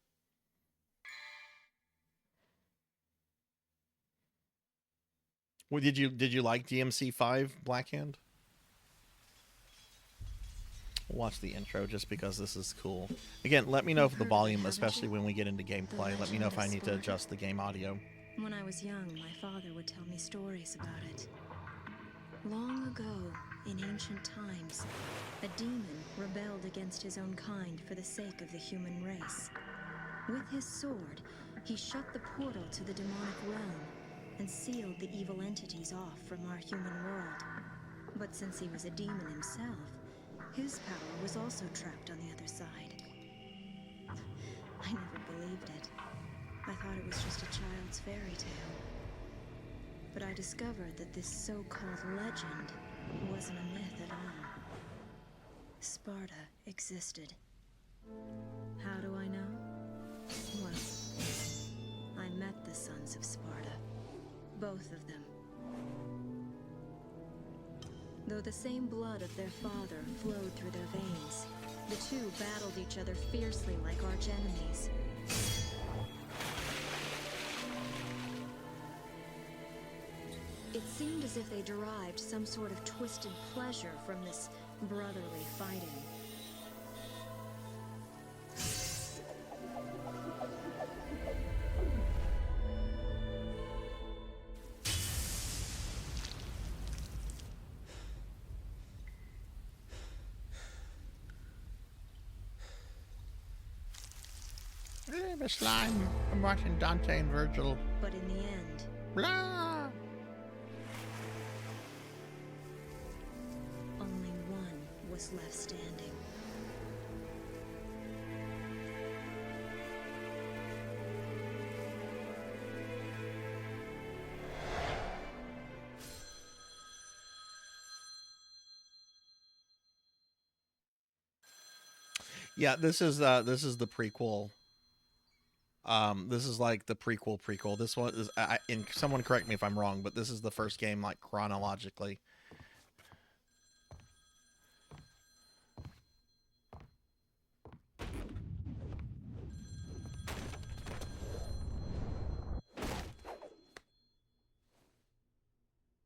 Well, did you like DMC5 Blackhand? We'll watch the intro just because this is cool. Again, let me know if the volume, especially when we get into gameplay, let me know if I need to adjust the game audio. When I was young, my father would tell me stories about it. Long ago, in ancient times, a demon rebelled against his own kind for the sake of the human race. With his sword, he shut the portal to the demonic realm and sealed the evil entities off from our human world. But since he was a demon himself, his power was also trapped on the other side. I never believed it. I thought it was just a child's fairy tale. But I discovered that this so-called legend wasn't a myth at all. Sparta existed. How do I know? Well, I met the sons of Sparta. Both of them. Though the same blood of their father flowed through their veins, the two battled each other fiercely like arch-enemies. It seemed as if they derived some sort of twisted pleasure from this brotherly fighting. The slime. I'm watching Dante and Virgil. But in the end, Blah. only one was left standing. Yeah, this is the prequel. This is like the prequel. This one is, and someone correct me if I'm wrong, but this is the first game like chronologically.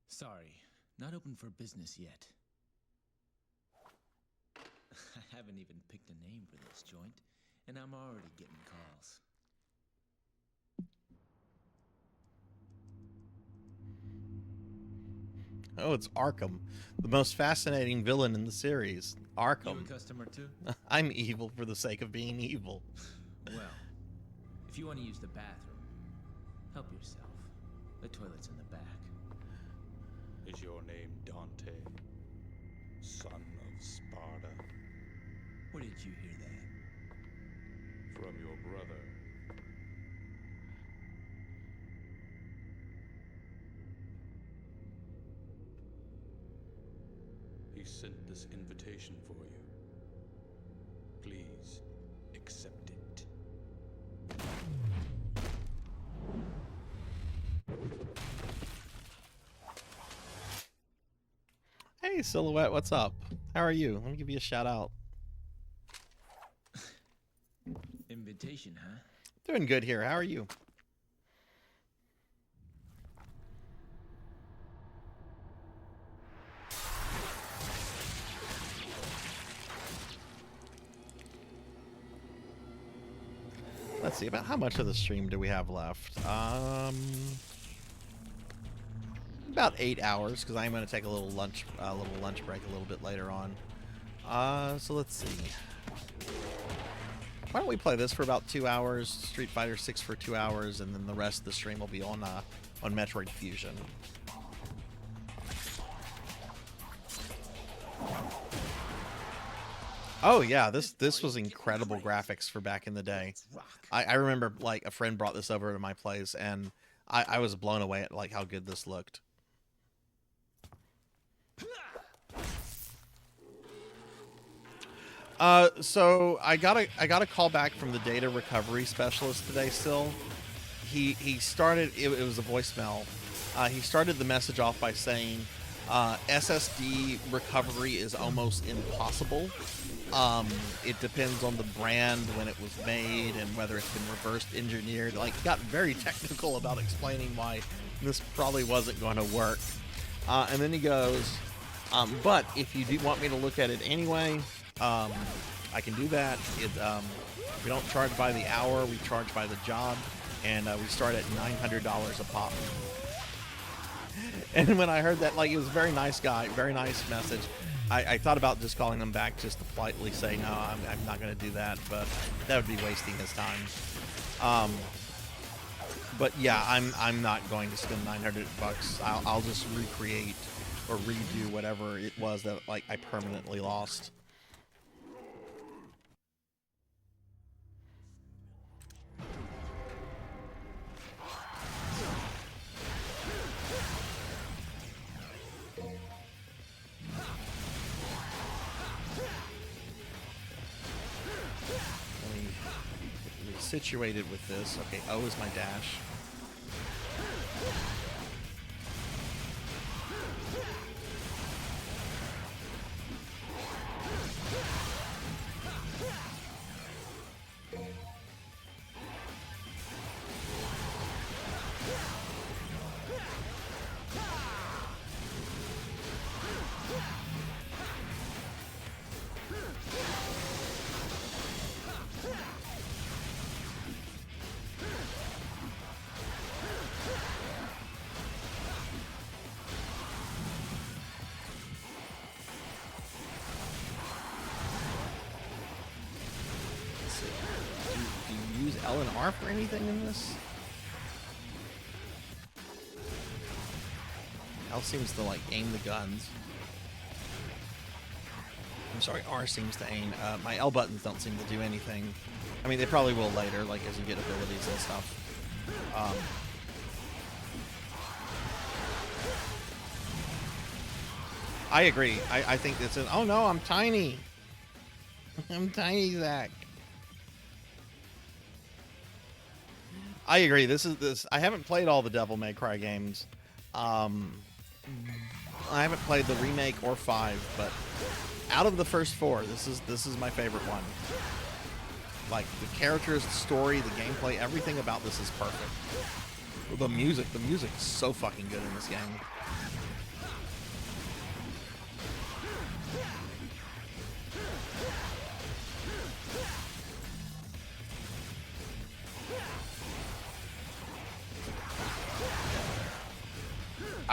Sorry, not open for business yet. I haven't even picked a name for this joint, and I'm already getting calls. Oh, it's Arkham, the most fascinating villain in the series. Arkham. You a customer too? I'm evil for the sake of being evil. Well, if you want to use the bathroom, help yourself. The toilet's in the back. Is your name Dante, son of Sparta? Where did you hear that? From your brother. He sent this invitation for you. Please accept it. Hey, Silhouette, what's up? How are you? Let me give you a shout out. Invitation, huh? Doing good here. How are you? Let's see, about how much of the stream do we have left? About 8 hours, because I'm going to take a little lunch break a little bit later on. So let's see. Why don't we play this for about 2 hours, Street Fighter 6 for 2 hours, and then the rest of the stream will be on Metroid Fusion. Oh yeah, this was incredible graphics for back in the day. I remember like a friend brought this over to my place, and I was blown away at like how good this looked. So I got a call back from the data recovery specialist today. Still, he started. It was a voicemail. He started the message off by saying SSD recovery is almost impossible. It depends on the brand, when it was made, and whether it's been reverse engineered. Like, got very technical about explaining why this probably wasn't going to work. And then he goes, but if you do want me to look at it anyway, I can do that. We don't charge by the hour, we charge by the job, and we start at $900 a pop. And when I heard that, like, he was a very nice guy, very nice message. I thought about just calling him back just to politely say, no, I'm not going to do that, but that would be wasting his time. But yeah, I'm not going to spend $900 bucks. I'll just recreate or redo whatever it was that, like, I permanently lost. Situated with this. Okay, O is my dash. L and R for anything in this? L seems to, like, aim the guns. I'm sorry, R seems to aim. My L buttons don't seem to do anything. I mean, they probably will later, like, as you get abilities and stuff. I agree. I think it's an... Oh, no, I'm tiny. I'm tiny, Zach. I agree. I haven't played all the Devil May Cry games. I haven't played the remake or 5, but out of the first 4, this is my favorite one. Like, the characters, the story, the gameplay, everything about this is perfect. The music is so fucking good in this game.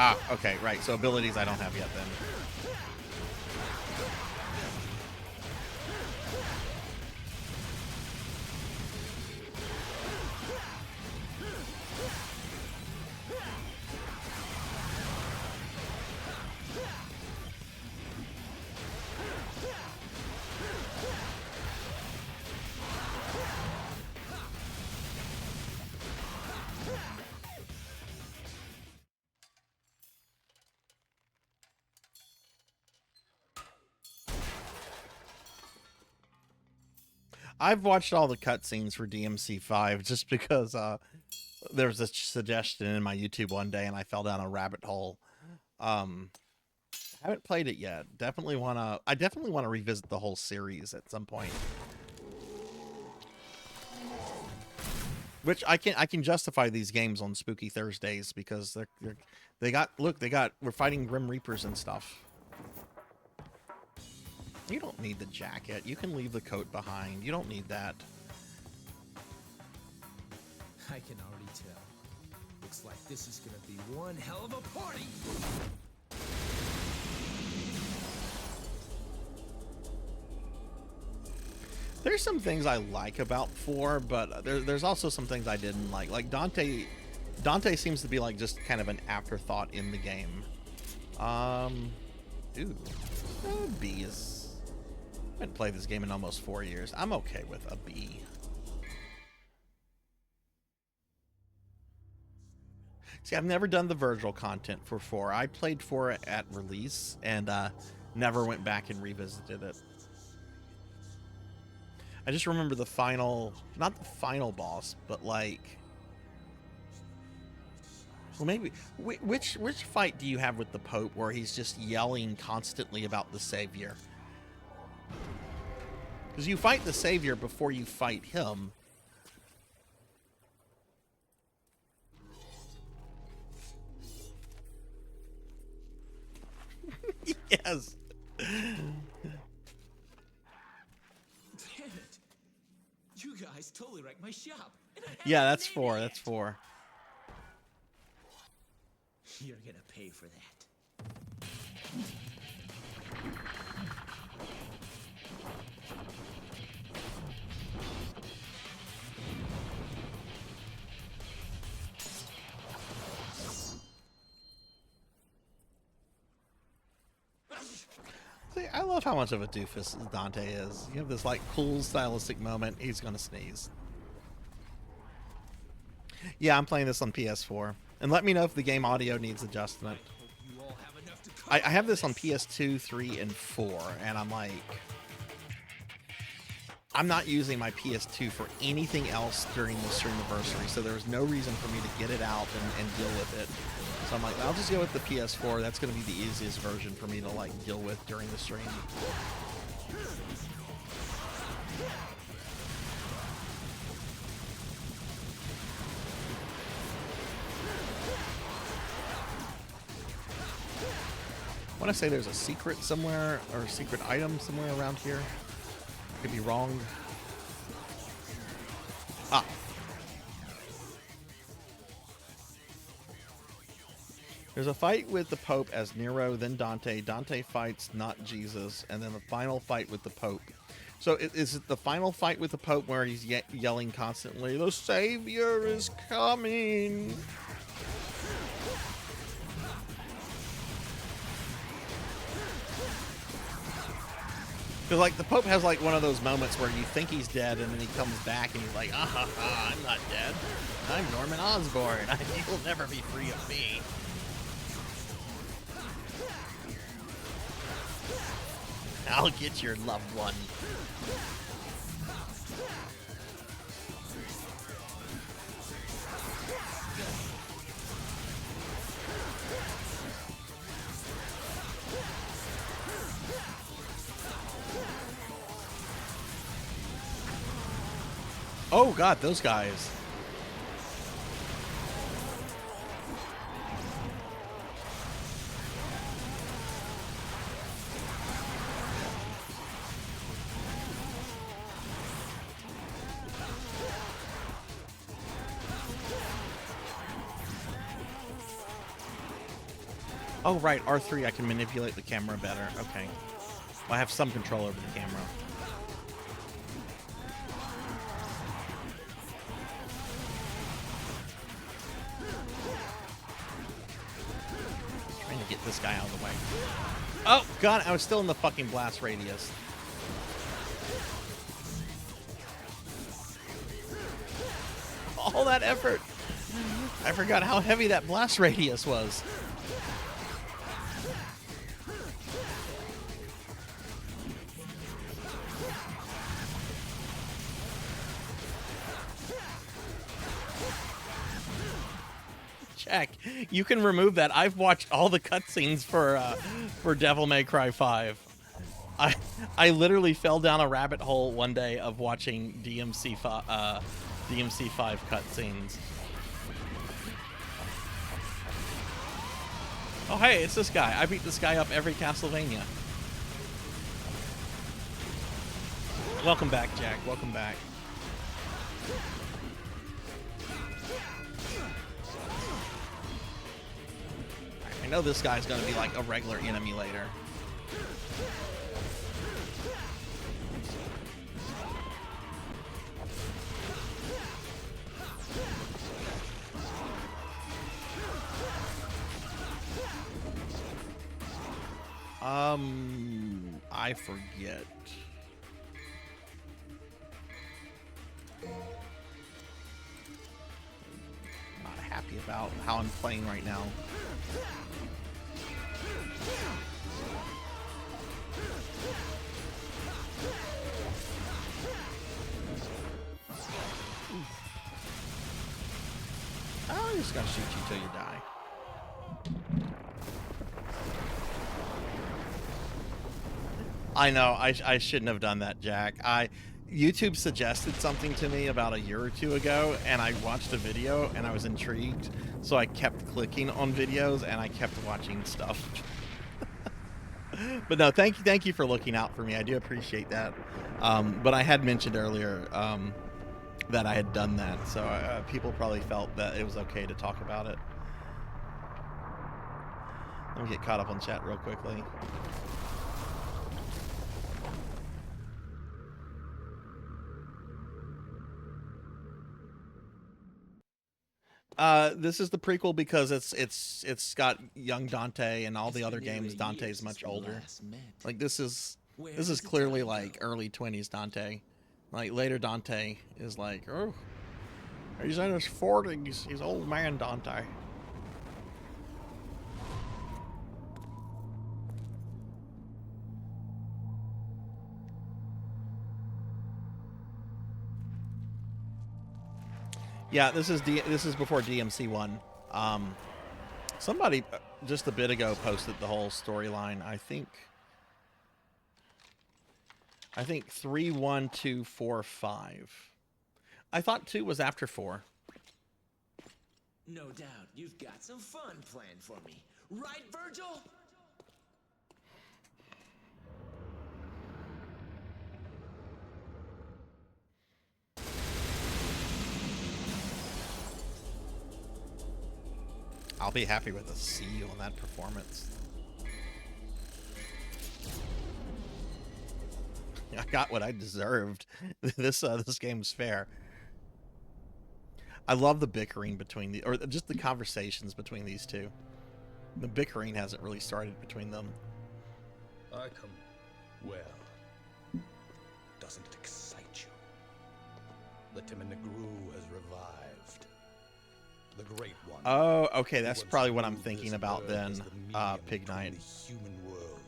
Ah, okay, right. So abilities I don't have yet then. I've watched all the cutscenes for DMC5 just because there was a suggestion in my YouTube one day and I fell down a rabbit hole. Haven't played it yet. I definitely want to revisit the whole series at some point. Which I can justify these games on Spooky Thursdays because we're fighting Grim Reapers and stuff. You don't need the jacket. You can leave the coat behind. You don't need that. I can already tell. Looks like this is gonna be one hell of a party! There's some things I like about 4, but there's also some things I didn't like. Like Dante seems to be like just kind of an afterthought in the game. B is... I haven't played this game in almost 4 years. I'm okay with a B. See, I've never done the Virgil content for 4. I played 4 at release and never went back and revisited it. I just remember the final, not the final boss, but like, well, maybe which fight do you have with the Pope where he's just yelling constantly about the Savior? Because you fight the Savior before you fight him. Yes. Damn it! You guys totally wrecked my shop. Yeah, that's 4. That's 4. You're gonna pay for that. See, I love how much of a doofus Dante is. You have this like cool stylistic moment, he's gonna sneeze. Yeah, I'm playing this on PS4. And let me know if the game audio needs adjustment. I have this on PS2, 3, and 4, and I'm like, I'm not using my PS2 for anything else during the Streamiversary, so there was no reason for me to get it out and deal with it. So I'm like, I'll just go with the PS4. That's going to be the easiest version for me to like deal with during the stream. I want to say there's a secret somewhere, or a secret item somewhere around here. I could be wrong. Ah. There's a fight with the Pope as Nero, then Dante. Dante fights not Jesus, and then the final fight with the Pope. So is it the final fight with the Pope where he's yelling constantly, "The Savior is coming"? Because, like, the Pope has, like, one of those moments where you think he's dead, and then he comes back, and he's like, I'm not dead. I'm Norman Osborn. You'll never be free of me. I'll get your loved one. Oh god, those guys. Oh right, R3, I can manipulate the camera better. Okay. Well, I have some control over the camera. Get this guy out of the way. Oh god, I was still in the fucking blast radius. All that effort. I forgot how heavy that blast radius was. Check. You can remove that. I've watched all the cutscenes for Devil May Cry 5. I literally fell down a rabbit hole one day of watching DMC5 cutscenes. Oh hey, it's this guy. I beat this guy up every Castlevania. Welcome back, Jack. Welcome back. I know this guy's gonna be like a regular enemy later. I forget. Not happy about how I'm playing right now. Oh, I'm just gonna shoot you till you die. I know, I shouldn't have done that, Jack. YouTube suggested something to me about a year or two ago, and I watched a video and I was intrigued, so I kept clicking on videos and I kept watching stuff. But no, thank you for looking out for me. I do appreciate that. But I had mentioned earlier that I had done that, so people probably felt that it was okay to talk about it. Let me get caught up on chat real quickly. This is the prequel because it's got young Dante, and all the other games Dante's much older. Like this is clearly like early 20s Dante. Like later Dante is like, oh, he's in his 40s. He's old man Dante. Yeah, this is before DMC1. Somebody just a bit ago posted the whole storyline. I think 3, 1, 2, 4, 5. I thought 2 was after 4. No doubt you've got some fun planned for me, right, Virgil? I'll be happy with a C on that performance. I got what I deserved. This game's fair. I love the bickering between or just the conversations between these two. The bickering hasn't really started between them. I come. Well, doesn't it excite you? The Timinagru has revived. The Great One. Oh, okay, that's probably what I'm thinking about then, Pig Knight. The human world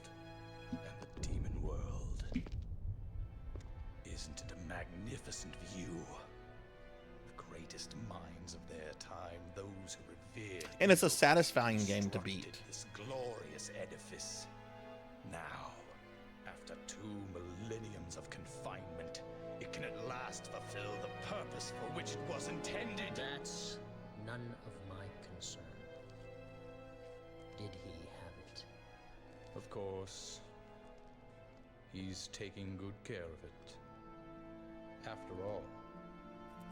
and the demon world. Isn't it a magnificent view? The greatest minds of their time, those who revered. And it's a satisfying game to beat. This glorious edifice. Now, after 2 millenniums of confinement, it can at last fulfill the purpose for which it was intended. That's none of my concern. Did he have it? Of course. He's taking good care of it. After all,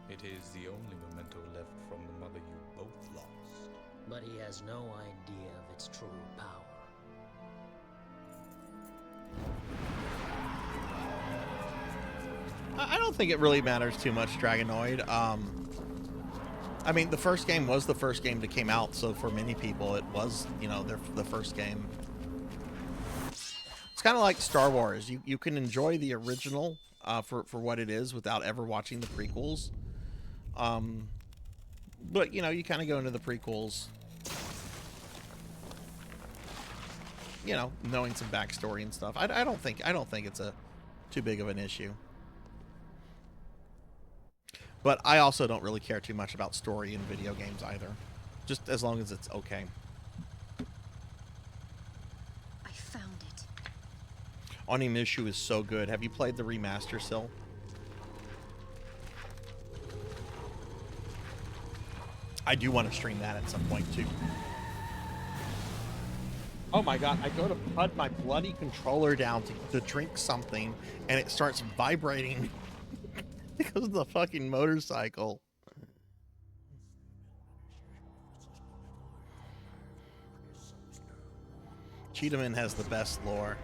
it is the only memento left from the mother you both lost. But he has no idea of its true power. I don't think it really matters too much, Dragonoid. I mean, the first game was the first game that came out, so for many people it was, you know, the first game. It's kind of like Star Wars. You can enjoy the original for what it is without ever watching the prequels. But, you know, you kind of go into the prequels, you know, knowing some backstory and stuff. I don't think it's too big of an issue. But I also don't really care too much about story in video games either. Just as long as it's okay. I found it. Onimushu is so good. Have you played the remaster still? I do want to stream that at some point too. Oh my god, I go to put my bloody controller down to drink something and it starts vibrating. Because of the fucking motorcycle. Cheetahman has the best lore.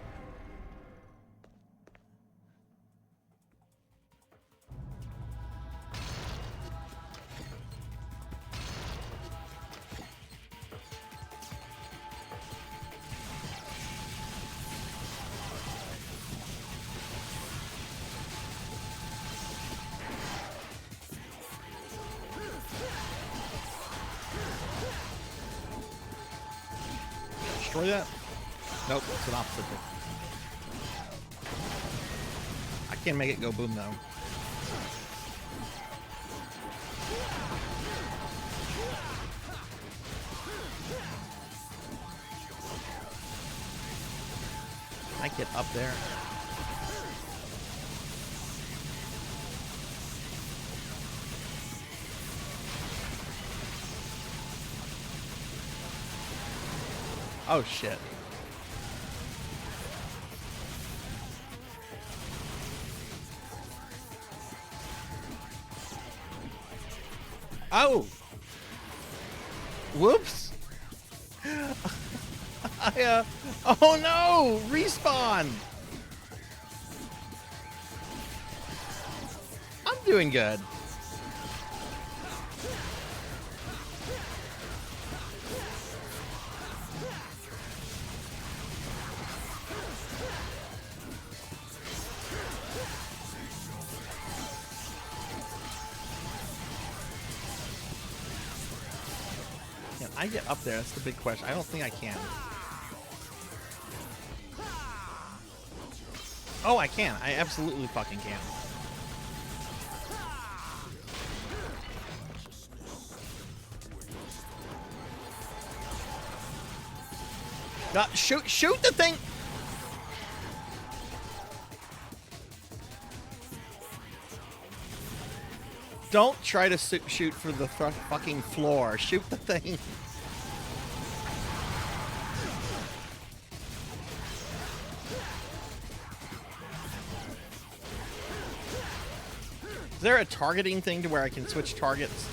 destroy that? Nope, it's an opposite. I can't make it go boom though. I get up there. Oh shit. Oh! Whoops! Oh no! Respawn! I'm doing good. Can I get up there? That's the big question. I don't think I can. Oh, I can. I absolutely fucking can. Shoot the thing! Don't try to shoot for the fucking floor. Shoot the thing. Is there a targeting thing to where I can switch targets?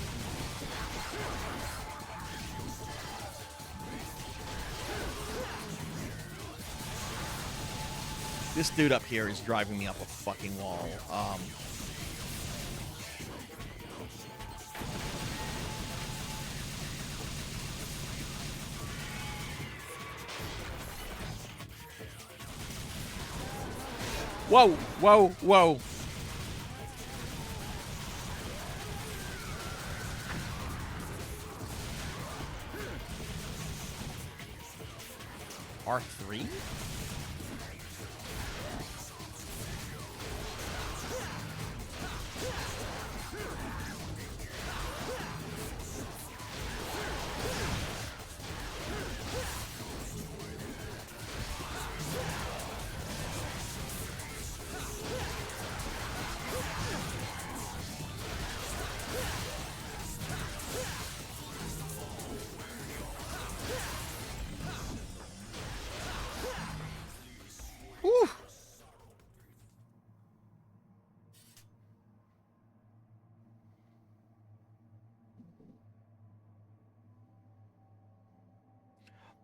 This dude up here is driving me up a fucking wall. Whoa, whoa, whoa. R3?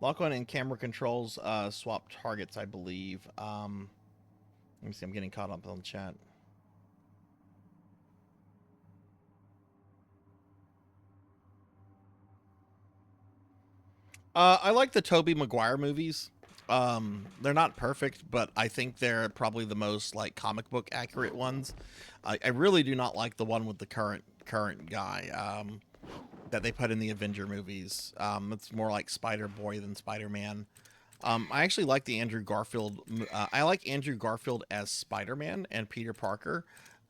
Lock-on and camera controls swap targets, I believe. Let me see, I'm getting caught up on the chat. I like the Tobey Maguire movies. They're not perfect, but I think they're probably the most like comic book accurate ones. I really do not like the one with the current guy. That they put in the Avenger movies. It's more like Spider-Boy than Spider-Man. I actually like the Andrew Garfield. I like Andrew Garfield as Spider-Man and Peter Parker.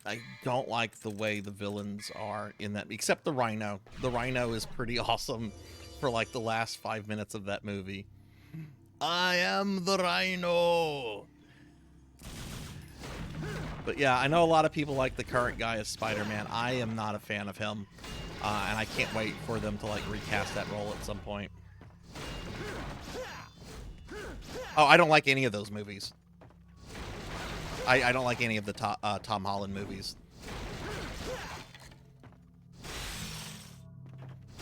I don't like the way the villains are in that, except the Rhino. The Rhino is pretty awesome for like the last 5 minutes of that movie. I am the Rhino. But yeah, I know a lot of people like the current guy as Spider-Man. I am not a fan of him. And I can't wait for them to like recast that role at some point. Oh, I don't like any of those movies. I don't like any of the Tom Holland movies.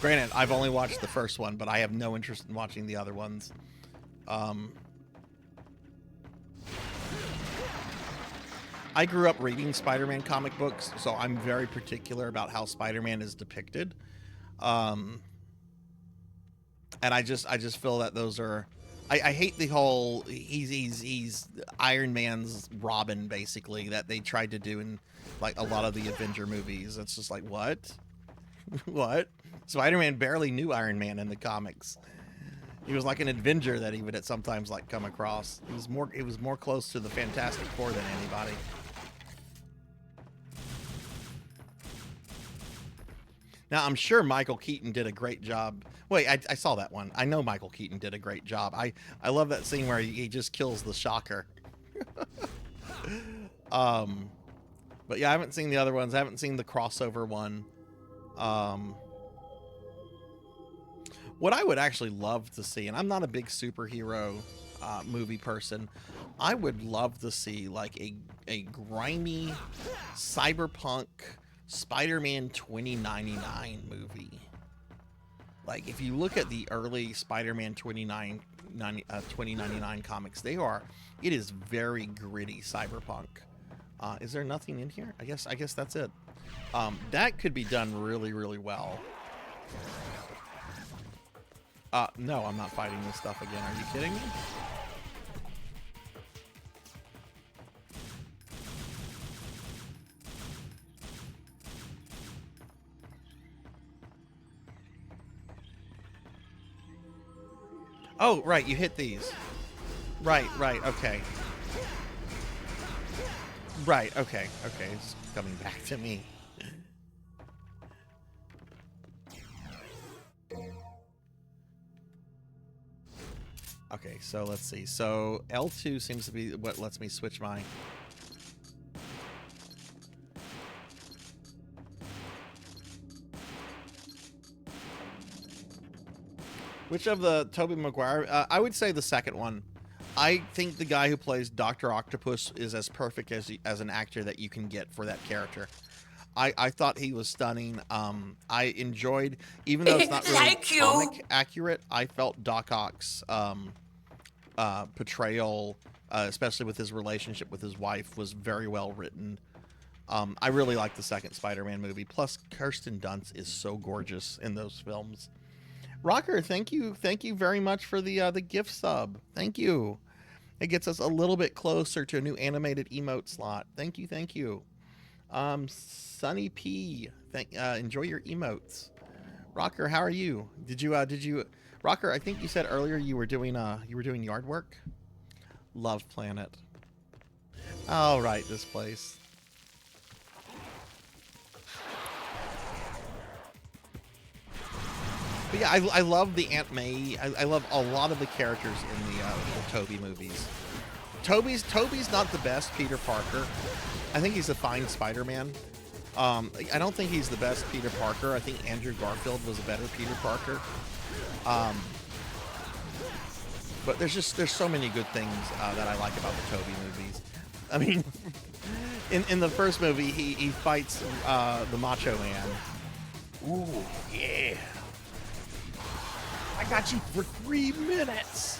Granted, I've only watched the first one, but I have no interest in watching the other ones. I grew up reading Spider-Man comic books, so I'm very particular about how Spider-Man is depicted. And I just feel that those are... I hate the whole he's Iron Man's Robin, basically, that they tried to do in like a lot of the Avenger movies. It's just like, what? What? Spider-Man barely knew Iron Man in the comics. He was like an Avenger that he would at sometimes like come across. He was more close to the Fantastic Four than anybody. Now, I'm sure Michael Keaton did a great job. Wait, I saw that one. I know Michael Keaton did a great job. I love that scene where he just kills the Shocker. But yeah, I haven't seen the other ones. I haven't seen the crossover one. What I would actually love to see, and I'm not a big superhero movie person, I would love to see like a grimy cyberpunk Spider-Man 2099 movie. Like, if you look at the early Spider-Man 2099 comics, it is very gritty cyberpunk. Is there nothing in here? I guess that's it. That could be done really, really well. No, I'm not fighting this stuff again. Are you kidding me? Oh, right, you hit these. Right, okay. Right, okay, it's coming back to me. Okay, so let's see. So L2 seems to be what lets me switch my... Which of the Tobey Maguire? I would say the second one. I think the guy who plays Dr. Octopus is as perfect as an actor that you can get for that character. I thought he was stunning. I enjoyed, even though it's not really comic accurate, I felt Doc Ock's portrayal, especially with his relationship with his wife, was very well written. I really like the second Spider-Man movie. Plus, Kirsten Dunst is so gorgeous in those films. Rocker, thank you very much for the gift sub. Thank you. It gets us a little bit closer to a new animated emote slot. Thank you. Sunny P, enjoy your emotes. Rocker, how are you? Did you Rocker? I think you said earlier you were doing yard work. Love Planet. All right, this place. But yeah, I love the Aunt May. I love a lot of the characters in the Tobey movies. Tobey's not the best Peter Parker. I think he's a fine Spider-Man. I don't think he's the best Peter Parker. I think Andrew Garfield was a better Peter Parker. But there's so many good things that I like about the Tobey movies. I mean, in the first movie, he fights the Macho Man. Ooh, yeah. I got you for 3 minutes.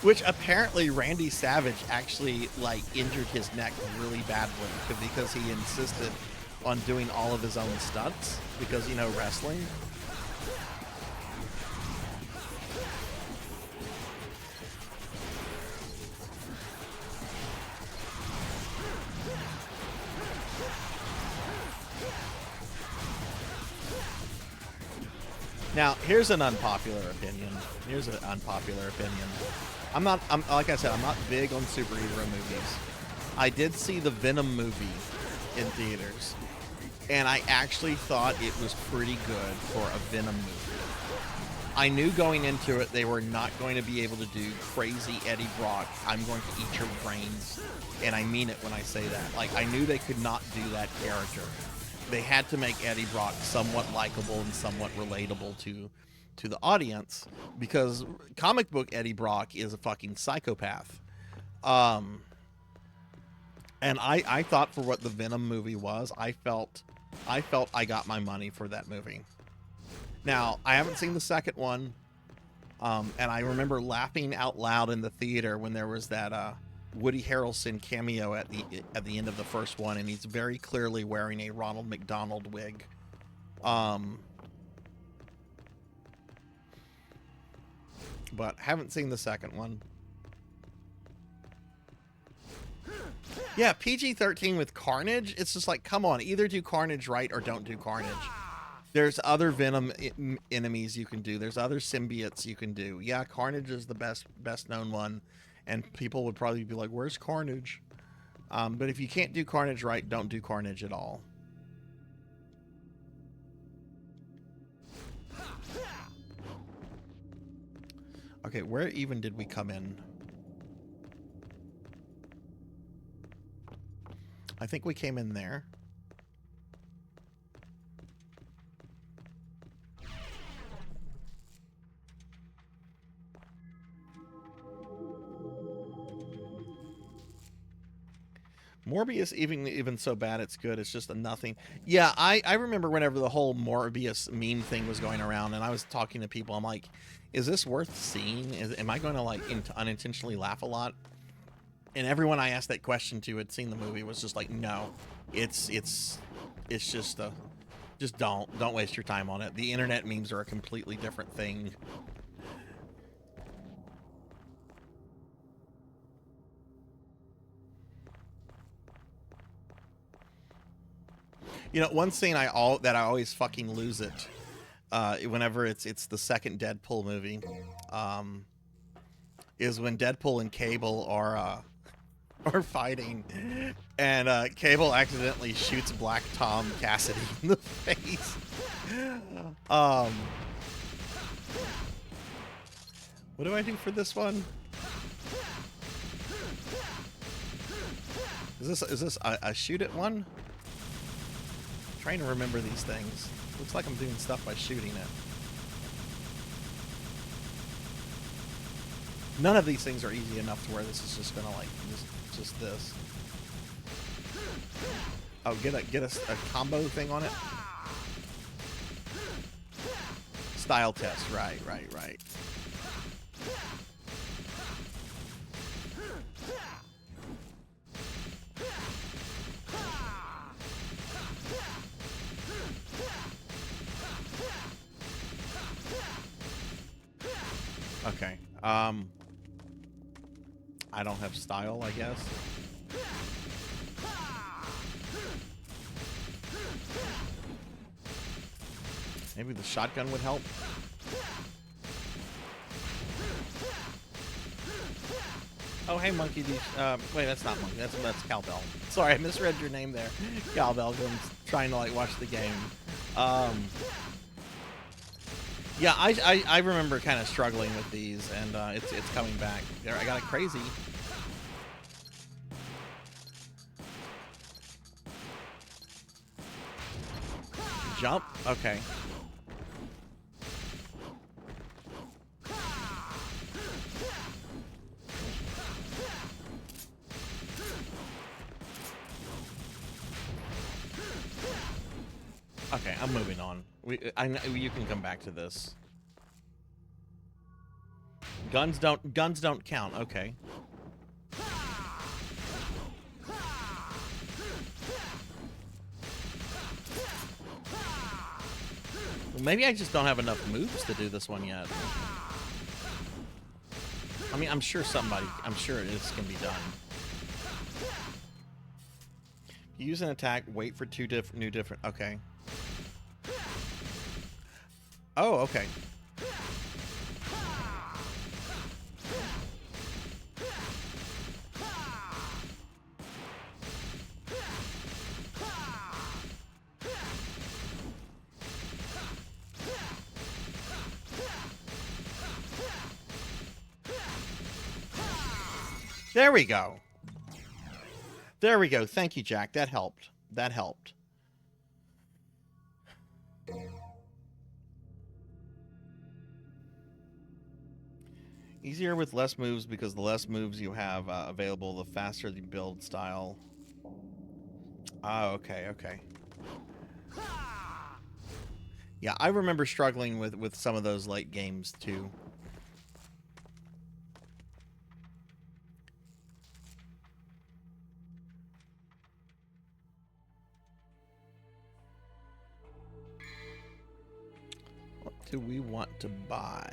Which apparently Randy Savage actually like injured his neck really badly because he insisted on doing all of his own stunts because, you know, wrestling. Now, here's an unpopular opinion. I'm like I said, I'm not big on superhero movies. I did see the Venom movie in theaters, and I actually thought it was pretty good for a Venom movie. I knew going into it they were not going to be able to do crazy Eddie Brock, I'm going to eat your brains, and I mean it when I say that. Like, I knew they could not do that character. They had to make Eddie Brock somewhat likable and somewhat relatable to the audience, because comic book Eddie Brock is a fucking psychopath. And I thought for what the Venom movie was, I felt I got my money for that movie. Now, I haven't seen the second one, and I remember laughing out loud in the theater when there was that Woody Harrelson cameo at the end of the first one, and he's very clearly wearing a Ronald McDonald wig. But haven't seen the second one. Yeah, PG-13 with Carnage. It's just like, come on, either do Carnage right or don't do Carnage. There's other Venom enemies you can do. There's other symbiotes you can do. Yeah, Carnage is the best known one, and people would probably be like, "Where's Carnage?" But if you can't do Carnage right, don't do Carnage at all. Okay, where even did we come in? I think we came in there. Morbius, even so bad it's good. It's just a nothing. Yeah, I remember whenever the whole Morbius meme thing was going around, and I was talking to people. I'm like, is this worth seeing? Am I going to like unintentionally laugh a lot? And everyone I asked that question to had seen the movie was just like, no, it's just don't waste your time on it. The internet memes are a completely different thing. You know, one scene that I always fucking lose it whenever it's the second Deadpool movie is when Deadpool and Cable are fighting, and Cable accidentally shoots Black Tom Cassidy in the face. What do I do for this one? Is this a shoot it one? Trying to remember these things. Looks like I'm doing stuff by shooting it. None of these things are easy enough to where this is just gonna like just this. Oh, get a combo thing on it. Style test, right. Okay. I don't have style, I guess. Maybe the shotgun would help. Oh, hey, Monkey. Wait, that's not Monkey. That's Cowbell. Sorry, I misread your name there. Cowbell. I'm trying to like watch the game. Yeah, I remember kind of struggling with these, and it's coming back. There, I got it crazy. Jump? Okay. Okay, I'm moving on. You can come back to this. Guns don't count. Okay. Well, maybe I just don't have enough moves to do this one yet. I mean, I'm sure this can be done. Use an attack, wait for two different. Okay. Oh, okay. There we go. There we go. Thank you, Jack. That helped. That helped. Easier with less moves because the less moves you have available, the faster the build style. Ah, okay. Yeah, I remember struggling with some of those late games too. What do we want to buy?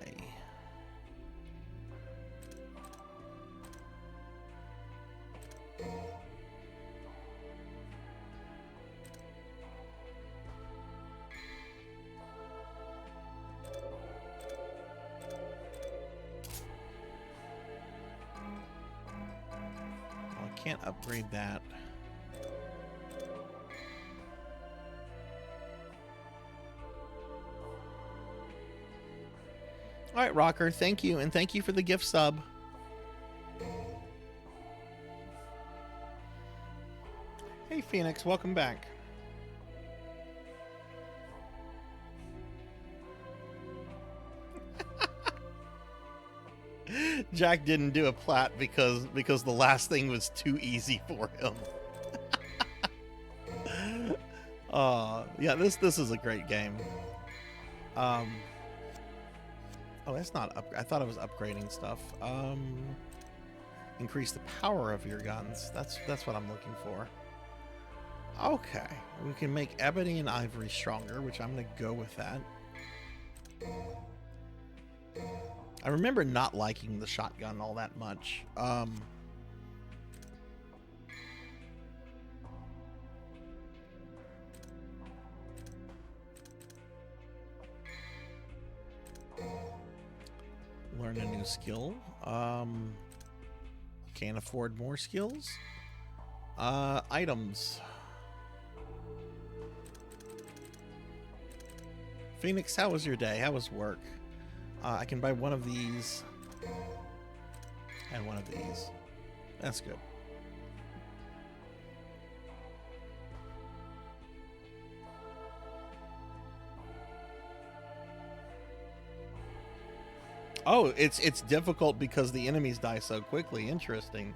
can't upgrade that. All right, Rocker, thank you, and thank you for the gift sub. Hey, Phoenix, welcome back. Jack didn't do a plat because the last thing was too easy for him. Yeah, this is a great game. Oh, that's not up. I thought it was upgrading stuff. Increase the power of your guns. That's what I'm looking for. Okay, we can make ebony and ivory stronger, which I'm gonna go with that. I remember not liking the shotgun all that much. Learn a new skill. Can't afford more skills. Items. Phoenix, how was your day? How was work? I can buy one of these and one of these. That's good. Oh, it's difficult because the enemies die so quickly. Interesting.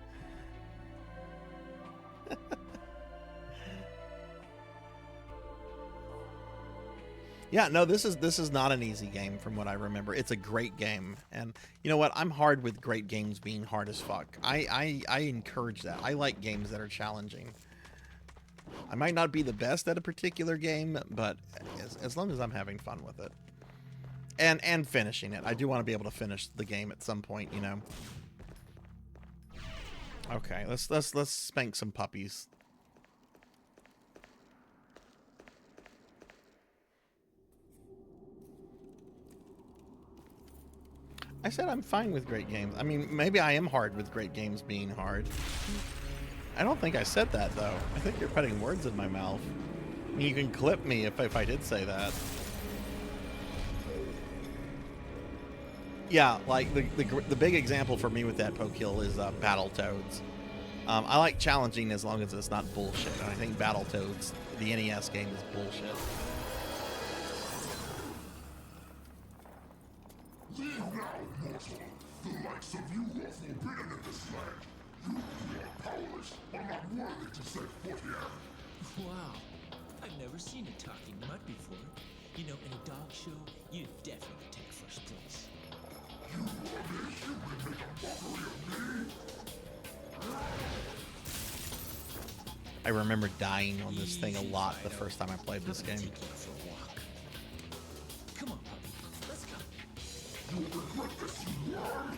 Yeah, no, this is not an easy game from what I remember. It's a great game, and you know what? I'm hard with great games being hard as fuck. I encourage that. I like games that are challenging. I might not be the best at a particular game, but as long as I'm having fun with it. And finishing it. I do want to be able to finish the game at some point, you know. Okay, let's spank some puppies. I said I'm fine with great games. I mean, maybe I am hard with great games being hard. I don't think I said that, though. I think you're putting words in my mouth. I mean, you can clip me if I did say that. Yeah, like the big example for me with that poke kill is Battletoads. I like challenging as long as it's not bullshit. And I think Battletoads, the NES game, is bullshit. Leave now, mortal. The likes of you are forbidden in this land. You are powerless, are not worthy to set foot here. Wow, I've never seen a talking mud before. You know, in a dog show, you'd definitely take first place. You are the human make a mockery of me? I remember dying on this thing a lot the first time I played this game. Come on, puppy. Let's go. You will regret this, you worm.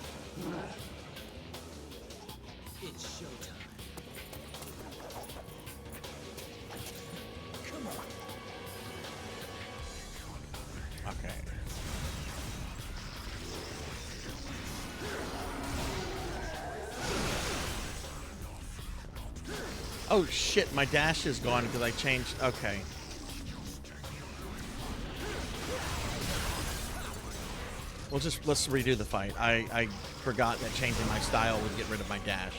It's showtime. Come on. Okay. Oh shit, my dash is gone because I changed. Okay. Well, let's redo the fight. I forgot that changing my style would get rid of my dash.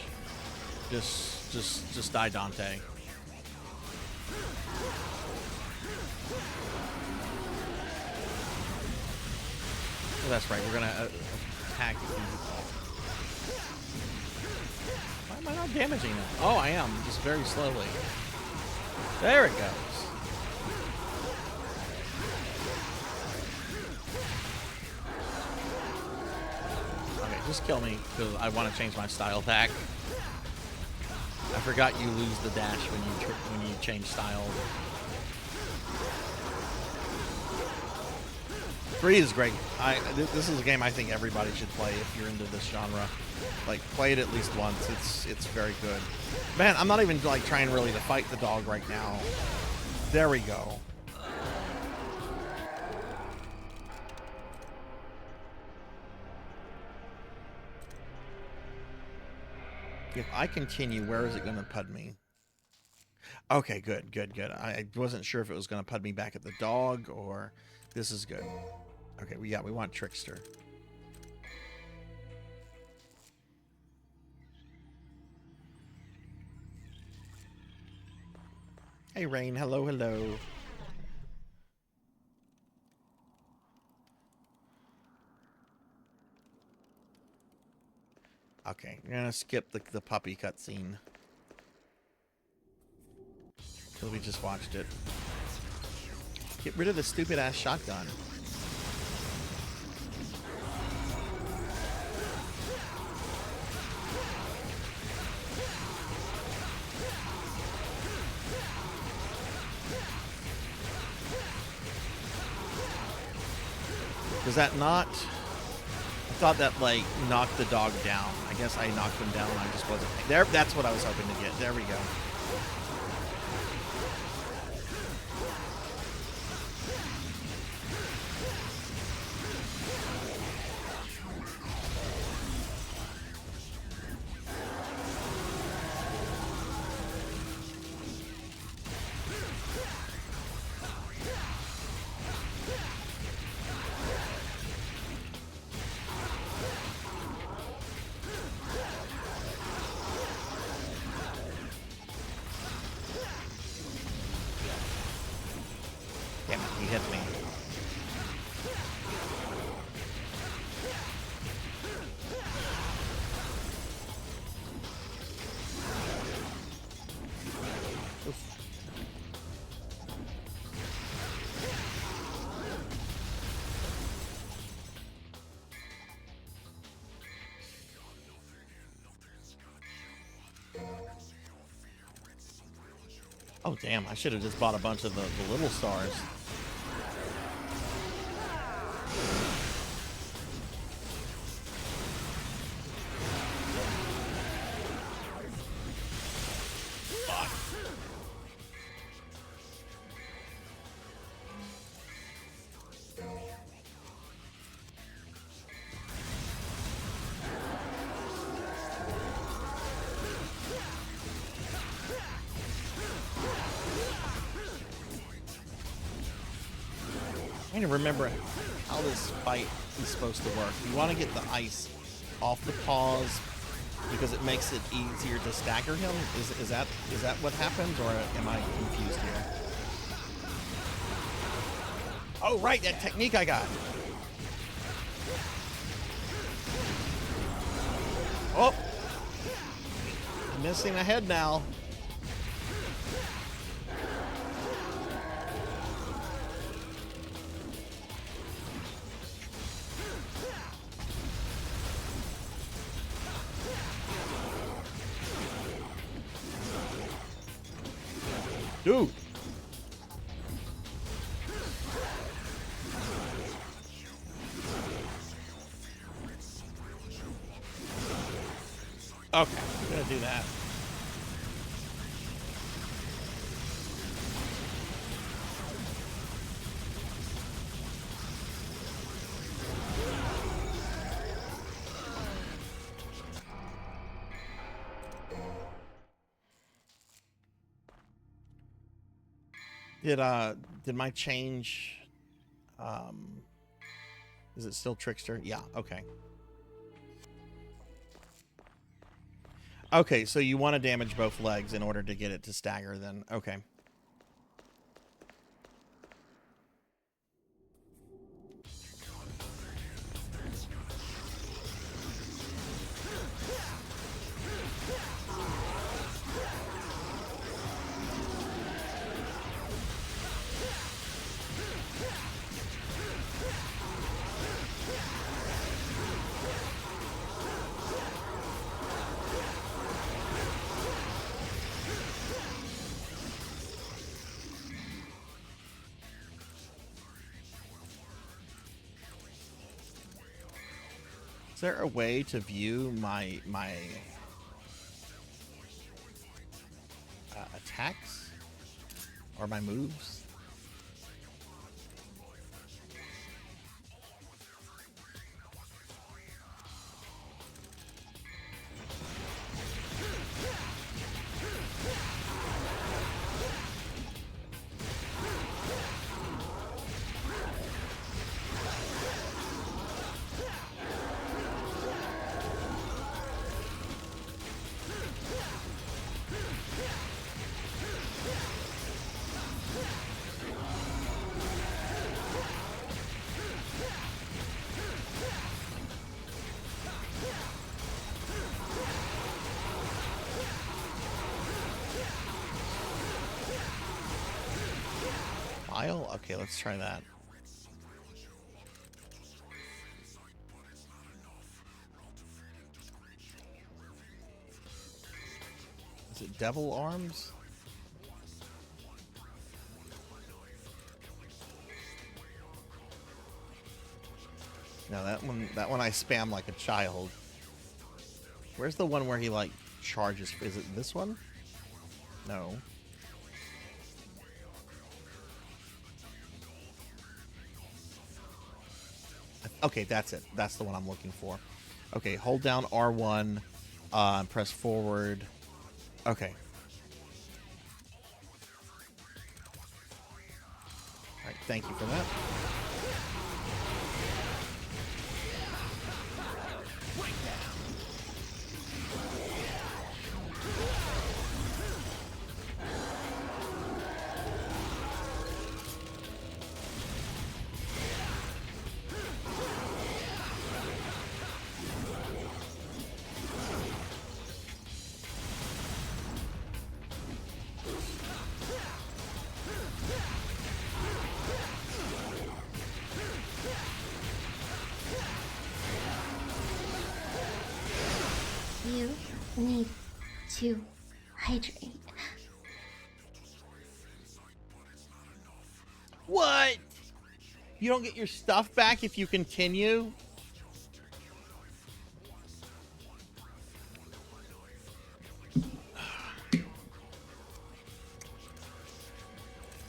Just die, Dante. Oh, that's right. We're gonna attack. Why am I not damaging it? Oh, I am, just very slowly. There it goes. Okay, just kill me because I want to change my style back. I forgot you lose the dash when you change style. 3 is great. This is a game I think everybody should play if you're into this genre. Like, play it at least once. It's very good. Man, I'm not even like trying really to fight the dog right now. There we go. If I continue, where is it going to put me? Okay, good, good, good. I wasn't sure if it was going to put me back at the dog or... This is good. Okay, we want Trickster. Hey, Rain. Hello, hello. Okay, we're gonna skip the puppy cutscene. Because we just watched it. Get rid of the stupid ass shotgun. Does that not... I thought that, like, knocked the dog down. I guess I knocked him down. I just wasn't... There, that's what I was hoping to get. There we go. Damn it, he hit me. Oh damn, I should have just bought a bunch of the little stars. I need to remember how this fight is supposed to work. You want to get the ice off the paws because it makes it easier to stagger him. Is that what happens, or am I confused here? Oh right, that technique I got. Oh, I'm missing a head now. Dude. Okay, I'm gonna do that. Did my change, is it still Trickster? Yeah, okay. Okay, so you want to damage both legs in order to get it to stagger then. Okay. Is there a way to view my attacks or my moves? Smile? Okay, let's try that. Is it Devil Arms? No, that one I spam like a child. Where's the one where he like charges? Is it this one? No. Okay, that's it. That's the one I'm looking for. Okay, hold down R1, press forward. Okay. All right, thank you for that. You need to hydrate. What? You don't get your stuff back if you continue?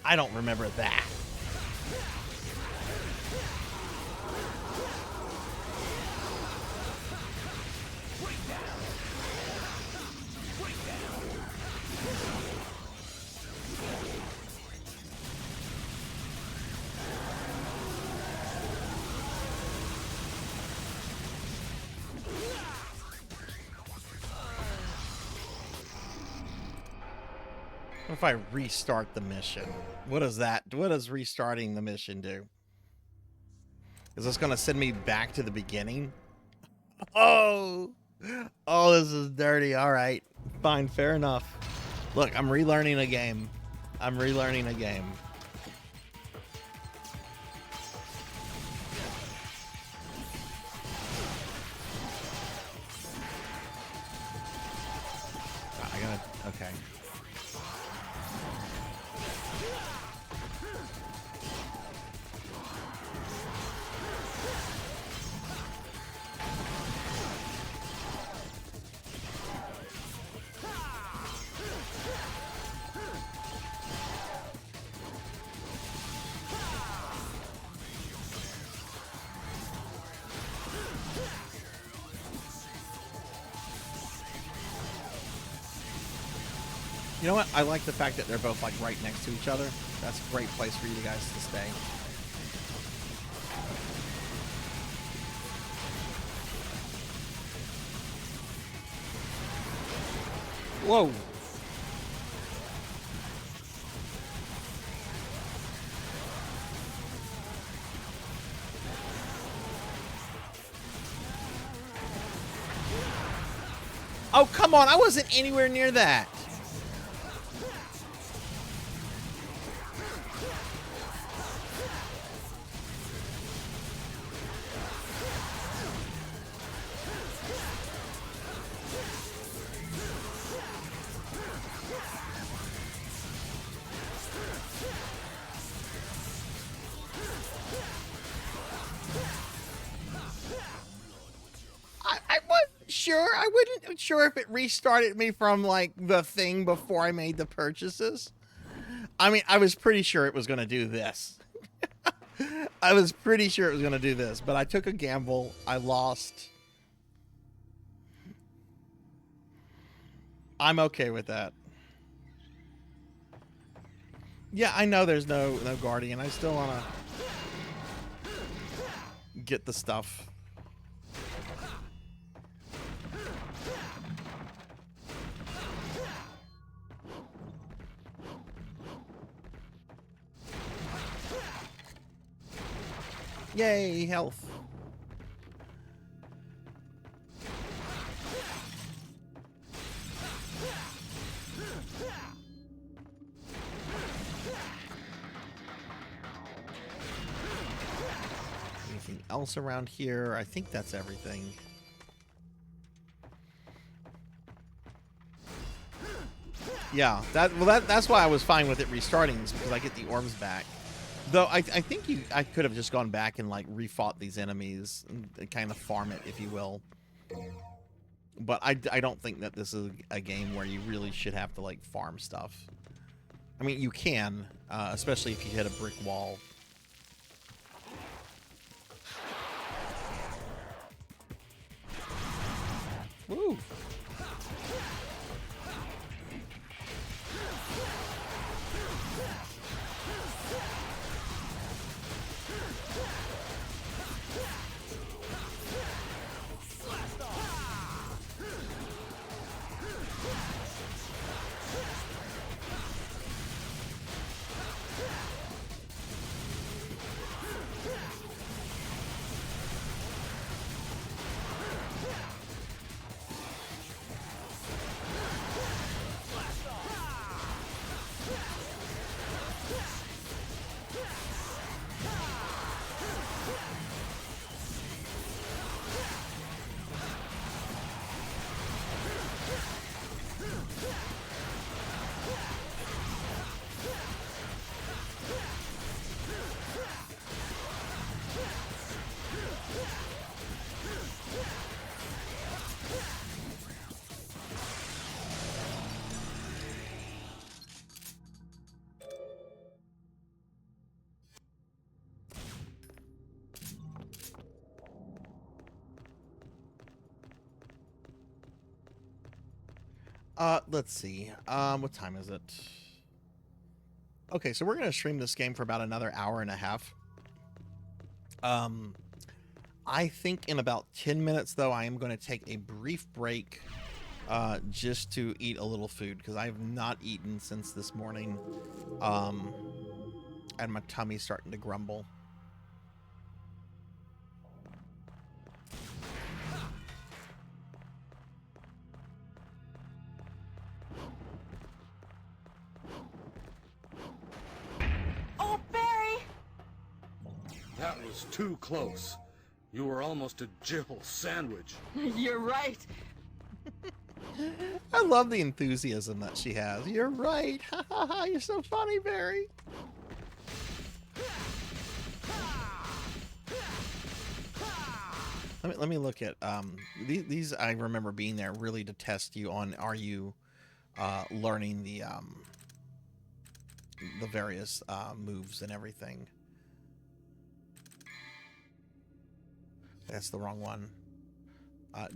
I don't remember that. What if I restart the mission? What does that? What does restarting the mission do? Is this gonna send me back to the beginning? Oh, this is dirty. All right, fine, fair enough. Look, I'm relearning a game. I'm relearning a game. I gotta. Okay. You know what? I like the fact that they're both like right next to each other. That's a great place for you guys to stay. Whoa. Oh, come on. I wasn't anywhere near that. I wasn't sure if it restarted me from like the thing before I made the purchases. I mean, I was pretty sure it was going to do this. I was pretty sure it was going to do this, but I took a gamble. I lost. I'm okay with that. Yeah, I know there's no guardian. I still want to get the stuff. Yay, health. else around here? I think that's everything. Yeah, that's why I was fine with it restarting, is because I get the orbs back. Though I think I could have just gone back and like refought these enemies and kind of farm it, if you will. But I don't think that this is a game where you really should have to like farm stuff. I mean, you can, especially if you hit a brick wall. Woo! Let's see. What time is it? Okay, so we're gonna stream this game for about another hour and a half. I think in about 10 minutes, though, I am going to take a brief break just to eat a little food, because I have not eaten since this morning, and my tummy's starting to grumble. That was too close. You were almost a Jill sandwich. You're right. I love the enthusiasm that she has. You're right. Ha ha ha. You're so funny, Barry. Let me look at these. I remember being there really to test you on, are you learning the various moves and everything. That's the wrong one.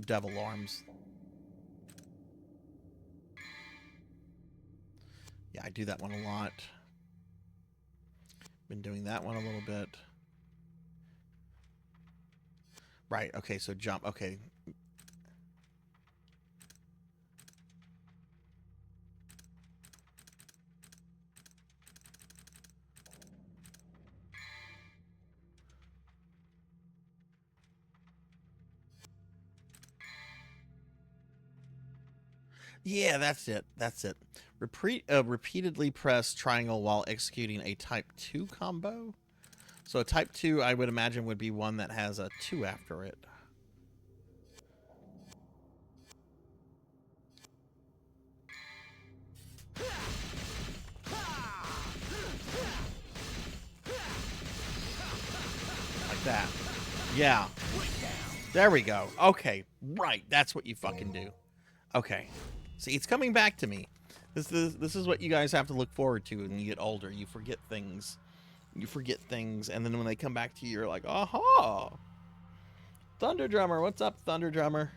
Devil Arms. Yeah, I do that one a lot. Been doing that one a little bit. Right, okay, so jump. Okay. Yeah, that's it. That's it. Repeatedly press triangle while executing a type 2 combo. So a type 2, I would imagine, would be one that has a 2 after it. Like that. Yeah. There we go. Okay. Right. That's what you fucking do. Okay. See, it's coming back to me. This is what you guys have to look forward to when you get older. You forget things. You forget things, and then when they come back to you, you're like, aha! Thunder Drummer, what's up, Thunder Drummer?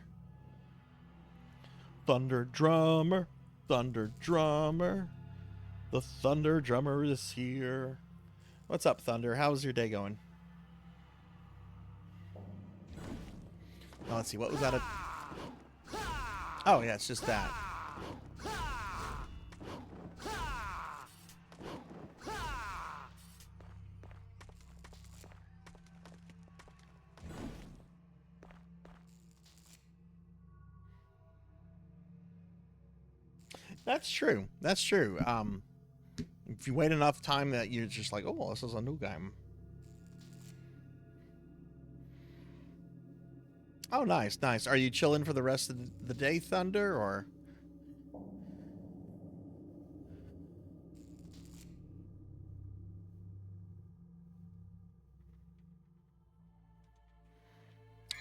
Thunder Drummer, Thunder Drummer. The Thunder Drummer is here. What's up, Thunder? How's your day going? Oh, let's see, what was that? Oh, yeah, it's just that. That's true. That's true. If you wait enough time that you're just like, oh, well, this is a new game. Oh, nice, nice. Are you chilling for the rest of the day, Thunder, or?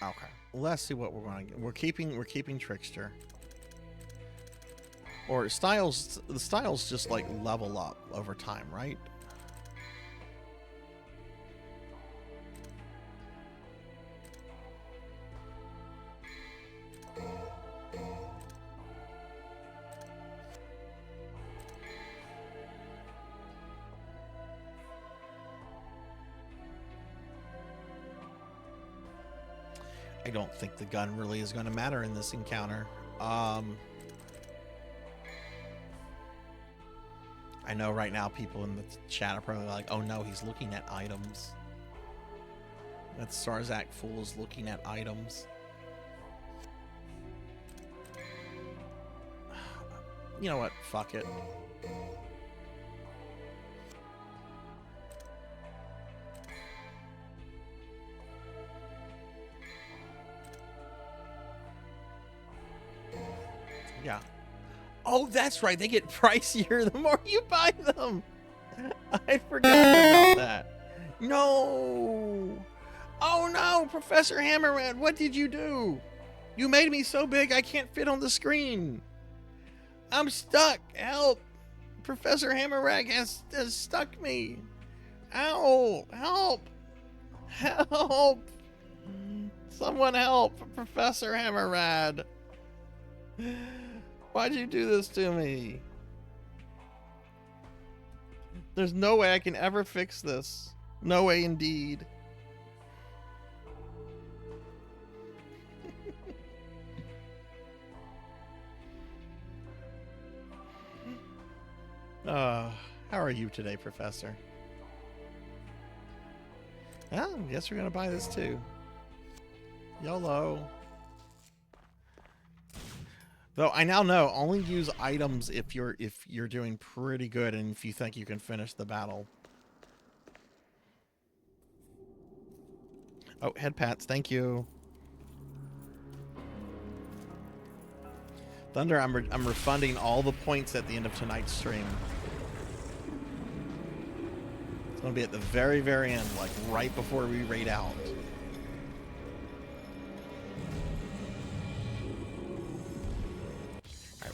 Okay. Let's see what we're going to get. We're keeping Trickster. Or styles, the styles just like level up over time, right? I don't think the gun really is going to matter in this encounter. I know right now people in the chat are probably like, oh no, he's looking at items. That Sarzac fool is looking at items. You know what? Fuck it. Yeah. Oh, that's right. They get pricier the more you buy them. I forgot about that. No. Oh, no. Professor Hammerhead, what did you do? You made me so big I can't fit on the screen. I'm stuck. Help. Professor Hammerhead has stuck me. Ow. Help. Help. Someone help. Professor Hammerhead. Why'd you do this to me? There's no way I can ever fix this. No way indeed. How are you today, Professor? Oh, I guess we're gonna buy this too. YOLO. Though I now know only use items if you're doing pretty good and if you think you can finish the battle. Oh, head pats, thank you. Thunder, I'm refunding all the points at the end of tonight's stream. It's gonna be at the very, very end, like right before we raid out.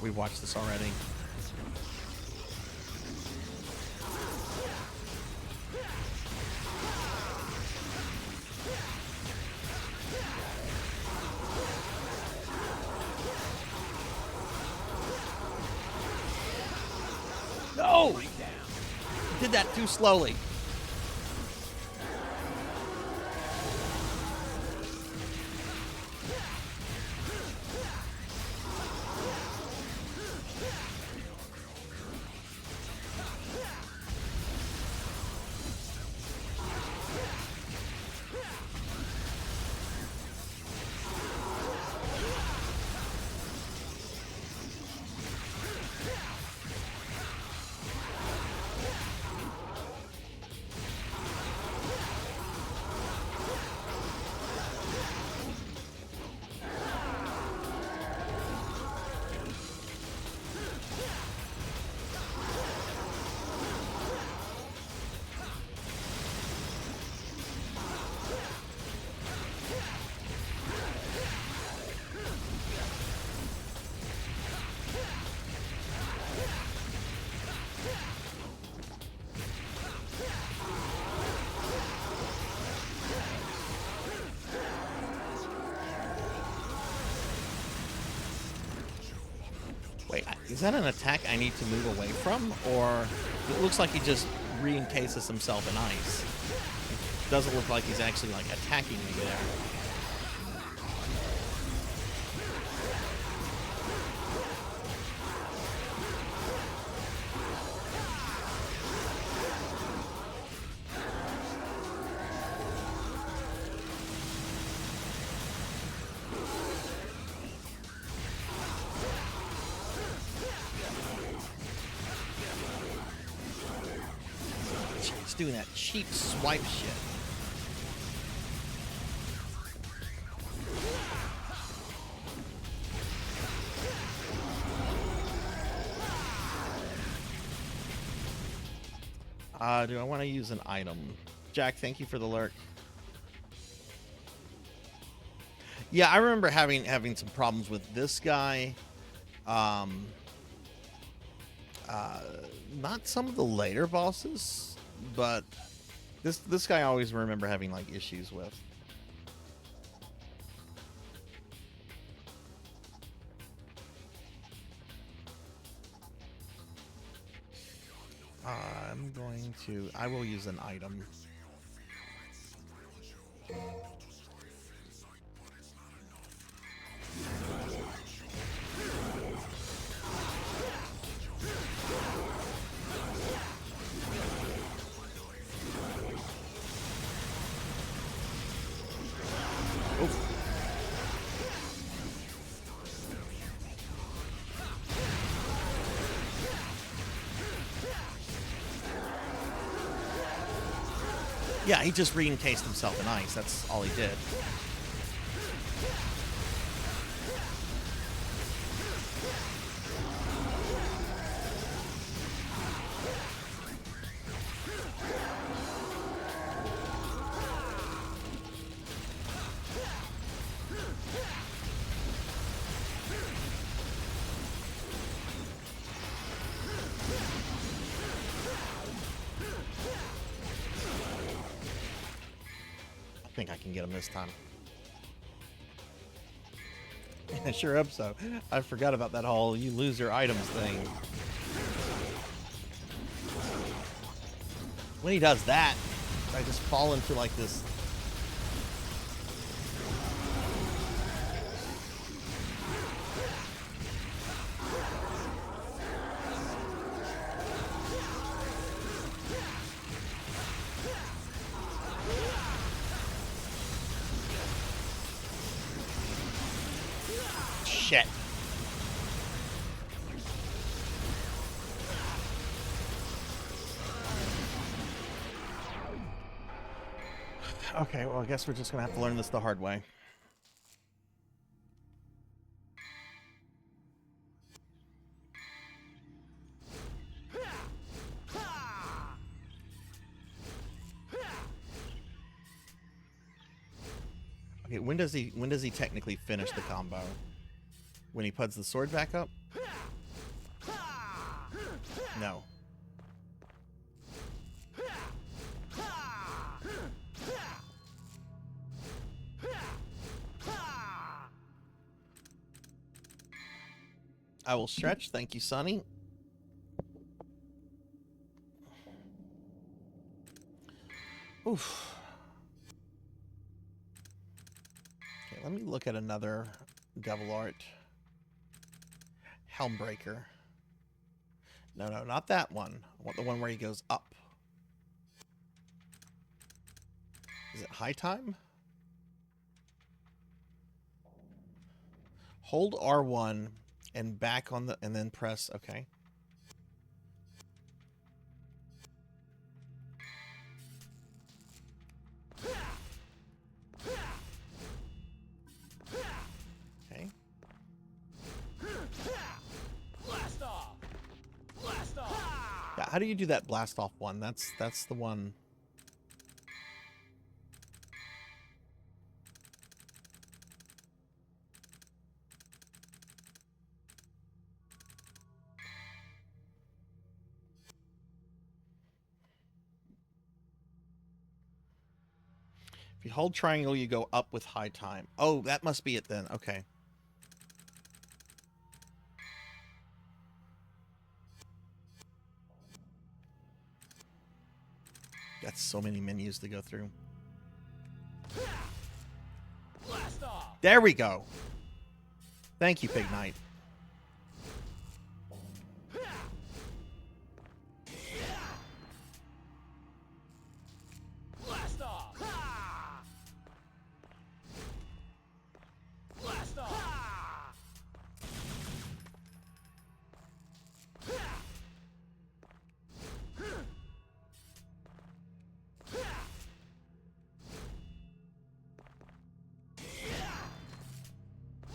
We watched this already. No! You did that too slowly. Wait, is that an attack I need to move away from? Or it looks like he just re-encases himself in ice. It doesn't look like he's actually like attacking me there. Doing that cheap swipe shit. Do I want to use an item? Jack, thank you for the lurk. Yeah, I remember having some problems with this guy. Not some of the later bosses, but this guy I always remember having like issues with. I will use an item. Yeah, he just re-encased himself in ice. That's all he did. I think I can get him this time. I sure hope so. I forgot about that whole you lose your items thing. When he does that, I just fall into like this. Shit. Okay, well, I guess we're just gonna have to learn this the hard way. Okay, when does he technically finish the combo? When he puts the sword back up? No. I will stretch. Thank you, Sonny. Oof. Okay, let me look at another Devil Art. Helmbreaker. No, not that one. I want the one where he goes up. Is it high time? Hold R1 and back on the, and then press, okay. Okay. Blast off! Blast off! Yeah, how do you do that blast off one? That's the one. If you hold triangle, you go up with high time. Oh, that must be it then. Okay. That's so many menus to go through. Blast off! There we go. Thank you, Pig Knight. Blast off! Blast off!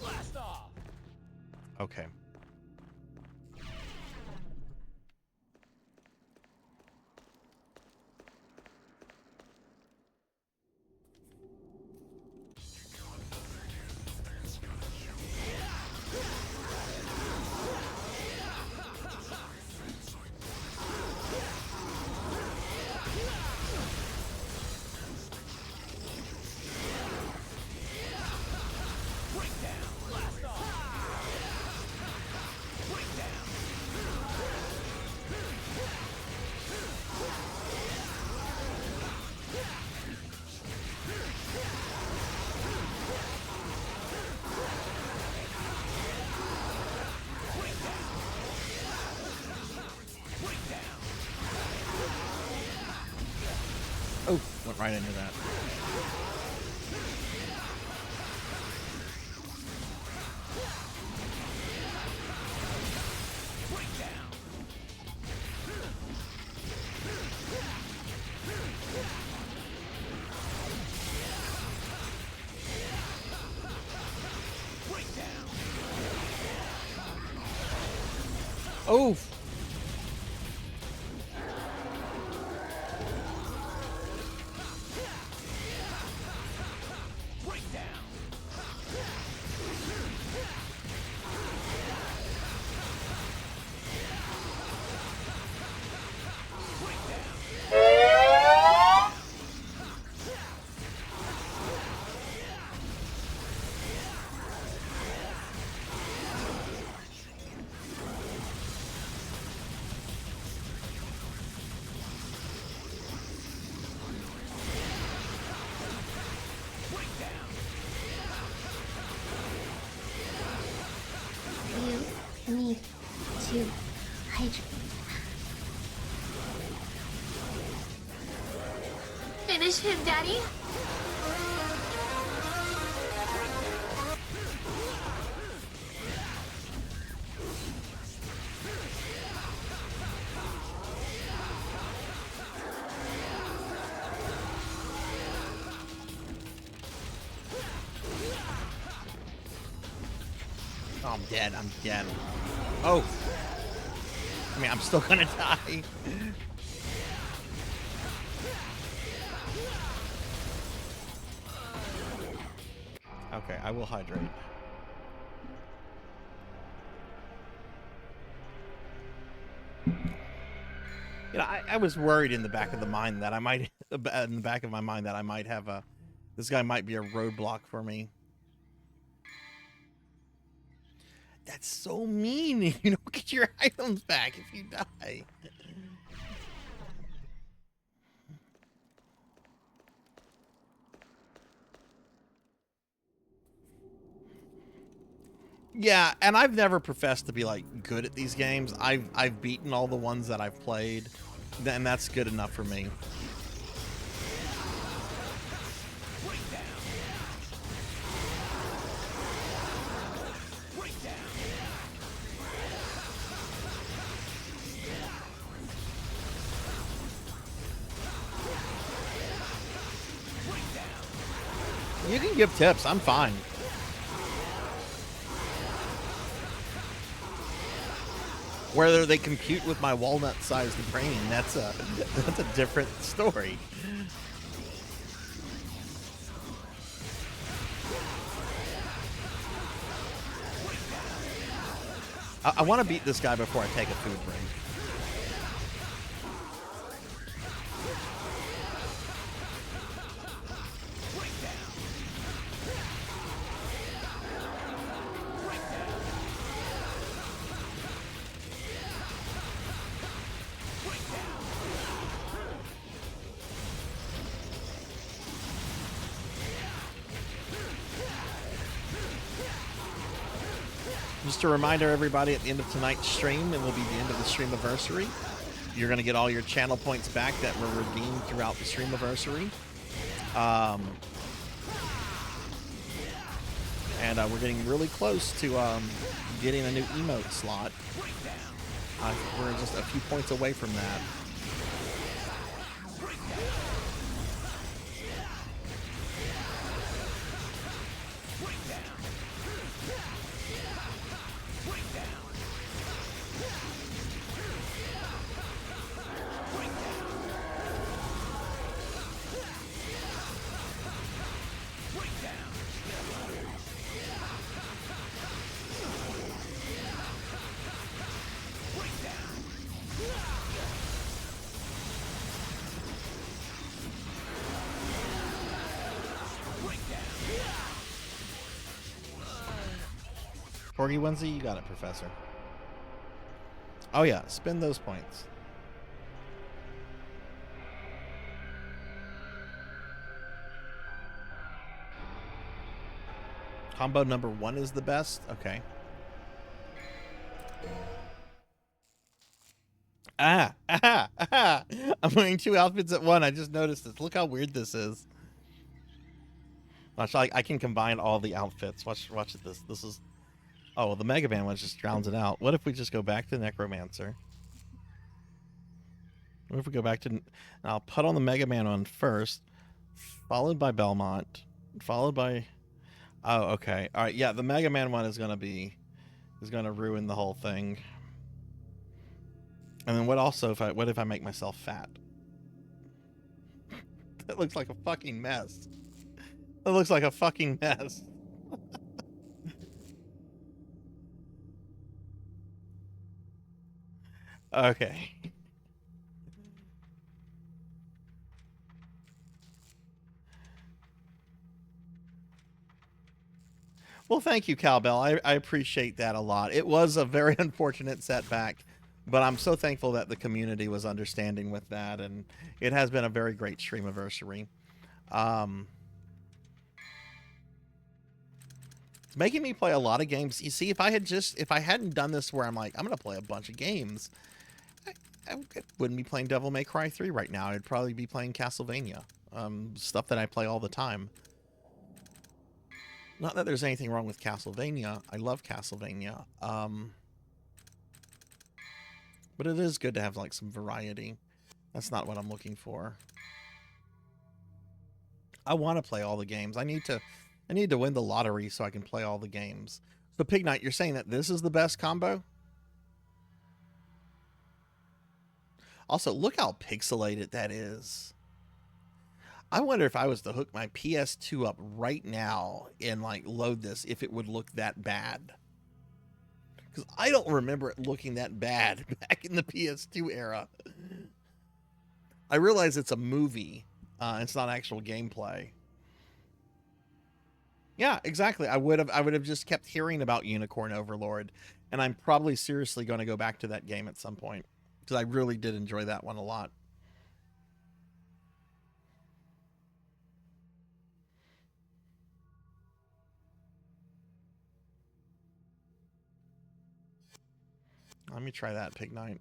Blast off! Okay. Oh, went right into that. Oh! You need to hydrate. Finish him, Daddy. Oh, I'm dead. I'm dead. Oh. I mean, I'm still gonna die. Okay, I will hydrate. You know, I was worried in the back of the mind that I might, in the back of my mind that I might have a, this guy might be a roadblock for me. That's so mean. You don't get your items back if you die. Yeah, and I've never professed to be like good at these games. I've beaten all the ones that I've played, and that's good enough for me. You can give tips. I'm fine. Whether they compute with my walnut-sized brain, that's a different story. I want to beat this guy before I take a food break. Just a reminder, everybody, at the end of tonight's stream, it will be the end of the Streamiversary. You're going to get all your channel points back that were redeemed throughout the Streamiversary. And we're getting really close to getting a new emote slot. We're just a few points away from that. Corgi Wednesday, you got it, Professor. Oh yeah, spend those points. Combo number 1 is the best? Okay. I'm wearing 2 outfits at one. I just noticed this. Look how weird this is. Watch, I can combine all the outfits. Watch this. This is... Oh, the Mega Man one just drowns it out. What if we just go back to Necromancer? What if we go back to... I'll put on the Mega Man one first, followed by Belmont, followed by... Oh, okay. All right, yeah, the Mega Man one is going to ruin the whole thing. And then what if I make myself fat? That looks like a fucking mess. That looks like a fucking mess. Okay. Well, thank you, Cowbell. I appreciate that a lot. It was a very unfortunate setback, but I'm so thankful that the community was understanding with that, and it has been a very great Streamiversary. It's making me play a lot of games. You see, if I hadn't done this where I'm like, I'm going to play a bunch of games, I wouldn't be playing Devil May Cry 3 right now. I'd probably be playing Castlevania, stuff that I play all the time. Not that there's anything wrong with Castlevania. I love Castlevania. But it is good to have like some variety. That's not what I'm looking for. I want to play all the games. I need to win the lottery so I can play all the games. So Pig Knight, you're saying that this is the best combo? Also, look how pixelated that is. I wonder if I was to hook my PS2 up right now and like load this, if it would look that bad. Because I don't remember it looking that bad back in the PS2 era. I realize it's a movie. It's not actual gameplay. Yeah, exactly. I would have just kept hearing about Unicorn Overlord, and I'm probably seriously going to go back to that game at some point because I really did enjoy that one a lot. Let me try that, Pig Knight.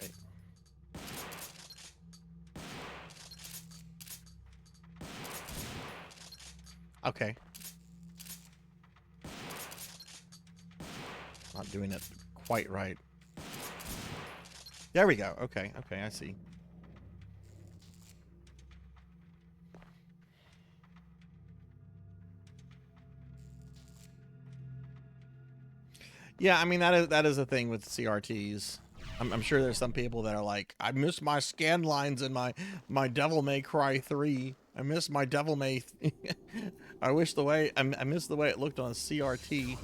Right. Okay. Not doing it quite right. There we go. Okay, okay, I see. Yeah, I mean that is a thing with CRTs. I'm sure there's some people that are like, I miss my scan lines in my Devil May Cry 3. I miss my Devil May. I miss the way it looked on CRT.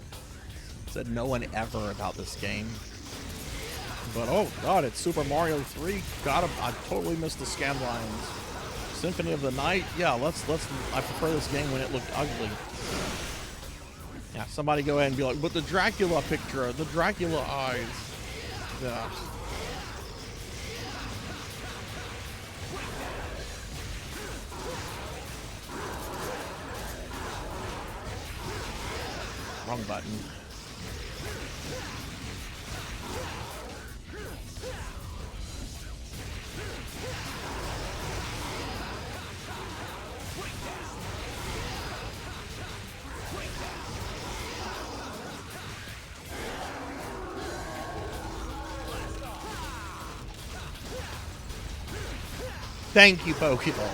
Said no one ever about this game. But oh god, it's Super Mario 3. God, I totally missed the scan lines. Symphony of the Night. Yeah, let's. I prefer this game when it looked ugly. Yeah, somebody go ahead and be like, but the Dracula picture, the Dracula eyes. Yeah. Wrong button. Thank you, Pokeball.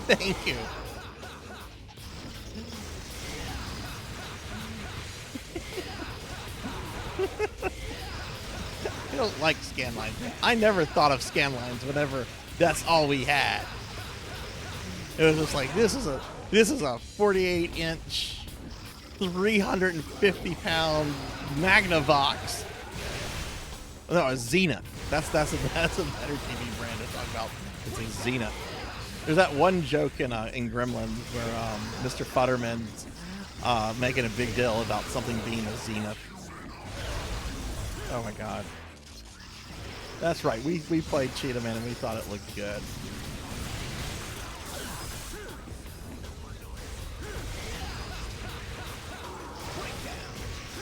Thank you. I don't like scan lines. I never thought of scan lines whenever that's all we had. It was just like, this is a 48-inch, 350-pound Magnavox. No, a Zenith. That's a better TV brand to talk about. It's a Zenith. There's that one joke in Gremlins where Mr. Futterman's making a big deal about something being a Zenith. Oh my god. That's right. We played Cheetah Man and we thought it looked good.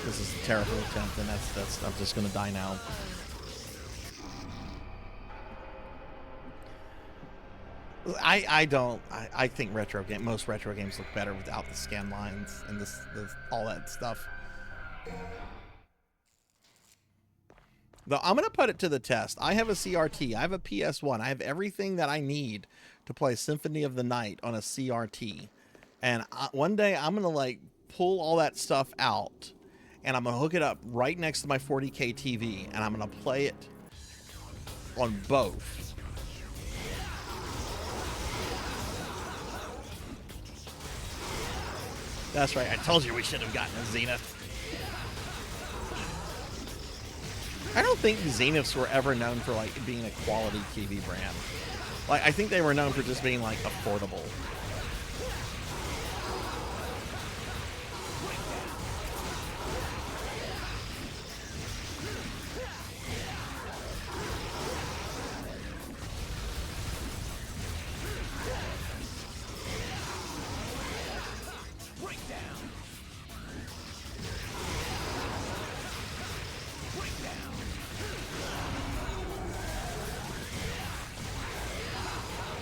This is a terrible attempt, and that's I'm just gonna die now. I think most retro games look better without the scan lines and this all that stuff. Though I'm gonna put it to the test. I have a CRT, I have a PS1, I have everything that I need to play Symphony of the Night on a CRT, and one day I'm gonna like pull all that stuff out, and I'm gonna hook it up right next to my 40K TV, and I'm gonna play it on both. That's right. I told you we should have gotten a Zenith. I don't think Zeniths were ever known for like being a quality TV brand. Like I think they were known for just being like affordable.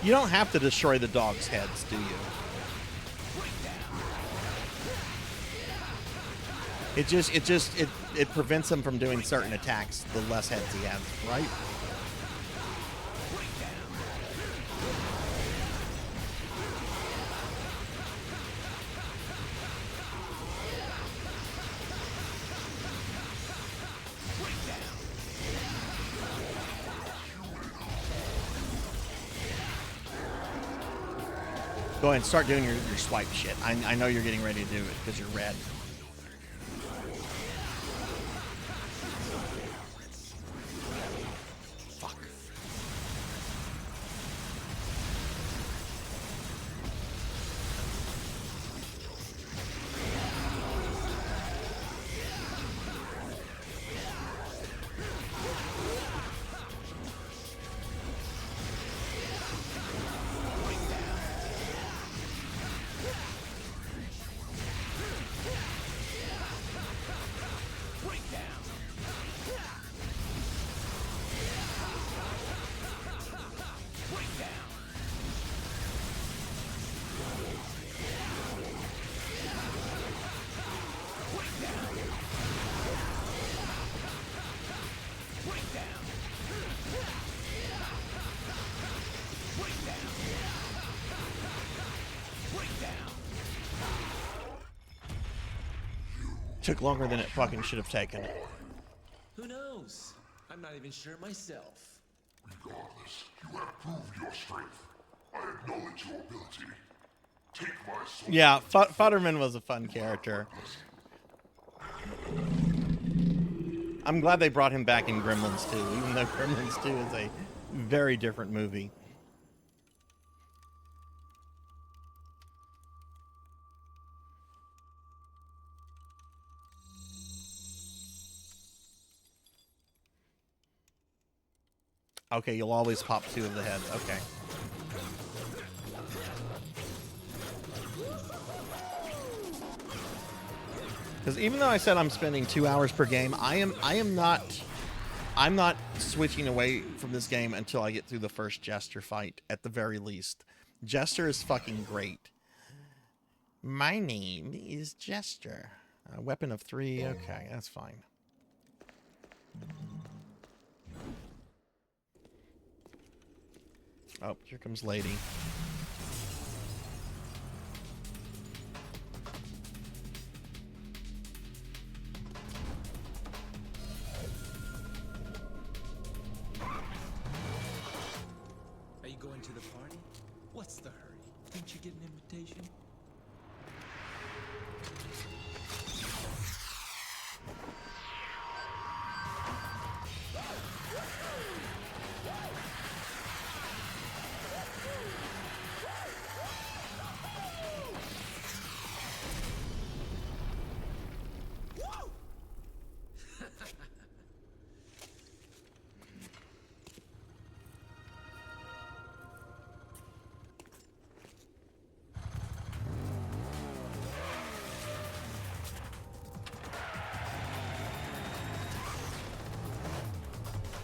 You don't have to destroy the dogs' heads, do you? It prevents him from doing certain attacks the less heads he has, right? Go ahead and start doing your swipe shit. I know you're getting ready to do it because you're red. Fuck. Took longer than it fucking should have taken. Who knows? I'm not even sure myself. Regardless, you have proved your strength. I acknowledge your ability. Take my soul. Yeah, Futterman was a fun character. I'm glad they brought him back in Gremlins 2, even though Gremlins 2 is a very different movie. Okay, you'll always pop 2 of the heads. Okay. Because even though I said I'm spending 2 hours per game, I'm not switching away from this game until I get through the first Jester fight, at the very least. Jester is fucking great. My name is Jester. A weapon of 3. Okay, that's fine. Oh, here comes Lady. Are you going to the party? What's the hurry? Didn't you get an invitation?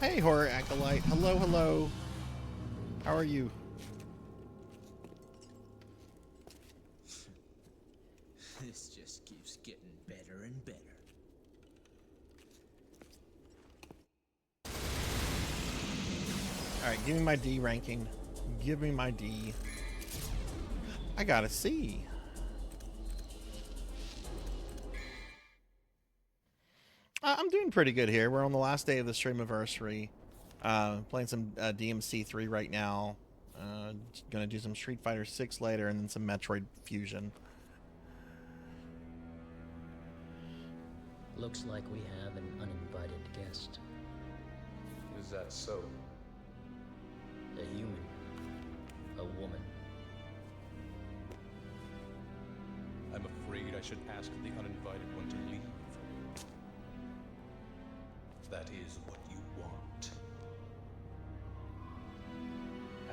Hey, Horror Acolyte. Hello, hello. How are you? This just keeps getting better and better. Alright, give me my D ranking. Give me my D. I got a C. I'm doing pretty good here. We're on the last day of the Streamiversary. Playing some DMC 3 right now. Gonna do some Street Fighter 6 later, and then some Metroid Fusion. Looks like we have an uninvited guest. Is that so? A human. A woman. I'm afraid I should ask the uninvited one to leave. That is what you want.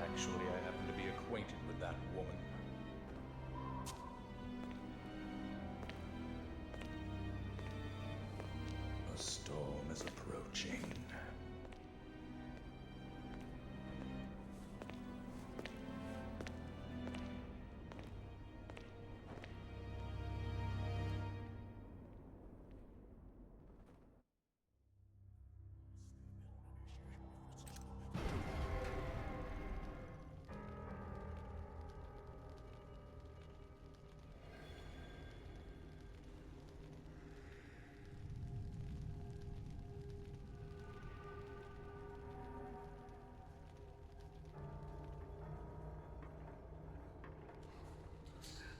Actually, I happen to be acquainted with that woman. A storm is approaching.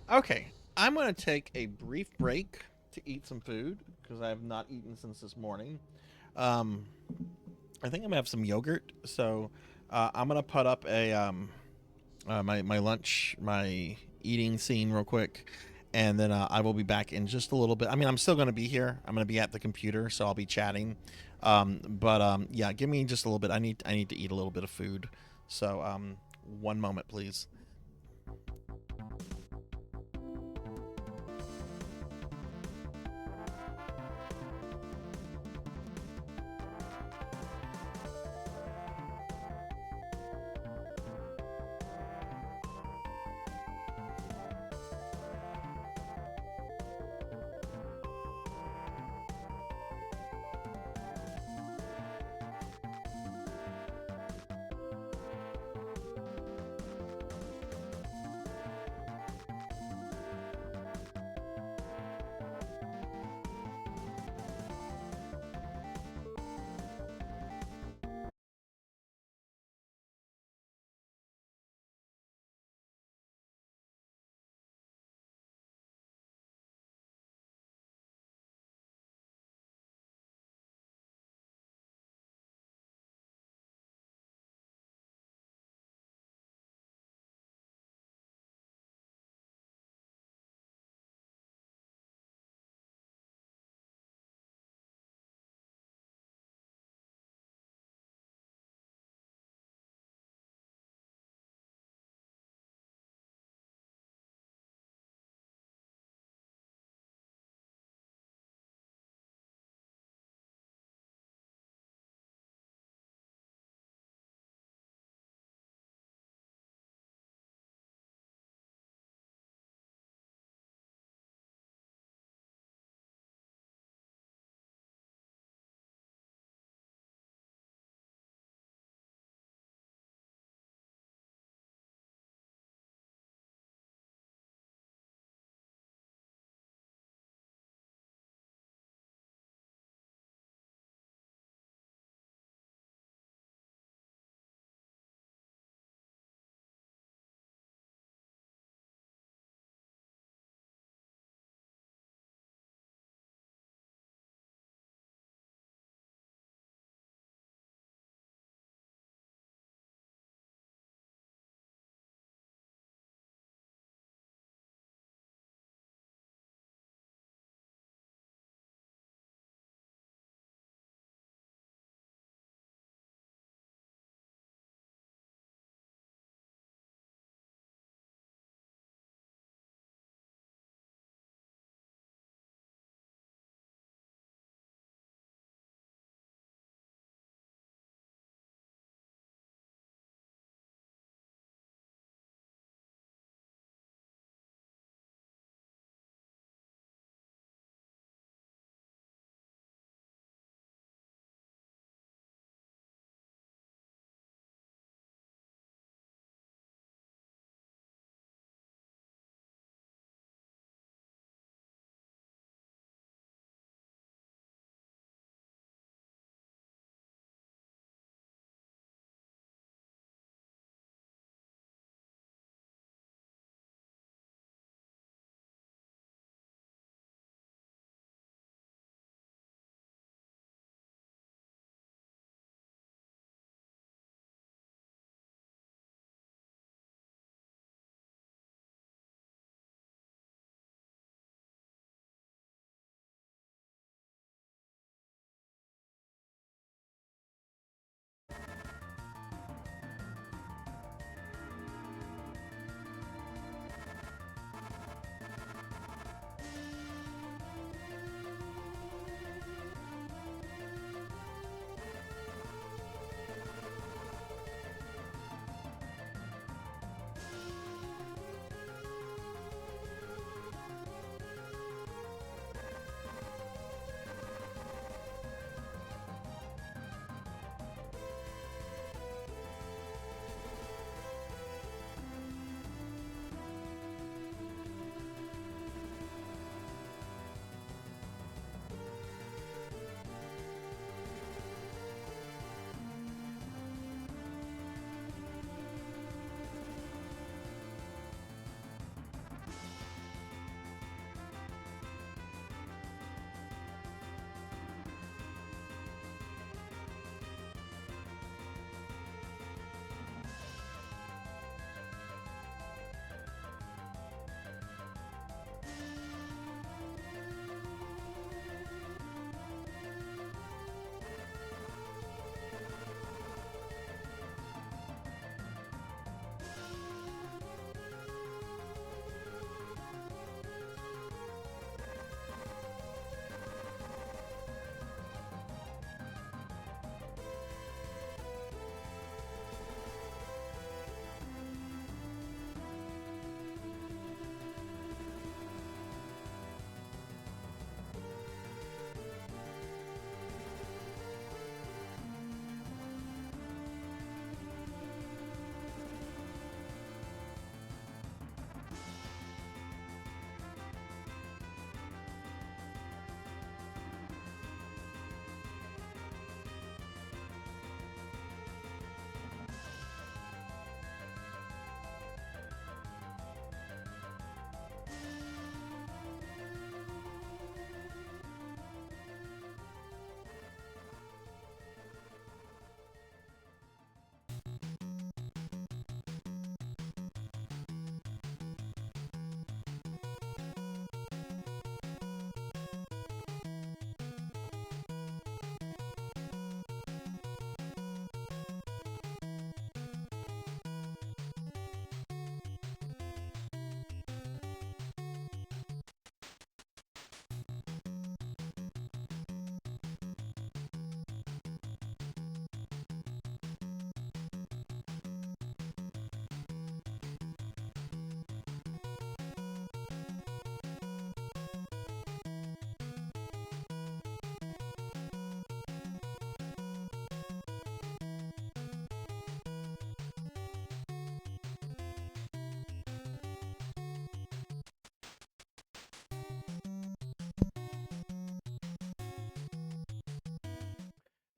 Okay, I'm going to take a brief break to eat some food because I have not eaten since this morning. I think I'm going to have some yogurt, so I'm going to put up a my lunch, my eating scene real quick, and then I will be back in just a little bit. I mean, I'm still going to be here. I'm going to be at the computer, so I'll be chatting. Yeah, give me just a little bit. I need to eat a little bit of food. So one moment, please.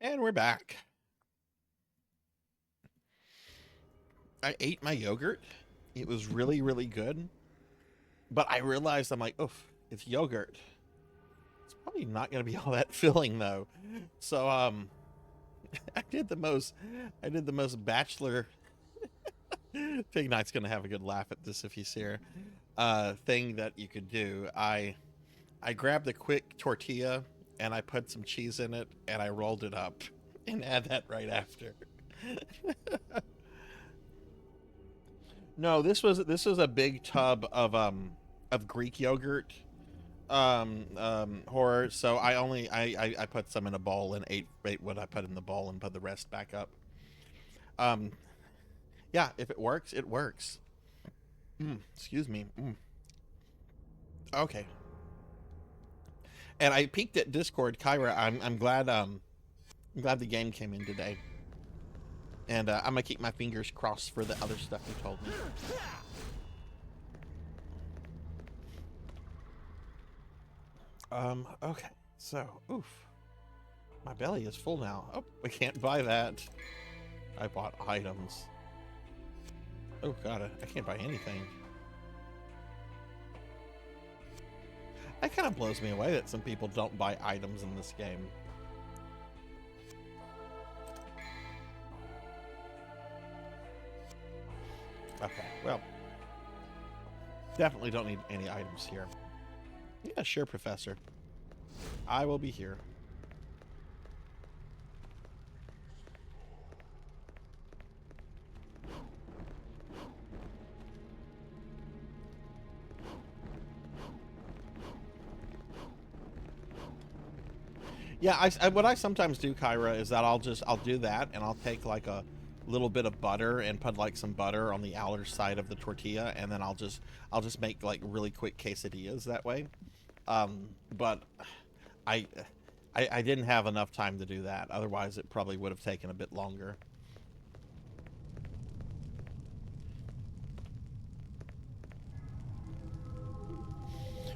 And we're back. I ate my yogurt. It was really, really good. But I realized, I'm like, oof, it's yogurt. It's probably not going to be all that filling, though. So, I did the most bachelor... Pig Knight's going to have a good laugh at this if he's here. Thing that you could do. I grabbed a quick tortilla, and I put some cheese in it, and I rolled it up. And add that right after. No, this was a big tub of Greek yogurt horror. So I put some in a bowl and ate what I put in the bowl and put the rest back up. Yeah, if it works, it works. Excuse me. Okay. And I peeked at Discord, Kyra. I'm glad the game came in today. And I'm gonna keep my fingers crossed for the other stuff you told me. Okay. So, oof. My belly is full now. Oh, we can't buy that. I bought items. Oh god, I can't buy anything. That kind of blows me away that some people don't buy items in this game. Okay, well, definitely don't need any items here. Yeah, sure, Professor. I will be here. Yeah, what I sometimes do, Kyra, is that I'll do that, and I'll take like a little bit of butter and put like some butter on the outer side of the tortilla, and then I'll just make like really quick quesadillas that way. But I didn't have enough time to do that. Otherwise, it probably would have taken a bit longer.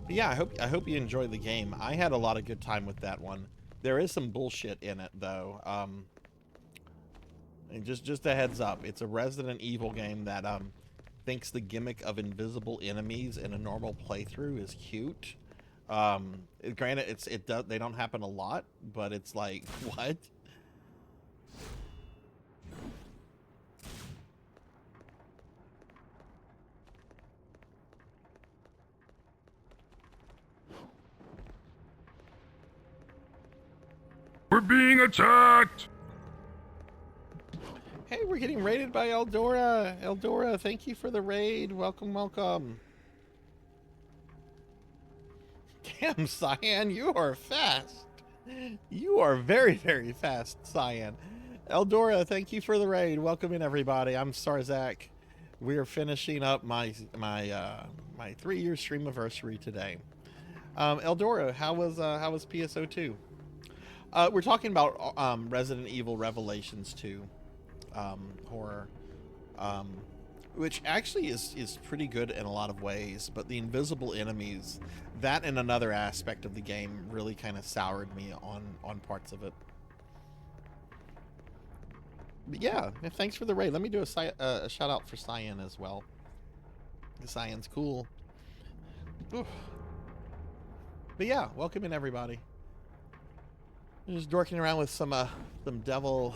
But yeah, I hope you enjoyed the game. I had a lot of good time with that one. There is some bullshit in it, though. And just a heads up, it's a Resident Evil game that thinks the gimmick of invisible enemies in a normal playthrough is cute. Granted, they don't happen a lot, but it's like, what? We're being attacked! Hey, we're getting raided by Eldora. Eldora, thank you for the raid. Welcome, welcome. Damn, Cyan, you are fast. You are very, very fast, Cyan. Eldora, thank you for the raid. Welcome in, everybody. I'm Sarzac. We are finishing up my 3-year Streamiversary today. Eldora, how was PSO2? We're talking about Resident Evil Revelations 2 horror, which actually is pretty good in a lot of ways, but the invisible enemies, that and another aspect of the game really kind of soured me on parts of it. But yeah, thanks for the raid. Let me do a shout out for Cyan as well. Cyan's cool. Oof. But yeah, welcome in, everybody. I'm just dorking around with some Devil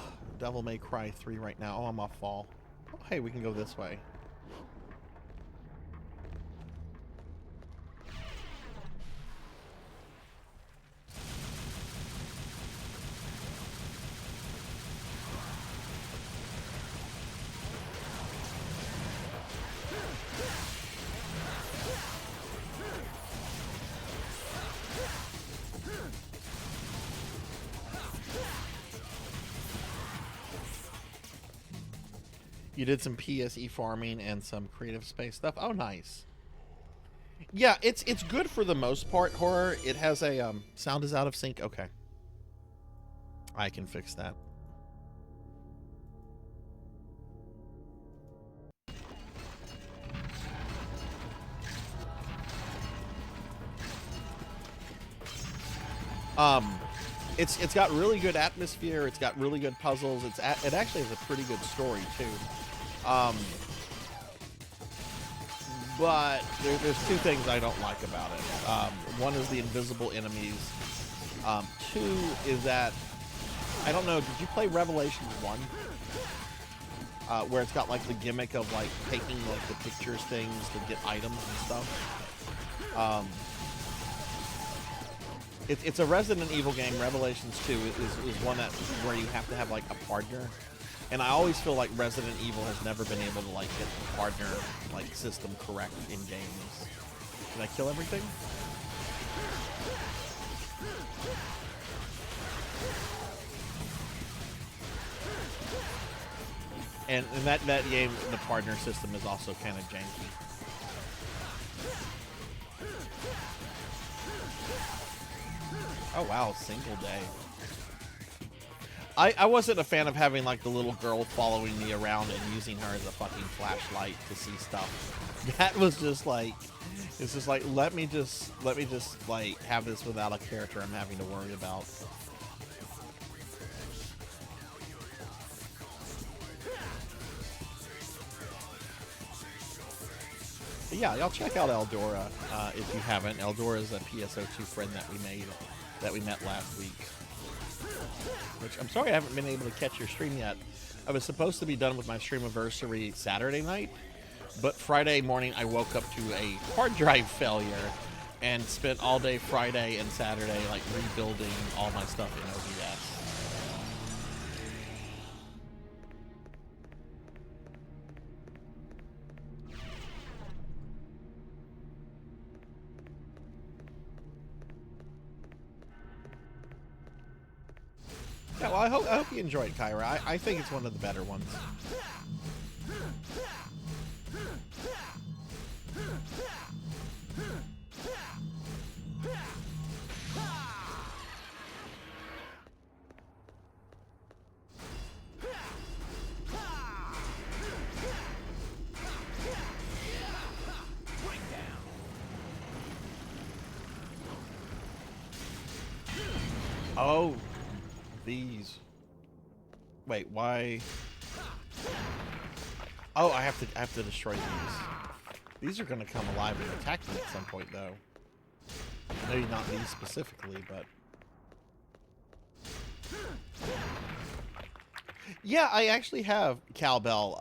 May Cry 3 right now. Oh, I'm off fall. Oh, hey, we can go this way. You did some PSE farming and some creative space stuff. Oh, nice. Yeah, it's good for the most part, horror. It has a sound is out of sync. Okay. I can fix that. It's got really good atmosphere. It's got really good puzzles. It actually has a pretty good story too. But there's two things I don't like about it. One is the invisible enemies. Two is that, I don't know, did you play Revelations 1? Where it's got like the gimmick of like taking like the pictures things to get items and stuff. It's a Resident Evil game. Revelations 2 is one that where you have to have like a partner, and I always feel like Resident Evil has never been able to like get the partner like system correct in games. Did I kill everything? And in that game, the partner system is also kind of janky. Oh wow, single day. I wasn't a fan of having like the little girl following me around and using her as a fucking flashlight to see stuff. That was just like, it's just like, let me just like have this without a character I'm having to worry about. Yeah, y'all check out Eldora if you haven't. Eldora is a PSO2 friend that we met last week. Which I'm sorry I haven't been able to catch your stream yet. I was supposed to be done with my Streamiversary Saturday night, but Friday morning I woke up to a hard drive failure and spent all day Friday and Saturday like rebuilding all my stuff in OBS. Yeah, well, I hope you enjoyed Kyra. I think it's one of the better ones. Oh, these. Wait, why? Oh, I have to destroy these. These are gonna come alive and attack me at some point, though. Maybe not these specifically, but yeah, I actually have Cowbell.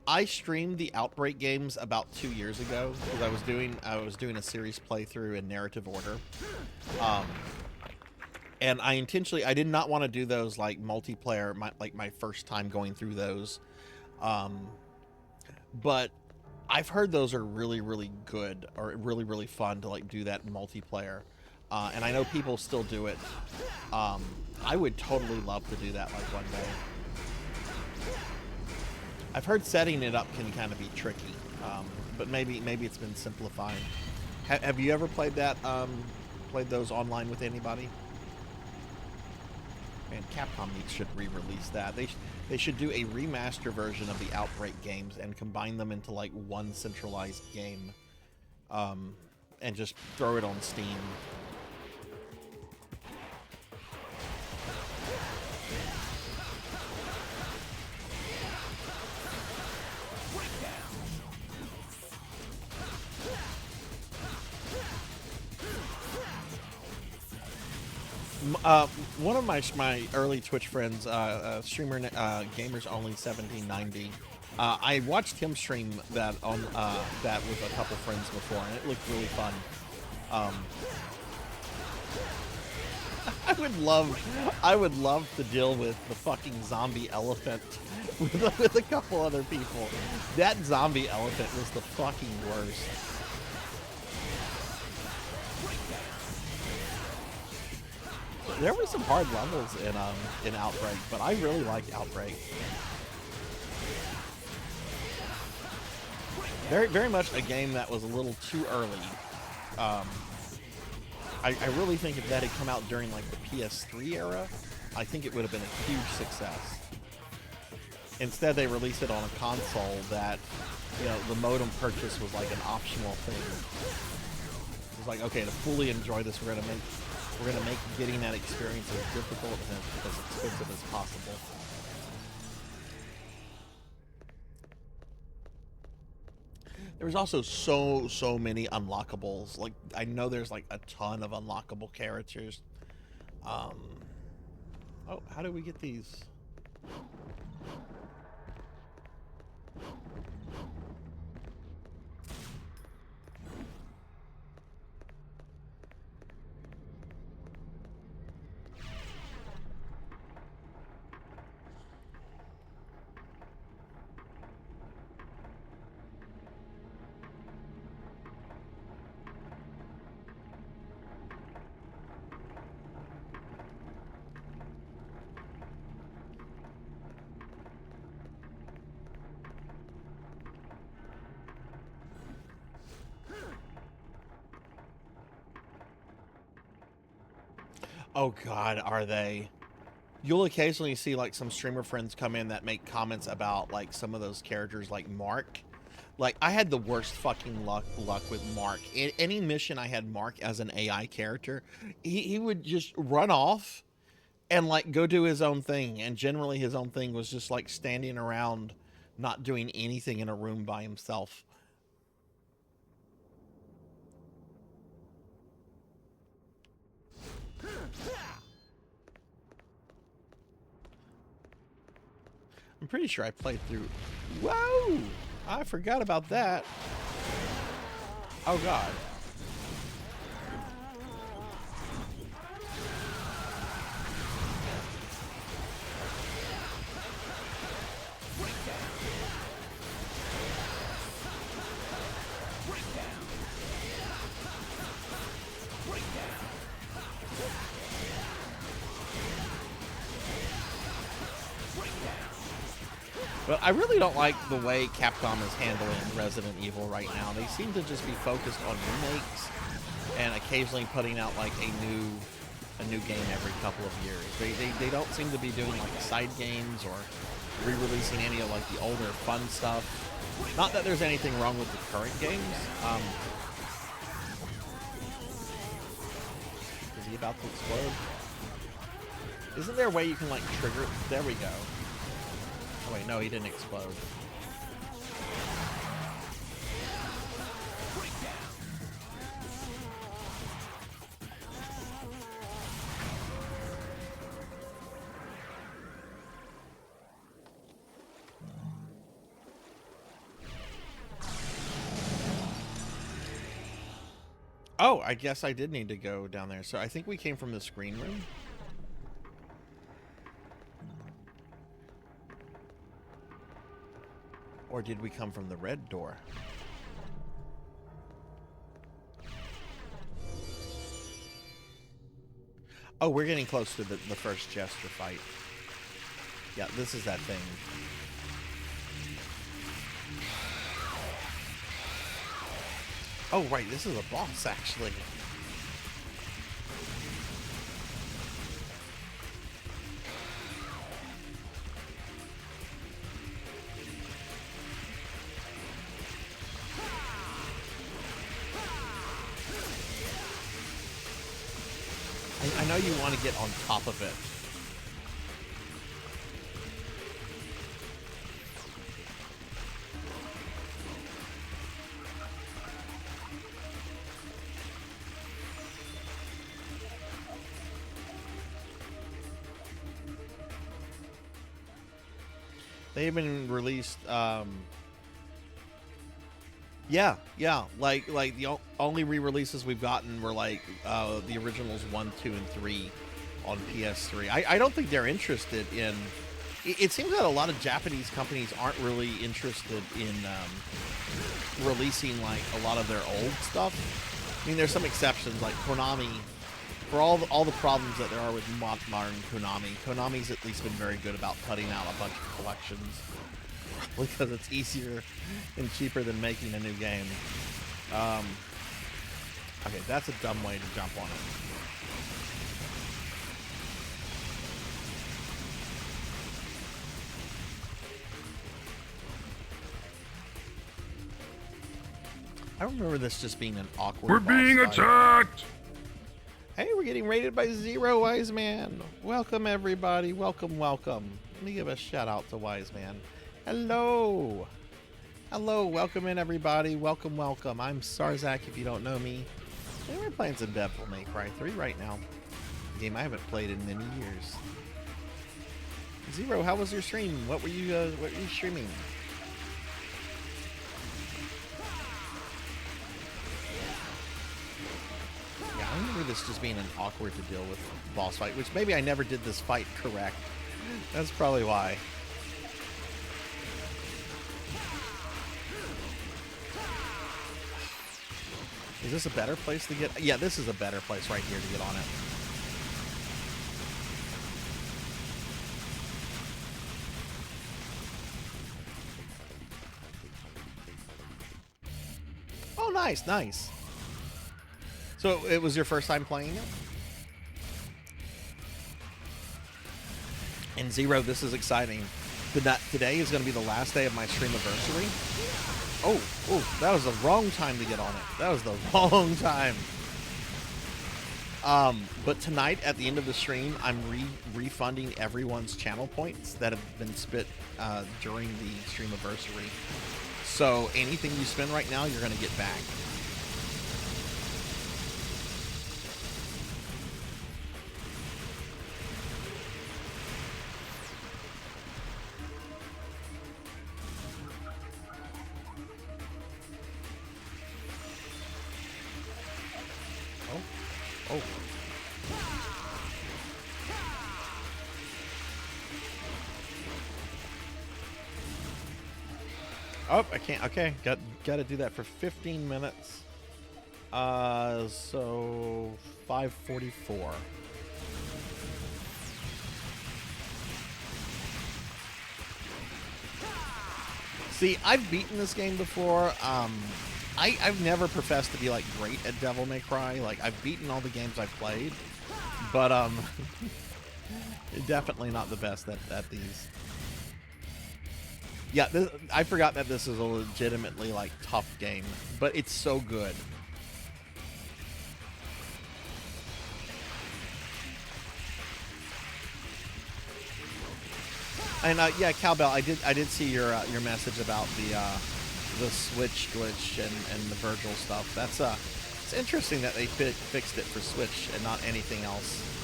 I streamed the Outbreak games about 2 years ago because I was doing a series playthrough in narrative order. And I did not want to do those like multiplayer, my first time going through those. But I've heard those are really, really good or really, really fun to like do that multiplayer. And I know people still do it. I would totally love to do that like one day. I've heard setting it up can kind of be tricky, but maybe it's been simplified. Have you ever played that? Played those online with anybody? Man, Capcom should re-release that. They should do a remaster version of the Outbreak games and combine them into like one centralized game, and just throw it on Steam. One of my early Twitch friends, streamer Gamers Only 1790, I watched him stream that on that with a couple friends before, and it looked really fun. I would love to deal with the fucking zombie elephant with a couple other people. That zombie elephant was the fucking worst. There were some hard levels in Outbreak, but I really liked Outbreak. Very much a game that was a little too early. I really think if that had come out during like the PS3 era, I think it would have been a huge success. Instead, they released it on a console that, you know, the modem purchase was like an optional thing. It was like, okay, to fully enjoy this, we're gonna make We're gonna make getting that experience as difficult and as expensive as possible. There's also so many unlockables. Like, I know there's like a ton of unlockable characters. Oh, how do we get these? Oh God, are they? You'll occasionally see like some streamer friends come in that make comments about like some of those characters like Mark. Like, I had the worst fucking luck with Mark. In any mission I had Mark as an AI character, he would just run off and like go do his own thing. And generally his own thing was just like standing around not doing anything in a room by himself. I'm pretty sure I played through. Whoa! I forgot about that. Oh God. But I really don't like the way Capcom is handling Resident Evil right now. They seem to just be focused on remakes and occasionally putting out like a new game every couple of years. They don't seem to be doing like side games or re-releasing any of like the older fun stuff. Not that there's anything wrong with the current games. Is he about to explode? Isn't there a way you can like trigger? There we go. Oh wait, no, he didn't explode. Oh, I guess I did need to go down there. So I think we came from the screen room. Or did we come from the red door? Oh, we're getting close to the first Jester fight. Yeah, this is that thing. Oh, right, this is a boss, actually. I know you want to get on top of it. They've been released, yeah, like the only re-releases we've gotten were like the originals 1, 2, and 3 on PS3. I don't think they're interested in. It seems that a lot of Japanese companies aren't really interested in releasing like a lot of their old stuff. I mean, there's some exceptions like Konami. For all the problems that there are with modern Konami's at least been very good about putting out a bunch of collections because it's easier and cheaper than making a new game. Okay, that's a dumb way to jump on it. I remember this just being an awkward. We're being attacked! Hey, we're getting rated by Zero Wise Man. Welcome, everybody. Welcome, welcome. Let me give a shout out to Wise Man. Hello. Hello. Welcome in, everybody. Welcome, welcome. I'm Sarzac, if you don't know me. And we're playing some Devil May Cry 3 right now. A game I haven't played in many years. Zero, how was your stream? What were you streaming? Yeah, I remember this just being an awkward to deal with boss fight, which maybe I never did this fight correct. That's probably why. Is this a better place to get? Yeah, this is a better place right here to get on it. Oh, nice, nice. So it was your first time playing it? And Zero, this is exciting. Today is going to be the last day of my Streamiversary. Oh, that was the wrong time to get on it. That was the wrong time. But tonight, at the end of the stream, I'm refunding everyone's channel points that have been spent during the Streamiversary. So anything you spend right now, you're going to get back. Oh, I can't. Okay, got to do that for 15 minutes. So 5:44. See, I've beaten this game before. I've never professed to be like great at Devil May Cry. Like, I've beaten all the games I've played, but definitely not the best at these. Yeah, I forgot that this is a legitimately, like, tough game, but it's so good. And yeah, Cowbell, I did see your message about the Switch glitch and the Virgil stuff. That's it's interesting that they fixed it for Switch and not anything else.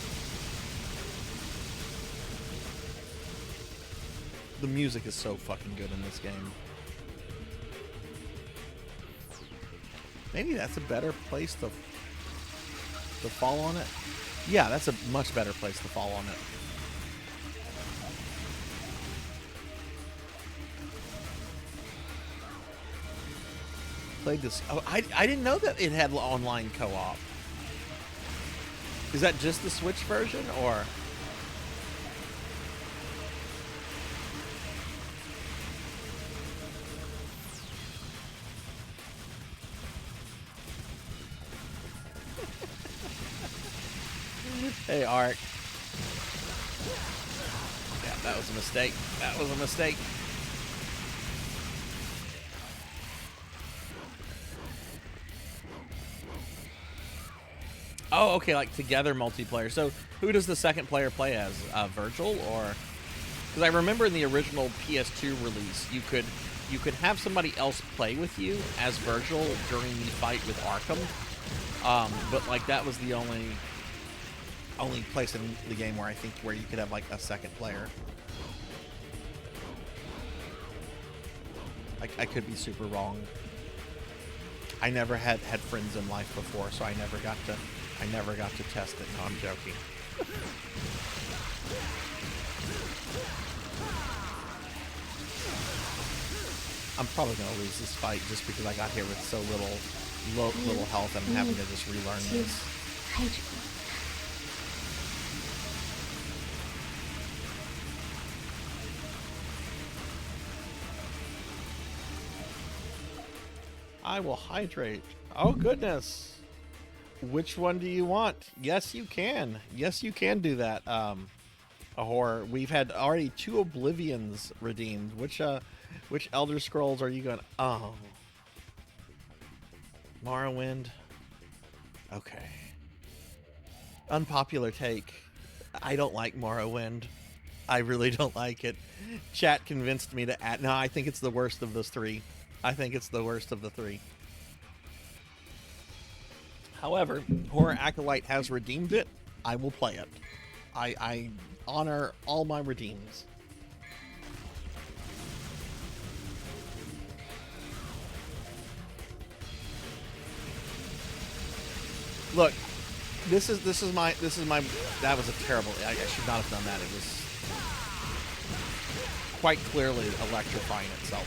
The music is so fucking good in this game. Maybe that's a better place to fall on it. Yeah, that's a much better place to fall on it. Played this. Oh, I didn't know that it had online co-op. Is that just the Switch version, or? Hey, Art. Yeah, that was a mistake. That was a mistake. Oh, okay, like together multiplayer. So who does the second player play as? Virgil, or? Because I remember in the original PS2 release, you could have somebody else play with you as Virgil during the fight with Arkham. But like that was the only place in the game where you could have like a second player. I could be super wrong. I never had friends in life before, so I never got to test it. No, I'm joking. I'm probably gonna lose this fight just because I got here with so little health, and I'm having to just relearn this. I will hydrate. Oh, goodness. Which one do you want? Yes, you can. Yes, you can do that. A horror. We've had already 2 Oblivions redeemed. Which Elder Scrolls are you going? Oh. Morrowind. Okay. Unpopular take. I don't like Morrowind. I really don't like it. Chat convinced me to add. No, I think it's the worst of those three. I think it's the worst of the three. However, Horror Acolyte has redeemed it. I will play it. I honor all my redeems. Look, this is my that was a terrible. I should not have done that. It was quite clearly electrifying itself.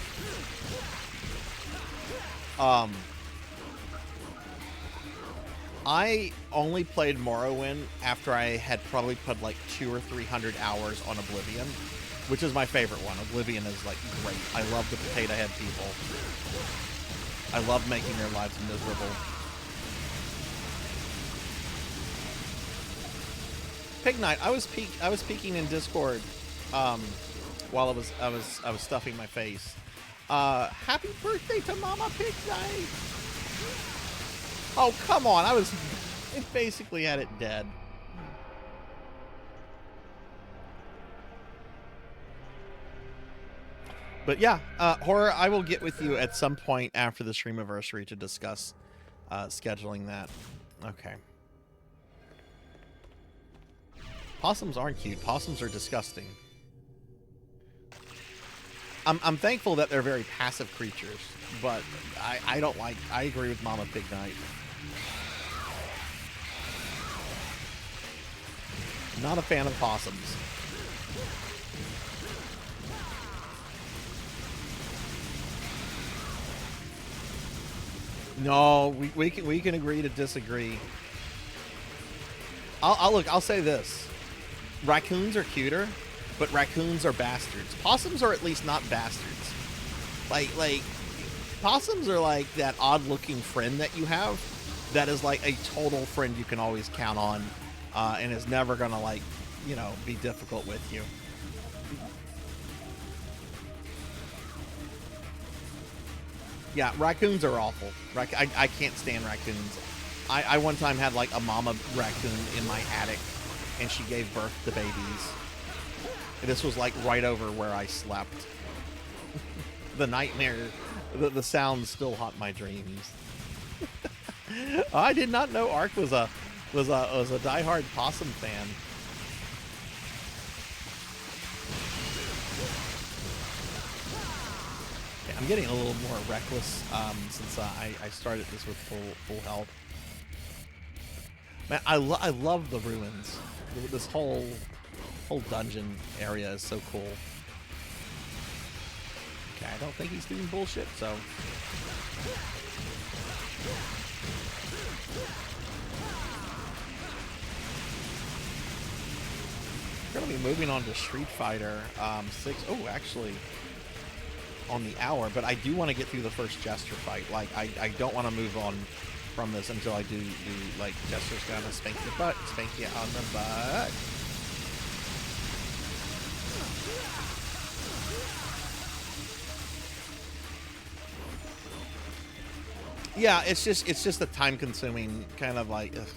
I only played Morrowind after I had probably put like 200 or 300 hours on Oblivion, which is my favorite one. Oblivion is like great. I love the potato head people. I love making their lives miserable. Pig Knight, I was peeking in Discord while I was stuffing my face. Happy birthday to Mama Pig Knight! Oh, come on. It basically had it dead. But yeah, Horror, I will get with you at some point after the Streamiversary to discuss scheduling that. Okay. Possums aren't cute. Possums are disgusting. I'm thankful that they're very passive creatures, but I don't like... I agree with Mama Pig Knight. Not a fan of possums. No, we can agree to disagree. I'll say this. Raccoons are cuter, but raccoons are bastards. Possums are at least not bastards. Like possums are like that odd-looking friend that you have that is like a total friend you can always count on, and is never gonna, like, you know, be difficult with you. Yeah, raccoons are awful. I can't stand raccoons. I one time had like a mama raccoon in my attic, and she gave birth to babies. And this was like right over where I slept. The nightmare, the sounds still haunt my dreams. I did not know Ark was a diehard possum fan. Okay, I'm getting a little more reckless since I started this with full health. Man, I love the ruins. This whole dungeon area is so cool. Okay, I don't think he's doing bullshit, so. We're gonna be moving on to Street Fighter 6. Oh, actually, on the hour, but I do want to get through the first Jester fight. Like, I don't want to move on from this until I do like, Jester's gonna spank your butt, spank you on the butt. Yeah, it's just a time-consuming kind of like. Ugh.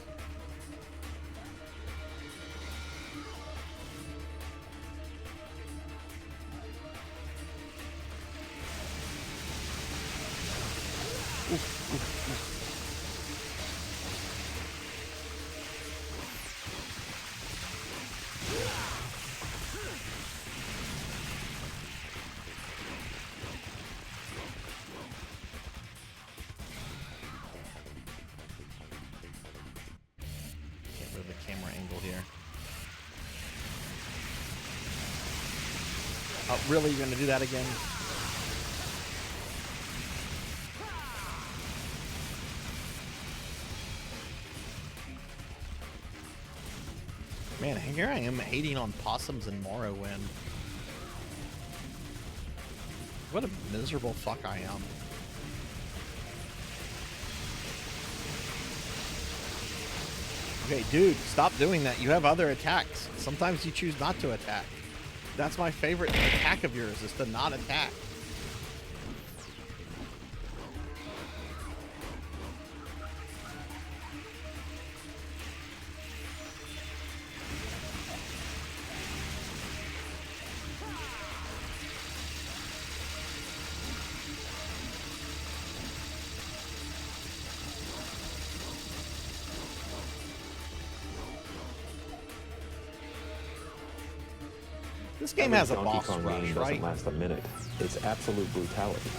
Really, you're gonna do that again? Man, here I am hating on possums and Morrowind. What a miserable fuck I am. Okay, dude, stop doing that. You have other attacks. Sometimes you choose not to attack. That's my favorite attack of yours, is to not attack. This game has a Donkey boss Kong rush, game right? doesn't last a minute. It's absolute brutality.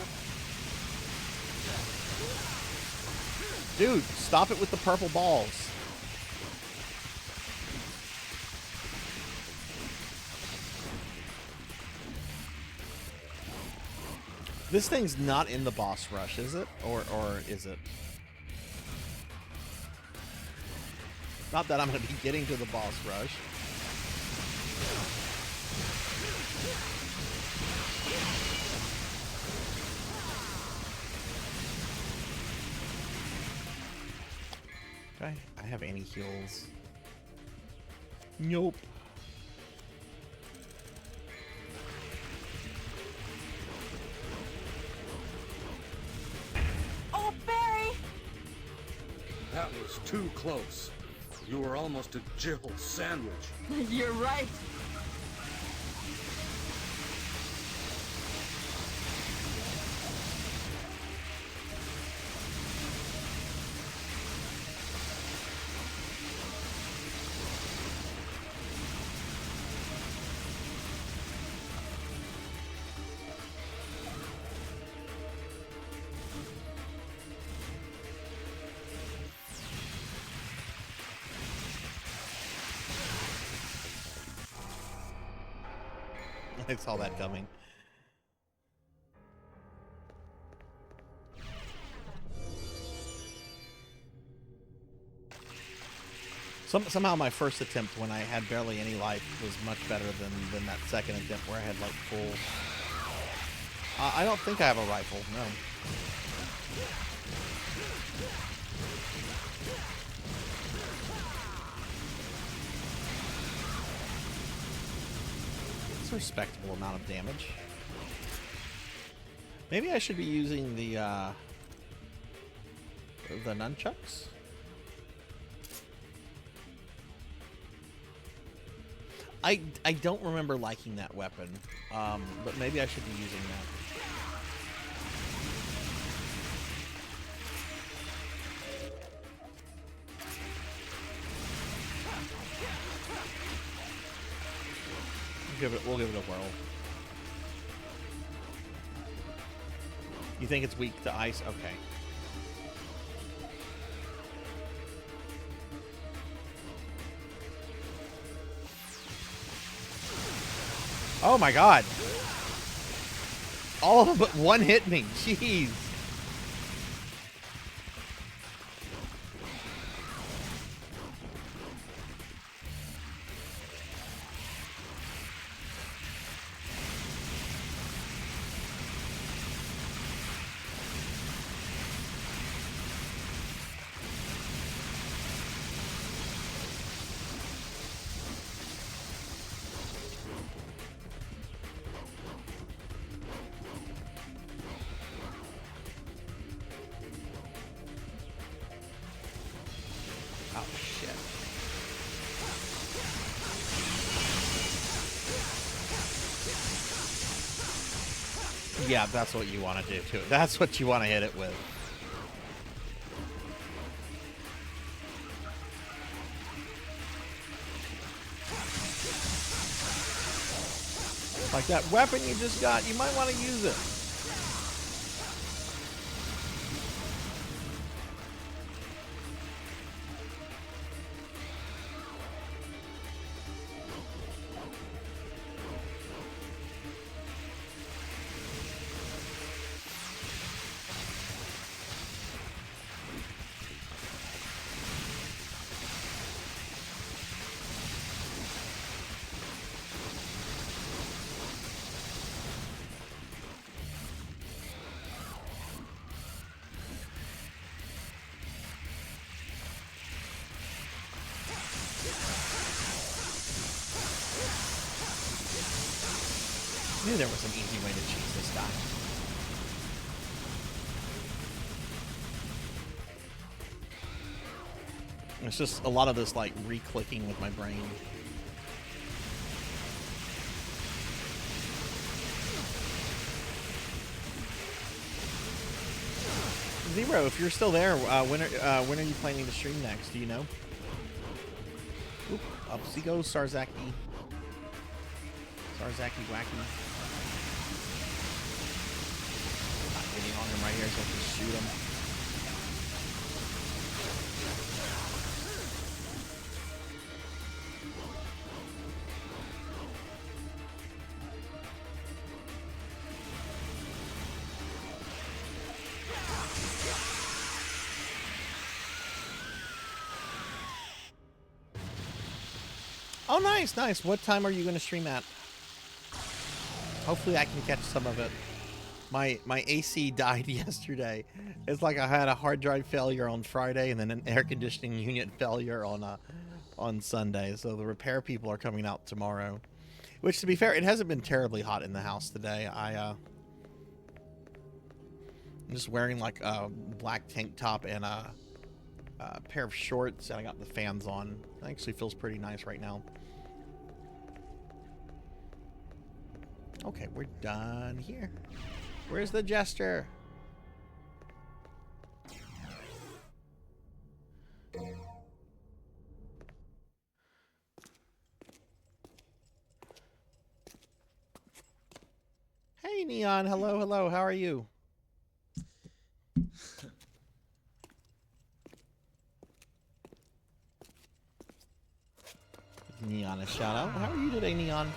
Dude, stop it with the purple balls. This thing's not in the boss rush, is it? Or is it? Not that I'm going to be getting to the boss rush. Okay, I have any heals. Nope. Oh, Barry! That was too close. You were almost a Jill sandwich. You're right. I saw that coming. Somehow my first attempt when I had barely any life was much better than that second attempt where I had like full... I don't think I have a rifle, no. It's a respectable amount of damage. Maybe I should be using the nunchucks? I don't remember liking that weapon, but maybe I should be using that. We'll give it a whirl. You think it's weak to ice? Okay. Oh my god. All of them but one hit me. Jeez. Oh, shit. Yeah, that's what you want to do, too. That's what you want to hit it with. Like that weapon you just got, you might want to use it. I knew there was an easy way to cheese this guy. It's just a lot of this, like, re-clicking with my brain. Zero, if you're still there, when are you planning to stream next? Do you know? Oop, up he goes, Sarzac E. Sarzac-y wacky. Not getting on him right here, so I can shoot him. Oh, nice, nice. What time are you going to stream at? Hopefully I can catch some of it. My AC died yesterday. It's like I had a hard drive failure on Friday and then an air conditioning unit failure on Sunday. So the repair people are coming out tomorrow. Which, to be fair, it hasn't been terribly hot in the house today. I'm just wearing like a black tank top and a pair of shorts, and I got the fans on. It actually feels pretty nice right now. Okay, we're done here. Where's the jester? Hey, Neon. Hello, hello. How are you? Neon a shout out. How are you today, Neon?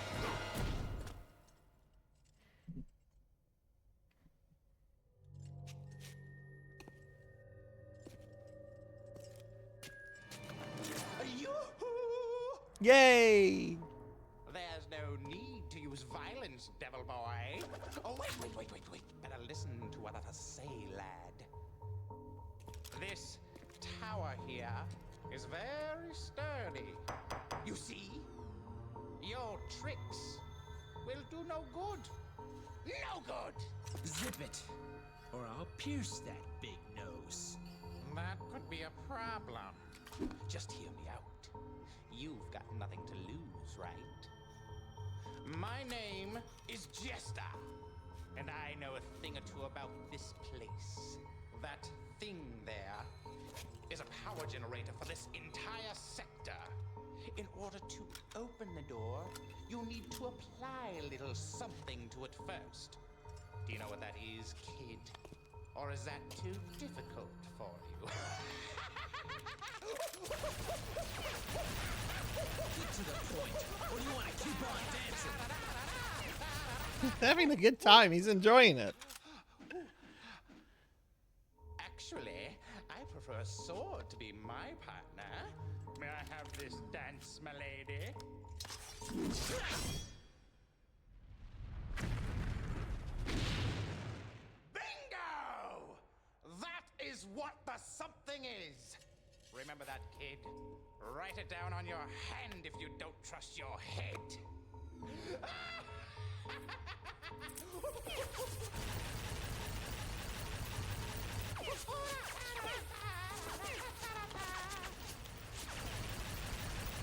Yay! There's no need to use violence, devil boy. Oh, wait. Better listen to what I have to say, lad. This tower here is very sturdy. You see? Your tricks will do no good. No good! Zip it, or I'll pierce that big nose. That could be a problem. Just hear me out. You've got nothing to lose, right? My name is Jester, and I know a thing or two about this place. That thing there is a power generator for this entire sector. In order to open the door, you'll need to apply a little something to it first. Do you know what that is, kid? Or is that too difficult for you? Get to the point, or you want to keep on dancing? He's having a good time. He's enjoying it. Actually, I prefer a sword to be my partner. May I have this dance, my lady? Bingo! That is what the something is. Remember that, kid? Write it down on your hand if you don't trust your head.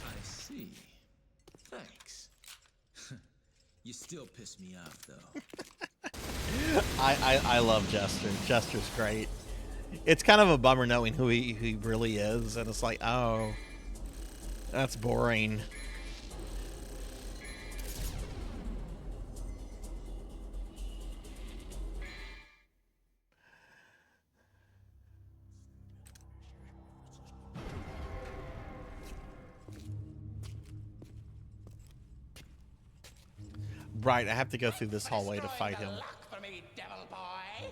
I see. Thanks. You still piss me off, though. I love Jester. Jester's great. It's kind of a bummer knowing who he really is, and it's like, oh, that's boring. Right, I have to go through this hallway to fight him. For me, devil boy,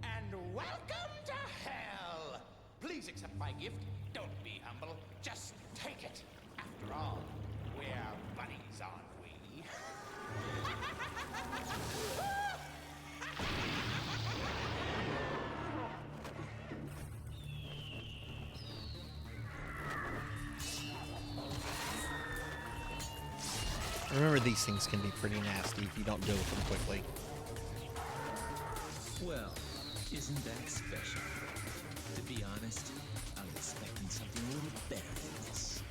and welcome to hell. Please accept my gift. Don't be humble. Just take it. After all, we're buddies, aren't we? Remember, these things can be pretty nasty if you don't deal with them quickly. Well, isn't that special? To be honest, I was expecting something a little better than this.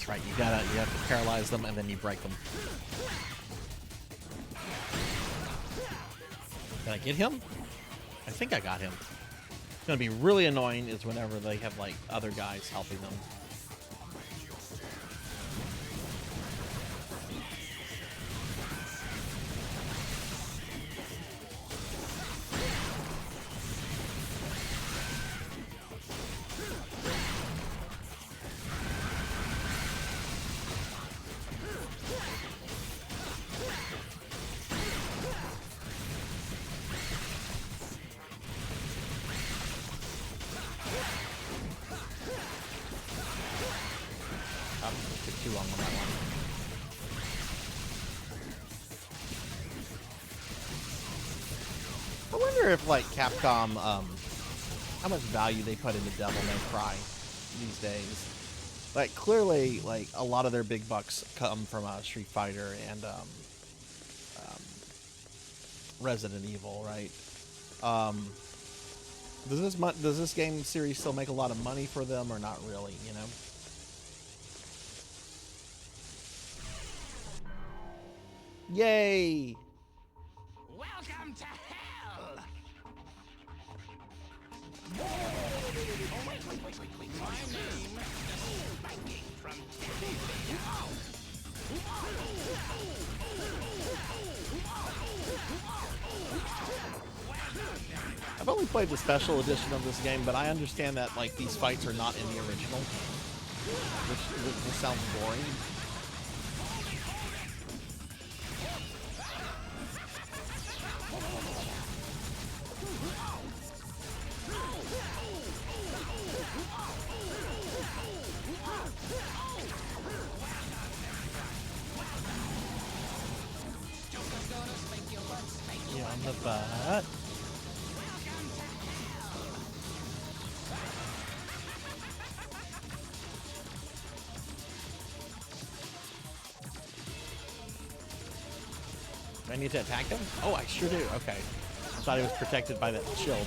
That's right. You have to paralyze them and then you break them. Did I get him? I think I got him. It's gonna be really annoying is whenever they have like other guys helping them. Too long on that one. I wonder if, like, Capcom, how much value they put into Devil May Cry these days. Like, clearly, like, a lot of their big bucks come from Street Fighter and Resident Evil, right? Does this game series still make a lot of money for them, or not really? You know. Yay! Welcome to hell! My name is Spiking from I've only played the special edition of this game, but I understand that like these fights are not in the original, which sounds boring. Yeah, on the butt. Do I need to attack him? Oh, I sure do. Okay. I thought he was protected by that shield.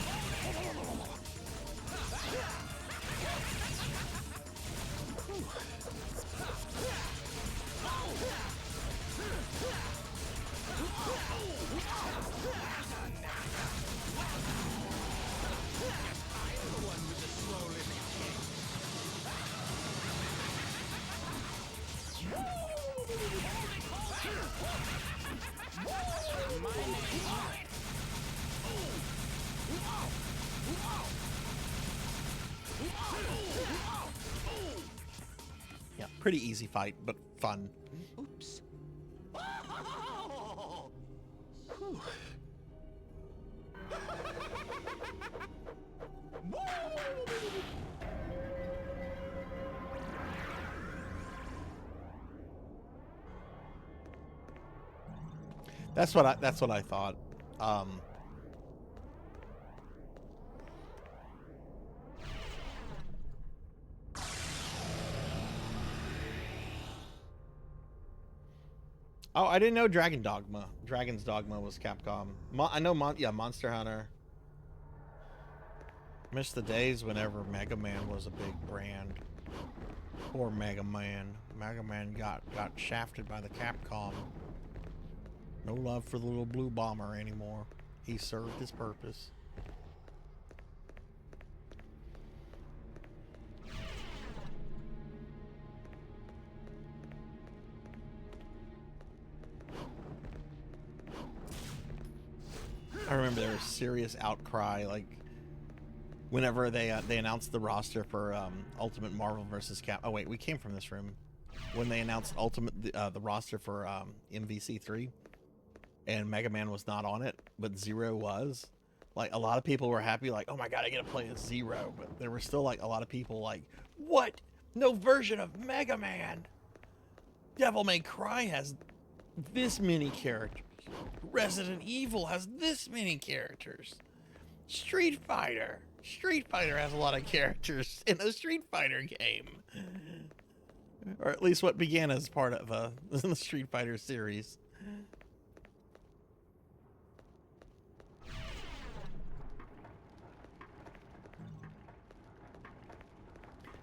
Yeah, pretty easy fight, but fun. Oops. That's what I thought. Oh, I didn't know Dragon's Dogma was Capcom. I know Monster Hunter. Missed the days whenever Mega Man was a big brand. Poor Mega Man. Mega Man got shafted by the Capcom. No love for the little blue bomber anymore. He served his purpose. I remember there was serious outcry, like whenever they announced the roster for Ultimate Marvel vs. Cap. Oh wait, we came from this room when they announced the roster for MVC3, and Mega Man was not on it, but Zero was. Like a lot of people were happy, like, oh my god, I get to play as Zero, but there were still like a lot of people like, what? No version of Mega Man. Devil May Cry has this many characters. Resident Evil has this many characters. Street Fighter has a lot of characters in a Street Fighter game. Or at least what began as part of the Street Fighter series.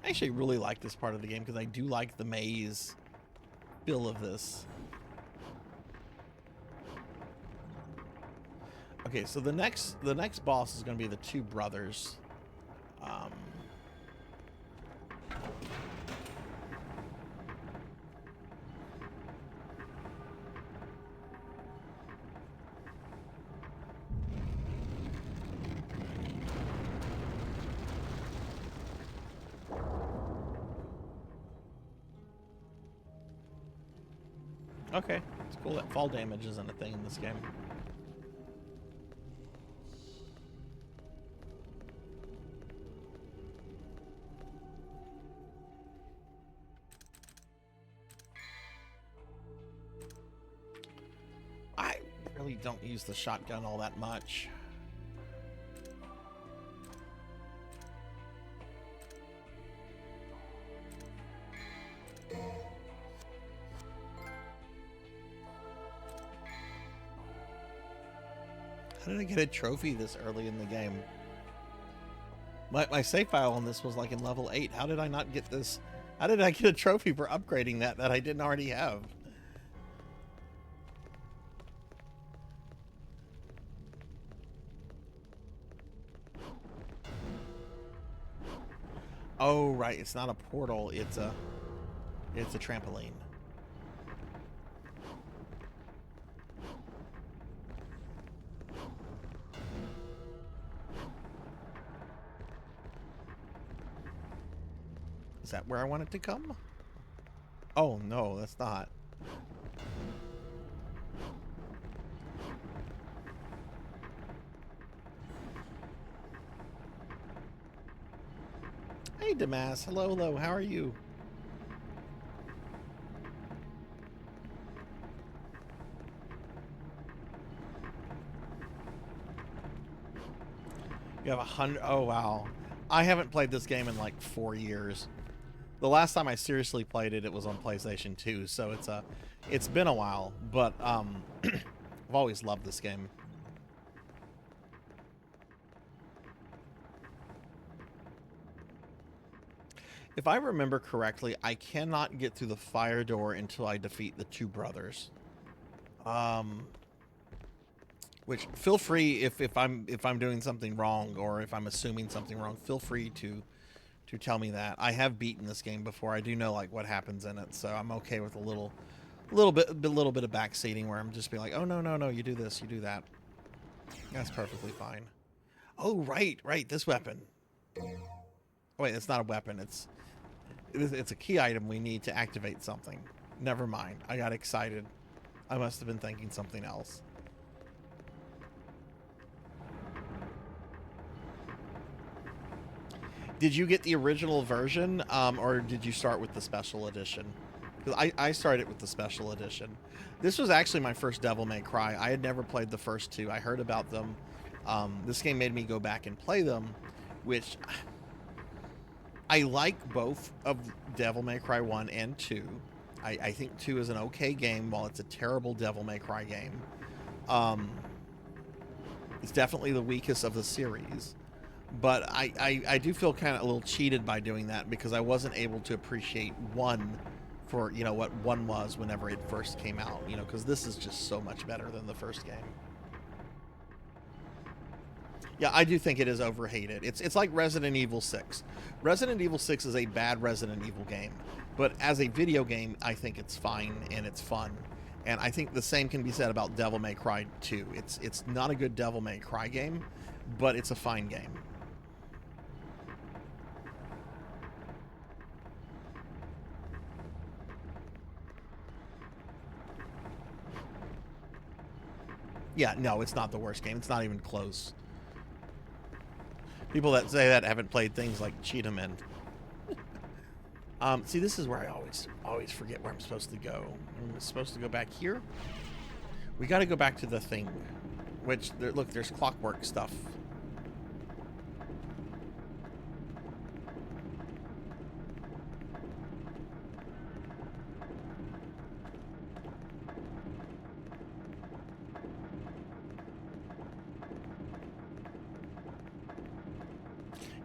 I actually really like this part of the game because I do like the maze feel of this. Okay, so the next boss is going to be the two brothers. Okay, it's cool that fall damage isn't a thing in this game. I really don't use the shotgun all that much. How did I get a trophy this early in the game? My save file on this was like in level 8. How did I not get this? How did I get a trophy for upgrading that I didn't already have? Oh, right. It's not a portal. It's a trampoline. Is that where I want it to come? Oh, no, that's not. Hey, Damas. Hello, hello. How are you? You have 100. Oh, wow. I haven't played this game in like 4 years. The last time I seriously played it, it was on PlayStation 2, so it's been a while, but I've always loved this game. If I remember correctly, I cannot get through the fire door until I defeat the two brothers. Which, feel free if I'm doing something wrong or if I'm assuming something wrong, feel free to tell me that. I have beaten this game before. I do know like what happens in it, so I'm okay with a little bit of backseating where I'm just being like, oh no, you do this, you do that. That's perfectly fine. Oh right, this weapon. Oh, wait, it's not a weapon. It's a key item we need to activate something. Never mind. I got excited. I must have been thinking something else. Did you get the original version, or did you start with the special edition? Because I started with the special edition. This was actually my first Devil May Cry. I had never played the first two. I heard about them. This game made me go back and play them, which I like both of Devil May Cry 1 and 2. I think 2 is an okay game, while it's a terrible Devil May Cry game. It's definitely the weakest of the series. But I do feel kind of a little cheated by doing that because I wasn't able to appreciate 1 for, you know, what 1 was whenever it first came out, you know, because this is just so much better than the first game. Yeah, I do think it is overhated. It's like Resident Evil 6. Resident Evil 6 is a bad Resident Evil game, but as a video game, I think it's fine and it's fun. And I think the same can be said about Devil May Cry 2. It's not a good Devil May Cry game, but it's a fine game. Yeah, no, it's not the worst game. It's not even close. People that say that haven't played things like Cheetah Men. See, this is where I always forget where I'm supposed to go. I'm supposed to go back here. We got to go back to the thing. Which, look, there's clockwork stuff.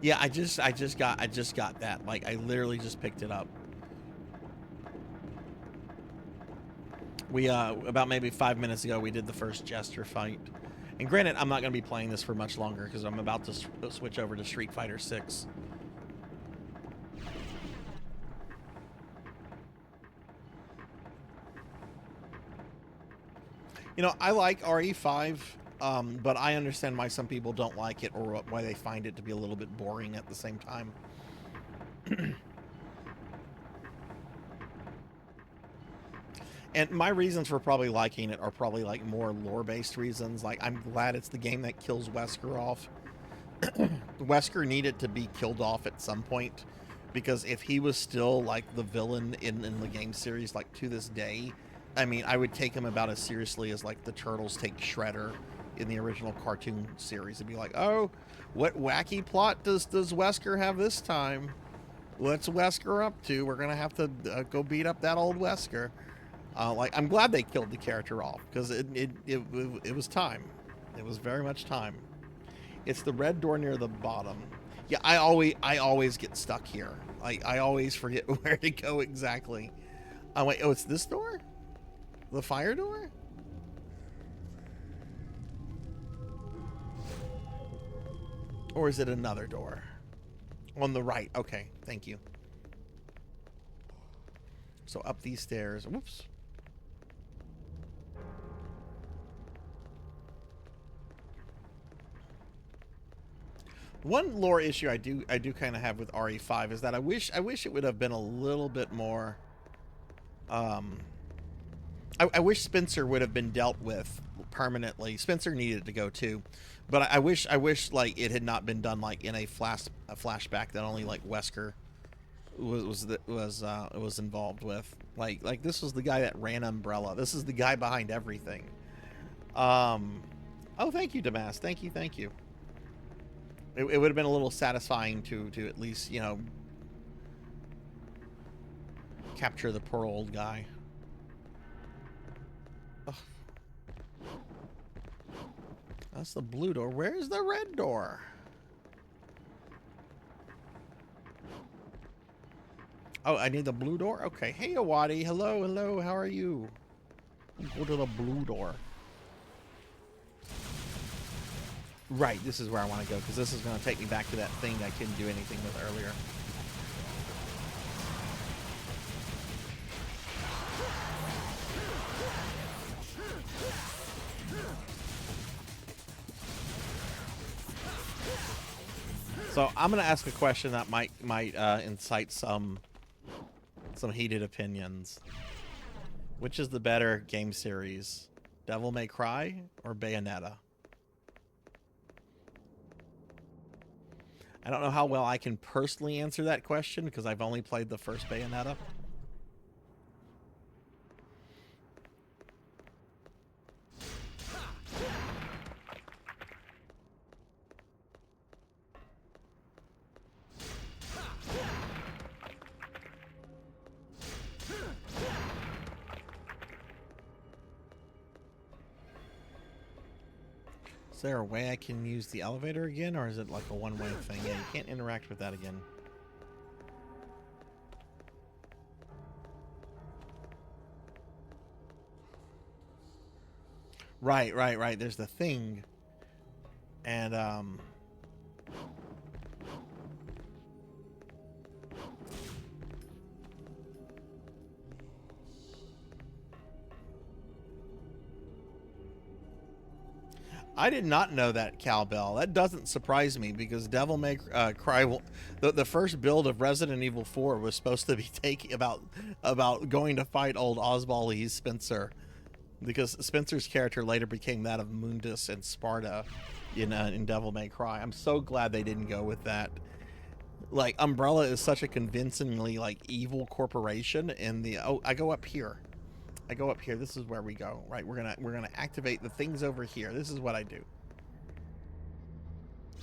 Yeah, I just got that. Like, I literally just picked it up. We about maybe 5 minutes ago we did the first Jester fight. And granted, I'm not going to be playing this for much longer because I'm about to switch over to Street Fighter 6. You know, I like RE5, but I understand why some people don't like it or why they find it to be a little bit boring at the same time. And my reasons for probably liking it are probably like more lore-based reasons. Like, I'm glad it's the game that kills Wesker off. Wesker needed to be killed off at some point, because if he was still like the villain in the game series, like to this day, I mean, I would take him about as seriously as like the Turtles take Shredder in the original cartoon series. It'd be like, oh, what wacky plot does Wesker have this time? What's Wesker up to? We're gonna have to go beat up that old Wesker. Like, I'm glad they killed the character off, because it was time. It was very much time. It's the red door near the bottom. Yeah, I always get stuck here. I always forget where to go exactly. Wait, oh, it's this door? The fire door? Or is it another door? On the right. Okay, thank you. So up these stairs. Whoops. One lore issue I do kind of have with RE5 is that I wish it would have been a little bit more. I wish Spencer would have been dealt with permanently. Spencer needed to go too, but I wish like it had not been done like in a flashback that only like Wesker was involved with. Like this was the guy that ran Umbrella. This is the guy behind everything. Oh, thank you, Damas. Thank you. It would have been a little satisfying to at least, you know, capture the poor old guy. Ugh. That's the blue door. Where's the red door? Oh, I need the blue door? Okay. Hey, Awadi. Hello. How are you? Go to the blue door. Right, this is where I want to go, because this is going to take me back to that thing I couldn't do anything with earlier. So I'm going to ask a question that might incite some heated opinions. Which is the better game series, Devil May Cry or Bayonetta? I don't know how well I can personally answer that question because I've only played the first Bayonetta. Is there a way I can use the elevator again, or is it like a one-way thing? Yeah, you can't interact with that again. Right. There's the thing. And, I did not know that, Cowbell. That doesn't surprise me because Devil May Cry, the first build of Resident Evil 4 was supposed to be about going to fight old Oswald Spencer, because Spencer's character later became that of Mundus and Sparta in Devil May Cry. I'm so glad they didn't go with that. Like, Umbrella is such a convincingly like evil corporation, and I go up here. This is where we go. Right, we're gonna activate the things over here. This is what I do.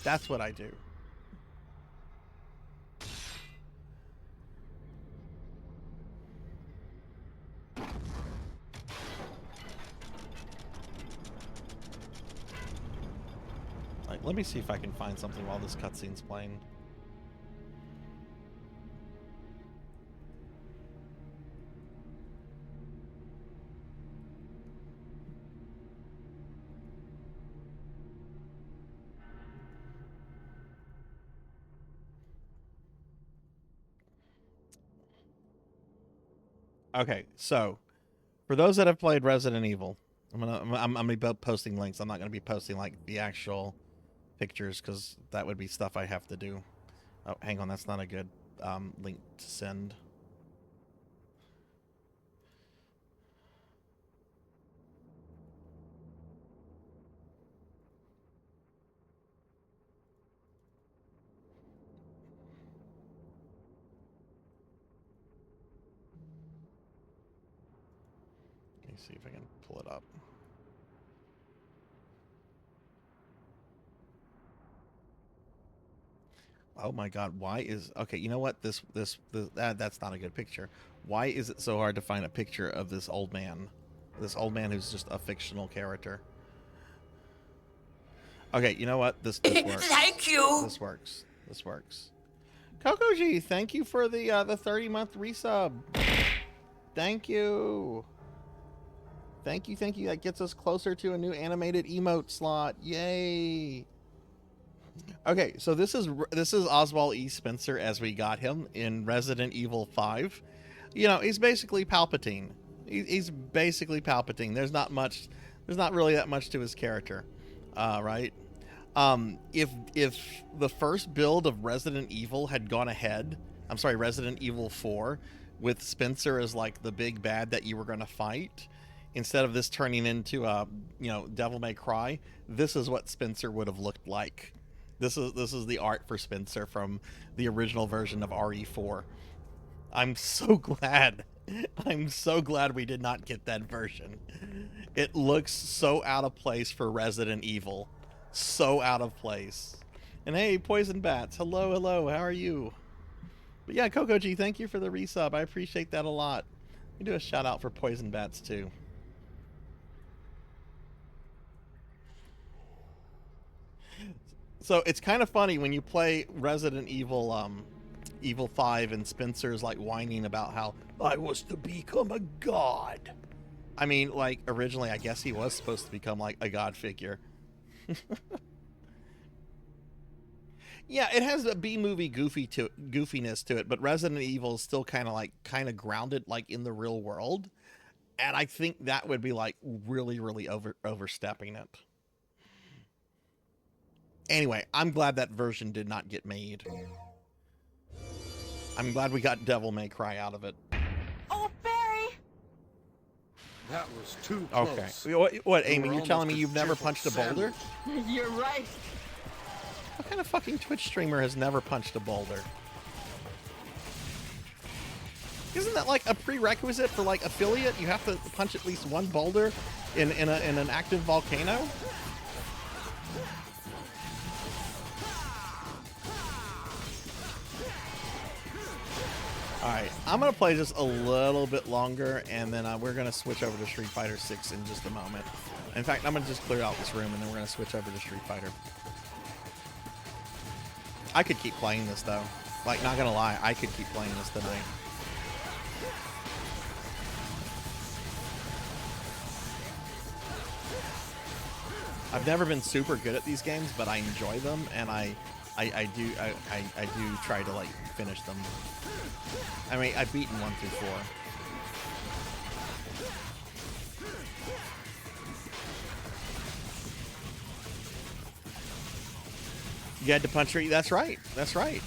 That's what I do. Like, let me see if I can find something while this cutscene's playing. Okay, so for those that have played Resident Evil, I'm gonna be posting links. I'm not gonna be posting like the actual pictures because that would be stuff I have to do. Oh, hang on, that's not a good link to send. Let me see if I can pull it up. Oh my God! Why is okay? You know what? This that's not a good picture. Why is it so hard to find a picture of this old man? This old man who's just a fictional character. Okay, you know what? This works. Thank you. This works. This works. Coco G, thank you for the 30-month resub. Thank you. Thank you. Thank you. That gets us closer to a new animated emote slot. Yay. Okay, so this is Oswald E. Spencer as we got him in Resident Evil 5. You know, he's basically Palpatine. He's basically Palpatine. There's not really that much to his character, right? If the first build of Resident Evil had gone ahead, I'm sorry, Resident Evil 4, with Spencer as like the big bad that you were going to fight, instead of this turning into Devil May Cry, this is what Spencer would have looked like. This is the art for Spencer from the original version of RE4. I'm so glad we did not get that version. It looks so out of place for Resident Evil. So out of place. And hey, Poison Bats, hello, how are you? But yeah, Coco G, thank you for the resub. I appreciate that a lot. Let me do a shout out for Poison Bats too. So it's kind of funny when you play Resident Evil Evil 5 and Spencer's like whining about how I was to become a god. I mean, like originally I guess he was supposed to become like a god figure. Yeah, it has a B-movie goofiness to it, but Resident Evil is still kind of grounded like in the real world. And I think that would be like really overstepping it. Anyway, I'm glad that version did not get made. I'm glad we got Devil May Cry out of it. Oh, Barry! That was too close. Okay. What, Amy? You're telling me you've never punched a boulder? You're right. What kind of fucking Twitch streamer has never punched a boulder? Isn't that like a prerequisite for like affiliate? You have to punch at least one boulder in an active volcano? Alright, I'm going to play just a little bit longer, and then we're going to switch over to Street Fighter 6 in just a moment. In fact, I'm going to just clear out this room, and then we're going to switch over to Street Fighter. I could keep playing this, though. Like, not going to lie, I could keep playing this tonight. I've never been super good at these games, but I enjoy them, and I do try to like finish them. I mean, I've beaten 1 through 4. You had to punch her. That's right. That's right.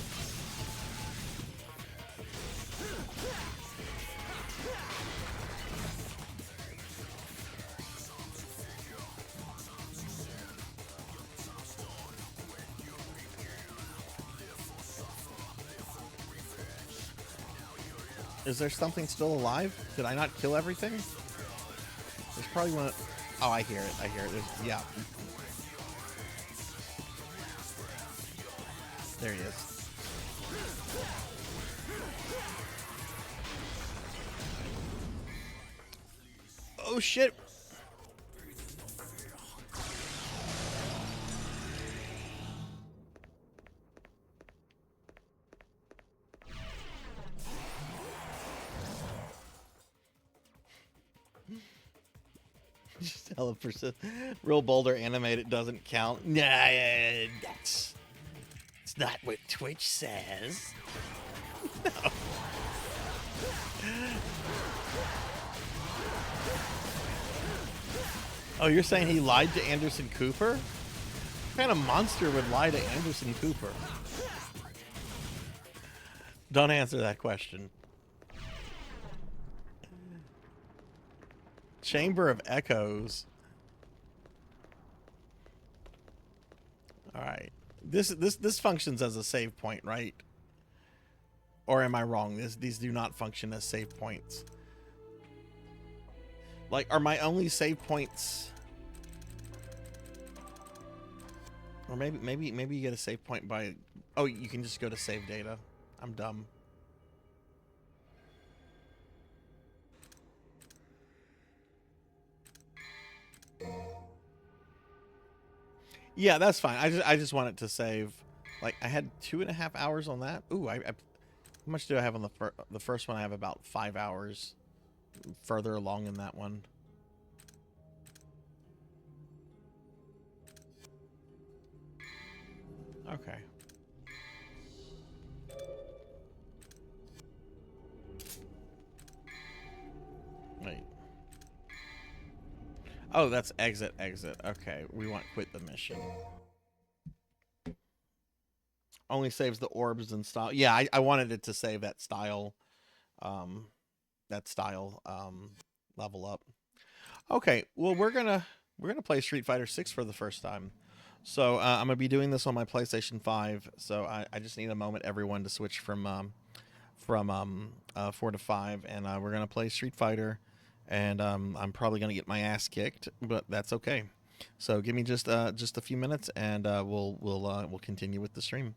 Is there something still alive? Did I not kill everything? There's probably one. Oh, I hear it. I hear it. Yeah. There he is. Oh, shit. Just hella persist. Real boulder animated doesn't count. Nah, that's not what Twitch says. No. Oh, you're saying he lied to Anderson Cooper? What kind of monster would lie to Anderson Cooper? Don't answer that question. Chamber of Echoes. All right. This functions as a save point, right? Or am I wrong? These do not function as save points. Like, are my only save points? Or maybe you get a save point by. Oh, you can just go to save data. I'm dumb. Yeah, that's fine. I just wanted to save. Like, I had 2.5 hours on that. Ooh, how much do I have on the first one? I have about 5 hours further along in that one. Okay. Wait. Oh, that's exit. Okay, we want quit the mission. Only saves the orbs and style. Yeah, I wanted it to save that style. Level up. Okay, well we're gonna play Street Fighter 6 for the first time. So I'm gonna be doing this on my PlayStation 5. So I just need a moment, everyone, to switch from 4 to 5, and we're gonna play Street Fighter. And I'm probably gonna get my ass kicked, but that's okay. So give me just a few minutes, and we'll continue with the stream.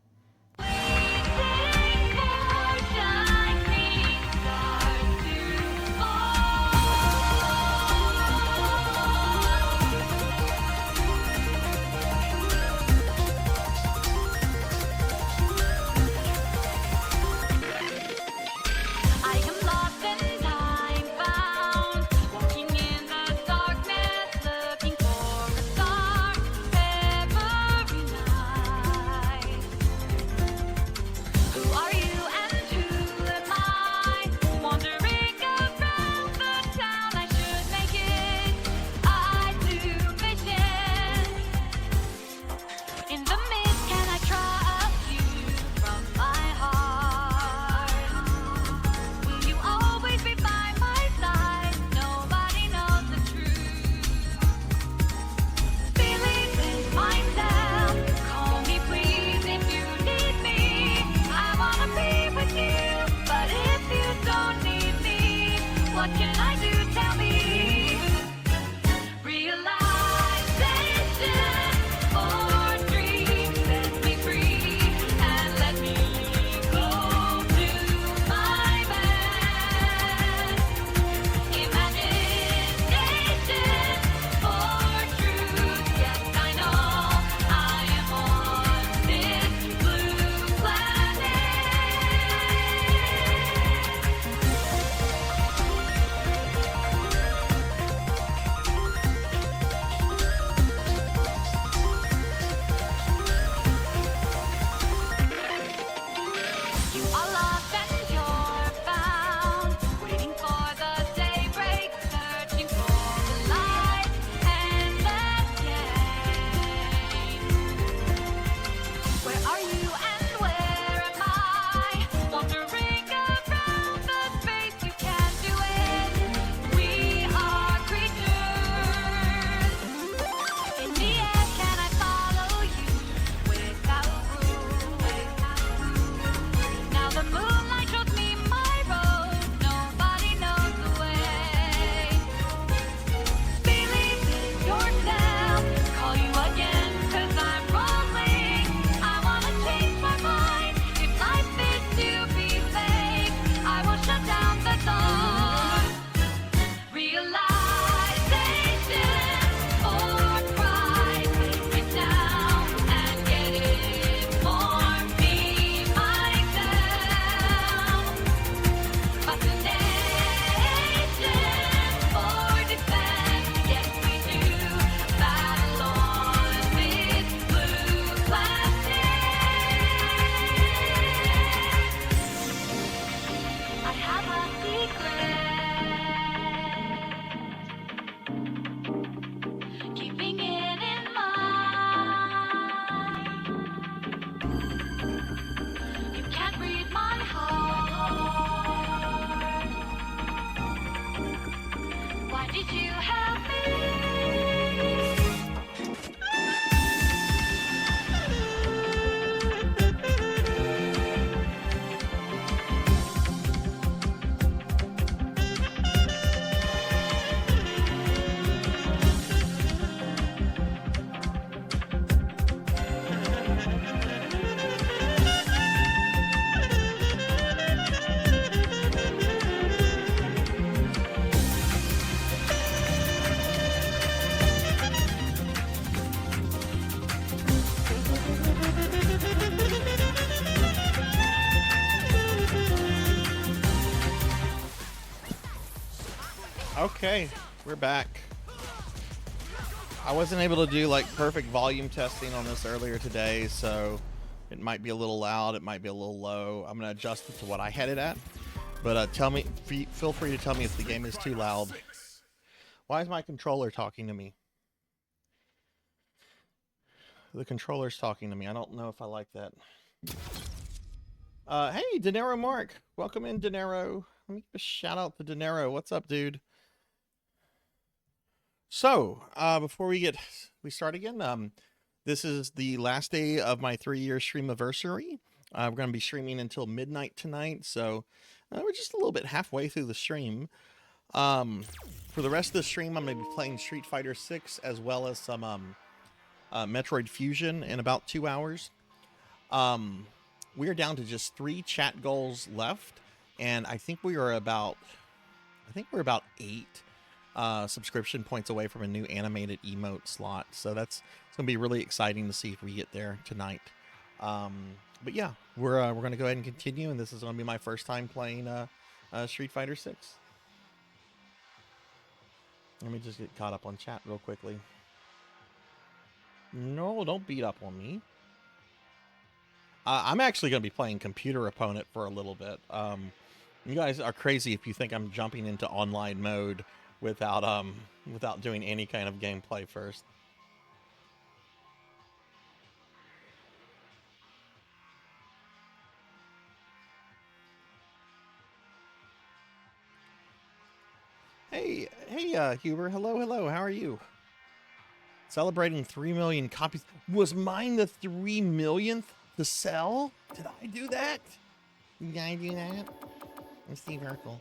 Did you help me? Okay, we're back. I wasn't able to do like perfect volume testing on this earlier today, so it might be a little loud, it might be a little low. I'm gonna adjust it to what I had it at. But tell me, feel free to tell me if the game is too loud. Why is my controller talking to me? The controller's talking to me. I don't know if I like that. Hey, Dinero Mark. Welcome in, Dinero. Let me give a shout out to Dinero. What's up, dude? So, before we start again, this is the last day of my 3-year Streamiversary. We're going to be streaming until midnight tonight, so we're just a little bit halfway through the stream. For the rest of the stream, I'm going to be playing Street Fighter 6 as well as some Metroid Fusion in about 2 hours. We are down to just 3 chat goals left, and I think we're about 8 subscription points away from a new animated emote slot. So it's gonna be really exciting to see if we get there tonight. But yeah, we're gonna go ahead and continue, and this is gonna be my first time playing Street Fighter 6. Let me just get caught up on chat real quickly. No, don't beat up on me. I'm actually gonna be playing computer opponent for a little bit. You guys are crazy if you think I'm jumping into online mode without doing any kind of gameplay first. Hey, Huber. Hello. How are you? Celebrating 3 million copies. Was mine the 3 millionth to sell? Did I do that? Did I do that? Let's see, Merkel.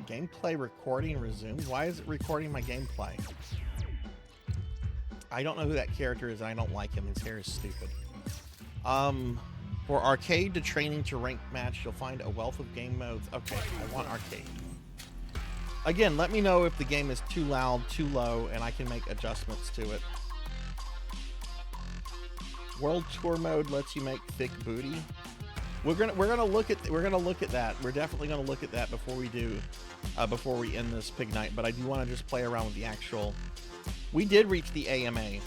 Gameplay recording resumed. Why is it recording my gameplay? I don't know who that character is, and I don't like him. His hair is stupid. For arcade to training to ranked match, you'll find a wealth of game modes. Okay, I want arcade. Again, let me know if the game is too loud, too low, and I can make adjustments to it. World Tour mode lets you make thick booty. We're gonna look at that. We're definitely gonna look at that before we end this pig night. But I do want to just play around with the actual. We did reach the AMA.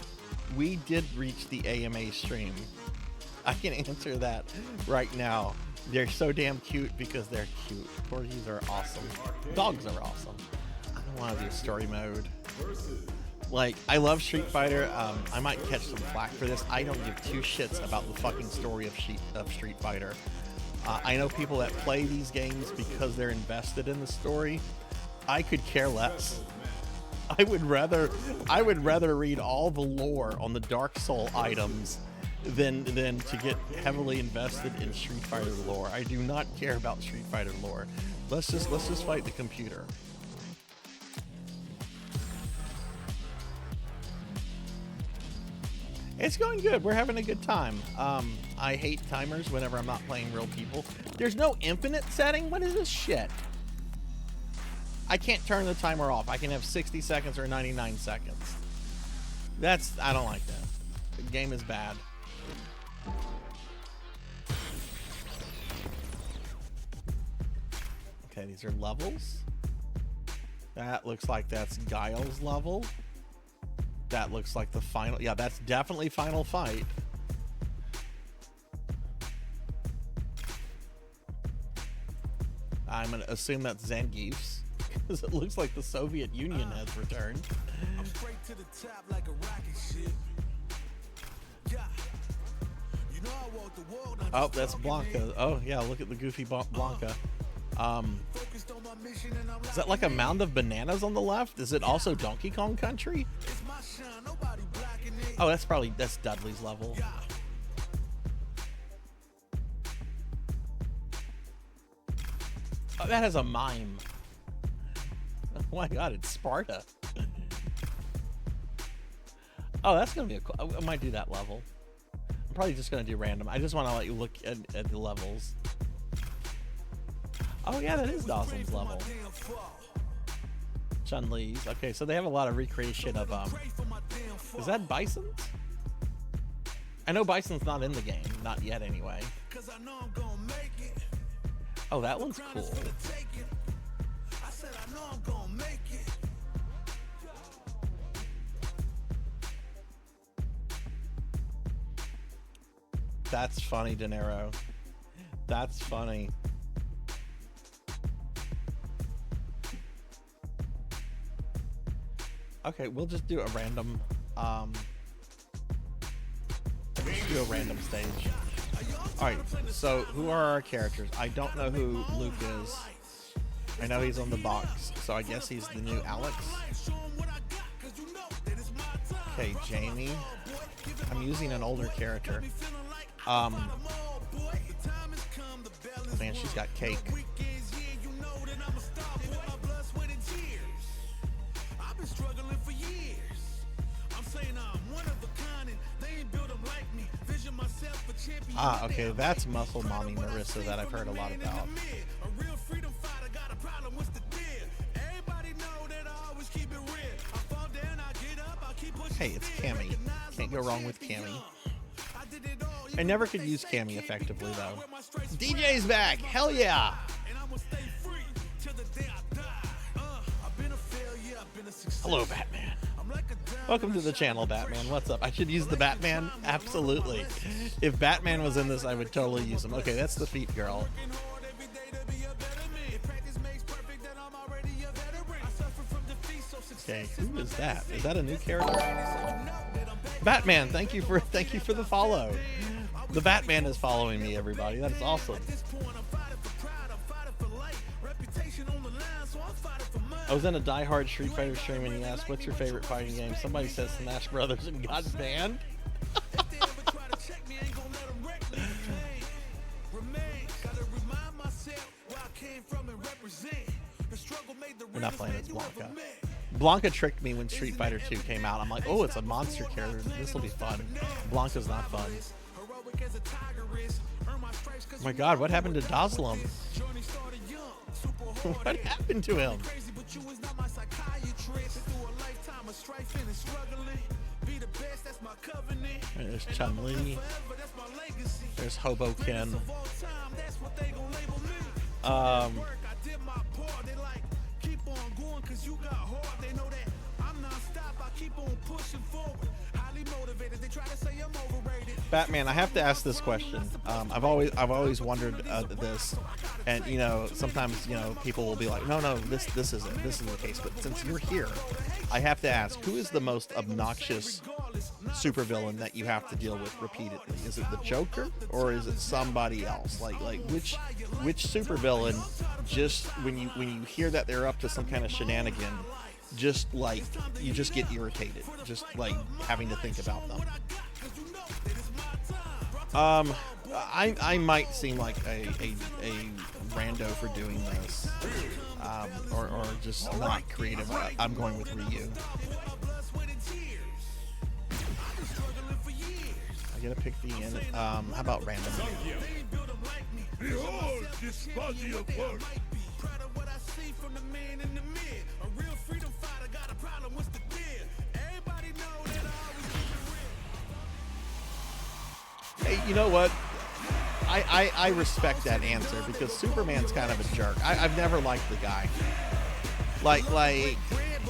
We did reach the AMA stream. I can answer that right now. They're so damn cute because they're cute. Corgis are awesome. Dogs are awesome. I don't want to do story mode. Like, I love Street Fighter. I might catch some flack for this. I don't give 2 shits about the fucking story of Street Fighter. I know people that play these games because they're invested in the story. I could care less. I would rather read all the lore on the Dark Soul items than to get heavily invested in Street Fighter lore. I do not care about Street Fighter lore. Let's just fight the computer. It's going good. We're having a good time. I hate timers whenever I'm not playing real people. There's no infinite setting? What is this shit? I can't turn the timer off. I can have 60 seconds or 99 seconds. I don't like that. The game is bad. Okay, these are levels. That looks like that's Guile's level. That looks like the final. Yeah, that's definitely final fight. I'm going to assume that's Zangief's because it looks like the Soviet Union has returned. I'm straight to the top like a rocket ship. Yeah. You know I walk the world on Oh, that's Blanca. Oh, yeah, look at the goofy Blanca. Is that like a mound of bananas on the left? Is it also Donkey Kong Country? Oh, that's Dudley's level. Oh, that has a mime. Oh my god, it's Sparta. Oh, that's gonna be a cool. I might do that level. I'm probably just gonna do random. I just want to let you look at the levels. Oh yeah, that is Dawson's level. Chun-Li's. Okay, so they have a lot of recreation of is that Bison's? I know Bison's not in the game, not yet anyway. Oh, that one's cool. That's funny, De Niro. That's funny. Okay, we'll just do a random stage. Alright, so who are our characters? I don't know who Luke is. I know he's on the box, so I guess he's the new Alex. Okay, Jamie. I'm using an older character. Man, she's got cake. Ah, okay, that's Muscle Mommy Marissa that I've heard a lot about. Hey, it's Cammy. Can't go wrong with Cammy. I never could use Cammy effectively, though. DJ's back! Hell yeah! Hello, Batman. Welcome to the channel, Batman. What's up? I should use the Batman? Absolutely. If Batman was in this, I would totally use him. Okay, that's the Feet Girl. Okay, who is that? Is that a new character? Batman, thank you for the follow. The Batman is following me, everybody. That's awesome. I was in a Die-Hard Street Fighter stream and he asked, what's your favorite fighting game? Somebody said Smash Brothers and got banned. We're not playing as Blanca. Blanca tricked me when Street Fighter 2 came out. I'm like, oh, it's a monster character. This will be fun. Blanca's not fun. Oh my god, what happened to Doslam? What happened to him? There's Chun-Li. There's Hoboken. Batman, I have to ask this question. I've always wondered this, and you know, sometimes people will be like, no, this isn't the case. But since you're here, I have to ask, who is the most obnoxious supervillain that you have to deal with repeatedly? Is it the Joker or is it somebody else? Like which supervillain, just when you hear that they're up to some kind of shenanigan, just like you just get irritated, just like having to think about them. I might seem like a rando for doing this, or just not creative. I'm going with Ryu. I gotta pick the end. How about random? Behold this body of work. Hey, you know what? I respect that answer because Superman's kind of a jerk. I've never liked the guy. Like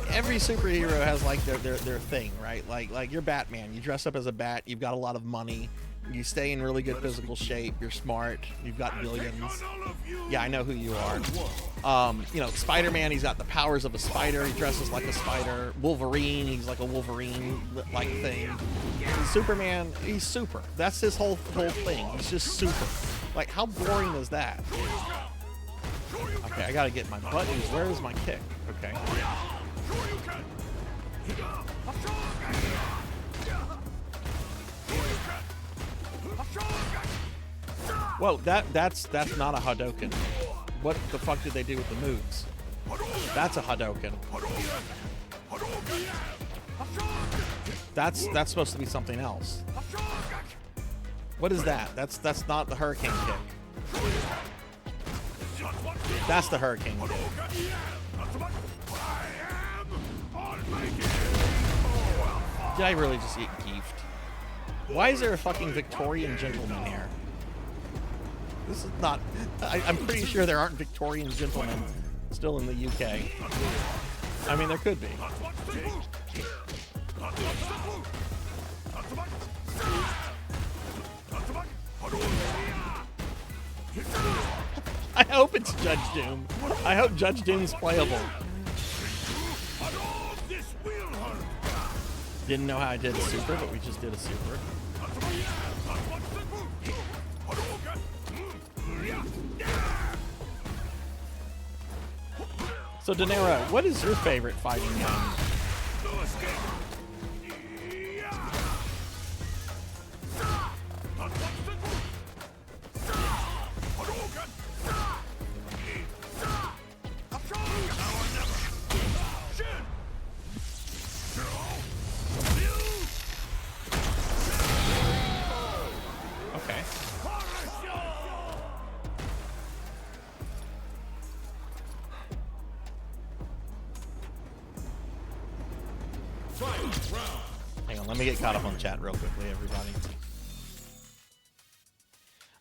every superhero has like their thing, right? Like you're Batman. You dress up as a bat. You've got a lot of money. You stay in really good physical shape. You're smart. You've got billions. Yeah, I know who you are. You know, Spider-Man, he's got the powers of a spider. He dresses like a spider. Wolverine, he's like a Wolverine-like thing. And Superman, he's super. That's his whole thing. He's just super. Like, how boring is that? Okay, I gotta get my buttons. Where is my kick? Okay. Whoa, that's not a Hadouken. What the fuck did they do with the moves? That's a Hadouken. That's supposed to be something else. What is that? That's not the Hurricane kick. That's the Hurricane kick. Did I really just get giefed? Why is there a fucking Victorian gentleman here? This is not... I'm pretty sure there aren't Victorian gentlemen still in the UK. I mean, there could be. I hope it's Judge Doom. I hope Judge Doom's playable. Didn't know how I did a super, but we just did a super. So, De Niro, what is your favorite fighting game? Okay. Hang on, let me get caught up on chat real quickly, everybody.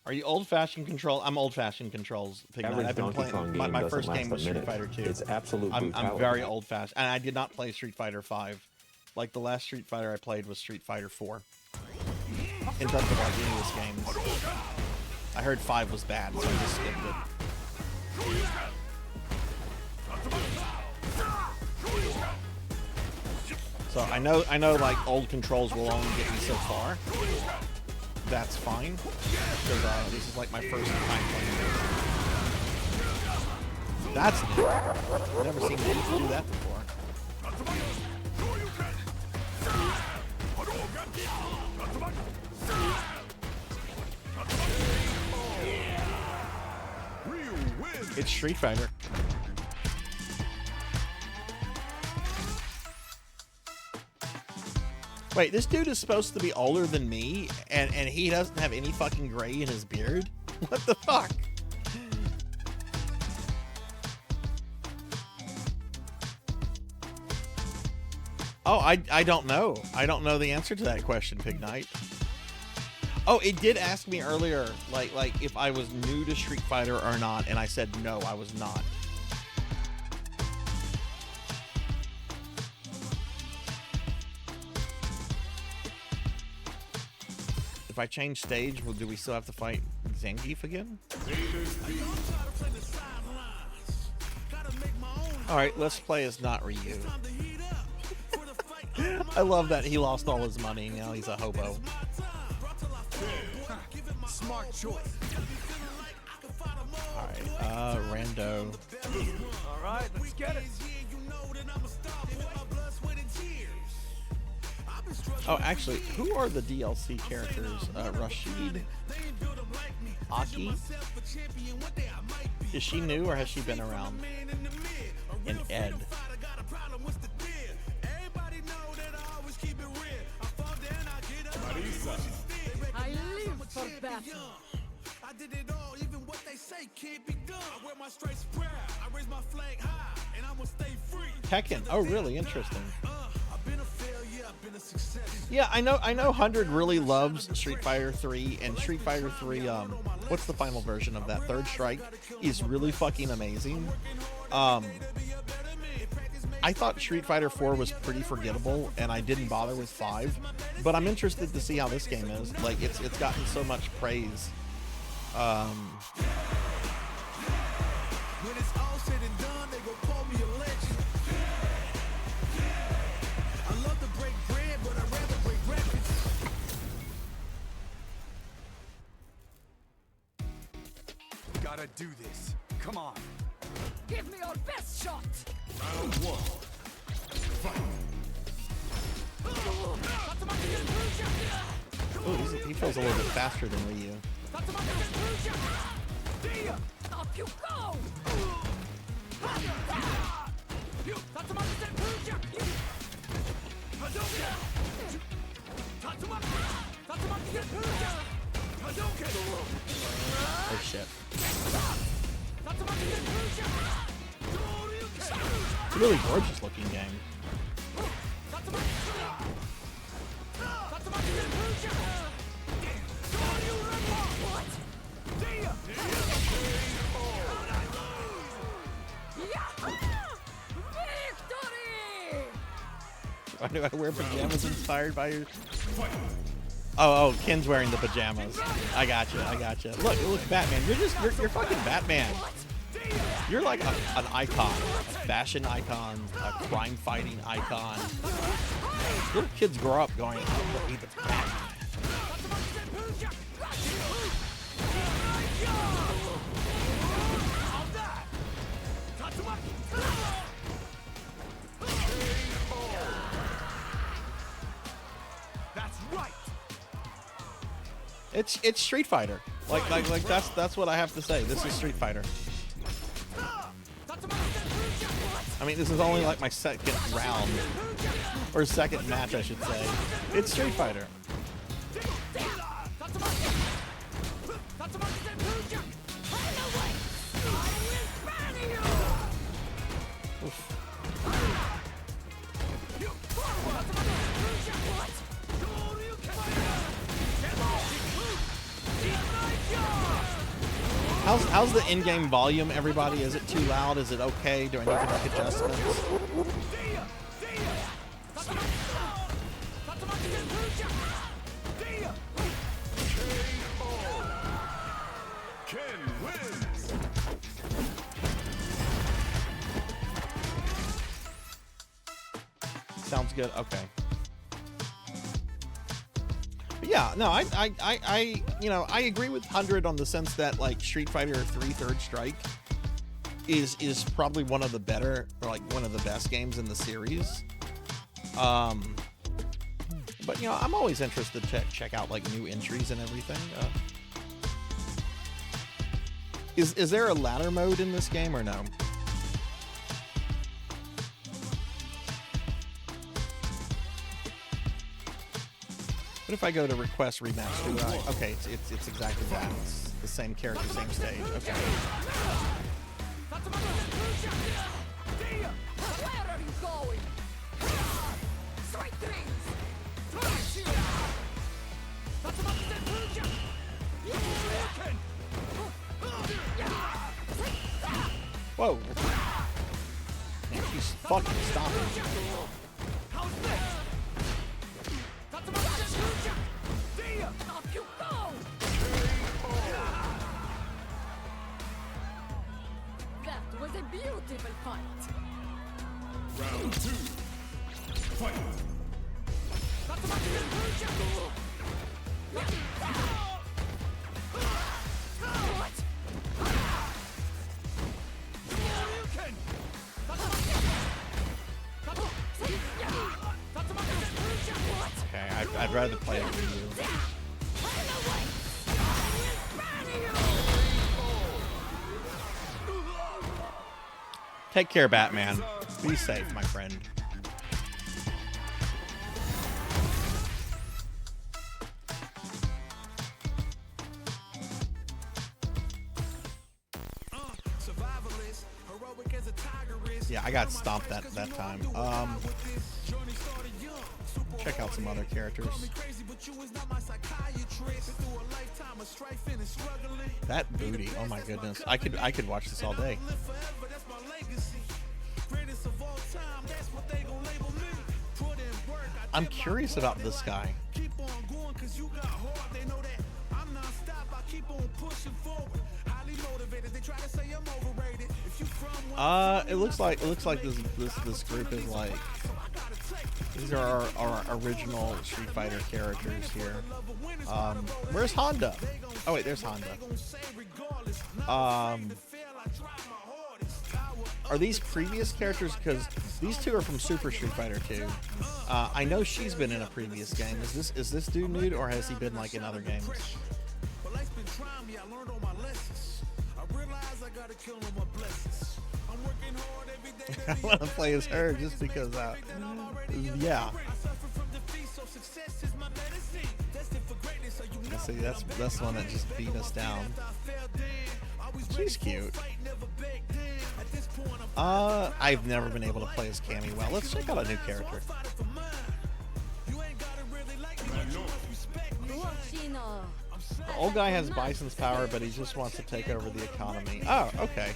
Are you old-fashioned control? I'm old-fashioned controls. I've been playing my first game was Street Fighter 2. It's absolute brutality. I'm very old-fashioned, and I did not play Street Fighter 5. Like the last Street Fighter I played was Street Fighter 4. In terms of like any of these games, I heard 5 was bad, so I just skipped it. So I know like old controls will only get me so far. That's fine, because this is like my first time playing this. That's new. I've never seen games do that before. It's Street Fighter. Wait, this dude is supposed to be older than me, and he doesn't have any fucking gray in his beard? What the fuck? Oh, I don't know. I don't know the answer to that question, Pig Knight. Oh, it did ask me earlier, like if I was new to Street Fighter or not, and I said no, I was not. If I change stage, do we still have to fight Zangief again? Alright, let's play as not Ryu. I love that he lost all his money, now he's a hobo. Smart choice. Alright, rando. Alright, let's get it. Oh, actually, who are the DLC characters? Rashid? Aki? Is she new or has she been around? And Ed. I live for battle. I did it all, even what they say can't be done. I wear my stripes proud, I raise my flag high, and I'm gonna stay free. Tekken. Oh, really? Interesting. I've been a failure, I've been a success. Yeah, I know 100 really loves Street Fighter 3, and Street Fighter 3, what's the final version of that? Third Strike is really fucking amazing. I thought Street Fighter 4 was pretty forgettable, and I didn't bother with 5. But I'm interested to see how this game is. Like, it's gotten so much praise. When it's all said and done, they gon' call me a legend. I love to break bread, but I'd rather break records. Gotta do this. Come on. Give me your best shot. Round 1. Fight. Oh, he feels a little bit faster than Ryu. Up you go! Oh shit. It's a really gorgeous looking game. Why do I wear pajamas inspired by your... Oh, Ken's wearing the pajamas. I gotcha. Look, Batman. You're fucking Batman. You're like an icon, a fashion icon, a crime fighting icon. Little kids grow up going, I'm gonna be the Batman. That's right. It's Street Fighter. Like that's what I have to say. This is Street Fighter. I mean, this is only like my second round, or second match, I should say. It's Street Fighter. Oof. How's the in-game volume, everybody? Is it too loud? Is it okay? Do I need to make adjustments? Sounds good. Okay. Yeah, no, I agree with 100 on the sense that like Street Fighter 3 Third Strike is probably one of the better, or like one of the best games in the series. But I'm always interested to check out like new entries and everything. Is there a ladder mode in this game or no? What if I go to request rematch? Do I? Okay, it's exactly that. It's the same character, same stage. Okay. Where are you going? Strike things! Whoa! Man, she's fucking stopping. That was a beautiful fight. Round 2. Fight. Okay, I'd rather play it with you. Take care, Batman. Be safe, my friend. Yeah, I got stomped that time. Check out some other characters. That booty, oh my goodness. I could watch this all day. I'm curious about this guy. Keep on going cause you got hard. They know that I'm non-stop. I keep on pushing forward. Highly motivated. They try to say I'm overrated. If you from It looks like this group is like, these are our original Street Fighter characters here. Where's Honda? Oh wait, there's Honda. Are these previous characters? Because these two are from Super Street Fighter 2. I know she's been in a previous game. Is this dude new, or has he been like in other games? But life's been trying me. I learned all my lessons. I realize I gotta kill all my blessings. I'm working hard every day. I want to play as her just because, yeah. Let's see, that's the one that just beat us down. She's cute. I've never been able to play as Cammy well. Let's check out a new character. The old guy has Bison's power, but he just wants to take over the economy. Oh, okay.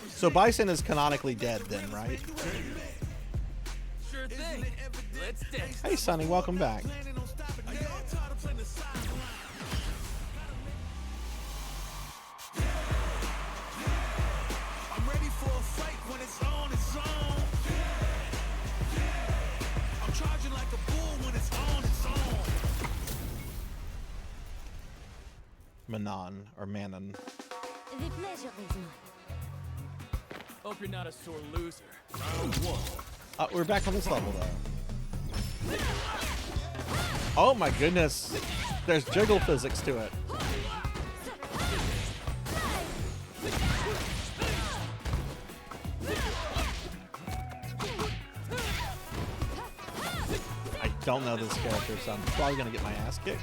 So Bison is canonically dead then, right? Sure thing. Let's dance. Hey, Sonny, welcome back. I'm ready for a fight when it's on its own. I'm charging like a bull when it's on its own. Manon, or Manon. The pleasure is mine. Hope you're not a sore loser. Round one. We're back on this level, though. Oh my goodness. There's jiggle physics to it. I don't know this character, so I'm probably going to get my ass kicked.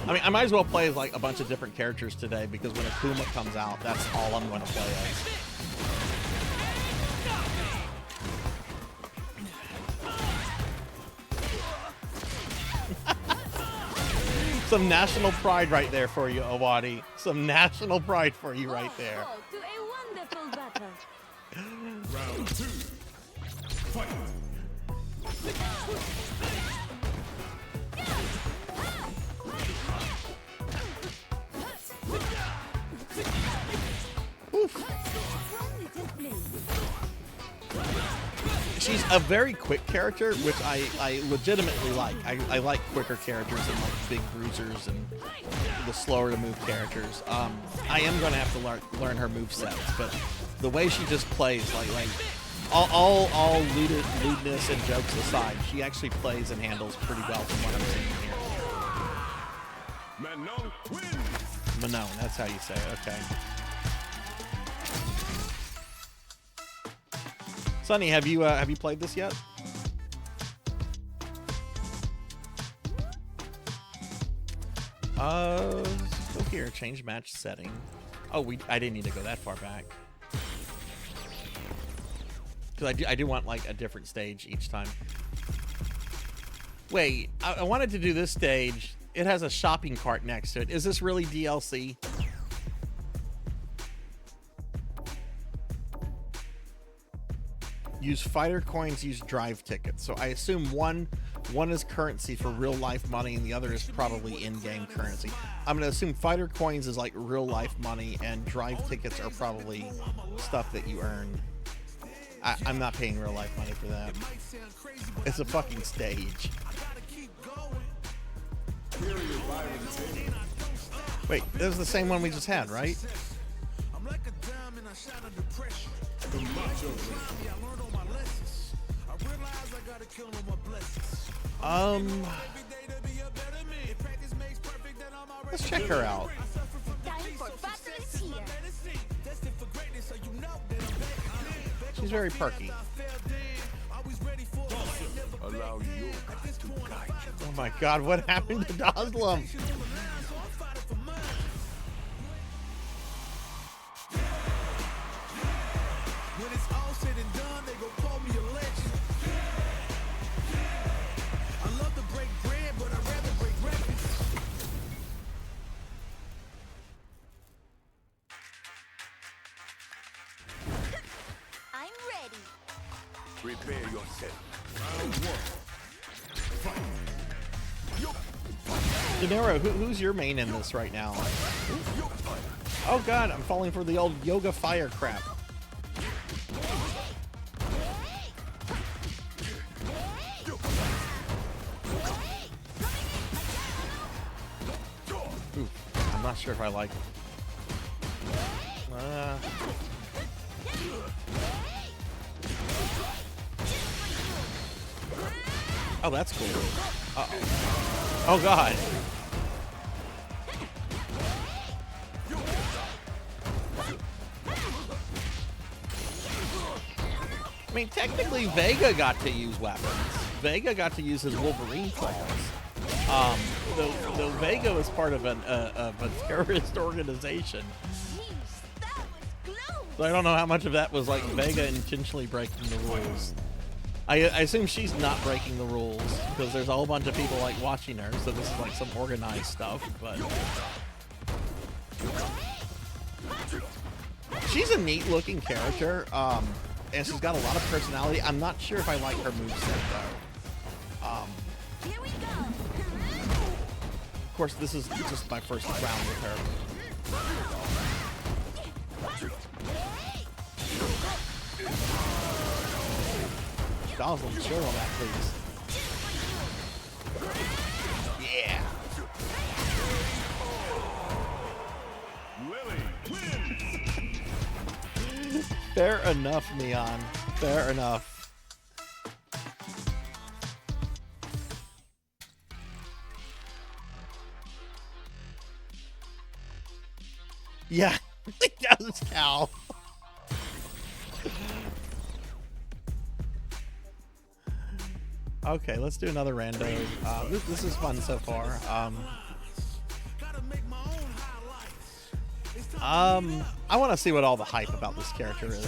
I mean, I might as well play as like a bunch of different characters today, because when Akuma comes out, that's all I'm going to play as. Some national pride right there for you, Owadi. Some national pride for you right there. Oh, to a wonderful battle. Round two. Fight. She's a very quick character, which I legitimately like. I like quicker characters and like big bruisers and the slower to move characters. I am going to have to learn her movesets, but the way she just plays, like all lewdness and jokes aside, she actually plays and handles pretty well from what I'm seeing here. Manon wins. Manon, that's how you say it. Okay. Sonny, have you played this yet? Go here, change match setting. Oh, I didn't need to go that far back. Because I do want like a different stage each time. Wait, I wanted to do this stage. It has a shopping cart next to it. Is this really DLC? Use fighter coins, use drive tickets. So I assume one is currency for real life money and the other is probably in-game currency. I'm gonna assume fighter coins is like real life money and drive tickets are probably stuff that you earn. I'm not paying real life money for that. It's a fucking stage. Wait, this is the same one we just had, right? I'm like a diamond, I shine under pressure. The macho. Let's check her out. She's very perky. Allow you to guide you. Oh my god, what happened to Doslam? When it's all said and done, they gon' call me a legend. I love to break bread, but I'd rather break records. Prepare yourself. Round one. De Niro, who's your main in this right now? Oh god, I'm falling for the old yoga fire crap. Ooh, I'm not sure if I like it. Oh, that's cool. Uh-oh. Oh, God. I mean, technically, Vega got to use weapons. Vega got to use his Wolverine claws. Though Vega was part of a terrorist organization. So I don't know how much of that was like Vega intentionally breaking the rules. I assume she's not breaking the rules because there's a whole bunch of people like watching her, so this is like some organized stuff, but she's a neat looking character, and she's got a lot of personality. I'm not sure if I like her moveset though. Of course, this is just my first round with her. Donald, chill on that, please. Yeah. Fair enough, Neon. Fair enough. Yeah, it does, Cal. Okay, let's do another rando. This is fun so far. I want to see what all the hype about this character is.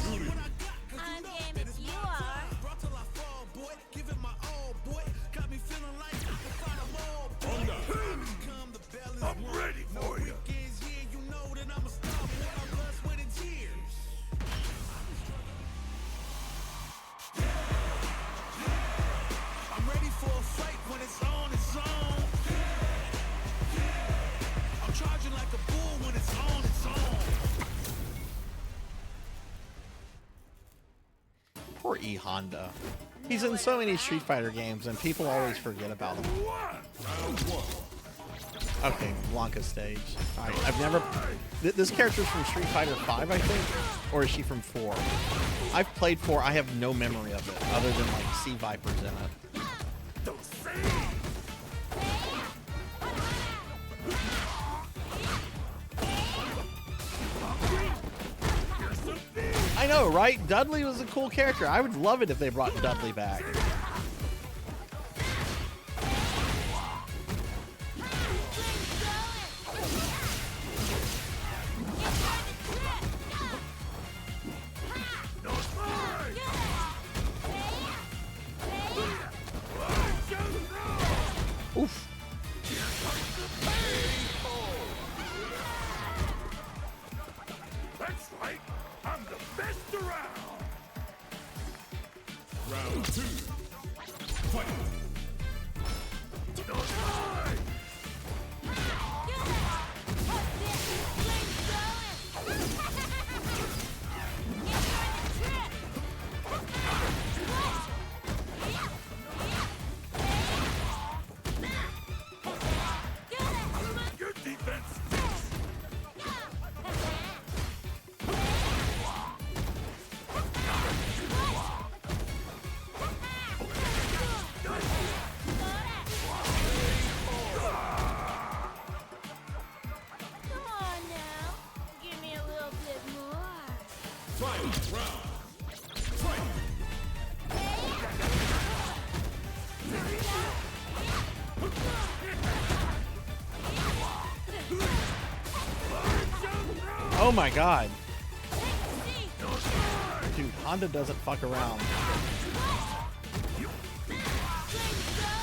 I'm ready for you. I'm ready for a fight when it's on its own. I'm charging like a bull when it's on its own. Poor E Honda. He's in so many Street Fighter games and people always forget about him. Okay, Blanca stage. Alright, I've never... This character's from Street Fighter 5, I think? Or is she from 4? I've played 4, I have no memory of it, other than, like, Sea Vipers in it. I know, right? Dudley was a cool character. I would love it if they brought Dudley back. Oof. That's right. I'm the best around. Round 2. Fight. Your defense. Come on now. Give me a little bit more. Final round. Fight. Oh my god. Dude, Honda doesn't fuck around.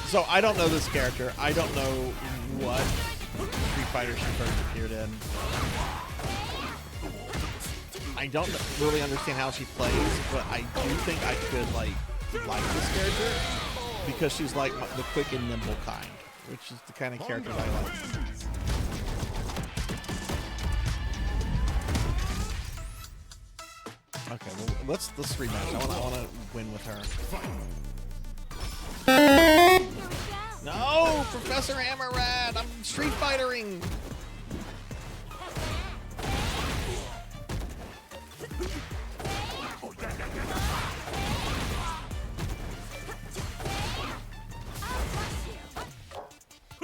So I don't know this character. I don't know what Street Fighter she first appeared in. I don't really understand how she plays, but I do think I could like like this character because she's like the quick and nimble kind, which is the kind of character I like. Okay, well, let's rematch. I want to win with her. No, Professor Hammerrad, I'm Street Fightering.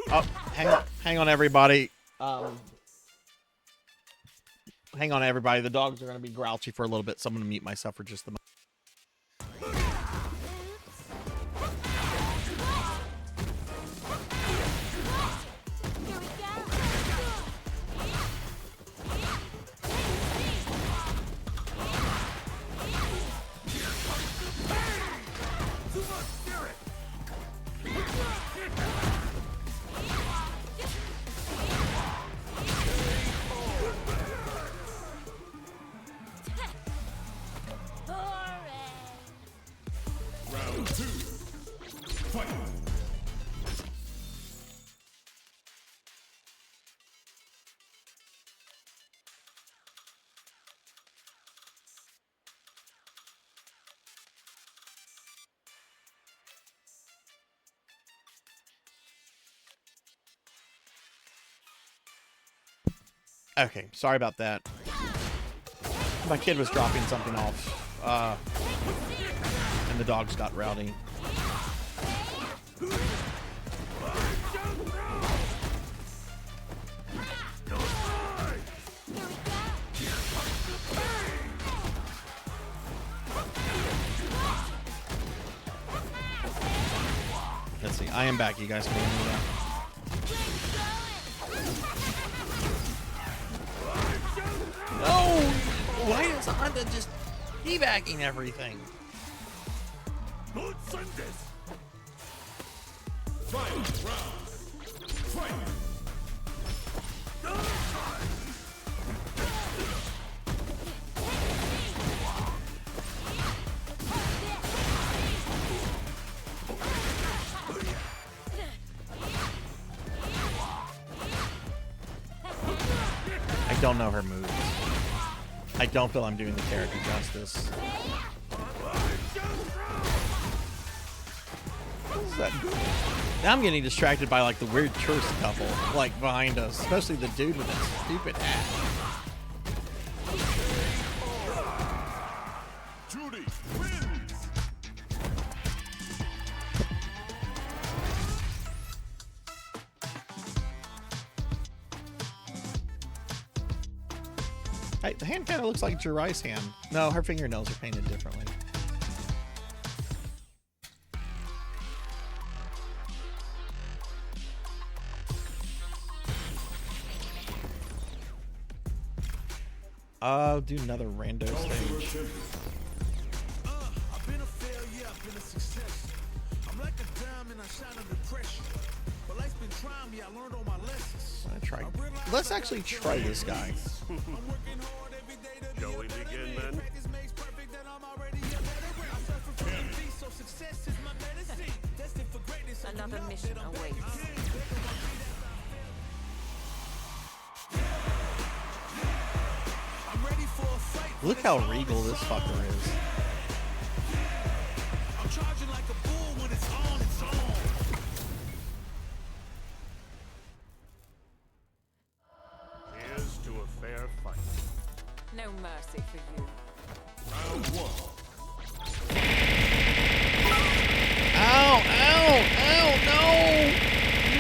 Oh, hang on, everybody. Hang on, everybody. The dogs are going to be grouchy for a little bit, so I'm going to mute myself for just a moment. Okay, sorry about that. My kid was dropping something off, and the dogs got rowdy. Let's see, I am back, you guys can hear me now. No! Why is Honda just teabagging everything? Let's send this. Fight round. Fight. I don't know her moves. I don't feel I'm doing the character justice. What is that? Now I'm getting distracted by like the weird tourist couple like behind us, especially the dude with that stupid hat. Judy wins. The hand kind of looks like Jirai's hand. No, her fingernails are painted differently. I'll do another rando stage. I've been a failure, I've been a success. I'm like a diamond, I shine under pressure. But life's been trying me, I learned all my lessons. Let's actually try this guy. Shall we begin then? Another mission awaits. Look how regal this fucker is. I'm charging like a bull when it's on, it's on. Here's to a fair fight. No mercy for you. Round one. Ow, ow, ow, no!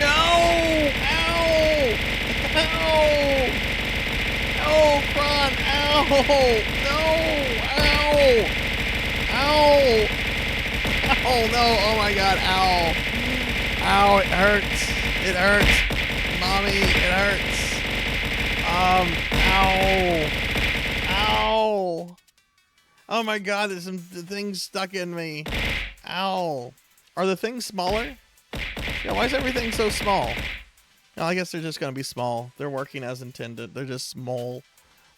No! Ow! Ow! Oh, Kron, ow! No! Ow! Ow! Oh, no! Oh, my God, ow! Ow, it hurts! It hurts! Mommy, it hurts! Ow! Ow! Oh, my God, there's some things stuck in me. Ow. Are the things smaller? Yeah, why is everything so small? No, I guess they're just going to be small. They're working as intended. They're just small.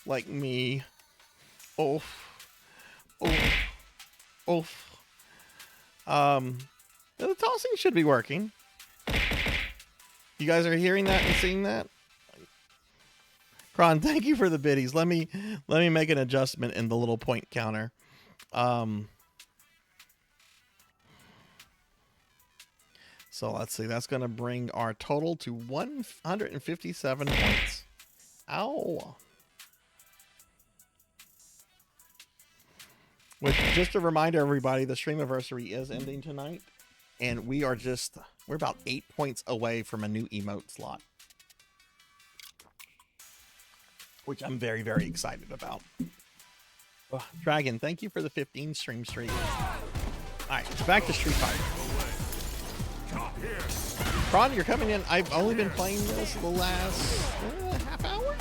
Like me. Oof. Oof. Oof. The tossing should be working. You guys are hearing that and seeing that? Kron, thank you for the biddies. Let me make an adjustment in the little point counter. So let's see. That's going to bring our total to 157 points. Ow. Which, just a reminder, everybody, the Streamiversary is ending tonight. And we're about 8 points away from a new emote slot. Which I'm very, very excited about. Oh, Dragon, thank you for the 15 stream streak. Alright, back to Street Fighter. Kron, you're coming in. I've only been playing this the last half hour?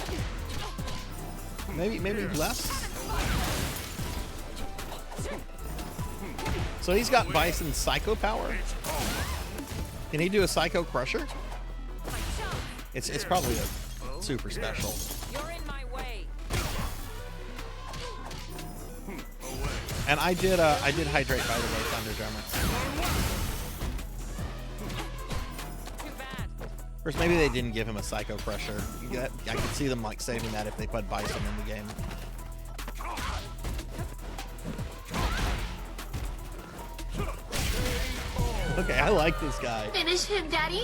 Maybe less? So he's got Bison's Psycho Power. Can he do a Psycho Crusher? It's probably a super special. You're in my way. And I did hydrate, by the way, Thunder Drummer. Of course, maybe they didn't give him a Psycho Crusher. I could see them like saving that if they put Bison in the game. Okay, I like this guy. Finish him, Daddy.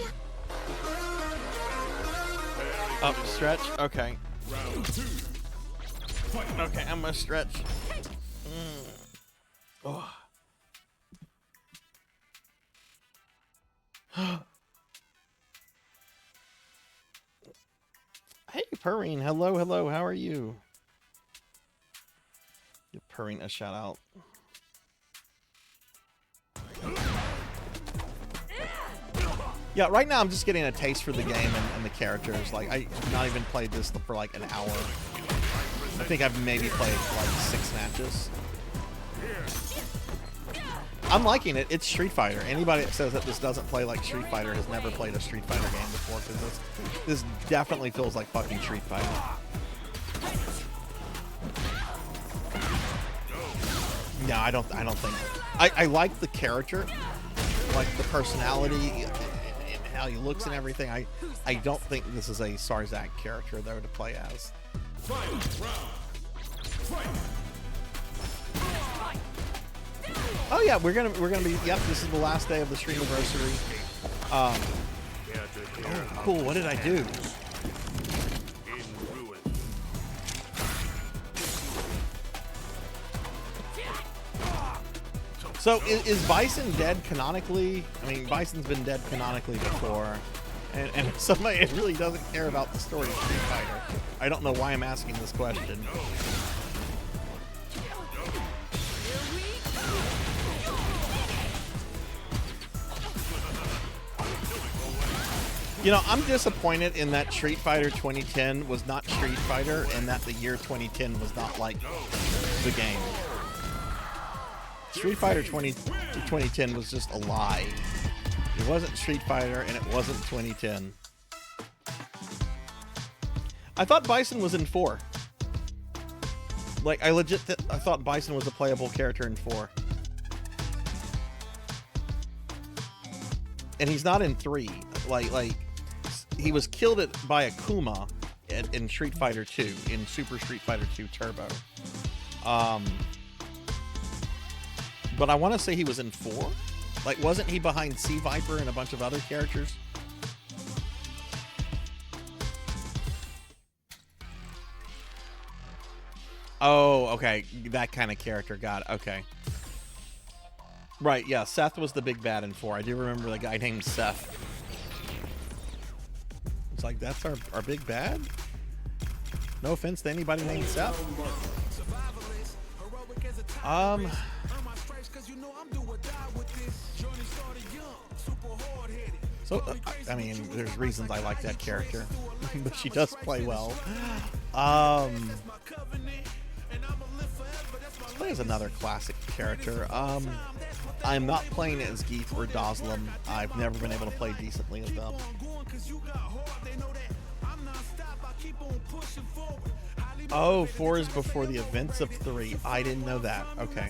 Up, stretch. Okay. Okay, I'm gonna stretch. Oh. Hey, Purring. Hello, hello. How are you? Give Purring a shout out. Yeah, right now I'm just getting a taste for the game and the characters. Like, I've not even played this for like an hour. I think I've maybe played like 6 matches. I'm liking it. It's Street Fighter. Anybody that says that this doesn't play like Street Fighter has never played a Street Fighter game before, because this definitely feels like fucking Street Fighter. No, I don't think. I like the character, like the personality, how he looks and everything. I don't think this is a Sarzac character though to play as. Oh yeah, we're gonna be. Yep, this is the last day of the Streamiversary. Oh, cool. What did I do? So is Bison dead canonically? I mean, Bison's been dead canonically before, and somebody really doesn't care about the story of Street Fighter. I don't know why I'm asking this question. You know, I'm disappointed in that Street Fighter 2010 was not Street Fighter, and that the year 2010 was not like the game. Street Fighter 2010 was just a lie. It wasn't Street Fighter, and it wasn't 2010. I thought Bison was in 4. Like, I thought Bison was a playable character in 4. And he's not in 3. Like he was killed by Akuma in Street Fighter 2, in Super Street Fighter 2 Turbo. But I want to say he was in 4. Like, wasn't he behind Sea Viper and a bunch of other characters? Oh, okay. That kind of character. Got it. Okay. Right, yeah. Seth was the big bad in 4. I do remember the guy named Seth. It's like, that's our big bad? No offense to anybody named Seth. So, I mean, there's reasons I like that character, but she does play well. Let's play as another classic character. I'm not playing as Geeth or Doslam. I've never been able to play decently as them. Oh, 4 is before the events of 3. I didn't know that. Okay.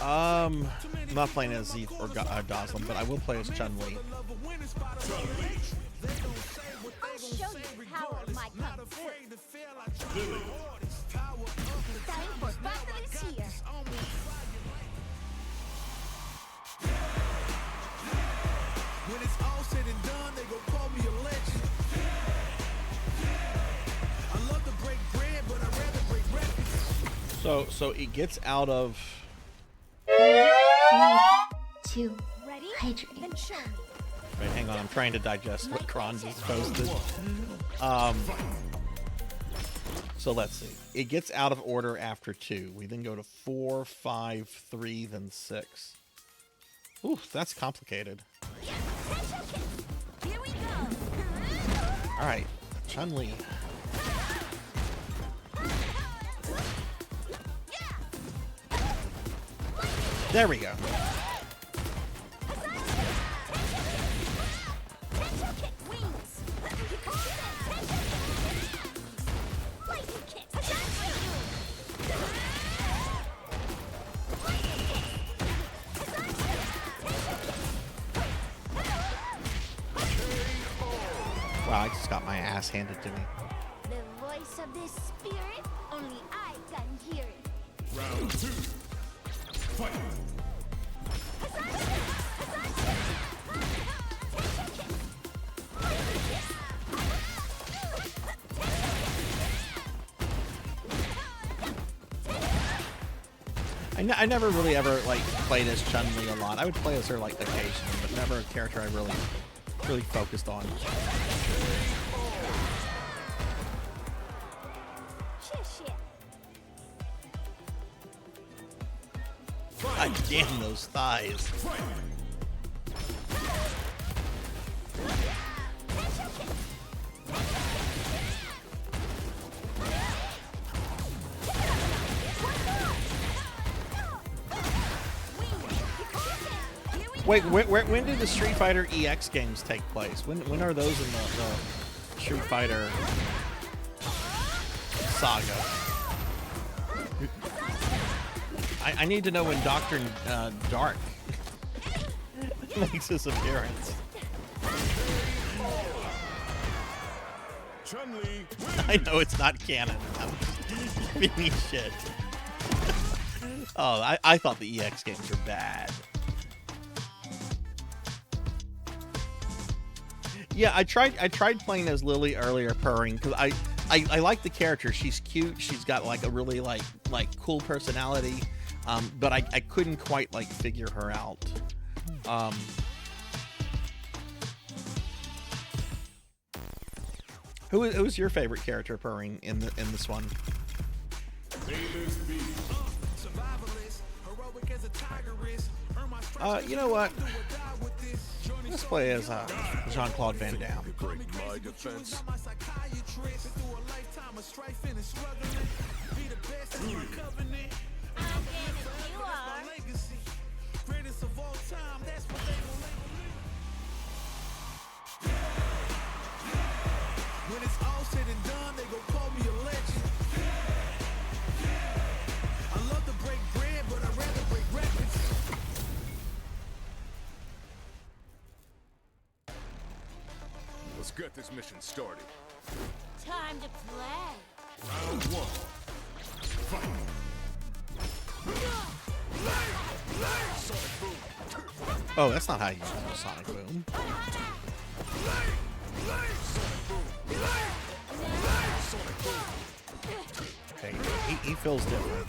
I'm not playing as Zeke or Goslin, but I will play as Chun-Li. I'll show you the power of my kung fu. Time for battle is here. When it's all said and done, they gon' call me a legend. I love to break bread, but I'd rather break records. So it gets out of. 2. Ready? Hydrate. Then show me. Wait, hang on. I'm trying to digest what Kron just posted. So let's see. It gets out of order after 2. We then go to 4, 5, 3, then 6. Ooh, that's complicated. Here we go. All right, Chun-Li. There we go. Wow, I just got my ass handed to me. The voice of this spirit, only I can hear it. Round 2. Fight. I never really ever like played as Chun-Li a lot. I would play as her like occasionally, but never a character I really focused on. God damn those thighs. Wait, when did the Street Fighter EX games take place? When are those in the Street Fighter saga? I need to know when Dr. Dark makes his appearance. Chun-Li. I know it's not canon. I'm just giving me shit. Oh, I thought the EX games were bad. Yeah, I tried playing as Lily earlier, purring, because I like the character. She's cute. She's got like a really like cool personality, but I couldn't quite like figure her out. Who's your favorite character, purring, in this one? You know what? Let's play as Jean-Claude Van Damme. Break my defense. Greatest of all time, that's what they will label me. When it's all said and done, they gon' call me a legend. I love to break bread, but I'd rather break records. Let's get this mission started. Time to play. Round 1. Fight. Oh, that's not how you use Sonic Boom. Okay, he feels different.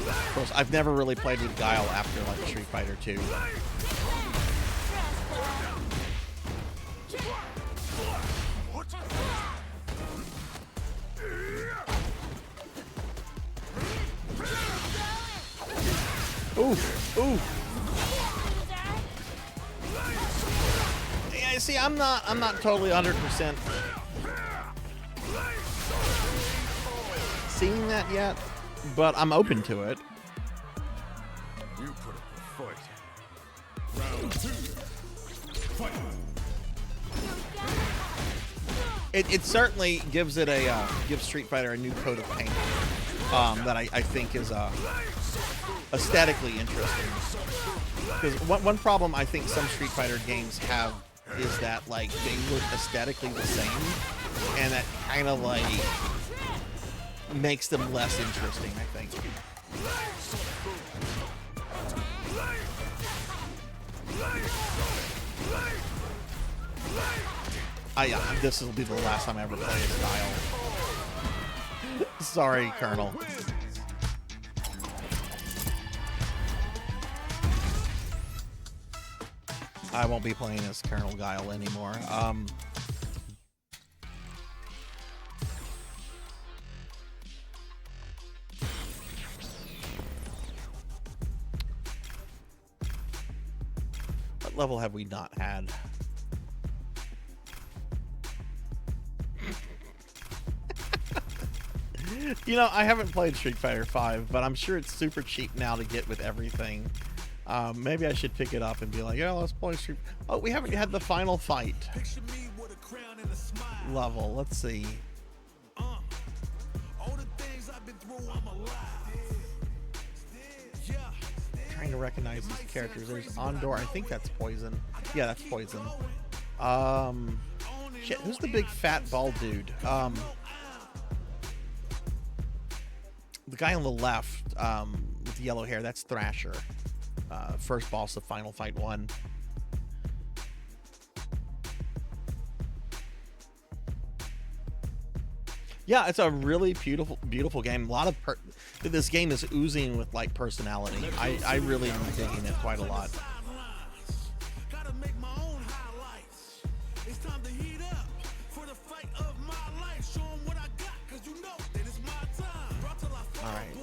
Of course, I've never really played with Guile after like Street Fighter 2. Oof, oof. Yeah, see, I'm not totally 100% seeing that yet, but I'm open to it. You put up a fight. Round 2. Fight. It certainly gives it a gives Street Fighter a new coat of paint that I think is aesthetically interesting. Because one problem I think some Street Fighter games have is that like they look aesthetically the same, and that kind of like makes them less interesting, I think. Yeah, this will be the last time I ever play as Guile. Sorry, Colonel. I won't be playing as Colonel Guile anymore. What level have we not had? You know, I haven't played Street Fighter 5, but I'm sure it's super cheap now to get with everything. Maybe I should pick it up and be like, yeah, let's play Street. Oh, we haven't had the final fight level. Let's see. Trying to recognize these characters. There's Ondor. I think that's Poison. Yeah, that's Poison. Shit, who's the big fat bald dude? The guy on the left with the yellow hair, that's Thrasher. First boss of Final Fight 1. Yeah, it's a really beautiful game. A lot of this game is oozing with like personality. I really am digging it quite a lot. All right.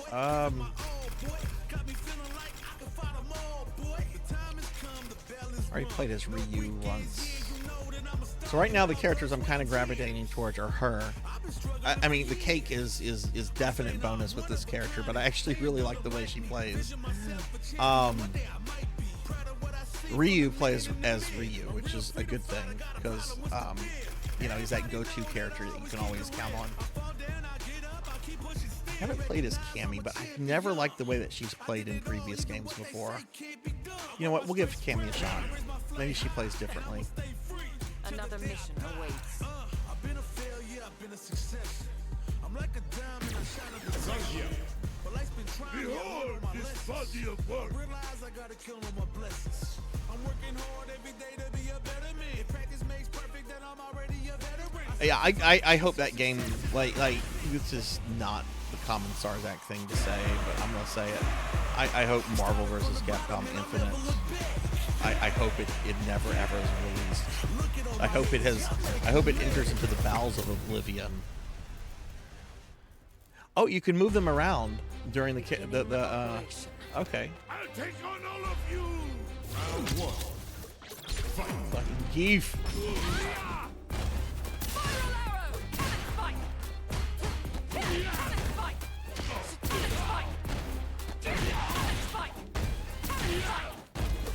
I already played as Ryu once. So right now the characters I'm kind of gravitating towards are her. I mean, the cake is definite bonus with this character, but I actually really like the way she plays. Ryu plays as Ryu, which is a good thing because you know, he's that go-to character that you can always count on. I haven't played as Cammy, but I've never liked the way that she's played in previous games before. You know what? We'll give Cammy a shot. Maybe she plays differently. Another mission awaits. I've been a failure, I've been a success. I'm like a diamond, I shine at the sun. But life's been trying to Behold this body of work. Realize I gotta kill all my blessings. I'm working hard every day to be a better man. If practice makes perfect, then I'm already a veteran. Yeah, I hope that game, like this is not the common Sarzac thing to say, but I'm gonna say it. I hope Marvel vs. Capcom Infinite, I hope it never ever is released. I hope it enters into the bowels of oblivion. Oh, you can move them around during the okay. I'll take on all of you. Round one. Fucking Geef.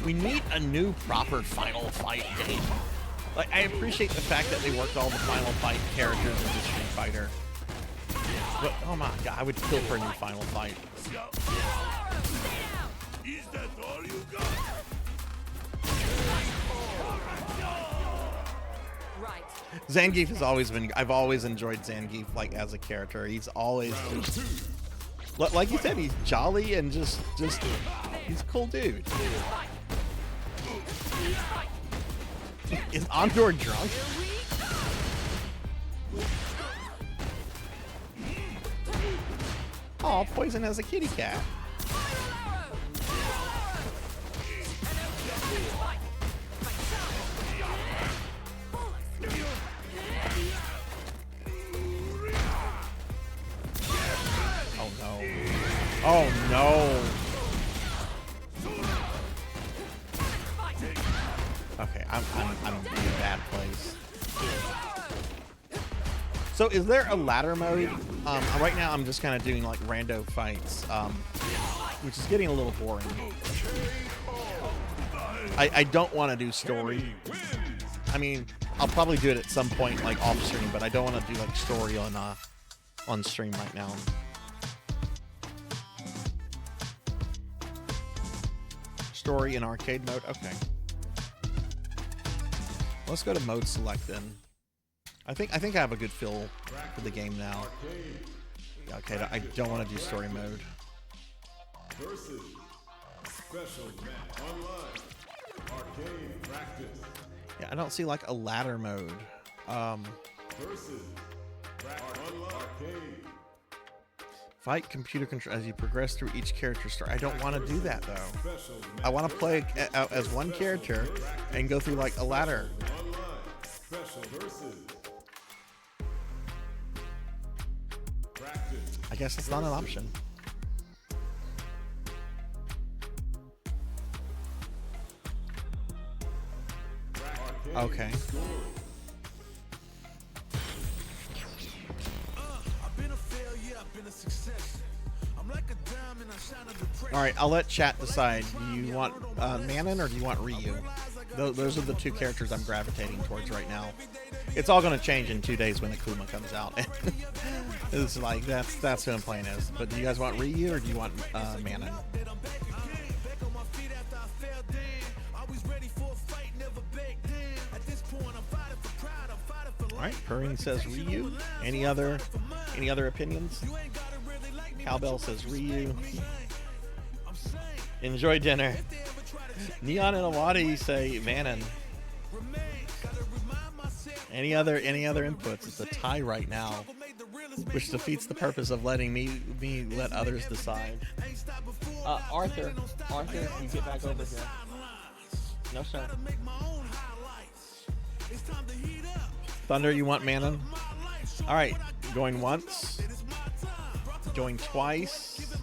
We need a new proper Final Fight game. Like, I appreciate the fact that they worked all the Final Fight characters into Street Fighter. But, oh my god, I would kill for a new Final Fight. Is that all you got? Right. Zangief has always been, I've always enjoyed Zangief, like, as a character. He's always just, like you said, he's jolly and just, he's a cool dude. Is Ondor drunk? Oh, Poison has a kitty cat. Oh no. Oh no. Okay, I'm in a bad place. So is there a ladder mode? Right now I'm just kind of doing like rando fights, which is getting a little boring. I don't want to do story. I mean, I'll probably do it at some point, like off stream, but I don't want to do like story on stream right now. Story in arcade mode. Okay. Let's go to mode select then. I think I have a good feel for the game now. Okay, I don't want to do story mode. Versus special match online. Arcade practice. Yeah, I don't see like a ladder mode. Versus online arcade. Fight computer control as you progress through each character story. I don't want to do that though. I want to play as one character and go through like a ladder. Special versus. I guess it's not an option. Okay. All right, I'll let chat decide. Do you want Manon or do you want Ryu? Those are the two characters I'm gravitating towards right now. It's all going to change in 2 days when Akuma comes out. It's like that's who I'm playing as. But do you guys want Ryu or do you want Manon? All right, Purring says Ryu. Any other opinions? Cowbell says Ryu. Enjoy dinner. Neon and Awadi say Manon. Any other inputs? It's a tie right now, which defeats the purpose of letting me let others decide. Arthur, you get back over here. No sir. Thunder, you want Manon? All right, going once, going twice.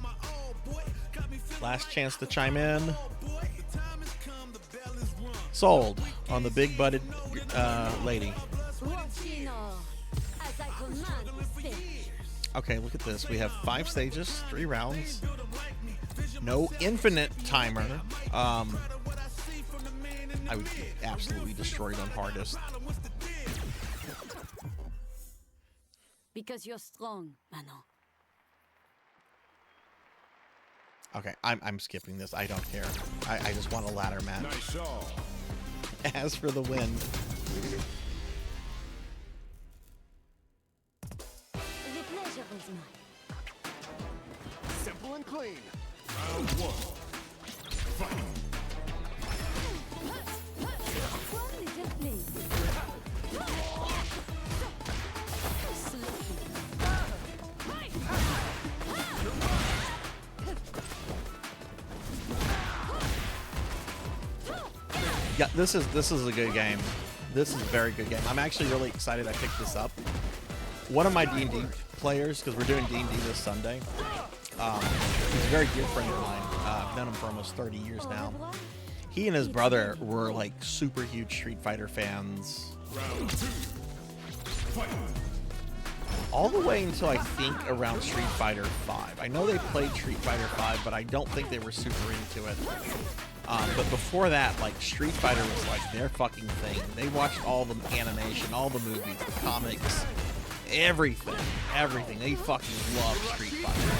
Last chance to chime in. Sold on the big-butted lady. Okay, look at this. We have 5 stages, 3 rounds. No infinite timer. I would get absolutely destroyed on hardest. Because you're strong, Manon. Okay, I'm skipping this. I don't care. I just want a ladder match. Nice shot. As for the win. The pleasure is mine. Simple and clean. Round 1. Fight. One little please. Yeah, this is a good game. This is a very good game. I'm actually really excited I picked this up. One of my D&D players, because we're doing D&D this Sunday, he's a very dear friend of mine. I've known him for almost 30 years now. He and his brother were like super huge Street Fighter fans. Round 2. Fight. All the way until I think around Street Fighter 5. I know they played Street Fighter 5, but I don't think they were super into it. But before that, like, Street Fighter was like their fucking thing. They watched all the animation, all the movies, the comics, everything. They fucking loved Street Fighter.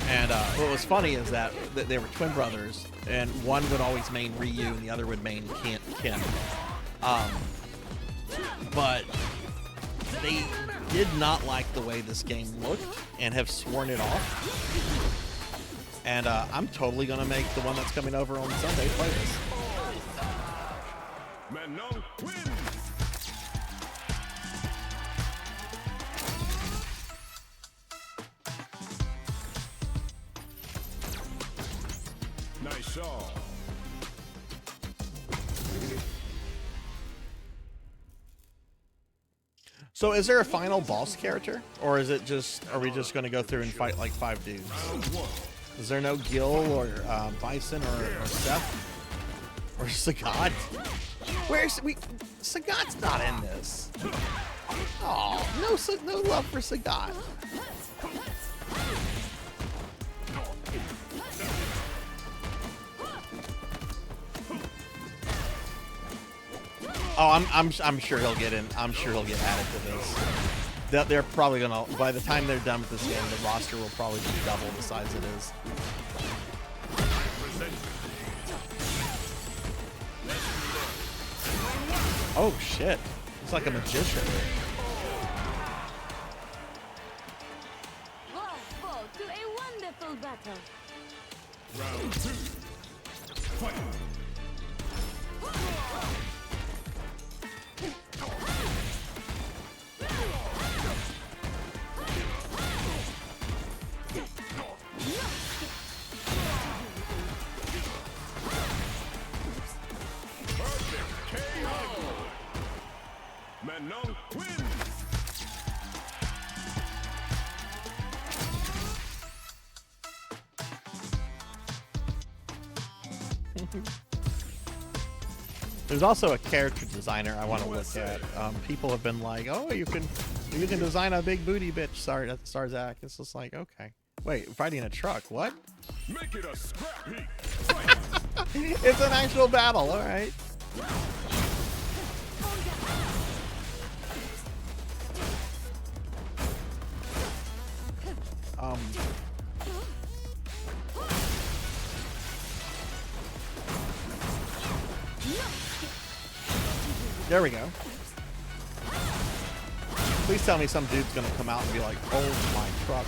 And what was funny is that they were twin brothers, and one would always main Ryu and the other would main Ken. But they did not like the way this game looked and have sworn it off. And I'm totally going to make the one that's coming over on Sunday play this. Manon win. Nice shot. So is there a final boss character? Or is it just, are we just going to go through and fight like 5 dudes? Is there no Gil or Bison or Seth? Or Sagat? Where's Sagat's not in this. Oh, no love for Sagat. Oh, I'm sure he'll get in. I'm sure he'll get added to this. They're probably gonna. By the time they're done with this game, the roster will probably be double the size it is. Oh shit! It's like a magician. Bravo to a wonderful battle. Round 2. Fight. Manon wins! There's also a character designer I want to look at. People have been like, "Oh, you can design a big booty bitch." Sorry, that's Sarzac. It's just like, okay. Wait, fighting a truck? What? Make it a scrap heap. It's an actual battle. All right. There we go. Please tell me some dude's gonna come out and be like, "Oh my truck."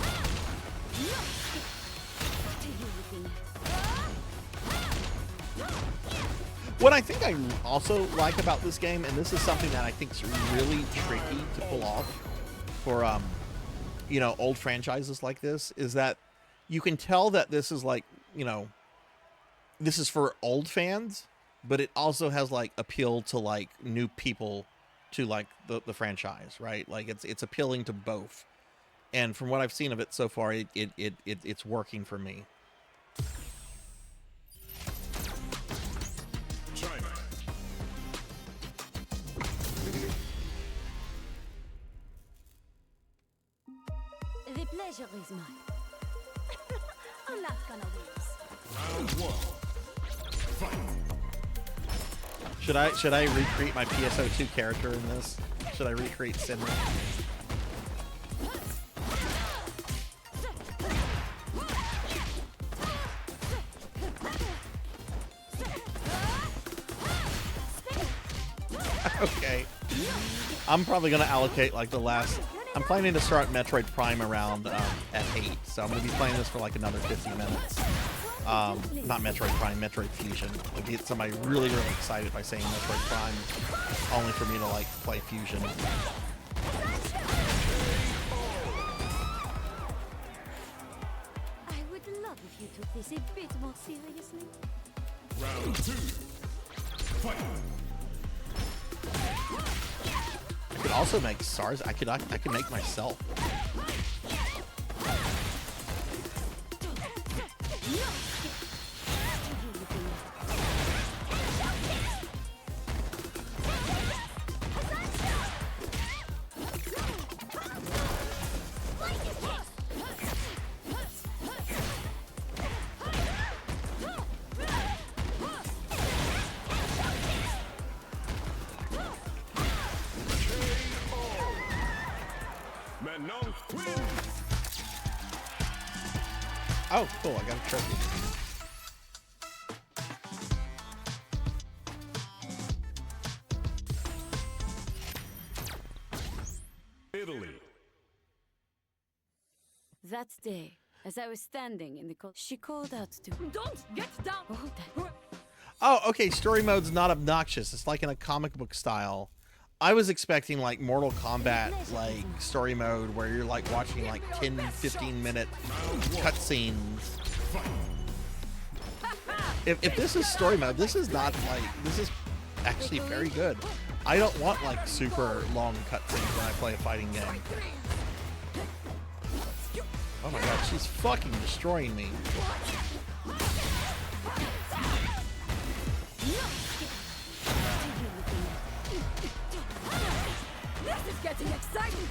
What I think I also like about this game, and this is something that I think is really tricky to pull off for you know, old franchises like this, is that you can tell that this is like, you know, this is for old fans, but it also has like appeal to like new people to like the franchise, right? Like it's appealing to both. And from what I've seen of it so far, it's working for me. China. The pleasure is mine. I'm not gonna lose. Round 1. Fight. Should I recreate my PSO2 character in this? Should I recreate Cindy? Okay. I'm probably gonna allocate like the last. I'm planning to start Metroid Prime around at 8, so I'm gonna be playing this for like another 50 minutes. Not Metroid Prime, Metroid Fusion. I'll get somebody really, really excited by saying Metroid Prime, only for me to like play Fusion. I would love if you took this a bit more seriously. Round 2. Fight. I could also make SARS. I could make myself. Manon wins! Oh, cool! I got a trophy. Italy. That day, as I was standing in the cold, she called out to me. Don't get down! Oh, okay. Story mode's not obnoxious. It's like in a comic book style. I was expecting like Mortal Kombat like story mode where you're like watching like 10-15 minute cutscenes. If this is story mode, this is not like, this is actually very good. I don't want like super long cutscenes when I play a fighting game. Oh my god, she's fucking destroying me. This is getting exciting!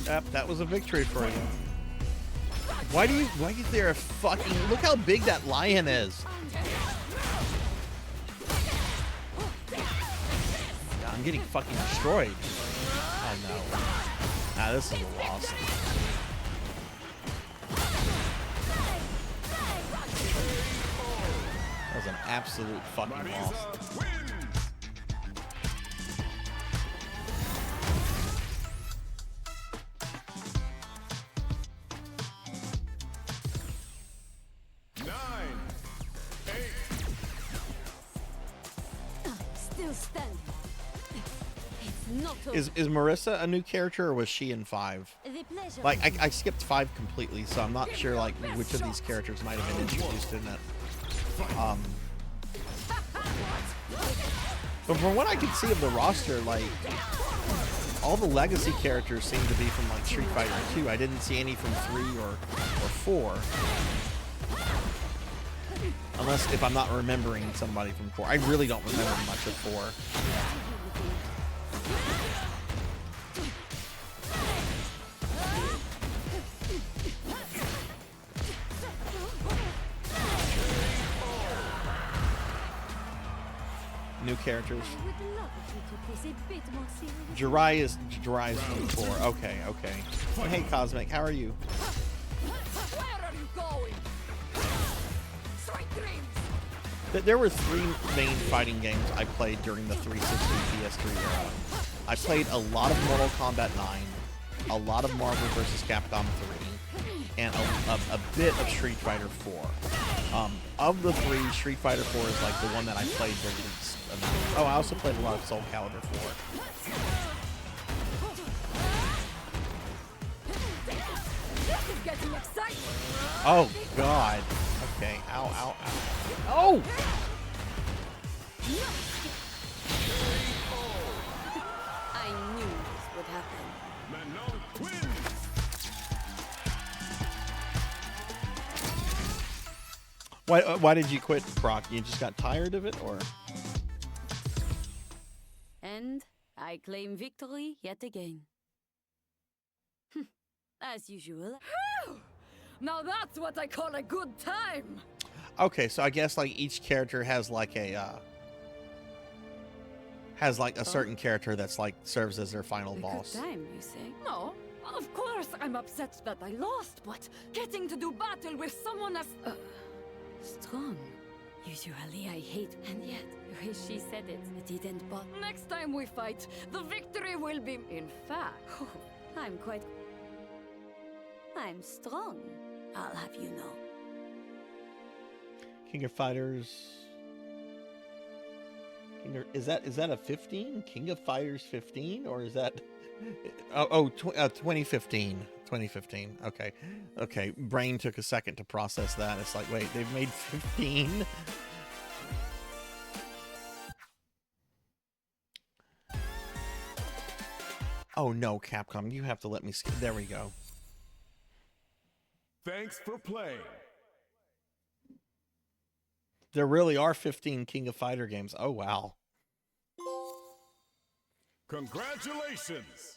Yep, that was a victory for you. Why is there a fucking... Look how big that lion is. I'm getting fucking destroyed. Oh no. Ah, this is a loss. That was an absolute fucking loss. Still standing. It's not over. Is Marissa a new character, or was she in 5? Like, I skipped 5 completely, so I'm not sure like which of these characters might have been introduced in it. But from what I could see of the roster, like, all the legacy characters seem to be from like Street Fighter 2. I didn't see any from 3 or 4. Unless if I'm not remembering somebody from 4. I really don't remember much of 4. New characters. Jirai is from 4. Okay. Hey Cosmic, how are you? Where are you going? Straight dreams. There were 3 main fighting games I played during the 360 PS3 era. I played a lot of Mortal Kombat 9, a lot of Marvel vs. Capcom 3, and a bit of Street Fighter 4. Of the 3, Street Fighter 4 is like the one that I played the least. Oh, I also played a lot of Soul Calibur 4. This is getting exciting. Oh, God. Okay. Ow. Oh! I knew this would happen. Why did you quit, Brock? You just got tired of it, or? And I claim victory yet again. As usual. Now that's what I call a good time. Okay, so I guess like each character has like a certain character that's like serves as their final boss. Good time, you say? No, of course I'm upset that I lost, but getting to do battle with someone as strong. Usually I hate, and yet the way she said it, it didn't bother. Next time we fight, the victory will be. In fact, I'm strong. I'll have you know. King of Fighters. Is that a 15? King of Fighters 15, or is that? 2015. 2015. Okay. Brain took a second to process that. It's like, wait, they've made 15. Oh no, Capcom, you have to let me skip. There we go. Thanks for playing. There really are 15 King of Fighter games. Oh wow. Congratulations.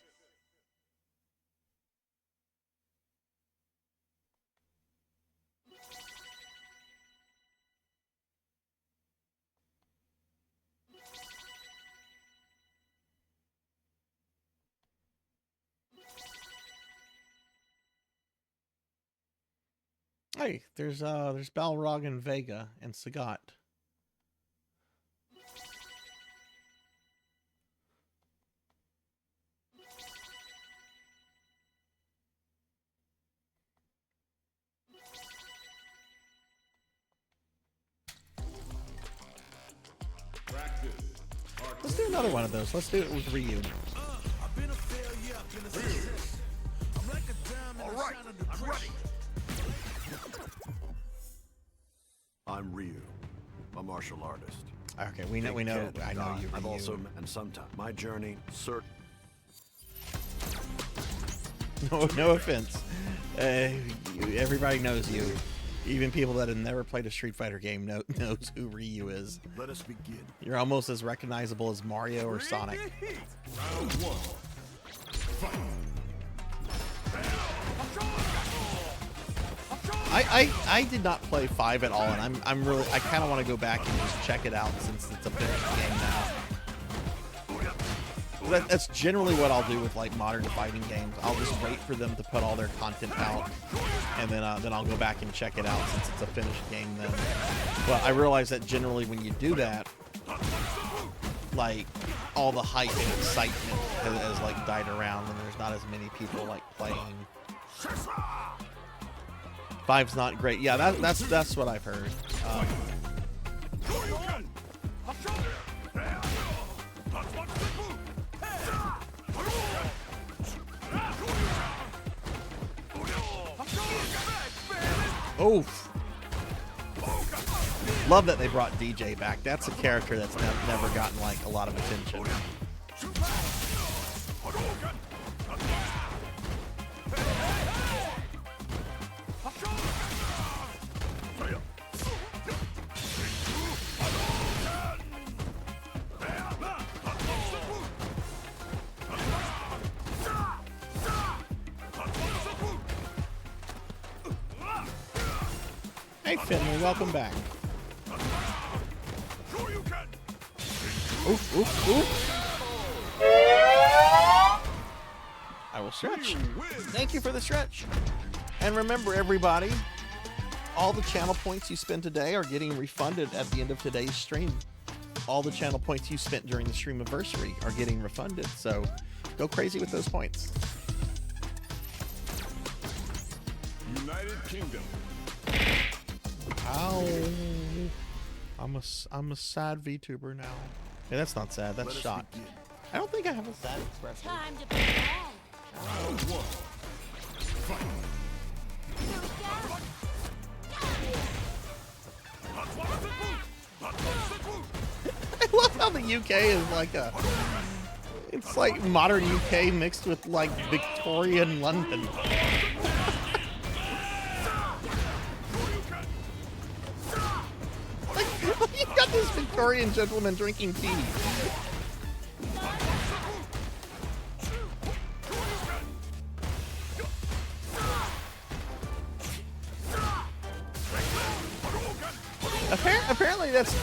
Hey, there's Balrog and Vega and Sagat. Let's do another one of those. Let's do it with Ryu. All right, I'm ready. I'm Ryu, a martial artist. Okay, we know. I know you. I've also, and sometimes my journey, No offense. Everybody knows you. Even people that have never played a Street Fighter game knows who Ryu is. Let us begin. You're almost as recognizable as Mario or Sonic. Round 1. Fight. I did not play 5 at all, and I kind of want to go back and just check it out since it's a finished game now. That's generally what I'll do with like modern fighting games. I'll just wait for them to put all their content out, and then I'll go back and check it out since it's a finished game then. But I realize that generally when you do that, like all the hype and excitement has like died around, and there's not as many people like playing. 5's not great. Yeah, that's what I've heard. Oof. Love that they brought DJ back. That's a character that's never gotten like a lot of attention. Hey Finley, welcome back. Oof, oof, oof. I will stretch. Thank you for the stretch. And remember everybody, all the channel points you spend today are getting refunded at the end of today's stream. All the channel points you spent during the Streamiversary are getting refunded, so go crazy with those points. United Kingdom. Ow. I'm a sad VTuber now. Hey, that's not sad, that's shot. I don't think I have a sad expression. Time to play ball. I love how the UK is like it's like modern UK mixed with like Victorian London. You got this Victorian gentleman drinking tea. Apparently that's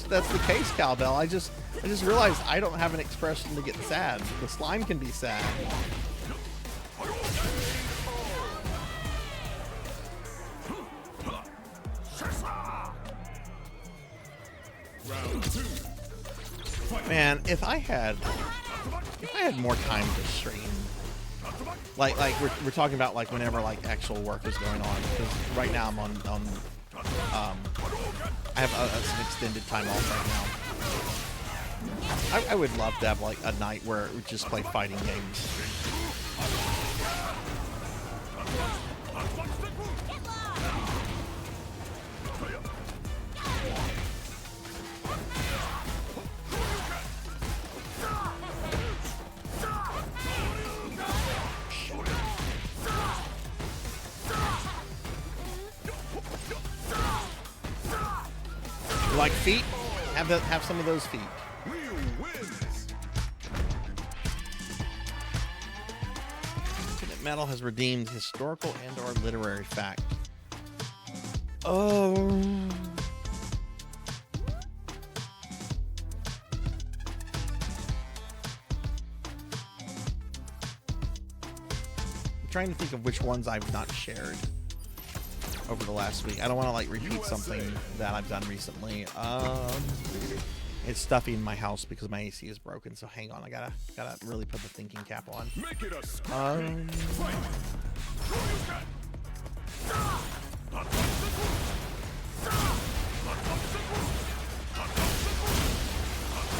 the case, Cowbell. I just realized I don't have an expression to get sad. The slime can be sad. Man, if I had more time to stream, like we're talking about like whenever like actual work is going on, because right now I'm on I have some extended time off right now. I would love to have like a night where we just play fighting games. You like feet? Have some of those feet. Infinite Metal has redeemed historical and/or literary fact. Oh. I'm trying to think of which ones I've not shared over the last week. I don't want to like repeat something that I've done recently. It's stuffy in my house because my AC is broken. So hang on, I gotta really put the thinking cap on. Make it a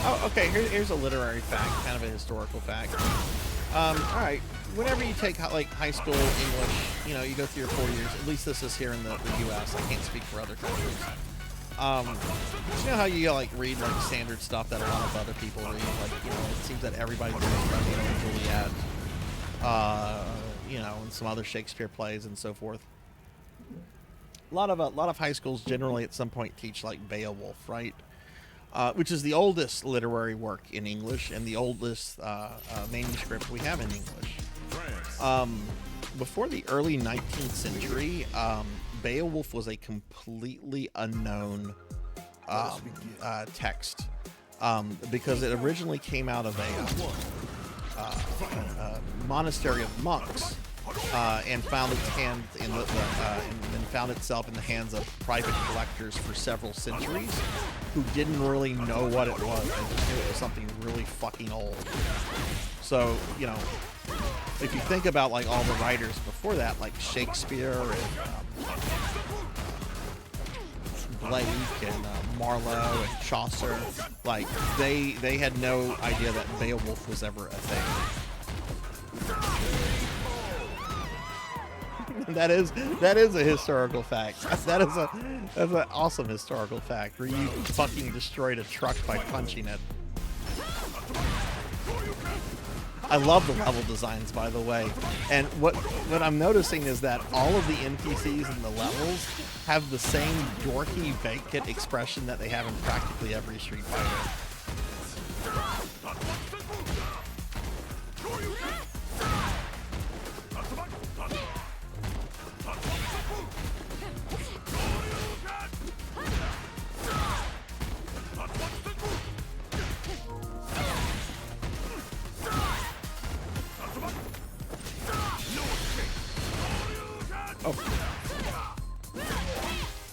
Oh, okay. Here's a literary fact, kind of a historical fact. All right. Whenever you take like high school English, you know, you go through your 4 years. At least this is here in the U.S. I can't speak for other countries. You know how you like read like standard stuff that a lot of other people read. Like, you know, it seems that everybody's reading Romeo and Juliet, you know, and some other Shakespeare plays and so forth. A lot of high schools generally at some point teach like Beowulf, right? Which is the oldest literary work in English and the oldest manuscript we have in English. before the early 19th century, Beowulf was a completely unknown text, because it originally came out of a monastery of monks, and found its hand in and then found itself in the hands of private collectors for several centuries, who didn't really know what it was. They just knew it was something really fucking old. So, you know, if you think about like all the writers before that, like Shakespeare and Blake and Marlowe and Chaucer, like they had no idea that Beowulf was ever a thing. That is a historical fact. That's an awesome historical fact where you fucking destroyed a truck by punching it. I love the level designs, by the way. And what I'm noticing is that all of the NPCs in the levels have the same dorky vacant expression that they have in practically every Street Fighter.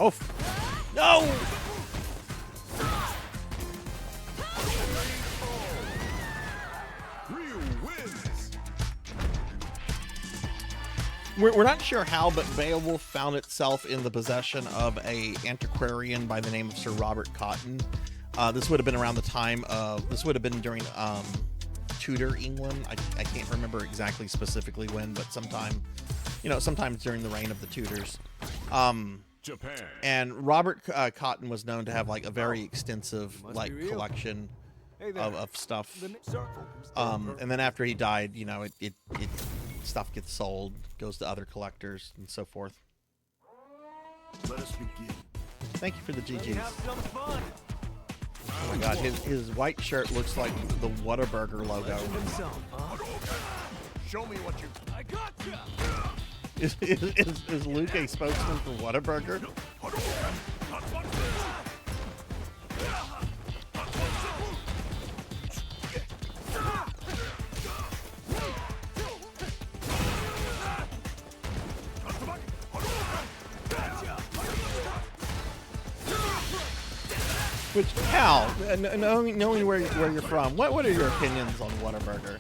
Oh. No! We're not sure how, but Beowulf found itself in the possession of an antiquarian by the name of Sir Robert Cotton. This would have been around the time of, this would have been during Tudor England. I can't remember exactly specifically when, but sometime, sometimes during the reign of the Tudors. Japan. And Robert Cotton was known to have like a very extensive like collection of stuff. And then after he died, it stuff gets sold, goes to other collectors and so forth. Let us begin. Thank you for the GGs. Oh my god, his white shirt looks like the Whataburger logo. Show me what you. I gotcha. Is Luke a spokesman for Whataburger? Which, Cal, knowing where you're from, what are your opinions on Whataburger?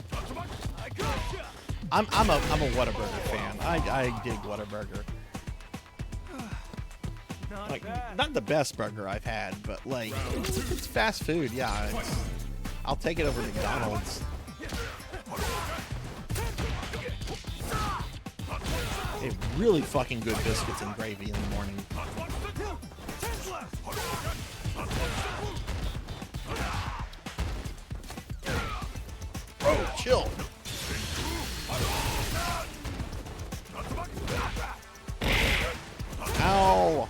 I'm a Whataburger fan. I dig Whataburger. Like, not the best burger I've had, but like it's fast food. Yeah, I'll take it over McDonald's. They have really fucking good biscuits and gravy in the morning. Bro, chill. Ow!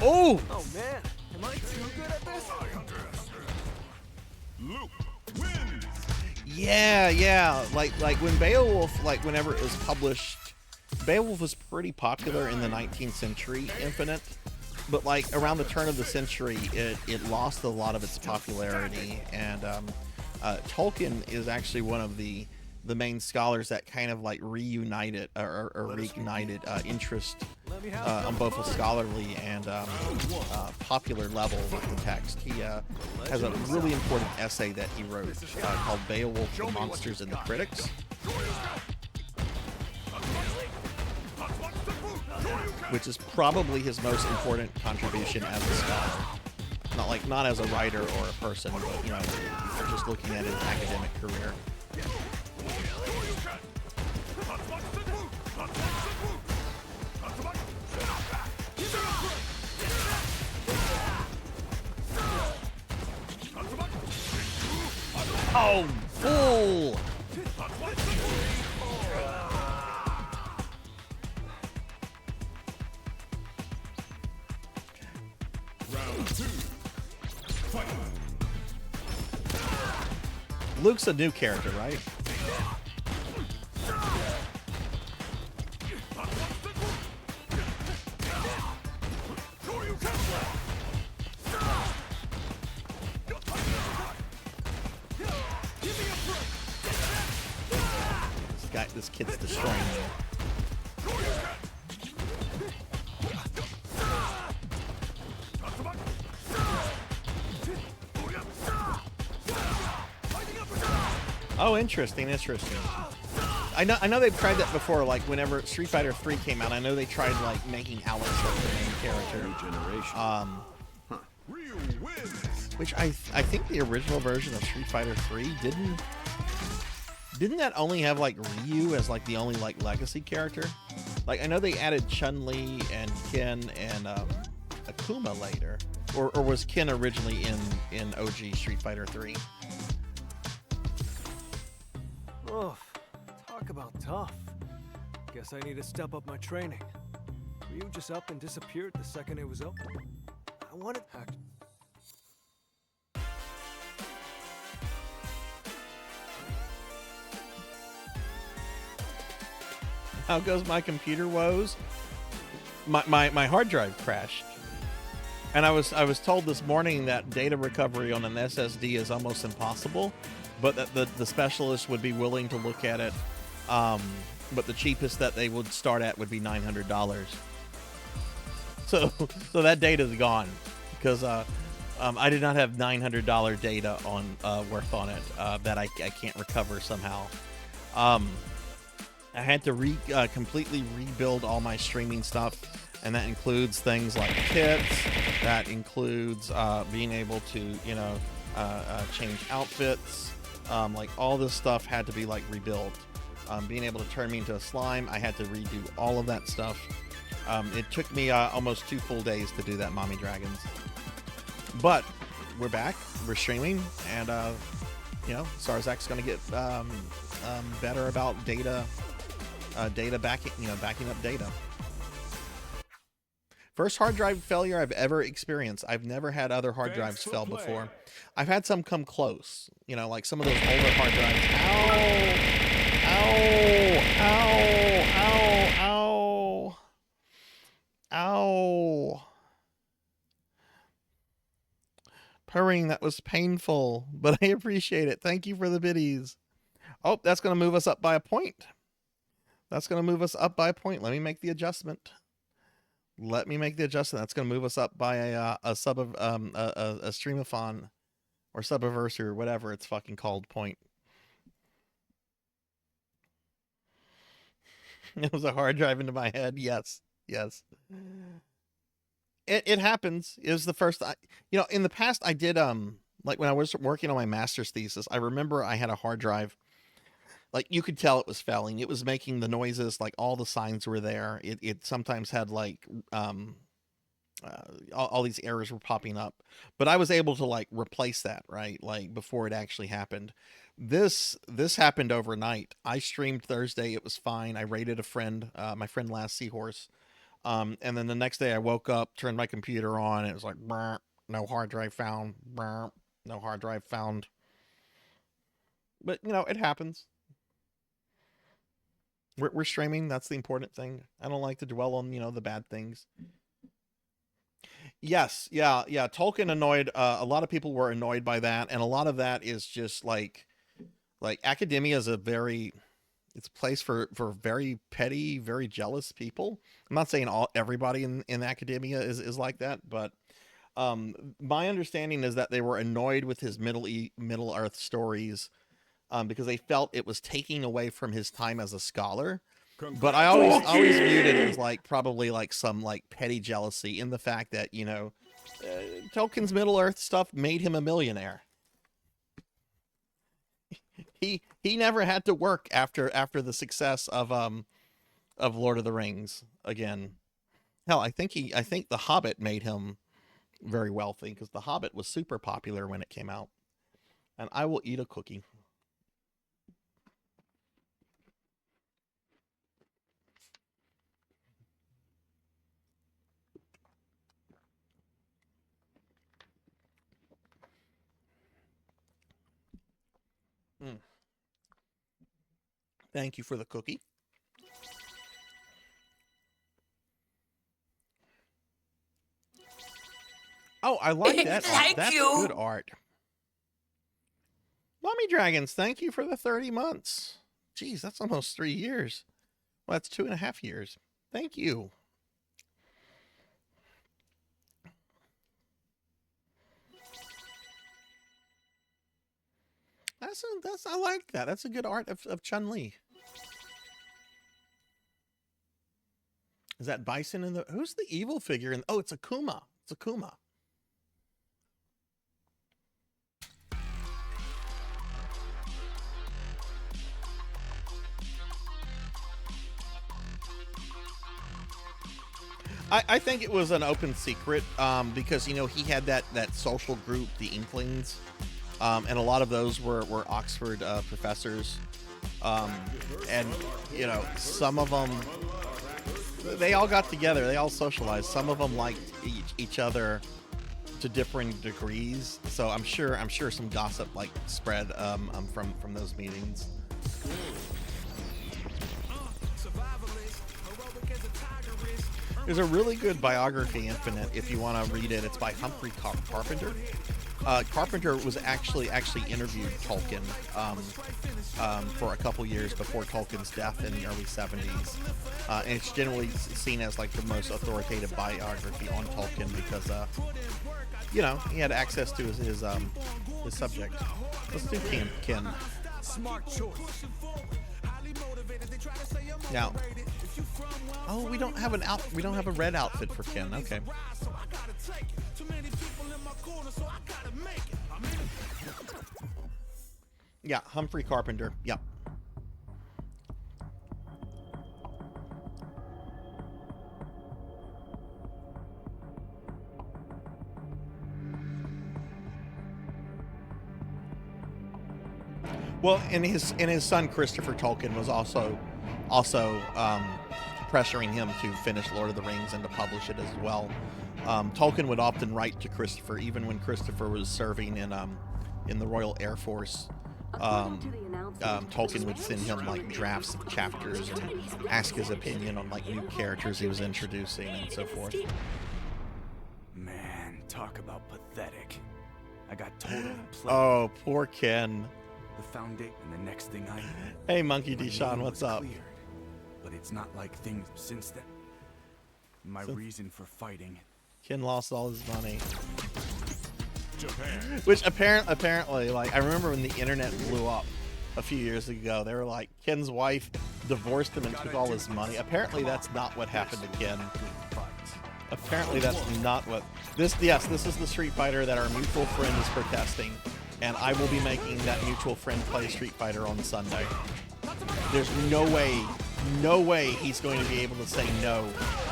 Oh! Oh man, am I too good at this? Luke wins. Yeah. Like when Beowulf, whenever it was published, Beowulf was pretty popular in the 19th century, Infinite. But around the turn of the century, it lost a lot of its popularity, and Tolkien is actually one of the main scholars that kind of reunited or reignited interest on both a scholarly and popular level with the text. He has a really important essay that he wrote called Beowulf, the Monsters and the Critics. Which is probably his most important contribution as a scholar. Not as a writer or a person, but just looking at his academic career. Oh, bull! Luke's a new character, right? This kid's destroying me. Oh, interesting. I know they've tried that before. Like whenever Street Fighter 3 came out, I know they tried like making Alex like the main character. Which I think the original version of Street Fighter 3 didn't that only have like Ryu as like the only like legacy character? Like I know they added Chun-Li and Ken and Akuma later, or was Ken originally in OG Street Fighter 3? Oh, talk about tough. Guess I need to step up my training. Ryu just up and disappeared the second it was open. I wanted. How goes my computer woes? My hard drive crashed, and I was told this morning that data recovery on an SSD is almost impossible, but that the specialist would be willing to look at it. But the cheapest that they would start at would be $900. So that data is gone because I did not have $900 data on worth on it that I can't recover somehow. I had to completely rebuild all my streaming stuff, and that includes things like kits. That includes being able to, change outfits. Like all this stuff had to be like rebuilt. Being able to turn me into a slime, I had to redo all of that stuff. It took me almost 2 full days to do that, Mommy Dragons. But we're back. We're streaming, and Sarzac's going to get better about data backing up data. First hard drive failure I've ever experienced. I've never had other hard drives fail before. I've had some come close, like some of those older hard drives. Ow. Purring, that was painful, but I appreciate it. Thank you for the biddies. Oh, that's going to move us up by a point. That's going to move us up by a point. Let me make the adjustment. That's going to move us up by a streamathon or subiversary or whatever it's fucking called point. It was a hard drive into my head. Yes. It happens. It was the first, in the past I did, like when I was working on my master's thesis, I remember I had a hard drive. Like you could tell it was failing. It was making the noises, like all the signs were there. It sometimes had like all these errors were popping up, but I was able to like replace that, right? Like before it actually happened. This happened overnight. I streamed Thursday. It was fine. I raided a friend, my friend Last Seahorse. And then the next day I woke up, turned my computer on, and it was like, no hard drive found, no hard drive found. But it happens. We're streaming. That's the important thing. I don't like to dwell on, the bad things. Yes. Yeah. Tolkien annoyed. A lot of people were annoyed by that. And a lot of that is just like academia is it's a place for very petty, very jealous people. I'm not saying everybody in academia is like that, but my understanding is that they were annoyed with his Middle Earth stories. Because they felt it was taking away from his time as a scholar. But I always viewed it as like probably like some like petty jealousy in the fact that, Tolkien's Middle Earth stuff made him a millionaire. He never had to work after the success of Lord of the Rings again. Hell, I think The Hobbit made him very wealthy because The Hobbit was super popular when it came out. And I will eat a cookie. Thank you for the cookie. Oh, I like that. That's good art. Mommy Dragons, thank you for the 30 months. Jeez, that's almost 3 years. Well, that's 2.5 years. Thank you. I like that. That's a good art of Chun-Li. Is that Bison in the... Who's the evil figure in... Oh, it's Akuma. It's Akuma. I think it was an open secret because, you know, he had that social group, the Inklings, and a lot of those were Oxford professors. And, you know, some of them, they all got together. They all socialized. Some of them liked each other to differing degrees. So I'm sure some gossip like spread from those meetings. There's a really good biography, Infinite, if you want to read it. It's by Humphrey Carpenter. Carpenter was actually interviewed Tolkien for a couple years before Tolkien's death in the early 70s. And it's generally seen as like the most authoritative biography on Tolkien because, you know, he had access to his subject. Let's do Ken. Smart choice. Now, oh, we don't have a red outfit for Ken. Okay. Yeah, Humphrey Carpenter. Yep. Well, and his son Christopher Tolkien was also pressuring him to finish Lord of the Rings and to publish it as well. Tolkien would often write to Christopher, even when Christopher was serving in the Royal Air Force. Tolkien would send him like drafts of chapters and ask his opinion on like new characters he was introducing and so forth. Man, talk about pathetic. I got totally played. Oh, poor Ken. The foundation, and the next thing I knew, hey, Monkey D-Sean, what's up? Cleared. But it's not like things since then. My reason for fighting. Ken lost all his money. Japan. Which apparently, like, I remember when the internet blew up a few years ago, they were like, Ken's wife divorced him and took all his money. Apparently, that's not what happened to Ken. Apparently, that's not what... Yes, this is the Street Fighter that our mutual friend is protesting. And I will be making that mutual friend play Street Fighter on Sunday. There's no way he's going to be able to say no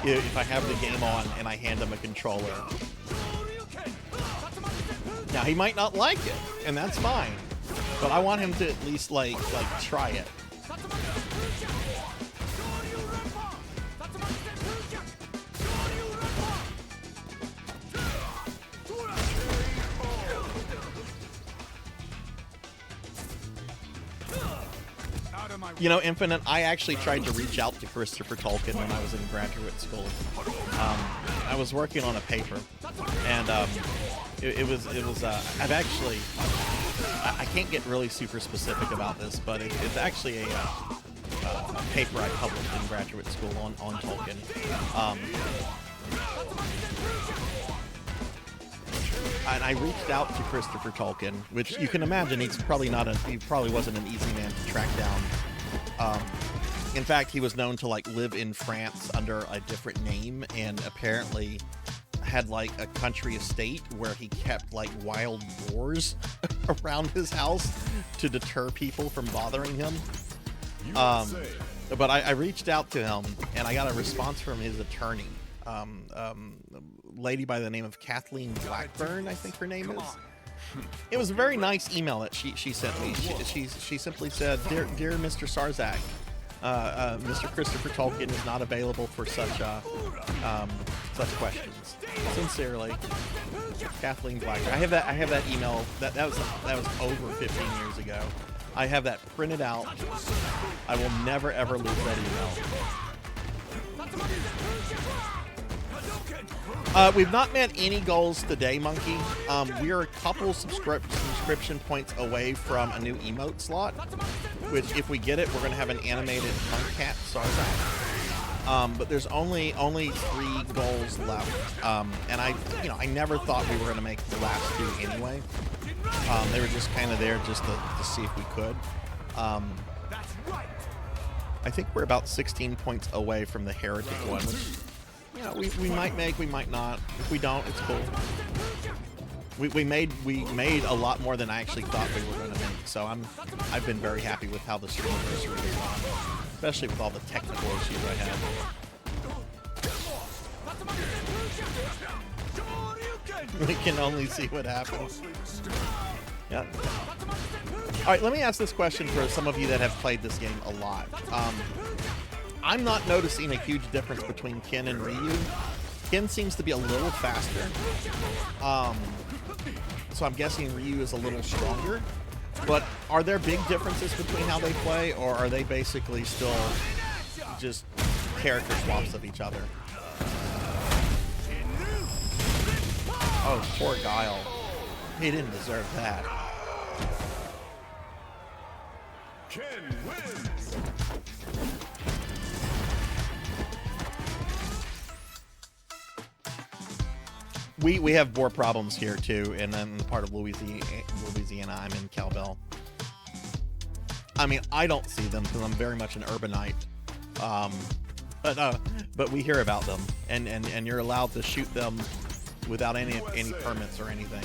if I have the game on and I hand him a controller. Now, he might not like it, and that's fine. But I want him to at least, like try it. You know, Infinite, I actually tried to reach out to Christopher Tolkien when I was in graduate school. I was working on a paper, and it was I've actually, I can't get really super specific about this, but it's actually a paper I published in graduate school on Tolkien. And I reached out to Christopher Tolkien, which you can imagine he probably wasn't an easy man to track down. In fact, he was known to like live in France under a different name, and apparently had like a country estate where he kept like wild boars around his house to deter people from bothering him. But I reached out to him, and I got a response from his attorney, a lady by the name of Kathleen Blackburn, I think her name is. It was a very nice email that she sent me. She simply said, "Dear Mr. Sarzac, Mr. Christopher Tolkien is not available for such questions. Sincerely, Kathleen Blackburn." I have that email. That was over 15 years ago. I have that printed out. I will never ever lose that email. We've not met any goals today, Monkey. We are a couple subscription points away from a new emote slot, which if we get it, we're going to have an animated monk cat Sarzac. But there's only 3 goals left, and I never thought we were going to make the last 2 anyway. They were just kind of there just to see if we could. I think we're about 16 points away from the heretic one, which we might make, we might not. If we don't, it's cool. We made a lot more than I actually thought we were going to make, so I've been very happy with how the Streamiversary has gone, especially with all the technical issues I had. We can only see what happens. Yeah. All right, let me ask this question for some of you that have played this game a lot. I'm not noticing a huge difference between Ken and Ryu. Ken seems to be a little faster. So I'm guessing Ryu is a little stronger. But are there big differences between how they play, or are they basically still just character swaps of each other? Oh, poor Guile. He didn't deserve that. Ken wins. We have more problems here too, and then part of Louisiana, I'm in Cowbell. I mean, I don't see them because I'm very much an urbanite, but we hear about them, and you're allowed to shoot them without any permits or anything.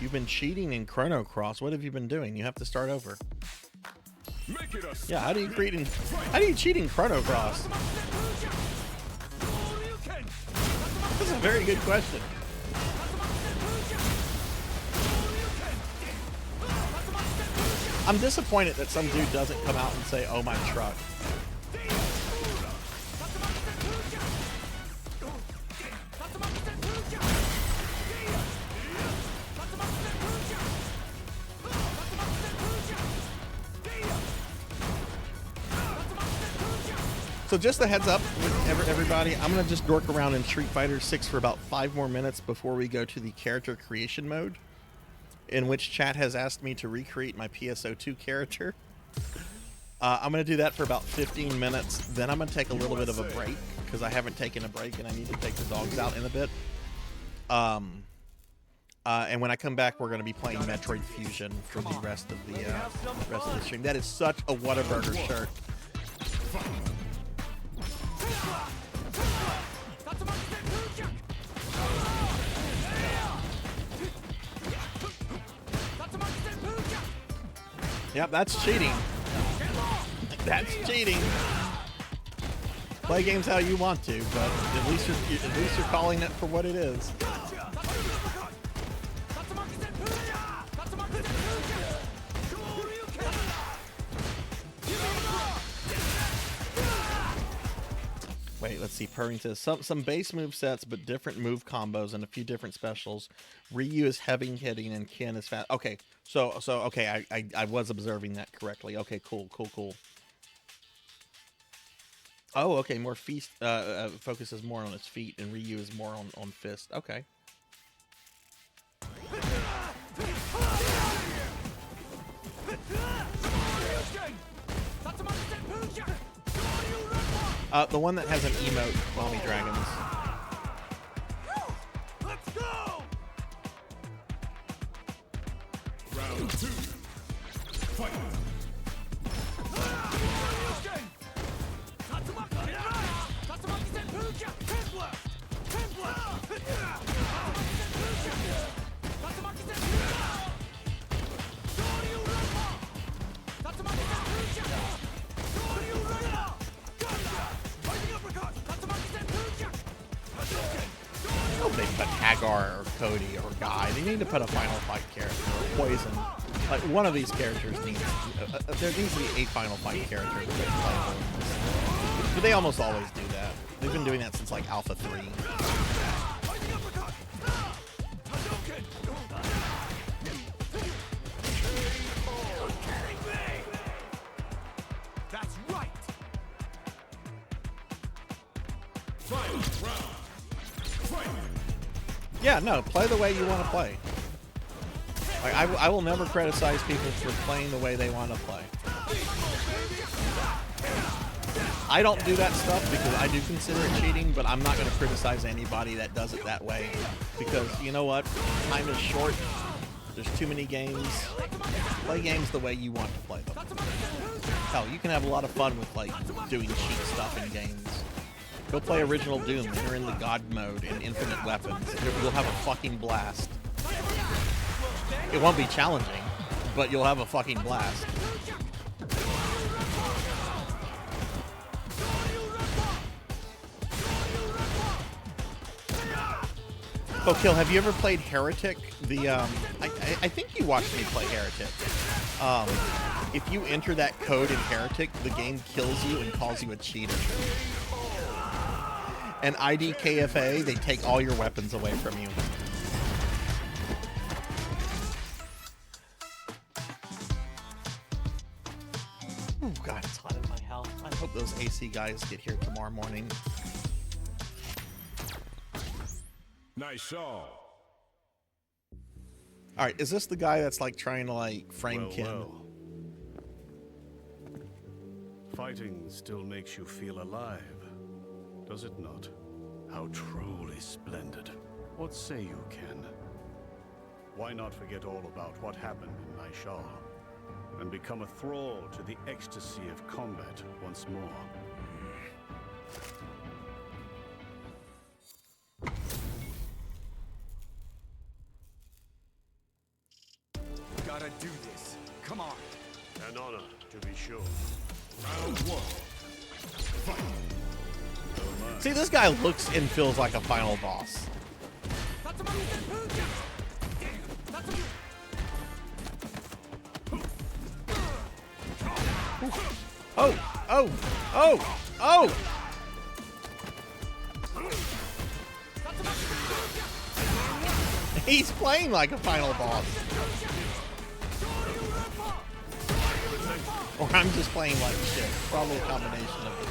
You've been cheating in Chrono Cross. What have you been doing? You have to start over. Yeah, how do you cheat in Chrono Cross? That's a very good question. I'm disappointed that some dude doesn't come out and say, "Oh, my truck." So just a heads up with everybody, I'm going to just dork around in Street Fighter 6 for about 5 more minutes before we go to the character creation mode, in which chat has asked me to recreate my PSO2 character. I'm going to do that for about 15 minutes. Then I'm going to take a little bit of a break because I haven't taken a break and I need to take the dogs out in a bit. And when I come back, we're going to be playing Metroid Fusion for the rest of the stream. That is such a Whataburger shirt. Yep, that's cheating. That's cheating. Play games how you want to, but at least you're calling it for what it is. Wait, let's see. Purring says some base move sets, but different move combos and a few different specials. Ryu is heavy hitting and Ken is fast. Okay, so okay, I was observing that correctly. Okay, cool. Oh, okay, more feast focuses more on his feet, and Ryu is more on fist. Okay. The one that has an emote, Mommy Dragons. Let's go! Round 2. Fight! They put Hagar or Cody or Guy. They need to put a Final Fight character or Poison. Like one of these characters needs. There needs to be a Final Fight character. But they almost always do that. They've been doing that since like Alpha 3. Yeah, no, play the way you want to play. Like, I will never criticize people for playing the way they want to play. I don't do that stuff because I do consider it cheating, but I'm not going to criticize anybody that does it that way. Because, you know what? Time is short. There's too many games. Play games the way you want to play them. Hell, you can have a lot of fun with, like, doing cheat stuff in games. Go play original Doom, enter in the God mode and infinite weapons. You'll have a fucking blast. It won't be challenging, but you'll have a fucking blast. Oh, Kill, have you ever played Heretic? I think you watched me play Heretic. If you enter that code in Heretic, the game kills you and calls you a cheater. And IDKFA, they take all your weapons away from you. Oh God, it's hot in my house. I hope those AC guys get here tomorrow morning. Nice shot. All right, is this the guy that's like trying to like frame Ken? Well. Fighting still makes you feel alive, does it not? How truly splendid. What say you, Ken? Why not forget all about what happened in Naishar and become a thrall to the ecstasy of combat once more? Gotta do this. Come on. An honor, to be sure. Round one. Fight. See, this guy looks and feels like a final boss. Oh! Oh! Oh! Oh! He's playing like a final boss. Or I'm just playing like shit. Probably a combination of the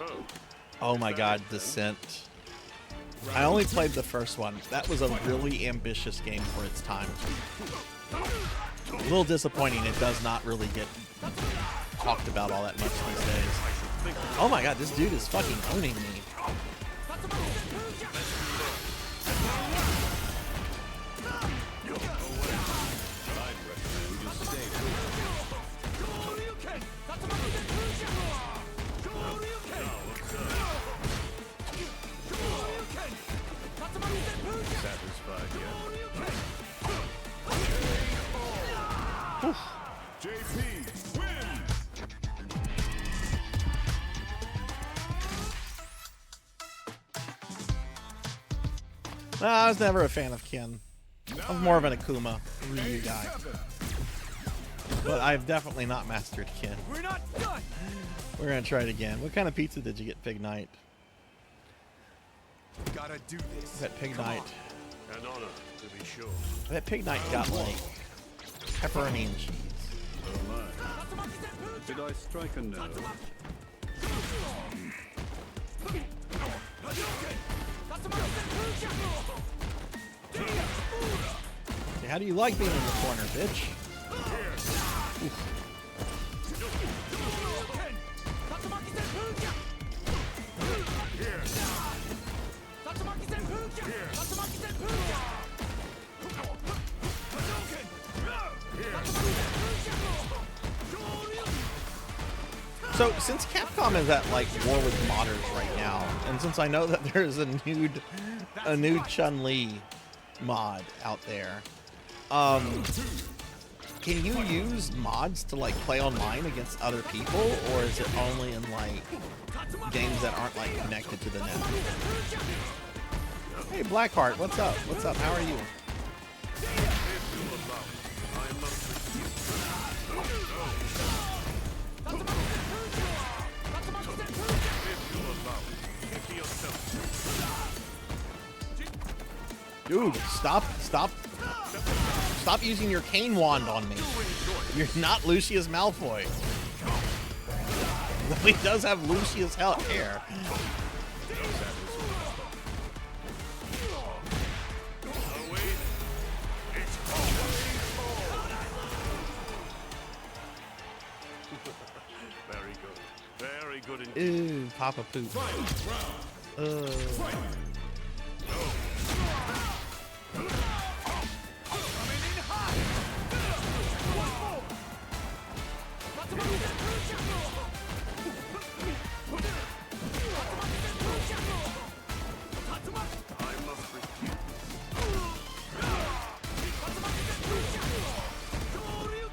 two. Oh my God, Descent. I only played the first one. That was a really ambitious game for its time. A little disappointing. It does not really get talked about all that much these days. Oh my God, this dude is fucking owning me. No, I was never a fan of Ken. I was more of an Akuma Ryu guy. But I've definitely not mastered Ken. We're not done. We're gonna try it again. What kind of pizza did you get, Pig Knight? Gotta do this. That Pig Knight. An honor, to be sure. That Pig Knight got like pepperoni and cheese. Oh my. Did I strike a nerve? Hey, how do you like being in the corner, bitch? Oof. So, since Capcom is at like war with modders right now, and since I know that there's a new Chun-Li mod out there, can you use mods to like play online against other people, or is it only in like games that aren't like connected to the net? Hey Blackheart, what's up? What's up? How are you? Dude, stop using your cane wand on me. You're not Lucius Malfoy. He does have Lucy as hell hair. Very good. Very good indeed. Ew, Papa Poop.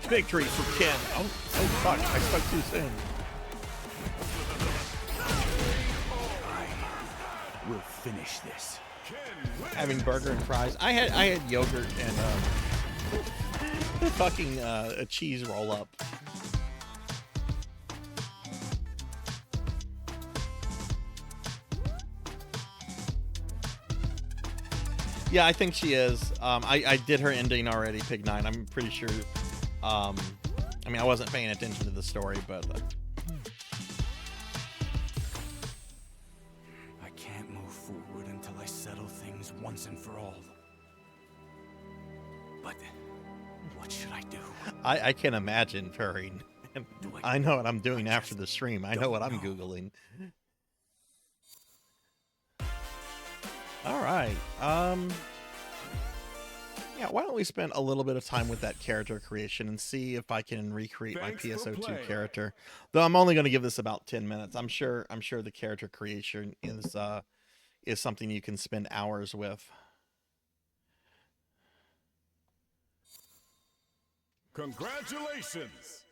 Victory for Ken. Oh fuck, I spoke too soon. We'll finish this. Having burger and fries. I had yogurt and fucking a cheese roll up. Yeah, I think she is. I did her ending already, Pig 9. I'm pretty sure. I mean, I wasn't paying attention to the story, but I can't move forward until I settle things once and for all. But what should I do? I can imagine purring. I know what I'm doing after the stream. I know what I'm Googling. All right. Yeah, why don't we spend a little bit of time with that character creation and see if I can recreate my PSO2 character. Though I'm only going to give this about 10 minutes. I'm sure the character creation is something you can spend hours with. Congratulations.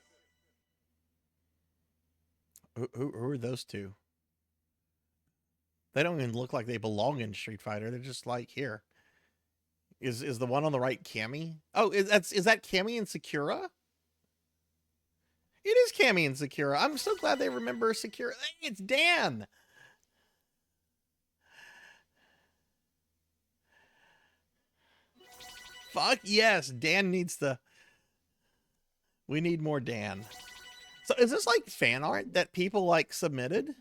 Who are those two? They don't even look like they belong in Street Fighter. They're just like here. Is the one on the right Cammy? Oh, is that Cammy and Sakura? It is Cammy and Sakura. I'm so glad they remember Sakura. Hey, it's Dan. Fuck yes, Dan needs to. We need more Dan. So is this like fan art that people like submitted?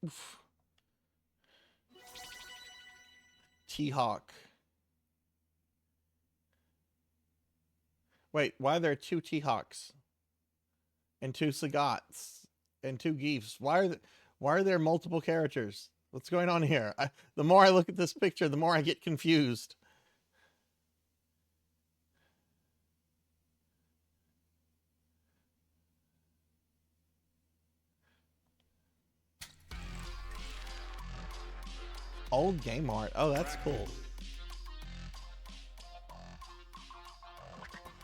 Oof. T-Hawk. Wait, why are there 2 T-Hawks? And 2 Sagats? And 2 Geefs? Why are there multiple characters? What's going on here? The more I look at this picture, the more I get confused. Old game art. Oh, that's cool.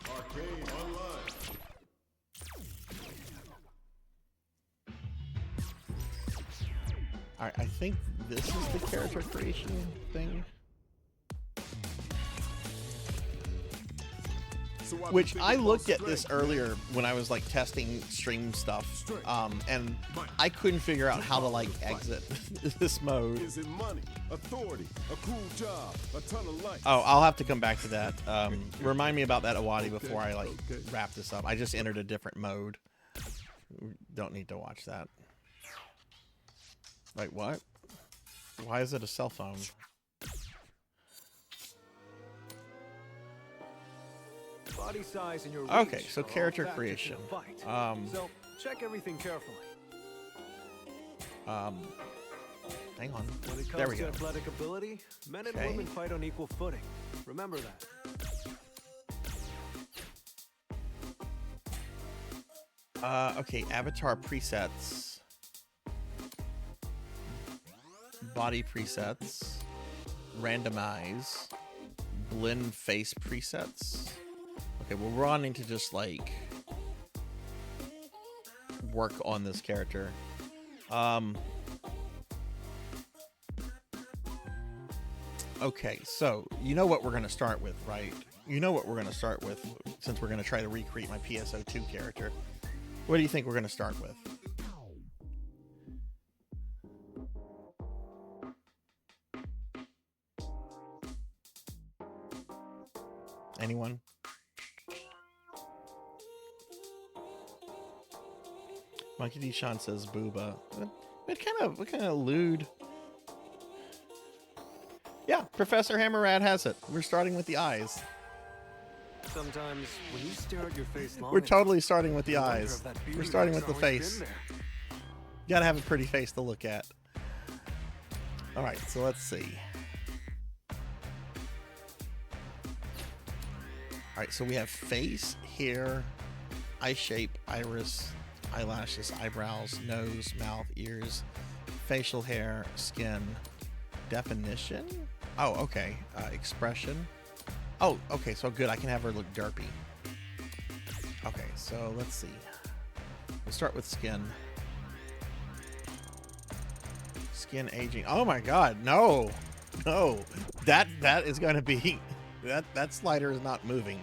Arcade Online. All right, I think this is the character creation thing. Which I looked at this earlier when I was like testing stream stuff, and I couldn't figure out how to like exit this mode. Is it money, authority, a cool job, a ton of life? Oh, I'll have to come back to that. Remind me about that Awadi before I like wrap this up. I just entered a different mode. Don't need to watch that. Wait, what? Why is it a cell phone? Body size and your Okay, reach so are all character factors creation. in the fight. So check everything carefully. Hang on. When it There we comes to go. athletic ability, men and Okay. women fight on equal footing. Remember that. Okay, avatar presets. Body presets. Randomize. Blend face presets. Okay, well, we're wanting to just like work on this character. Okay, so you know what we're going to start with, right? You know what we're going to start with since we're going to try to recreate my PSO2 character. What do you think we're going to start with? Anyone? Monkey D. Sean says booba. What kind of lewd? Yeah, Professor Hammerrad has it. We're starting with the eyes. Sometimes when you stare at your face long We're enough, totally starting with the you wonder eyes. if that We're beauty starting mark's with the always face. been there. You gotta have a pretty face to look at. All right, so let's see. All right, so we have face, hair, eye shape, iris, eyelashes, eyebrows, nose, mouth, ears, facial hair, skin, definition. Oh, okay. Expression. Oh, okay, so good. I can have her look derpy. Okay, so let's see. We'll start with skin. Skin aging. Oh my god, no. No. That is going to be that slider is not moving.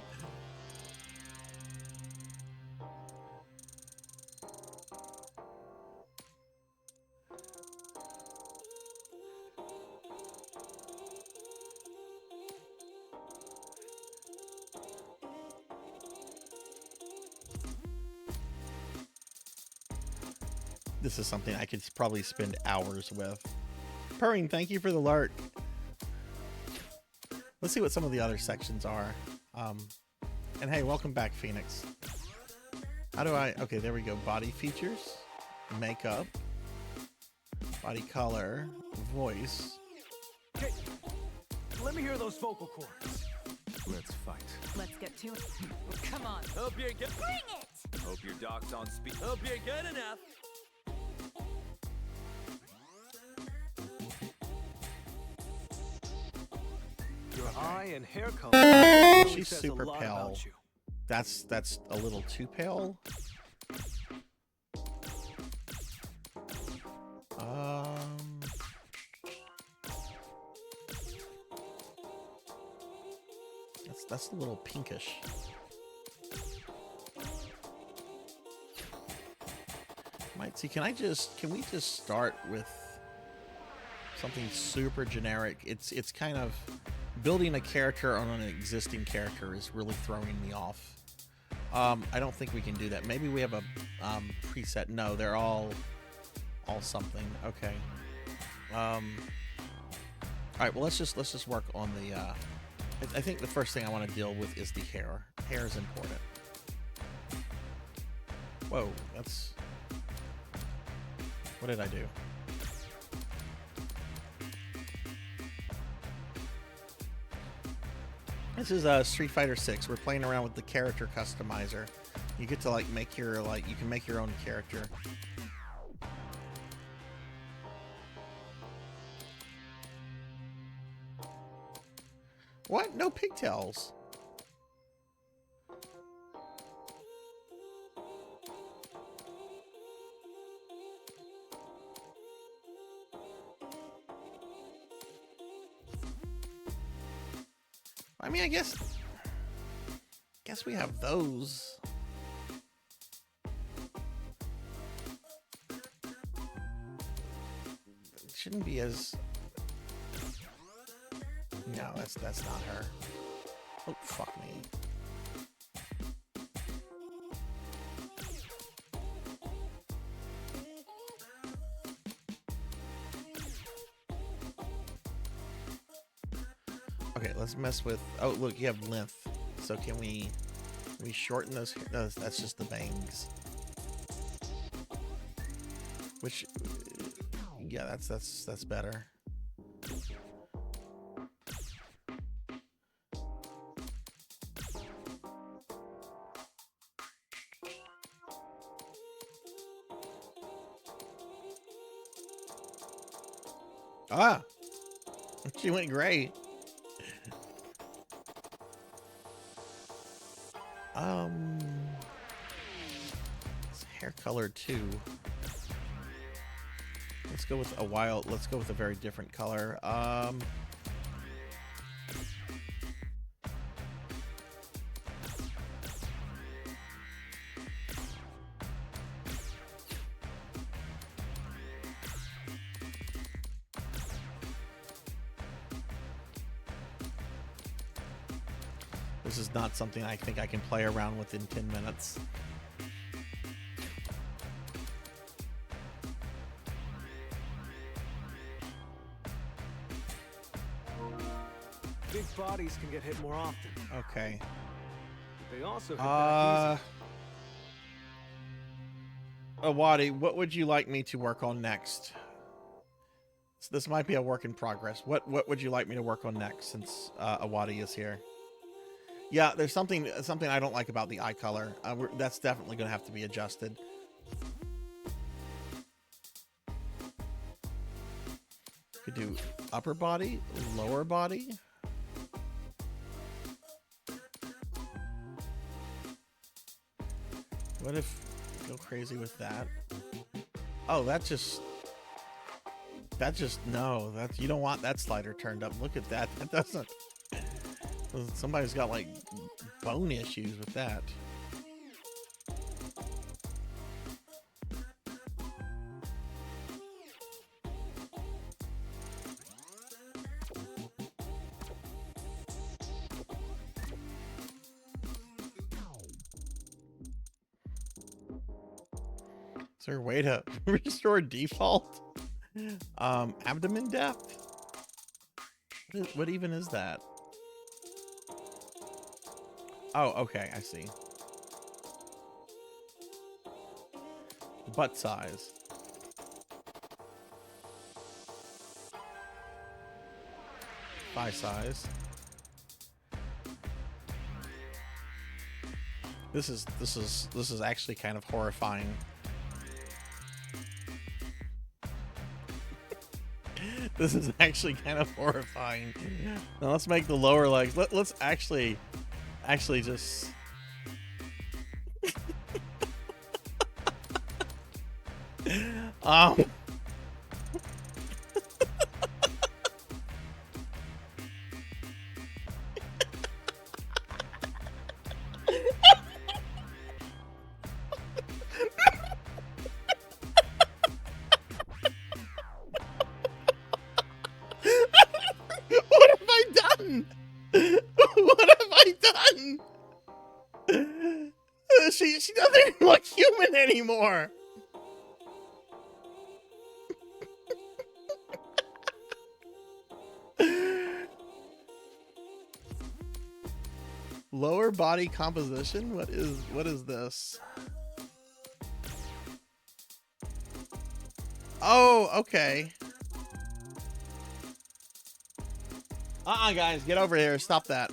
This is something I could probably spend hours with. Purring, thank you for the alert. Let's see what some of the other sections are. And hey, welcome back, Phoenix. How do I... Okay, there we go. Body features, makeup, body color, voice. Okay, let me hear those vocal cords. Let's fight. Let's get to it. Come on. Hope you're good. Bring it! Hope your doc's on speed. Hope you're good enough. Your eye and hair color. She's super pale. That's a little too pale. That's a little pinkish. Might see. Can we just start with something super generic? It's kind of building a character on an existing character is really throwing me off. I don't think we can do that. Maybe we have a preset. No, they're all something. Okay. All right. Well, let's just work on the. I think the first thing I want to deal with is the hair. Hair is important. Whoa, that's. What did I do? This is Street Fighter 6. We're playing around with the character customizer. You get to make your you can make your own character. What? No pigtails. I mean, I guess we have those. It shouldn't be as. No, that's not her. Oh, fuck me. Okay, let's mess with. Oh, look, you have length. So can we shorten those? No, that's just the bangs. Which, yeah, that's better. Ah, she went gray. It's hair color too. Let's go with let's go with a very different color. This is not something I think I can play around with in 10 minutes. Big bodies can get hit more often. Okay. But they also hit back easy. Awadi, what would you like me to work on next? So this might be a work in progress. What would you like me to work on next, since Awadi is here? Yeah, there's something I don't like about the eye color. That's definitely going to have to be adjusted. Could do upper body, lower body. What if go crazy with that? Oh, that just no. You don't want that slider turned up. Look at that. That doesn't. Somebody's got like bone issues with that. Is there a way to restore default? Abdomen depth? What even is that? Oh, okay, I see. Butt size. Thigh size. This is actually kind of horrifying. This is actually kind of horrifying. Now let's make the lower legs. Let's actually just. What have I done? What have I done? She doesn't look human anymore. Lower body composition? What is this? Oh, okay. Guys, get over here. Stop that.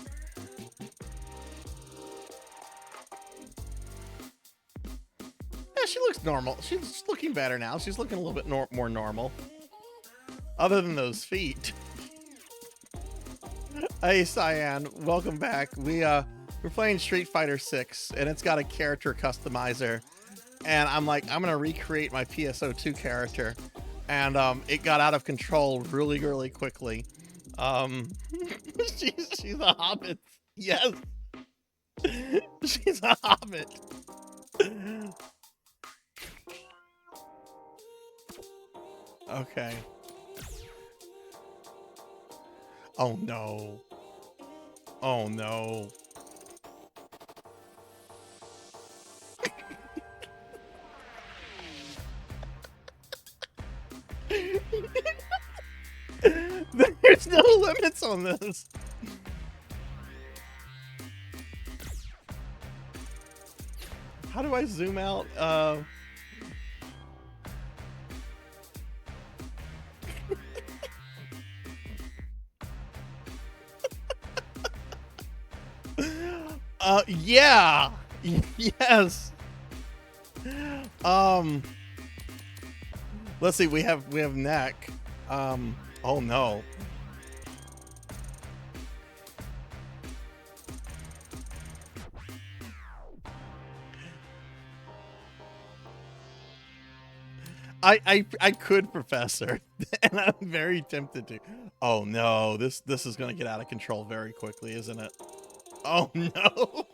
Yeah, she looks normal. She's looking better now. She's looking a little bit more normal. Other than those feet. Hey, Cyan, welcome back. We're playing Street Fighter 6, and it's got a character customizer. And I'm like, I'm gonna recreate my PSO2 character, and it got out of control really, really quickly. She's a hobbit. Yes. She's a hobbit. Okay. Oh no. Oh no. There's no limits on this. How do I zoom out? Yeah. Yes. Let's see. We have neck. Oh no. I could, Professor, and I'm very tempted to. Oh no, this is gonna get out of control very quickly, isn't it? Oh no.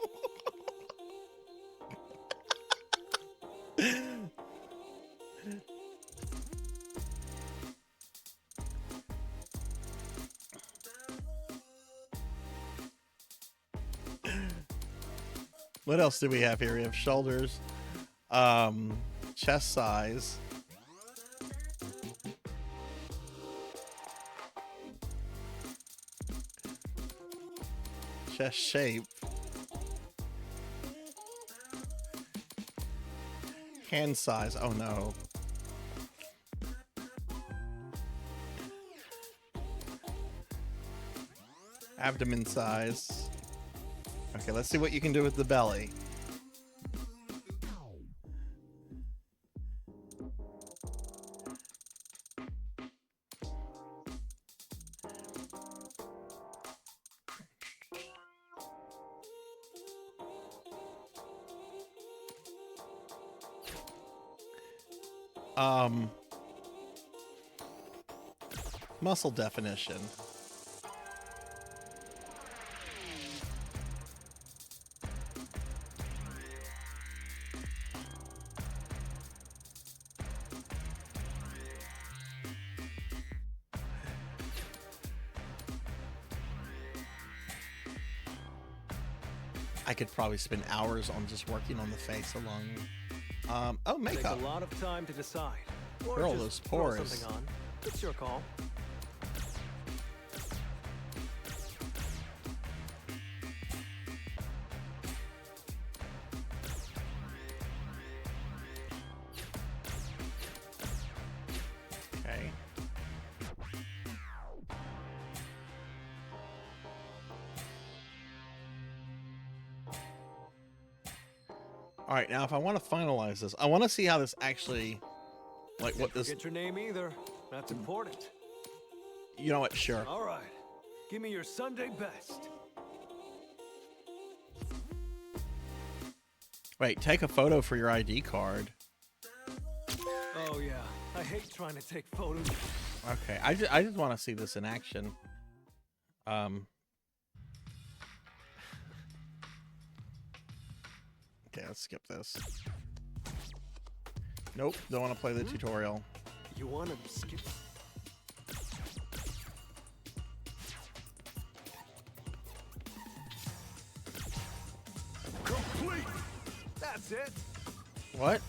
What else do we have here? We have shoulders, chest size, chest shape, hand size. Oh no. Abdomen size. Okay, let's see what you can do with the belly. Muscle definition. I could probably spend hours on just working on the face alone. Oh, makeup. Take a lot of time to decide. Or Girl, just those throw pores. something on. It's your call. Okay. All right, now if I want to finalize this, I want to see how this actually, like what this. Get your name either. That's important. You know what? Sure. All right. Give me your Sunday best. Wait, take a photo for your ID card. Oh yeah, I hate trying to take photos. Okay, I just want to see this in action. Okay, let's skip this. Nope, don't want to play the tutorial. You want to skip? Complete. That's it. What?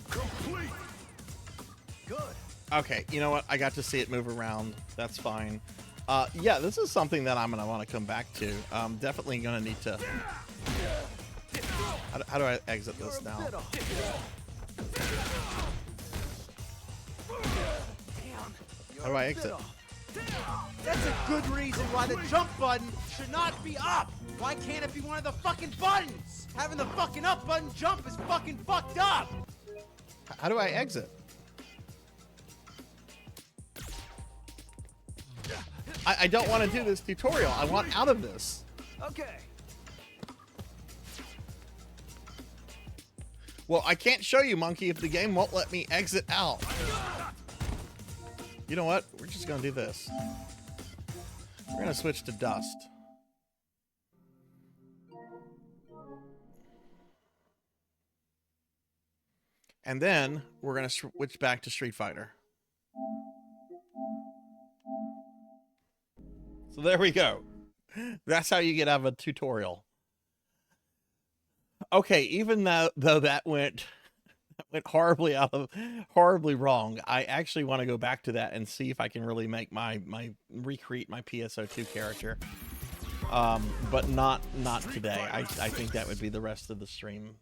Complete. Good. Okay, you know what? I got to see it move around. That's fine. Yeah, this is something that I'm gonna want to come back to. Definitely gonna need to. How do I exit this now? How do I exit? That's a good reason why the jump button should not be up. Why can't it be one of the fucking buttons? Having the fucking up button jump is fucking fucked up. How do I exit? I don't want to do this tutorial. I want out of this. Okay. Well, I can't show you, Monkey, if the game won't let me exit out. You know what? We're just going to do this. We're going to switch to Dust. And then we're going to switch back to Street Fighter. So there we go. That's how you get out of a tutorial. Okay, even though that went horribly wrong, I actually want to go back to that and see if I can really make recreate my PSO2 character. But not today. I think that would be the rest of the stream.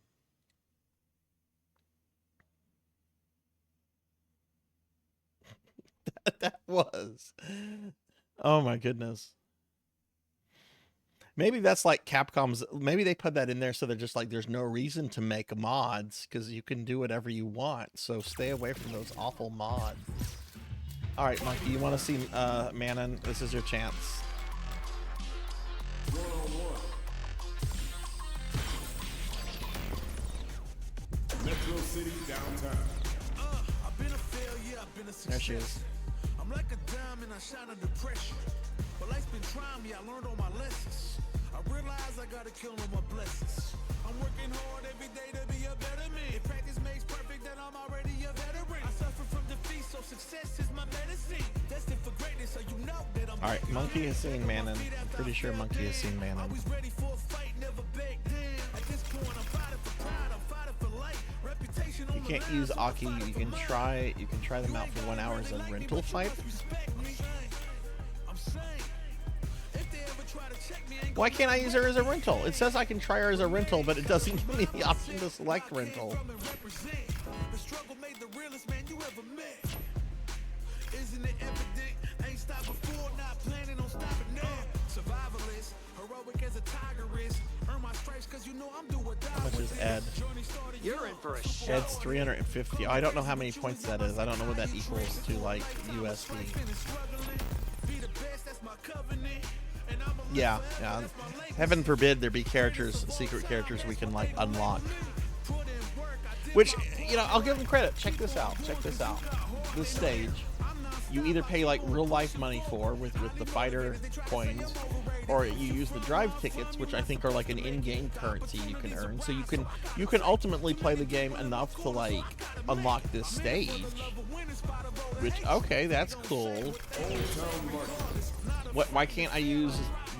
That was. Oh my goodness. Maybe that's like Capcom's. Maybe they put that in there so they're just like, there's no reason to make mods because you can do whatever you want. So stay away from those awful mods. All right, Monkey, you want to see Manon? This is your chance. Metro City downtown. I've been a failure, I've been a success. There she is. I'm like a diamond, I shine under pressure. But life's been trying me, I learned all my lessons. I realize I gotta kill all my blessings. I'm working hard every day to be a better man. If practice makes perfect, then I'm already a veteran. I suffer from defeat, so success is my medicine. Destined for greatness, a All right, Monkey has seen Manon. I'm pretty sure Monkey has seen Manon. You can't use Aki. You can try them out for 1 hour as a rental fight. Why can't I use her as a rental? It says I can try her as a rental, but it doesn't give me the option to select rental. Isn't it evident? Ain't stopped before, not planning on stopping now. Survivalist, heroic as a tigeress. Earn my stripes cause you know I'm doing what How much is Ed? You're in for a show. Ed's 350. Oh, I don't know how many points that is. I don't know what that equals to, like, USD. Yeah. Heaven forbid there be characters, secret characters we can, like, unlock. Which, you know, I'll give them credit. Check this out. This stage, you either pay, like, real-life money for with the fighter coins, or you use the drive tickets, which I think are like an in-game currency you can earn. So you can ultimately play the game enough to, like, unlock this stage. Which, okay, that's cool. Why can't I use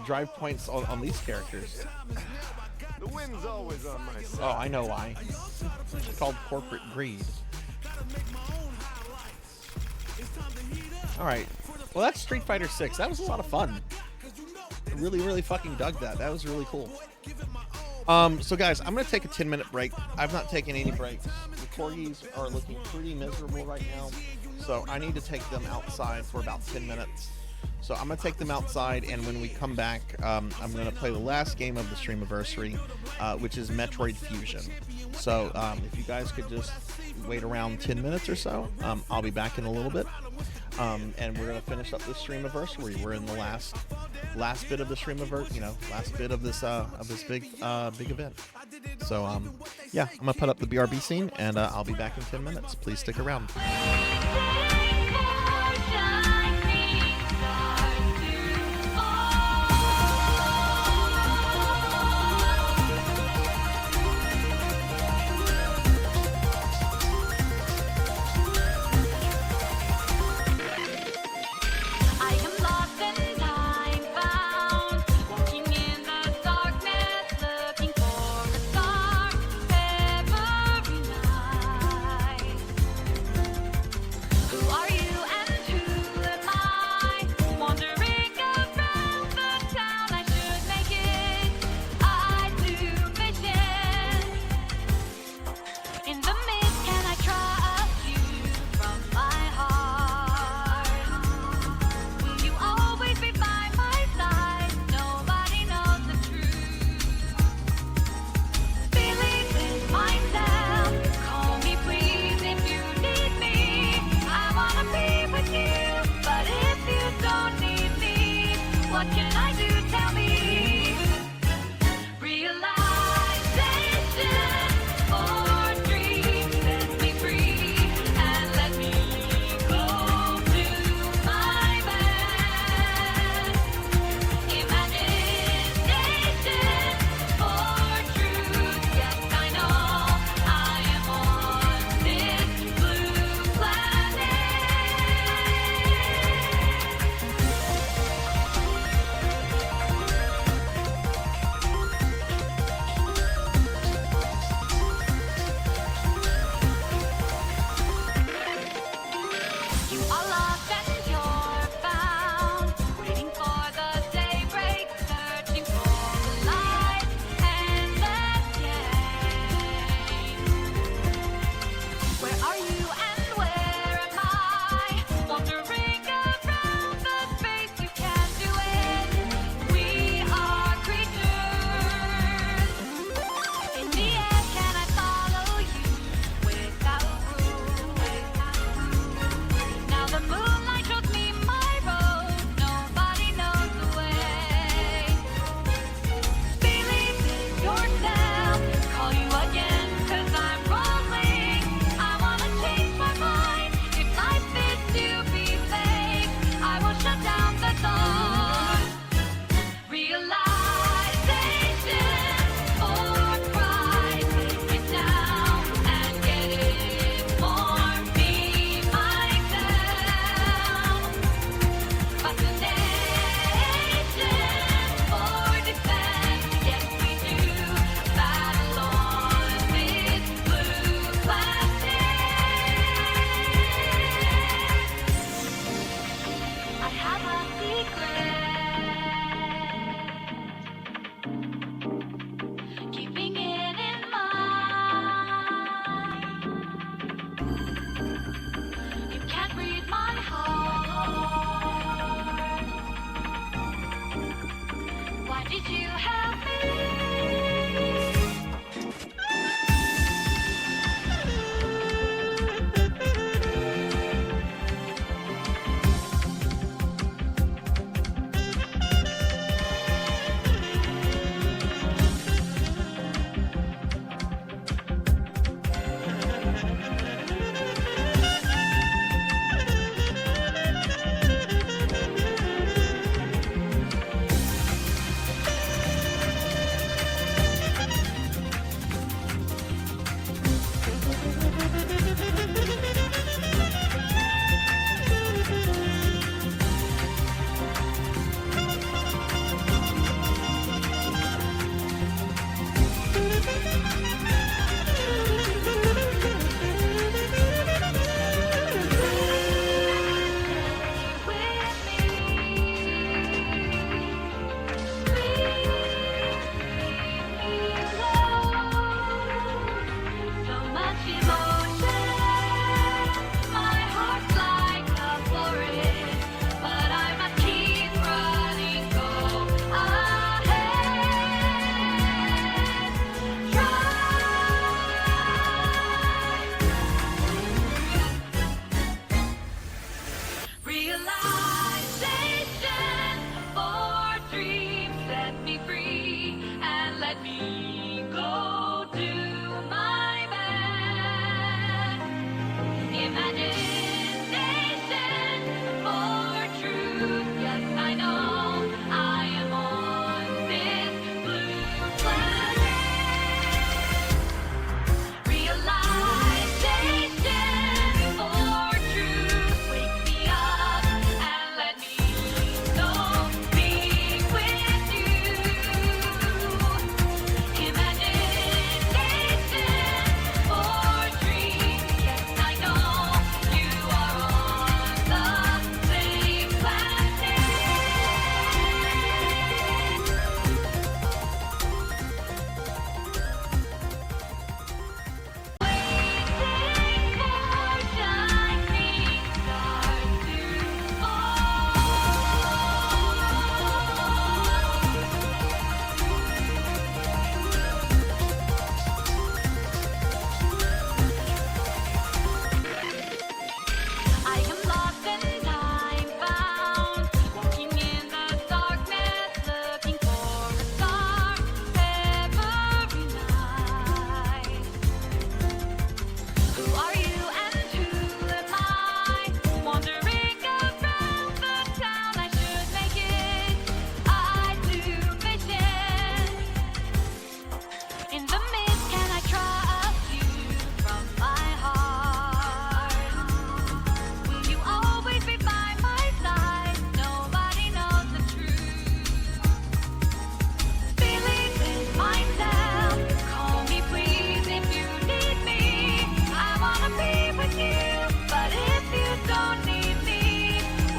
drive points on these characters? The wind's always on my side. Oh, I know why. It's called corporate greed. Alright. Well, that's Street Fighter 6. That was a lot of fun. I really, really fucking dug that. That was really cool. So guys, I'm going to take a 10-minute break. I've not taken any breaks. The corgis are looking pretty miserable right now, so I need to take them outside for about 10 minutes. So I'm going to take them outside, and when we come back, I'm going to play the last game of the Streamiversary, which is Metroid Fusion. So if you guys could just wait around 10 minutes or so, I'll be back in a little bit. And we're going to finish up this Streamiversary. We're in the last bit of the Streamiversary, last bit of this big event. So yeah, I'm going to put up the BRB scene, and I'll be back in 10 minutes. Please stick around.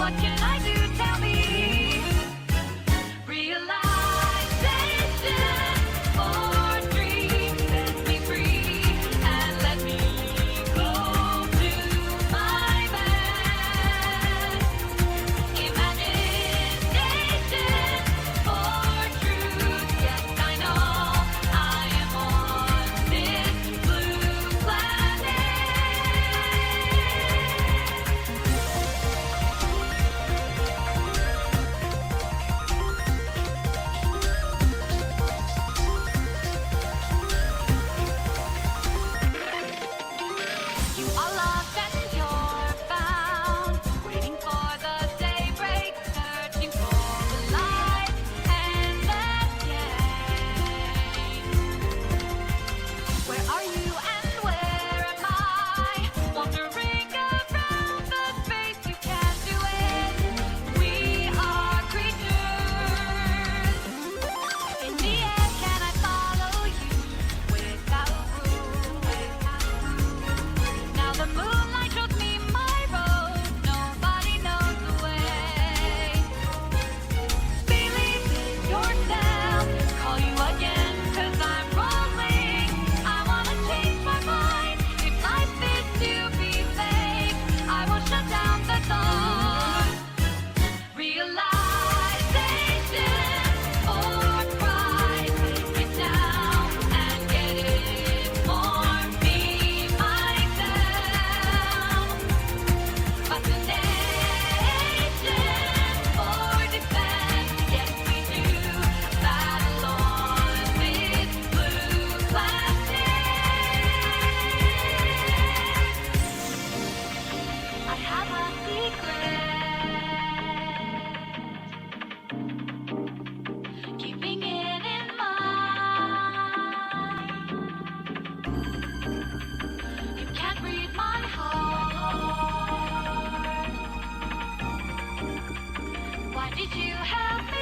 What can I do? Tell me. Realization or dream. Set me free and let me go to my best. Imagination or truth. Yes, I know I am on this blue planet. You are lost and you're found, waiting for the daybreak, searching for the light and the game. Where are you and where am I? Wandering around the space, you can't do it. We are creatures. In the air, can I follow you without rule? Now the moonlight shows me my road. Nobody knows the way. Believe in yourself. Call you again 'cause I'm rolling. I wanna change my mind. If life is to be fake, I will shut down the thought. Realization or pride. Take it down and get it for me myself. Fascination or defense. Yes, we do battle on this blue planet. I have a secret. Keeping it in mind. You can't read my heart. Why did you help me?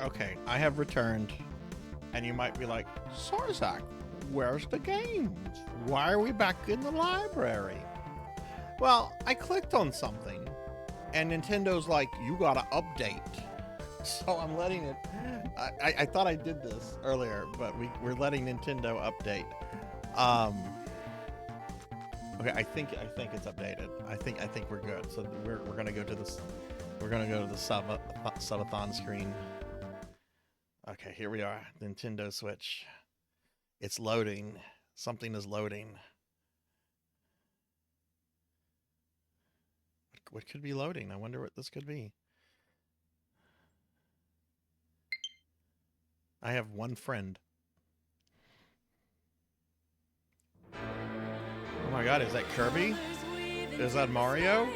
Okay, I have returned, and you might be like, Sarzac, where's the games? Why are we back in the library? Well, I clicked on something, and Nintendo's like, you gotta update. So I'm letting it. I thought I did this earlier, but we're letting Nintendo update. Okay, I think it's updated. I think we're good. So we're gonna go to this. We're gonna go to the subathon screen. Okay, here we are. Nintendo Switch. It's loading. Something is loading. What could be loading? I wonder what this could be. I have one friend. Oh my god, is that Kirby? Is that Mario?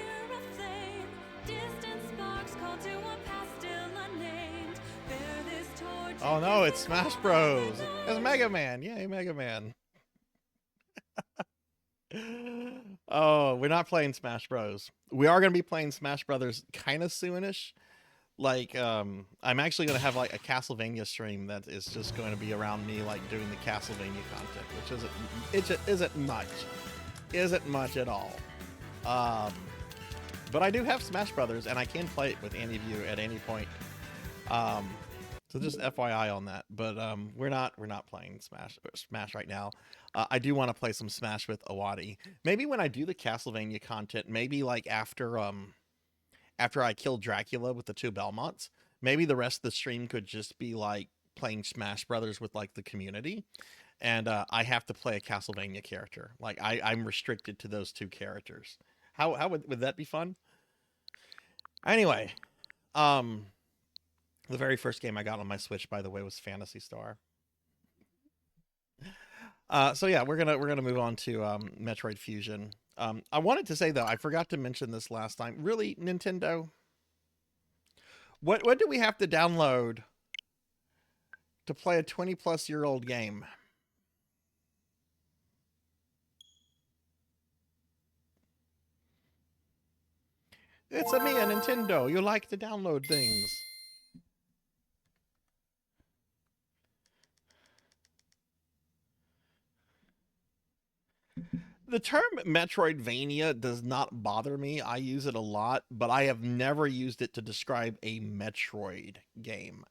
Oh no, it's Smash Bros. It's Mega Man. Yay, Mega Man. Oh, we're not playing Smash Bros. We are going to be playing Smash Brothers kind of soonish. Like, I'm actually going to have like a Castlevania stream that is just going to be around me like doing the Castlevania content, which isn't much. isn't much at all. But I do have Smash Brothers, and I can play it with any of you at any point. So just FYI on that. But we're not playing Smash right now. I do want to play some Smash with Awadi. Maybe when I do the Castlevania content, maybe like after I kill Dracula with the 2 Belmonts, maybe the rest of the stream could just be like playing Smash Brothers with like the community. And I have to play a Castlevania character. Like I'm restricted to those 2 characters. How would that be fun? Anyway, the very first game I got on my Switch, by the way, was Phantasy Star. So yeah, we're gonna move on to Metroid Fusion. I wanted to say though, I forgot to mention this last time. Really, Nintendo? What do we have to download to play a 20-plus-year-old game? It's a me, a Nintendo. You like to download things. The term Metroidvania does not bother me. I use it a lot, but I have never used it to describe a Metroid game.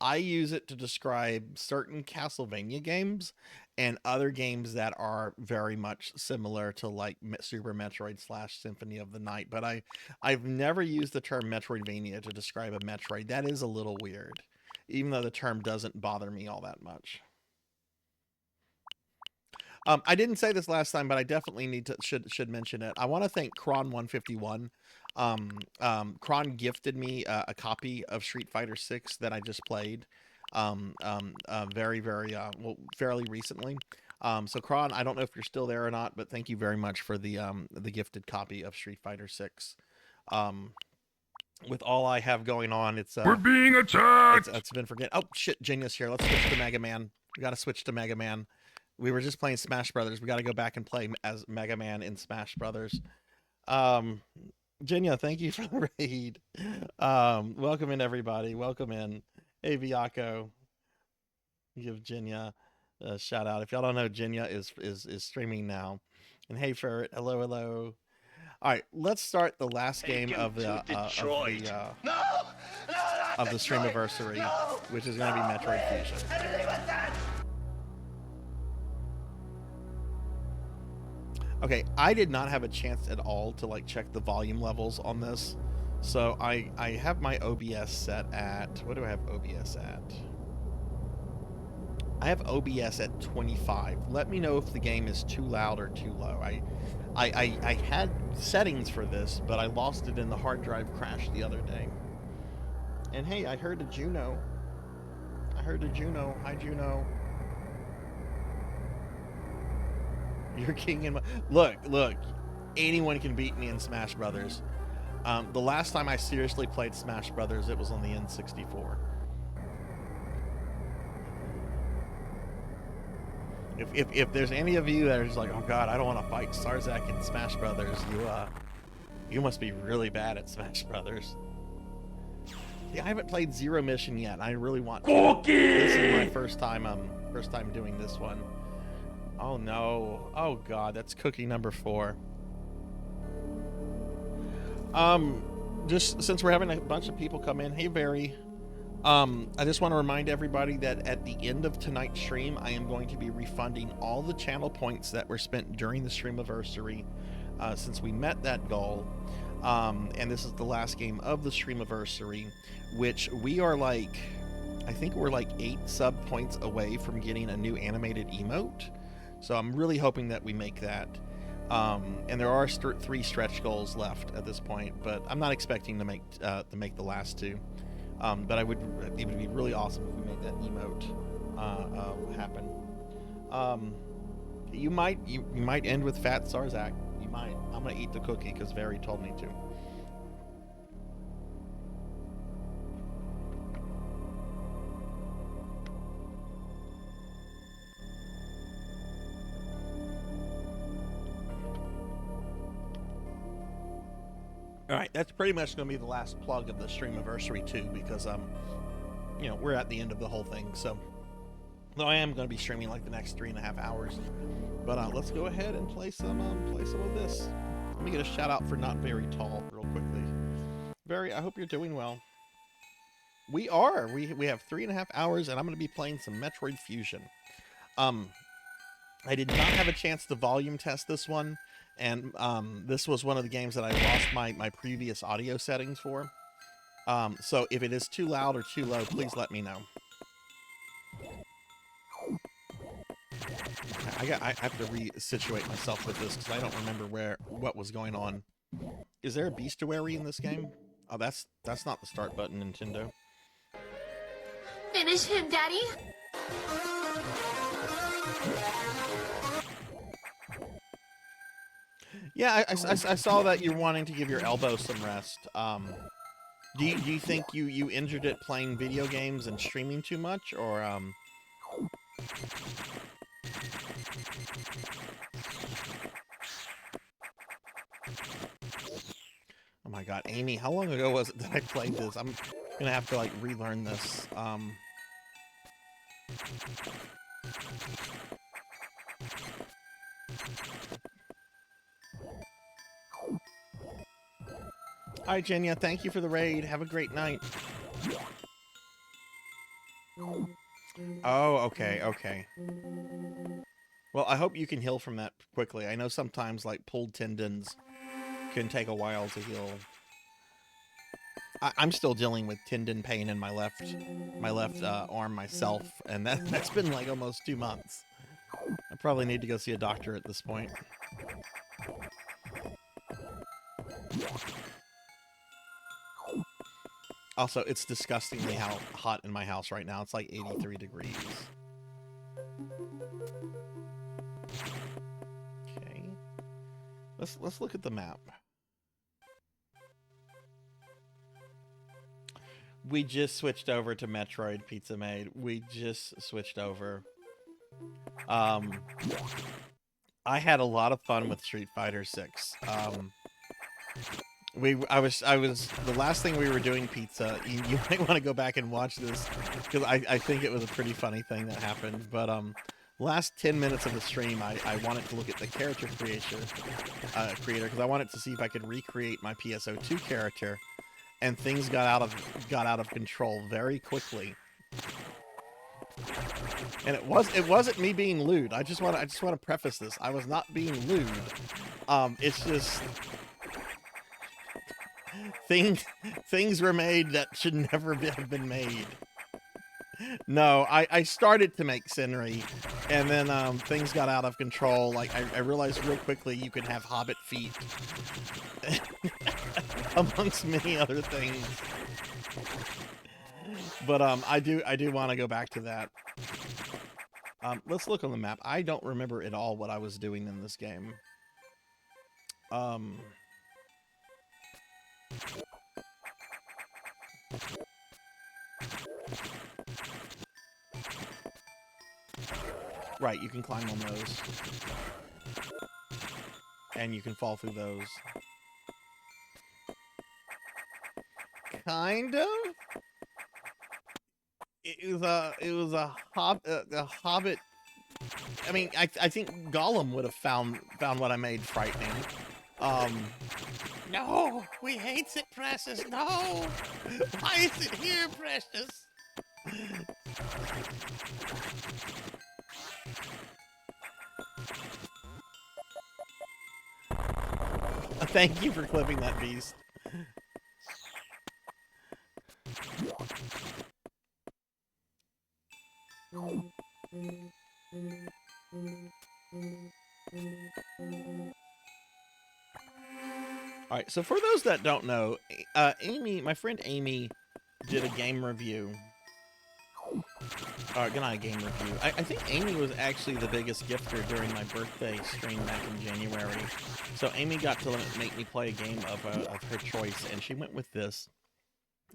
I use it to describe certain Castlevania games and other games that are very much similar to like Super Metroid / Symphony of the Night. But I've never used the term Metroidvania to describe a Metroid. That is a little weird, even though the term doesn't bother me all that much. I didn't say this last time, but I definitely should mention it. I want to thank Kron151. Kron gifted me a copy of Street Fighter 6 that I just played fairly recently. So Kron, I don't know if you're still there or not, but thank you very much for the gifted copy of Street Fighter 6. With all I have going on, it's we're being attacked. It's been forget. Oh shit, Genius here. Let's switch to Mega Man. We got to switch to Mega Man. We were just playing Smash Brothers. We got to go back and play as Mega Man in Smash Brothers. Jinya, thank you for the raid. Welcome in, everybody. Welcome in. Hey, Viako. Give Jinya a shout out. If y'all don't know, Jinya is streaming now. And hey, Ferret. Hello, hello. All right, let's start the last game of the Streamiversary, which is going to be Metroid Fusion. Okay, I did not have a chance at all to like check the volume levels on this. So I have my OBS set at, what do I have OBS at? I have OBS at 25. Let me know if the game is too loud or too low. I had settings for this, but I lost it in the hard drive crash the other day. And hey, I heard a Juno. Hi, Juno. You're king in my... Look. Anyone can beat me in Smash Brothers. The last time I seriously played Smash Brothers, it was on the N64. If there's any of you that are just like, oh god, I don't want to fight Sarzac in Smash Brothers, you must be really bad at Smash Brothers. Yeah, I haven't played Zero Mission yet. I really want to. This is my first time doing this one. Oh no. Oh god, that's cookie number 4. Just since we're having a bunch of people come in, hey Barry. I just want to remind everybody that at the end of tonight's stream, I am going to be refunding all the channel points that were spent during the Streamiversary, since we met that goal. And this is the last game of the Streamiversary, which we are like, I think we're like 8 sub points away from getting a new animated emote. So I'm really hoping that we make that. And there are 3 stretch goals left at this point, but I'm not expecting to make the last 2. But it would be really awesome if we made that emote happen. You might end with Fat Sarzac. You might. I'm gonna eat the cookie because Very told me to. All right, that's pretty much going to be the last plug of the Streamiversary too, because we're at the end of the whole thing. So Though I am going to be streaming like the next 3.5 hours. But let's go ahead and play some of this. Let me get a shout out for Not Very Tall real quickly. I hope you're doing well. We are. We have 3.5 hours, and I'm going to be playing some Metroid Fusion. I did not have a chance to volume test this one, and this was one of the games that I lost my previous audio settings for. So if it is too loud or too low, please let me know. I have to re-situate myself with this because I don't remember what was going on. Is there a bestiary in this game? Oh, that's not the start button, Nintendo. Finish him, Daddy. Yeah, I saw that you're wanting to give your elbow some rest. Do you think you injured it playing video games and streaming too much, or Oh my god, Amy, how long ago was it that I played this? I'm gonna have to like relearn this. Hi, Jenya. Thank you for the raid. Have a great night. Oh, okay, okay. Well, I hope you can heal from that quickly. I know sometimes, like, pulled tendons can take a while to heal. I'm still dealing with tendon pain in my left arm myself, and that's been, like, almost 2 months. I probably need to go see a doctor at this point. Also, it's disgustingly hot in my house right now. It's like 83 degrees. Okay. Let's look at the map. We just switched over to Metroid Pizza Made. We just switched over. I had a lot of fun with Street Fighter 6. I was the last thing we were doing pizza. You might want to go back and watch this because I think it was a pretty funny thing that happened. But last 10 minutes of the stream, I wanted to look at the character creator because I wanted to see if I could recreate my PSO2 character, and things got out of control very quickly. And it wasn't me being lewd. I just want to preface this. I was not being lewd. It's just things were made that should never have been made. No, I started to make Senri, and then things got out of control. Like I realized real quickly you could have hobbit feet, amongst many other things. But I do want to go back to that. Let's look on the map. I don't remember at all what I was doing in this game. Right, you can climb on those. And you can fall through those. Kind of? It was a hobbit. I mean, I think Gollum would have found what I made frightening. No, we hates it, Precious. No, why is it here, Precious? Thank you for clipping that, Beast. Alright, so for those that don't know, Amy, my friend Amy, did a game review. Not a game review. I think Amy was actually the biggest gifter during my birthday stream back in January. So Amy got to make me play a game of her choice, and she went with this.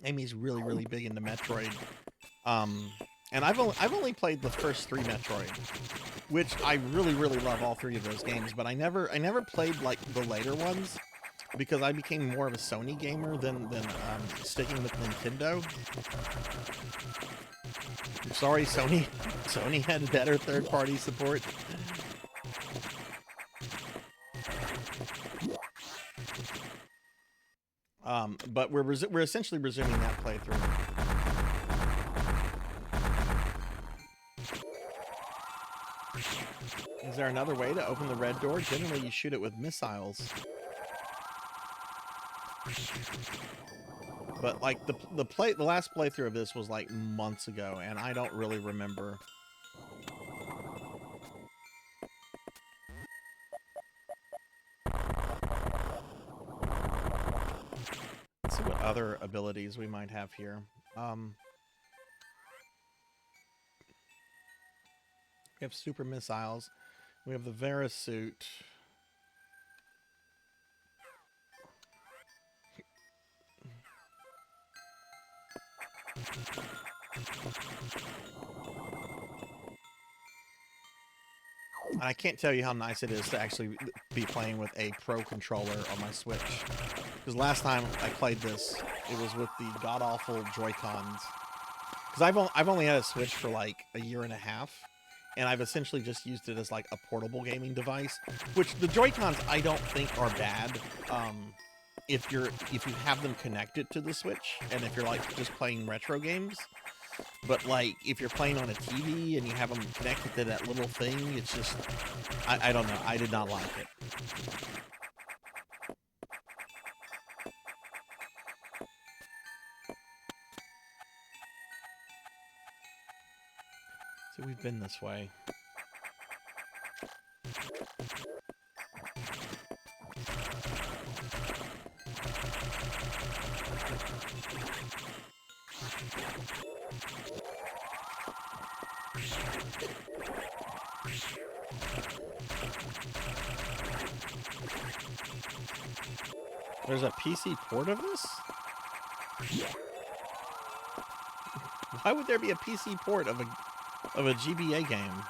Amy's really big into Metroid. And I've only played the first 3 Metroid, which I really love all 3 of those games, but I never played like the later ones because I became more of a Sony gamer than sticking with Nintendo. I'm sorry, Sony. Sony had better third-party support. But we're essentially resuming that playthrough. Is there another way to open the red door? Generally, you shoot it with missiles. But like the last playthrough of this was like months ago, and I don't really remember. Let's see what other abilities we might have here. We have super missiles. We have the Vera suit. And I can't tell you how nice it is to actually be playing with a pro controller on my Switch. Because last time I played this, it was with the god-awful Joy-Cons. Because I've only had a Switch for like a year and a half, and I've essentially just used it as like a portable gaming device. Which the Joy-Cons I don't think are bad. If you have them connected to the Switch, and if you're like just playing retro games. But like if you're playing on a TV and you have them connected to that little thing, it's just I don't know. I did not like it. So we've been this way. There's a PC port of this? Why would there be a PC port of a GBA game?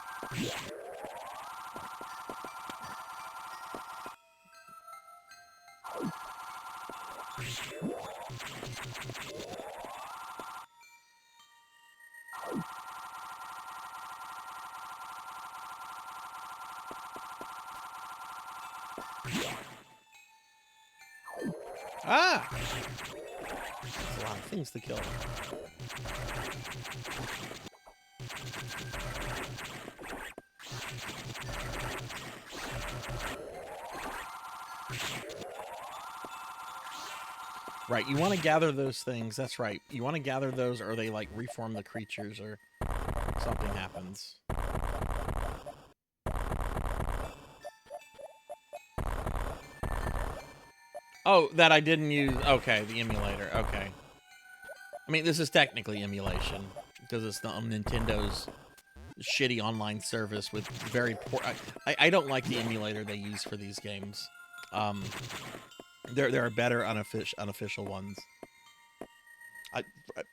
Ah! There's a lot of things to kill. Right, you want to gather those things. That's right. You want to gather those, or they like reform the creatures, or something happens. Oh, that I didn't use. Okay, the emulator. Okay. I mean, this is technically emulation because it's the Nintendo's shitty online service with very poor. I don't like the emulator they use for these games. There are better unofficial ones.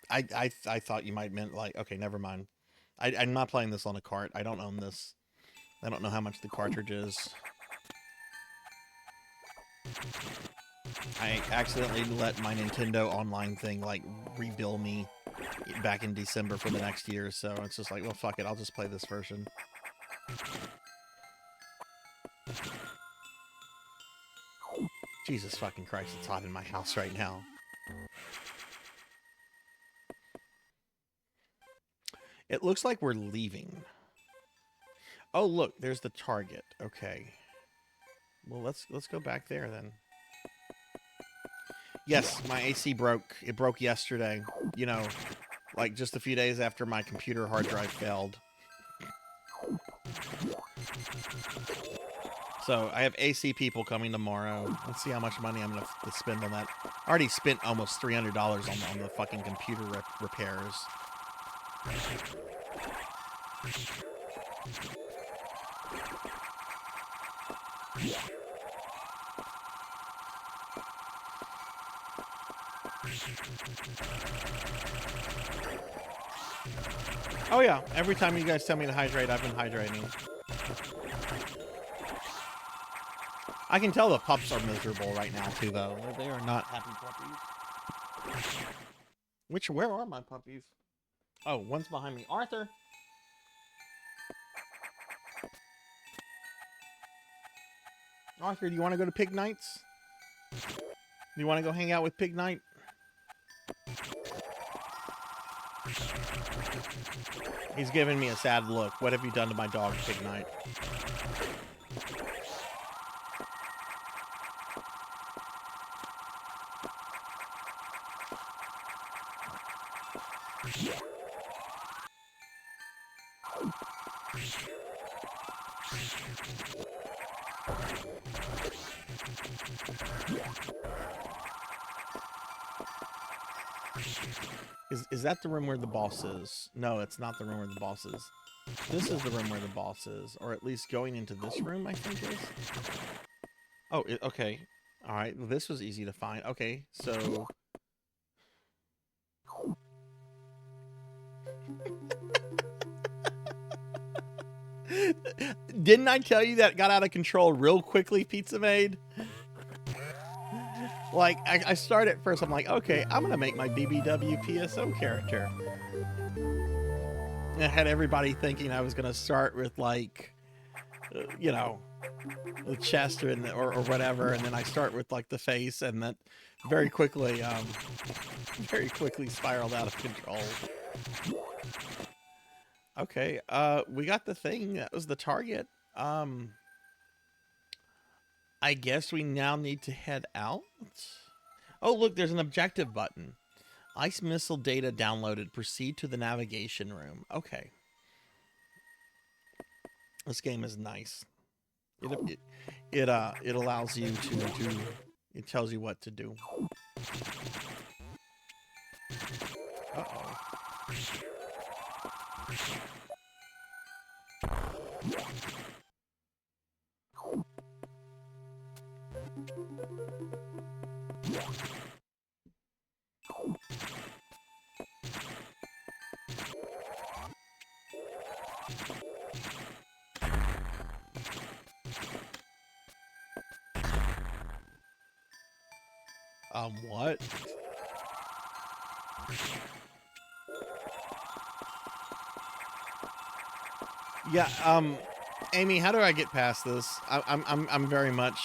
I thought you might meant like, okay, never mind. I'm not playing this on a cart. I don't own this. I don't know how much the cartridge is. I accidentally let my Nintendo online thing like rebill me back in December for the next year, so it's just like, well, fuck it, I'll just play this version. Jesus fucking Christ, it's hot in my house right now. It looks like we're leaving. Oh, look, there's the target. Okay. Well, let's go back there then. Yes, my AC broke. It broke yesterday. You know, like just a few days after my computer hard drive failed. So I have AC people coming tomorrow. Let's see how much money I'm going to spend on that. I already spent almost $300 on the fucking computer repairs. Oh yeah, every time you guys tell me to hydrate, I've been hydrating. I can tell the pups are miserable right now too, though. They are not happy puppies. Where are my puppies? Oh, one's behind me. Arthur! Arthur, do you want to go to Pig Nights? Do you want to go hang out with Pig Night? He's giving me a sad look. What have you done to my dog, Pig Night? Is that the room where the boss is? No, it's not the room where the boss is. This is the room where the boss is, or at least going into this room, I think is. Oh, okay. All right, this was easy to find. Okay, so... Didn't I tell you that got out of control real quickly, Pizza Maid? Like, I started at first, I'm like, okay, I'm going to make my BBW PSO character. And I had everybody thinking I was going to start with, like, you know, the chest or whatever, and then I start with, like, the face, and then very quickly spiraled out of control. Okay, we got the thing. That was the target. I guess we now need to head out. Oh, look, there's an objective button. Ice missile data downloaded. Proceed to the navigation room. Okay. This game is nice. It allows you to it tells you what to do. Uh-oh. What? Yeah, Amy, how do I get past this? I'm very much...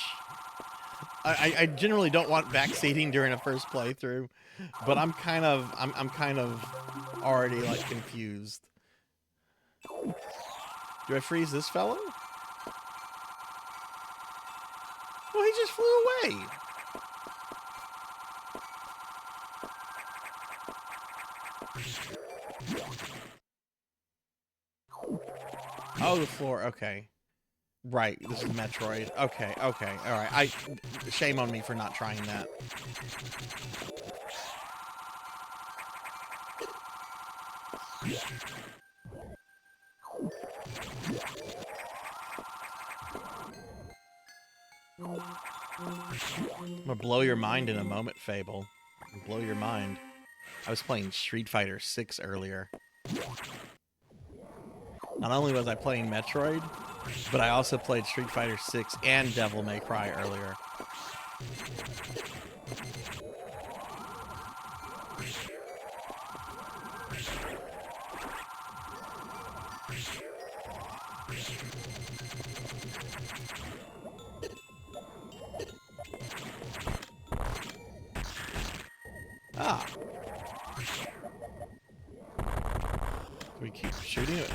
I generally don't want backseating during a first playthrough, but I'm kind of already, like, confused. Do I freeze this fellow? Well, he just flew away. Oh, the floor. Okay. Right. This is Metroid. Okay. Okay. All right. Shame on me for not trying that. I'm gonna blow your mind in a moment, Fable. Blow your mind. I was playing Street Fighter 6 earlier. Not only was I playing Metroid, but I also played Street Fighter 6 and Devil May Cry earlier. Ah. We keep shooting it.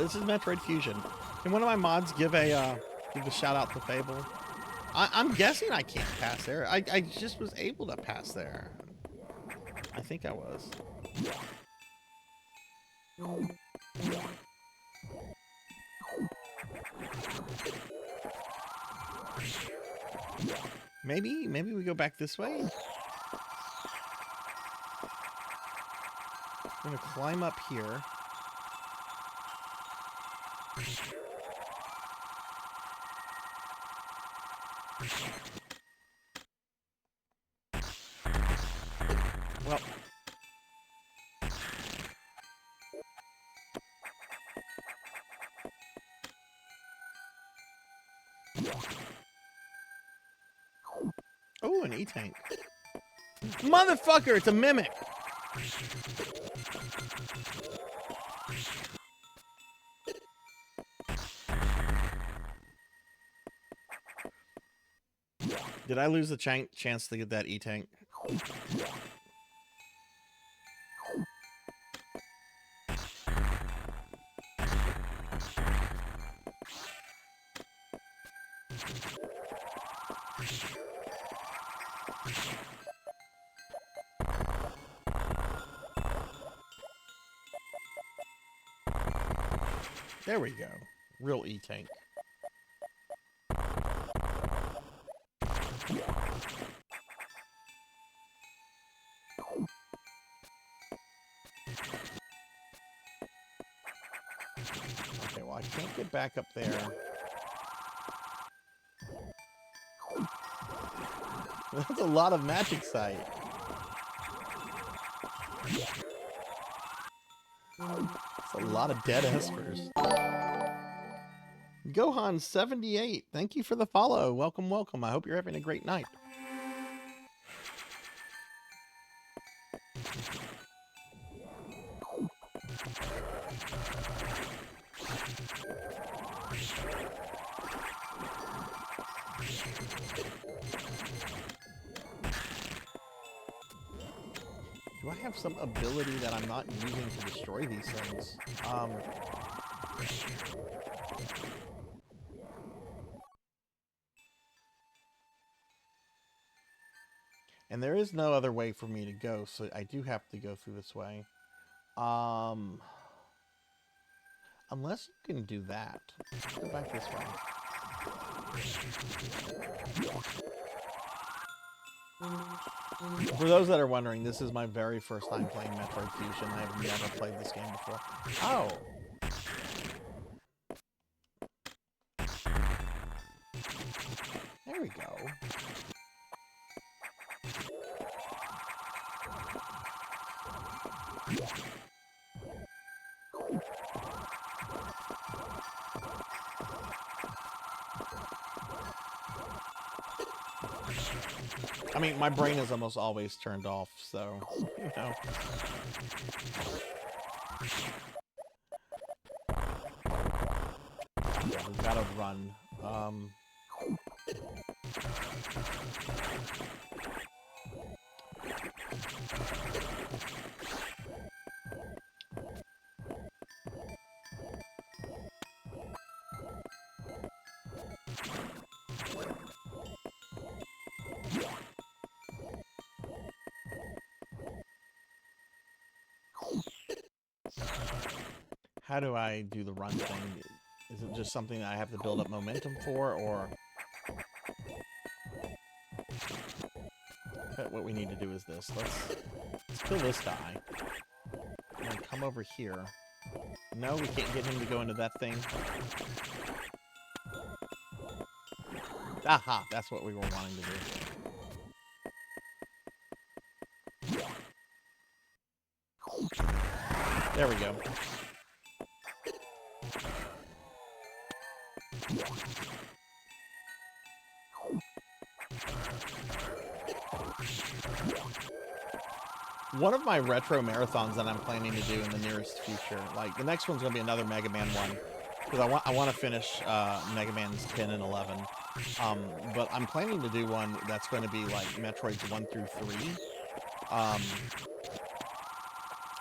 This is Metroid Fusion. Can one of my mods give a shout out to Fable? I'm guessing I can't pass there. I just was able to pass there. I think I was. Maybe we go back this way? I'm gonna climb up here. Well. Oh, an E-Tank. Motherfucker, it's a mimic! Did I lose the chance to get that E-Tank? There we go. Real E-Tank. Okay, well, I can't get back up there. That's a lot of magic sight. It's a lot of dead espers. Gohan78, thank you for the follow. Welcome, welcome. I hope you're having a great night. Do I have some ability that I'm not using to destroy these things? And there is no other way for me to go, so I do have to go through this way. Unless you can do that. Let's go back this way. For those that are wondering, this is my very first time playing Metroid Fusion. I have never played this game before. Oh! There we go. I mean, my brain is almost always turned off, so, you know. Yeah, we've got to run. How do I do the run thing? Is it just something that I have to build up momentum for, or... But what we need to do is this. Let's kill this guy. And then come over here. No, we can't get him to go into that thing. Aha! That's what we were wanting to do. There we go. One of my retro marathons that I'm planning to do in the nearest future, like the next one's gonna be another Mega Man one, because I want to finish Mega Man's 10 and 11. But I'm planning to do one that's going to be like Metroids 1 through 3.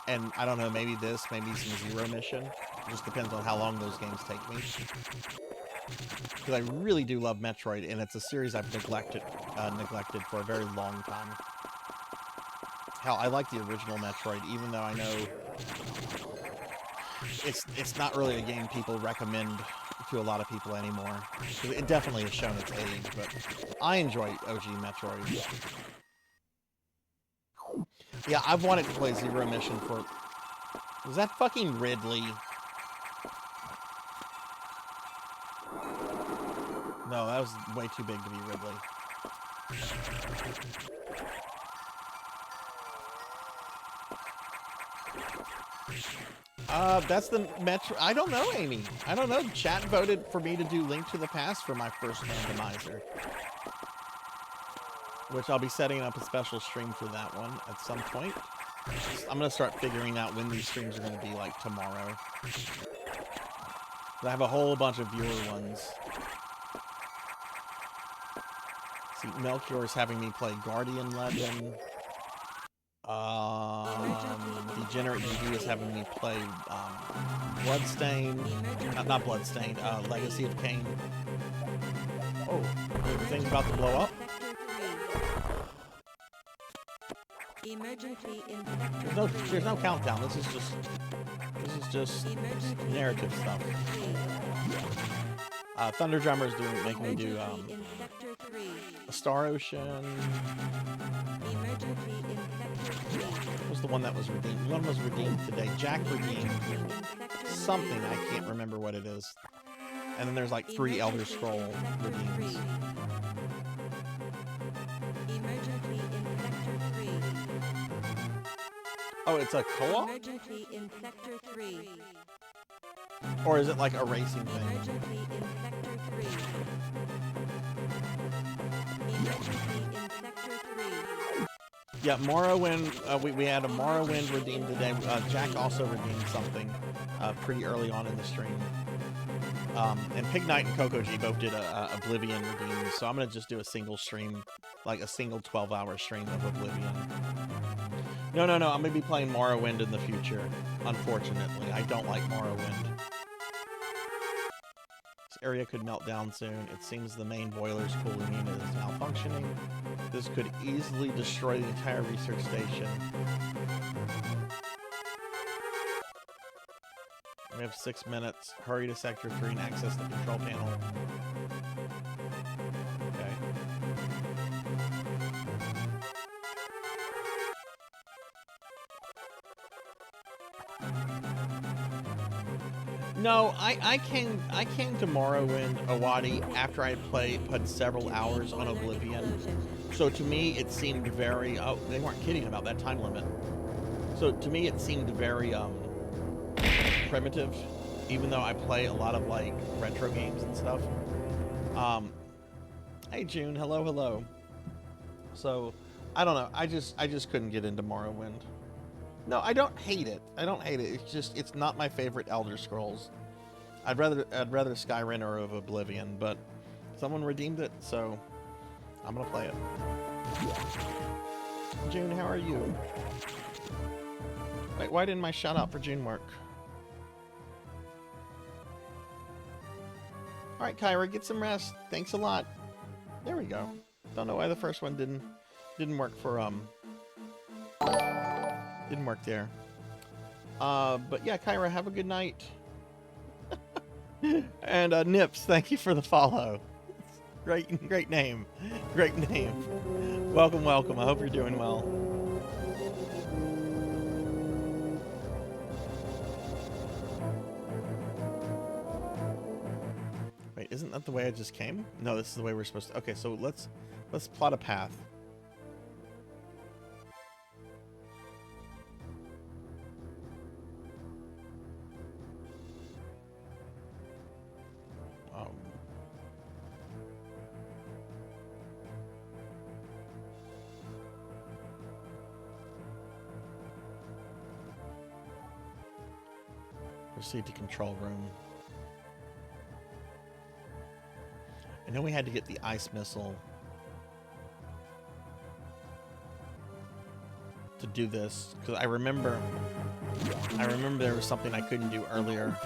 And I don't know, maybe this, maybe some Zero Mission. It just depends on how long those games take me. Because I really do love Metroid, and it's a series I've neglected for a very long time. Hell, I like the original Metroid, even though I know it's not really a game people recommend to a lot of people anymore. It definitely has shown its age, but I enjoy OG Metroid. Yeah, I've wanted to play Zero Mission for... Was that fucking Ridley? No, that was way too big to be Ridley. That's the Metro. I don't know, Amy. I don't know. Chat voted for me to do Link to the Past for my first randomizer, which I'll be setting up a special stream for that one at some point. I'm gonna start figuring out when these streams are gonna be, like tomorrow. I have a whole bunch of viewer ones. See, Melchior's having me play Guardian Legend. Degenerate DD is having me play Bloodstained. Not Bloodstained, Legacy of Kain. Oh, everything's about to blow up. There's no countdown. This is just narrative stuff. Thunder Drummer's making me do a Star Ocean. What was the one that was redeemed? One was redeemed today. Jack redeemed something. I can't remember what it is. And then there's like 3 Elder Scroll redeems. Oh, it's a co-op? Or is it like a racing thing? Yeah, Morrowind, we had a Morrowind redeemed today. Jack also redeemed something pretty early on in the stream. And Pig Knight and Coco G both did a Oblivion redeem, so I'm going to just do a single stream, like a single 12-hour stream of Oblivion. No, I'm going to be playing Morrowind in the future, unfortunately. I don't like Morrowind. This area could melt down soon. It seems the main boiler's cooling unit is malfunctioning. This could easily destroy the entire research station. We have 6 minutes. Hurry to Sector 3 and access the control panel. Okay. No, I came to Morrowind Awadi after I played several hours on Oblivion. So to me it seemed very they weren't kidding about that time limit. So to me it seemed very primitive, even though I play a lot of like retro games and stuff. Hey June, hello. So I don't know, I just couldn't get into Morrowind. No, I don't hate it. It's just, it's not my favorite Elder Scrolls. I'd rather Skyrim or of Oblivion, but someone redeemed it, so I'm gonna play it. June, how are you? Wait, why didn't my shout out for June work? All right, Kyra, get some rest. Thanks a lot. There we go. Don't know why the first one didn't work for didn't work there. But yeah, Kyra, have a good night. And Nips, thank you for the follow. Great name. Great name. Welcome. I hope you're doing well. Wait, isn't that the way I just came? No, this is the way we're supposed to. Okay, so let's plot a path. Proceed to control room. I know we had to get the ice missile to do this, because I remember there was something I couldn't do earlier.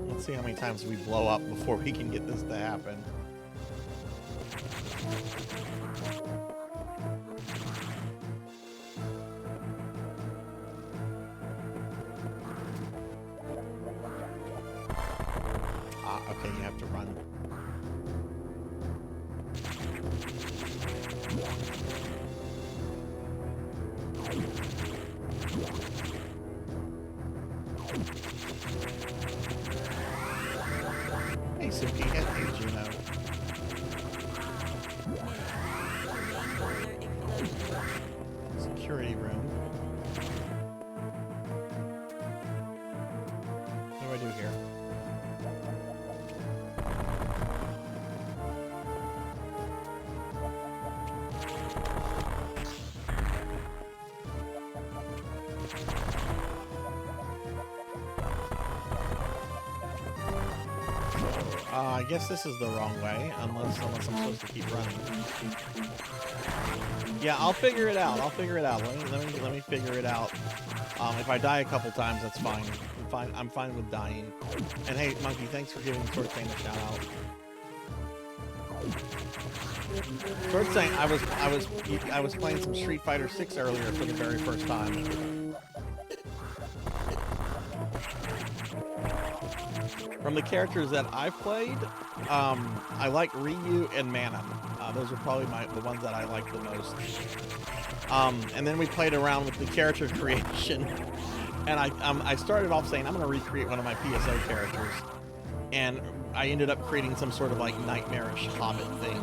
Let's see how many times we blow up before we can get this to happen. Okay, you have to run. Suki. Hey, Juno. Security room. What do I do here? I guess this is the wrong way, unless I'm supposed to keep running. Yeah, I'll figure it out. Let me figure it out. If I die a couple times, that's fine. I'm fine with dying. And hey, Monkey, thanks for giving Sword Saint a shout out. Sword Saint, I was playing some Street Fighter 6 earlier for the very first time. From the characters that I've played, I like Ryu and Manon. Those are probably the ones that I like the most. And then we played around with the character creation, and I started off saying I'm going to recreate one of my PSO characters, and I ended up creating some sort of like nightmarish hobbit thing.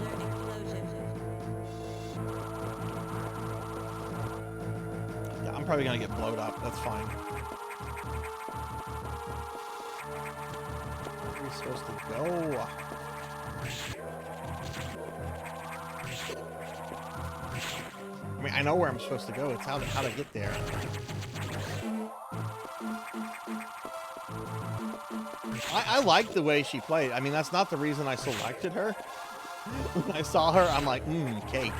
Yeah, I'm probably going to get blowed up. That's fine. Supposed to go. I mean, I know where I'm supposed to go. It's how to get there. I like the way she played. I mean, that's not the reason I selected her. When I saw her, I'm like, cake.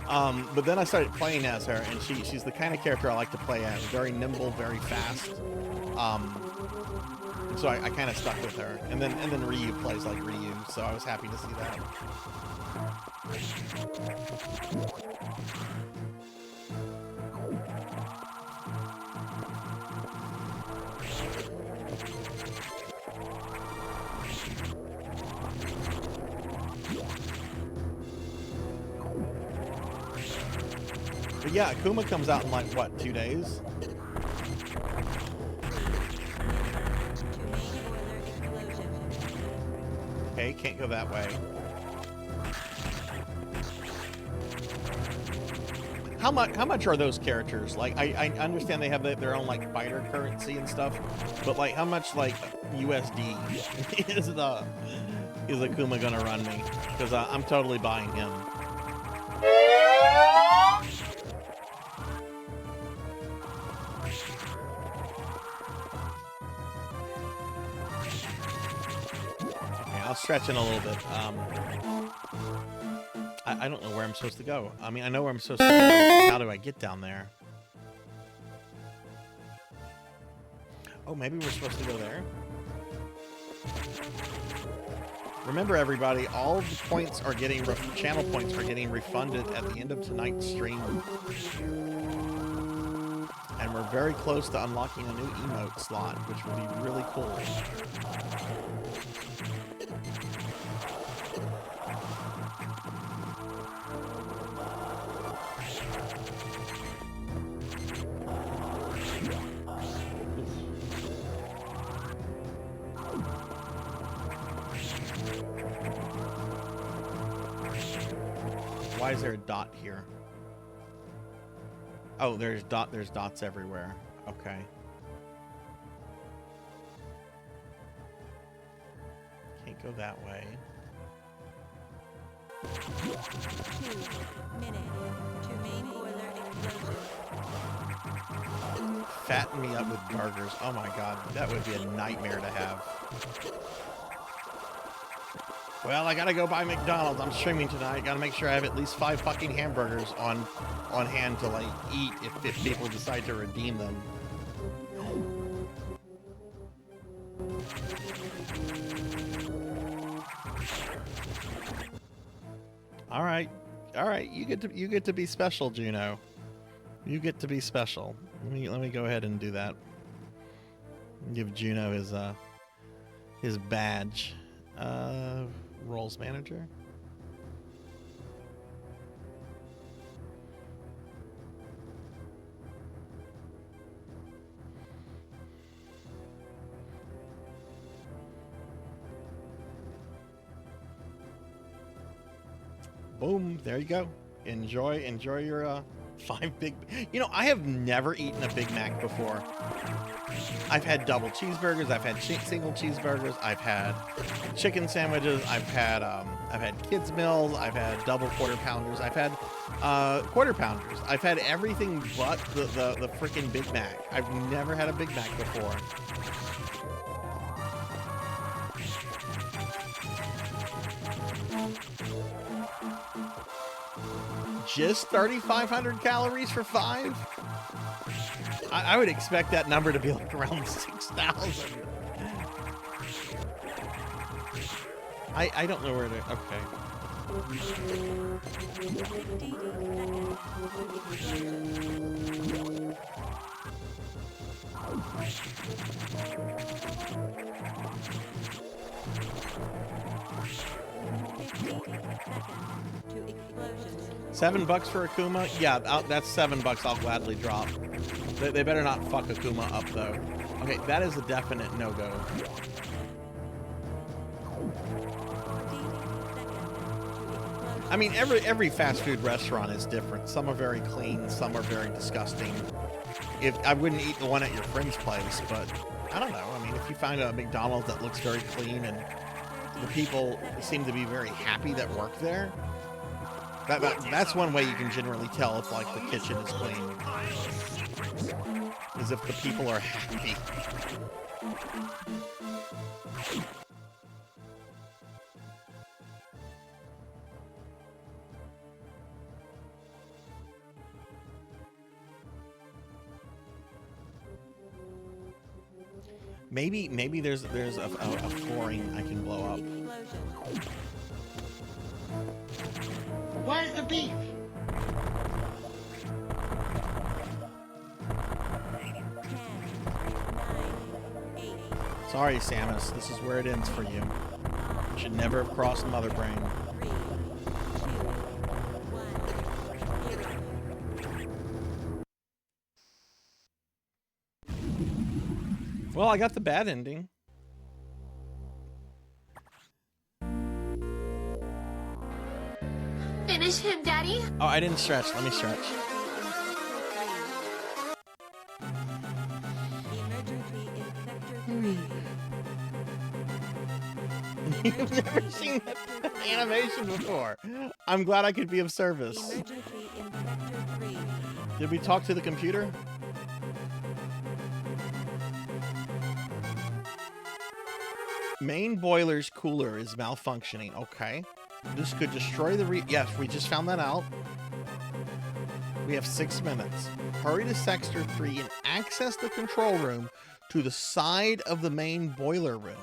But then I started playing as her, and she's the kind of character I like to play as. Very nimble, very fast. So I kind of stuck with her, and then Ryu plays like Ryu, so I was happy to see that. But yeah, Akuma comes out in like what, 2 days? Okay, can't go that way. How much are those characters? Like, I understand they have their own like fighter currency and stuff, but like, how much like USD is Akuma gonna run me? Because I'm totally buying him. I'll stretch in a little bit. I don't know where I'm supposed to go. I mean, I know where I'm supposed to go. How do I get down there? Oh, maybe we're supposed to go there? Remember, everybody, all of the points are getting... channel points are getting refunded at the end of tonight's stream. And we're very close to unlocking a new emote slot, which will be really cool. Why is there a dot here? Oh, there's dots everywhere. Okay. Can't go that way. 2 minutes to main boiler explosion. Fatten me up with burgers. Oh my god, that would be a nightmare to have. Well, I gotta go buy McDonald's. I'm streaming tonight. Gotta make sure I have at least 5 fucking hamburgers on hand to like eat if people decide to redeem them. All right. You get to be special, Juno. You get to be special. Let me go ahead and do that. Give Juno his badge. Roles manager. Boom. There you go. Enjoy your 5 Big... You know, I have never eaten a Big Mac before. I've had double cheeseburgers. I've had single cheeseburgers. I've had chicken sandwiches. I've had kids meals. I've had double quarter pounders. I've had quarter pounders. I've had everything but the freaking Big Mac. I've never had a Big Mac before. Just 3,500 calories for 5? I would expect that number to be like around 6,000. I don't know where to... Okay. $7 for Akuma? Yeah, that's $7 I'll gladly drop. They better not fuck Akuma up, though. Okay, that is a definite no-go. I mean, every fast food restaurant is different. Some are very clean, some are very disgusting. I wouldn't eat the one at your friend's place, but I don't know. I mean, if you find a McDonald's that looks very clean and the people seem to be very happy that work there, that's one way you can generally tell if, like, the kitchen is clean. Is if the people are happy. Maybe there's a flooring I can blow up. Where's the beef? Sorry, Samus. This is where it ends for you. You should never have crossed Mother Brain. Well, I got the bad ending. Finish him, Daddy. Oh, I didn't stretch. Let me stretch. You've never seen that animation before. I'm glad I could be of service. Did we talk to the computer? Main boiler's cooler is malfunctioning. Okay. This could destroy the yes, we just found that out. We have 6 minutes. Hurry to Sector 3 and access the control room to the side of the main boiler room.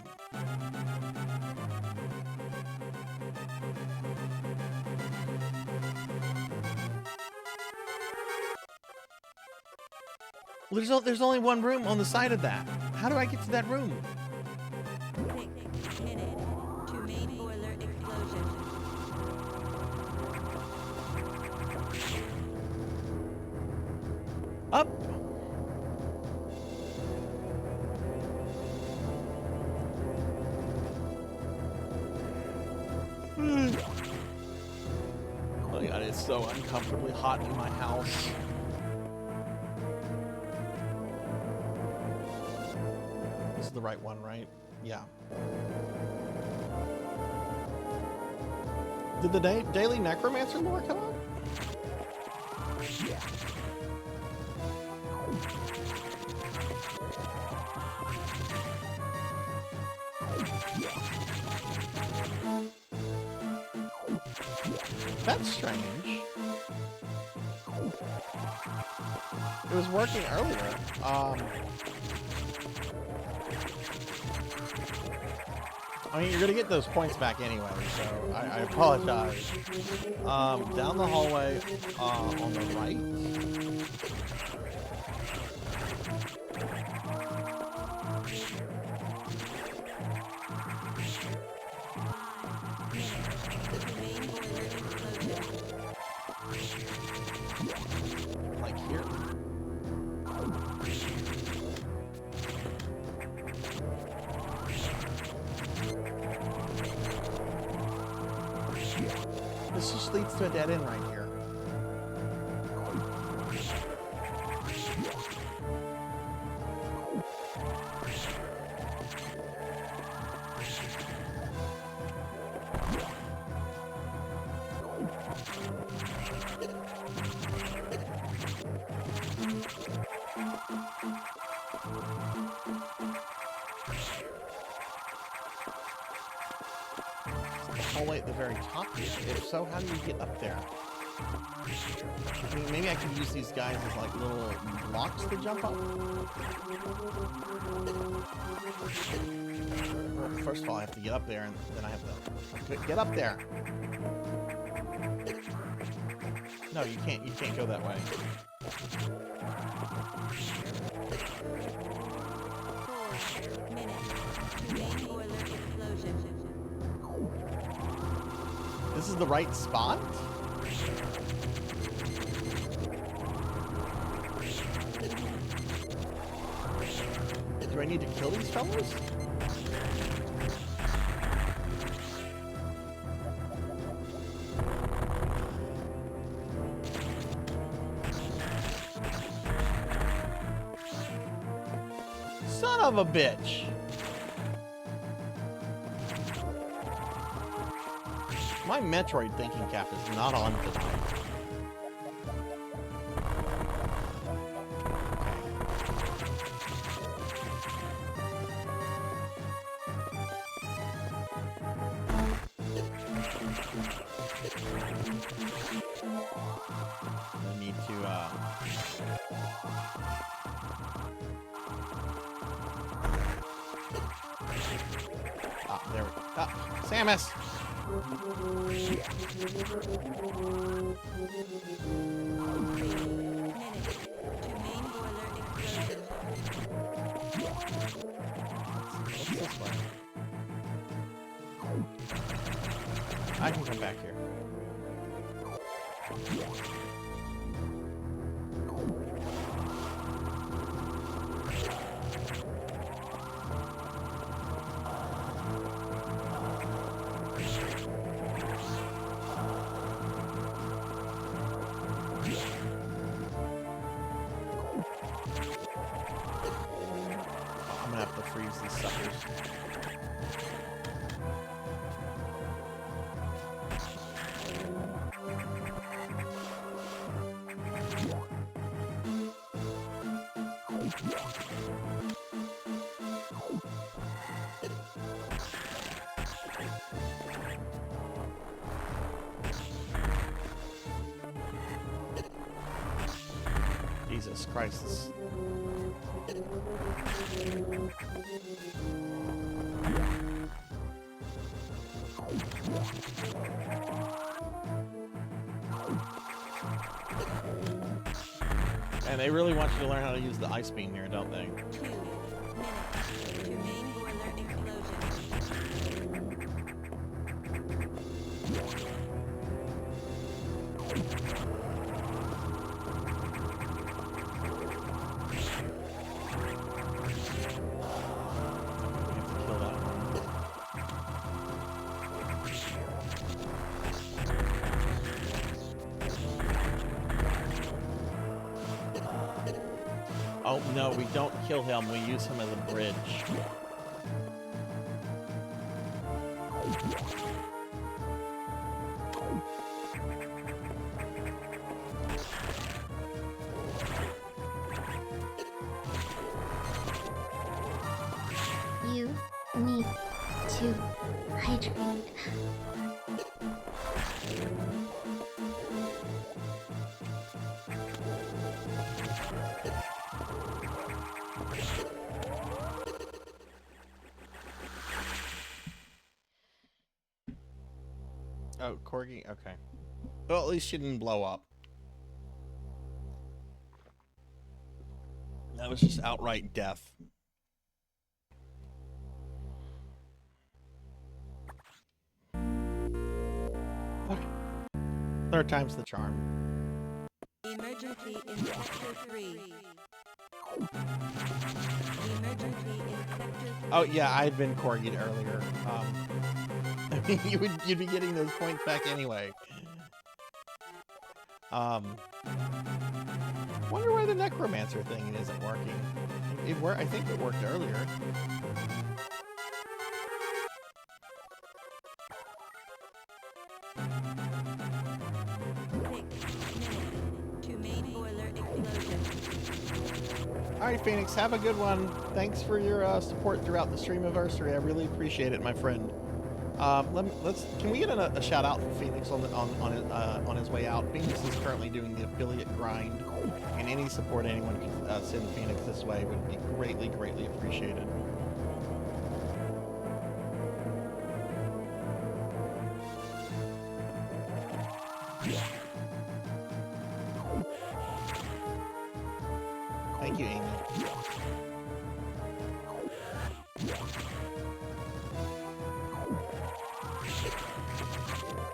Well, there's only one room on the side of that. How do I get to that room? Up. Oh my god, it's so uncomfortably hot in my house. This is the right one, right? Yeah. Did the Daily Necromancer lore come up? That's strange. It was working earlier. I mean, you're gonna get those points back anyway, so I apologize. Down the hallway, on the right. Like here. This just leads to a dead end right here. Hallway at the very top here. If so, how do you get up there? I mean, maybe I could use these guys as like little blocks to jump up. Well, first of all, I have to get up there, and then I have to get up there. No, you can't. You can't go that way. This is the right spot? Do I need to kill these fellas? Son of a bitch! My Metroid thinking cap is not on tonight. I need to, there we go. Ah, Samus! I can come back here. I'm gonna have to freeze these suckers. Jesus Christ. And they really want you to learn how to use the ice beam here, don't they? 2 minutes to main boiler explosion. Oh, no, we don't kill him. We use him as a bridge. You need to hydrate. Oh, Corgi? Okay. Well, at least she didn't blow up. That was just outright death. Okay. Third time's the charm. Emergency in Sector 3. Emergency in Sector 3. Oh yeah, I'd been Corgied earlier. You'd be getting those points back anyway. Wonder why the necromancer thing isn't working. I think it worked earlier. Alright, Phoenix, have a good one. Thanks for your support throughout the Streamiversary. I really appreciate it, my friend. Can we get a shout out for Phoenix on his way out? Phoenix is currently doing the affiliate grind, and any support anyone can send Phoenix this way would be greatly, greatly appreciated. Thank you, Amy.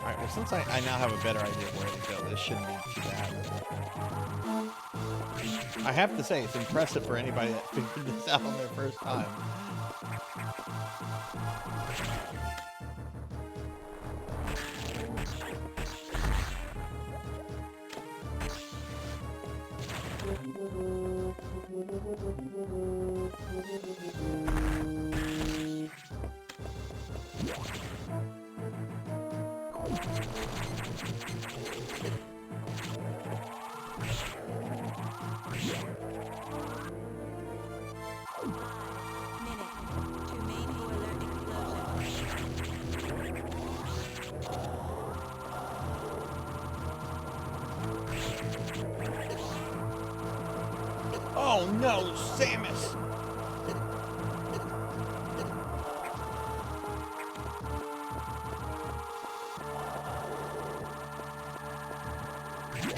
Alright, well, since I now have a better idea of where to go, this shouldn't be too bad. I have to say, it's impressive for anybody that figured this out on their first time. Oh no, Samus!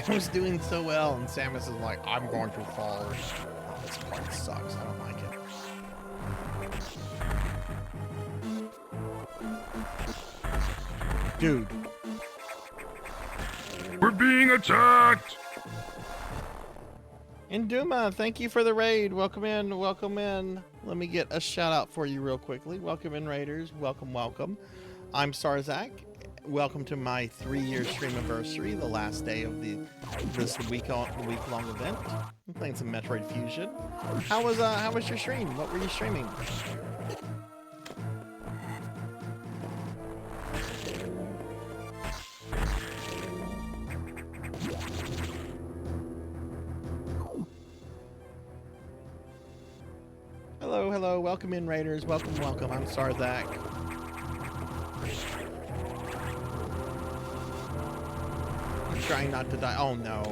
I was doing so well, and Samus is like, I'm going to fall. Oh, this part sucks. I don't like it. Dude. We're being attacked! Induma, thank you for the raid. Welcome in, welcome in. Let me get a shout out for you real quickly. Welcome in, Raiders. Welcome, welcome. I'm Sarzac. Welcome to my 3-year Streamiversary, the last day of this week-long event. I'm playing some Metroid Fusion. How was your stream? What were you streaming? Hello, hello. Welcome in, Raiders. Welcome, welcome. I'm Sarzac. I'm trying not to die. Oh, no.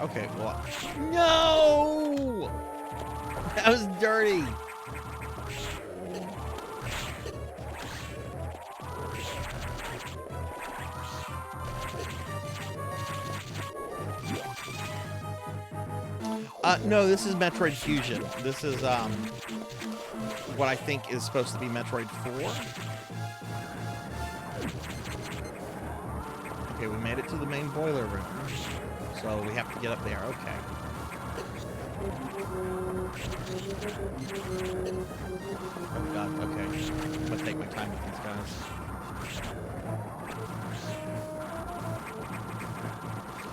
Okay, well. No! That was dirty. No, this is Metroid Fusion. This is what I think is supposed to be Metroid 4. Okay, we made it to the main boiler room. So we have to get up there. Okay. Oh god, okay. I'm gonna take my time with these guys.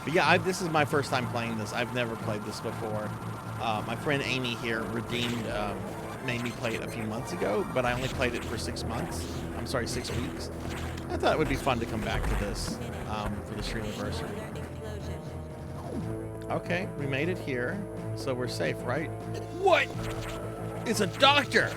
But yeah, this is my first time playing this. I've never played this before. My friend Amy here made me play it a few months ago, but I only played it for 6 months. I'm sorry, 6 weeks. I thought it would be fun to come back to this for the Streamiversary. Okay, we made it here, so we're safe, right? What? It's a doctor!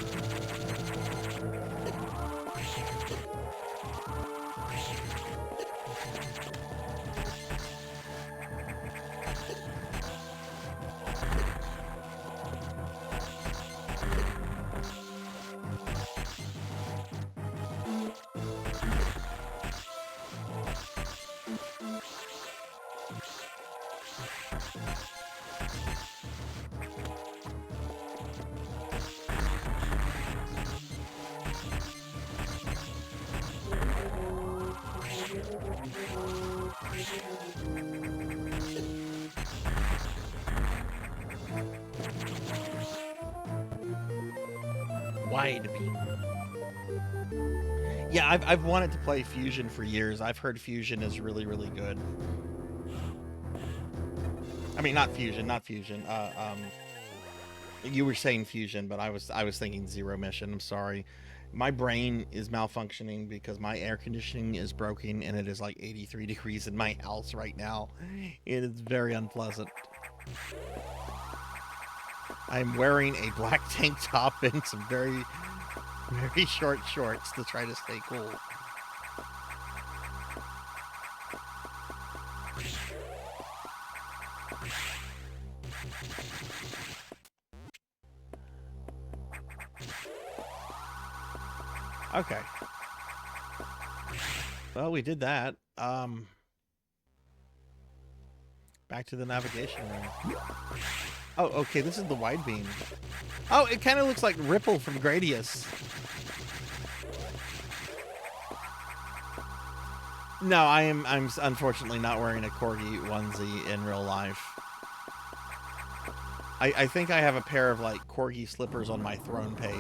Wide beam. Yeah, I've wanted to play Fusion for years. I've heard Fusion is really, really good. I mean, not Fusion. You were saying Fusion, but I was thinking Zero Mission. I'm sorry. My brain is malfunctioning because my air conditioning is broken and it is like 83 degrees in my house right now. It is very unpleasant. I'm wearing a black tank top and some very, very short shorts to try to stay cool. Okay. Well, we did that. Back to the navigation room. Oh, okay, this is the wide beam. Oh, it kind of looks like Ripple from Gradius. No, I'm unfortunately not wearing a Corgi onesie in real life. I think I have a pair of like Corgi slippers on my throne page.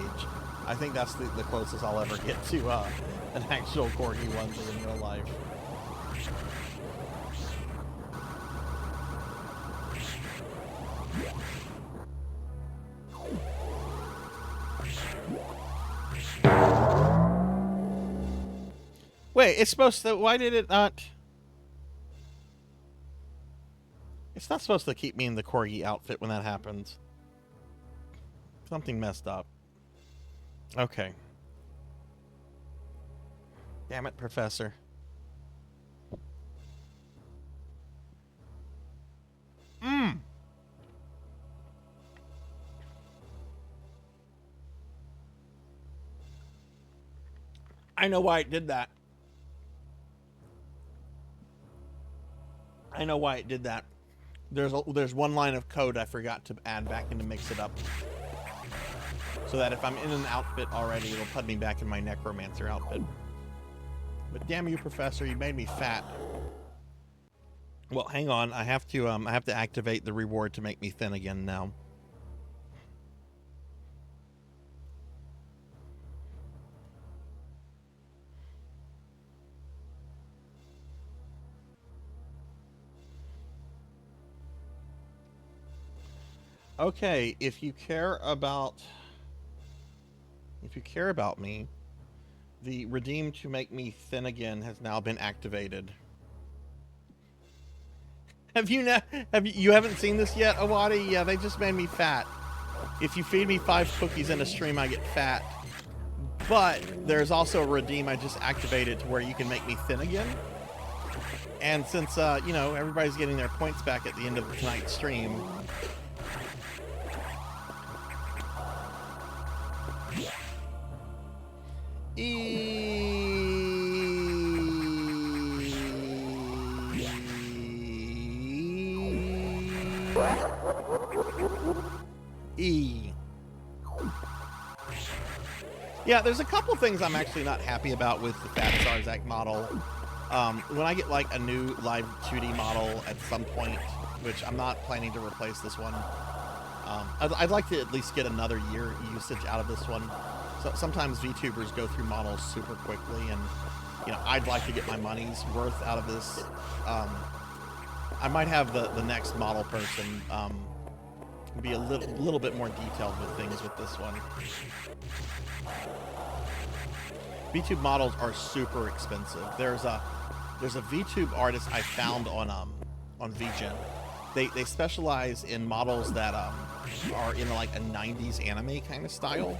I think that's the closest I'll ever get to an actual Corgi onesie in real life. Wait, it's supposed to... Why did it not... It's not supposed to keep me in the Corgi outfit when that happens. Something messed up. Okay. Damn it, Professor. I know why it did that. I know why it did that. There's one line of code I forgot to add back in to mix it up. So that if I'm in an outfit already, it'll put me back in my Necromancer outfit. But damn you, Professor, you made me fat. Well, hang on. I have to activate the reward to make me thin again now. Okay, if you care about me, the redeem to make me thin again has now been activated. You haven't seen this yet, Awadi? Yeah, they just made me fat. If you feed me 5 cookies in a stream, I get fat. But there's also a redeem I just activated to where you can make me thin again. And since you know, everybody's getting their points back at the end of tonight's stream, Yeah, there's a couple things I'm actually not happy about with the Fat Sarzac model. When I get like a new live 2D model at some point, which I'm not planning to replace this one, I'd like to at least get another year usage out of this one. So sometimes VTubers go through models super quickly, and you know, I'd like to get my money's worth out of this. I might have the next model person be a little bit more detailed with things with this one. VTube models are super expensive. There's a VTube artist I found on VGen. They specialize in models that are in like a 90s anime kind of style.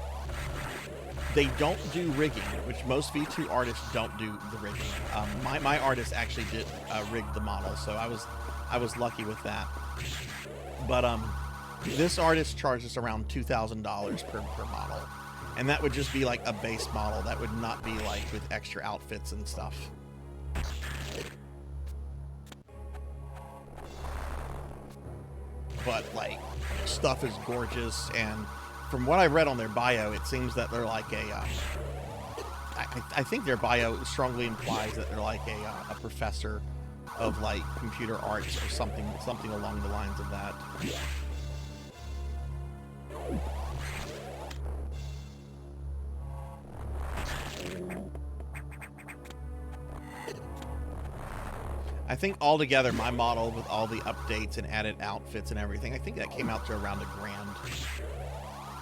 They don't do rigging, which most VTube artists don't do the rigging. My artist actually did rig the model, so I was lucky with that. But this artist charges around $2,000 per model, and that would just be like a base model. That would not be like with extra outfits and stuff. But like, stuff is gorgeous, and from what I read on their bio, it seems that they're like a I think their bio strongly implies that they're like a professor of like computer arts or something along the lines of that. I think altogether my model with all the updates and added outfits and everything, I think that came out to around $1,000.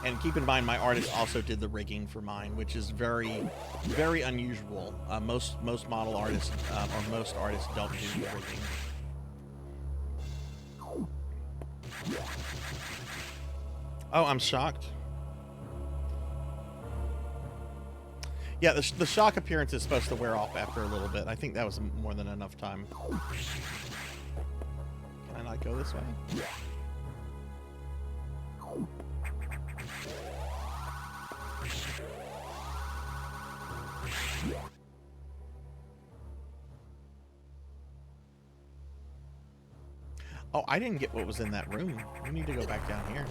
And keep in mind, my artist also did the rigging for mine, which is very, very unusual. Most model artists or most artists don't do the rigging. Oh, I'm shocked. Yeah, the shock appearance is supposed to wear off after a little bit. I think that was more than enough time. Can I not go this way? Oh, I didn't get what was in that room. We need to go back down here.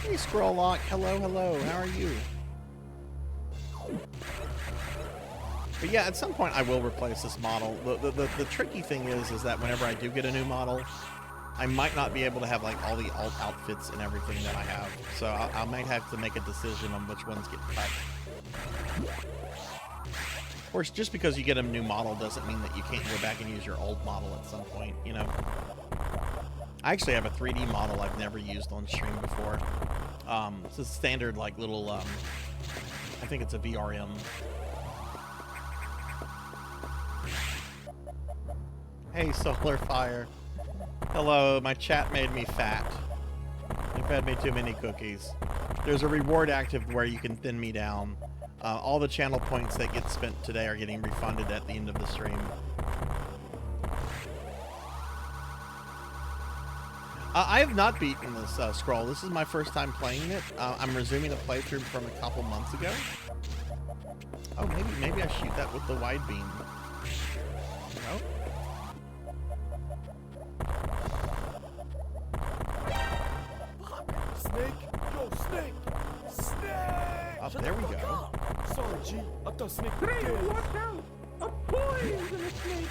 Hey, Scroll Lock. Hello, hello. How are you? But yeah, at some point I will replace this model. The tricky thing is that whenever I do get a new model, I might not be able to have like all the alt outfits and everything that I have. So I might have to make a decision on which ones get cut. Of course, just because you get a new model doesn't mean that you can't go back and use your old model at some point, you know. I actually have a 3D model I've never used on stream before. It's a standard, like, little, I think it's a VRM. Hey, Solar Fire. Hello, my chat made me fat. They fed me too many cookies. There's a reward active where you can thin me down. All the channel points that get spent today are getting refunded at the end of the stream. I have not beaten this scroll. This is my first time playing it. I'm resuming a playthrough from a couple months ago. Oh, maybe I shoot that with the wide beam. No? Snake! Yo, Snake! Snake! Oh, there we go. Sorry, G. I thought Snake was dead. Watch out! A poisonous snake!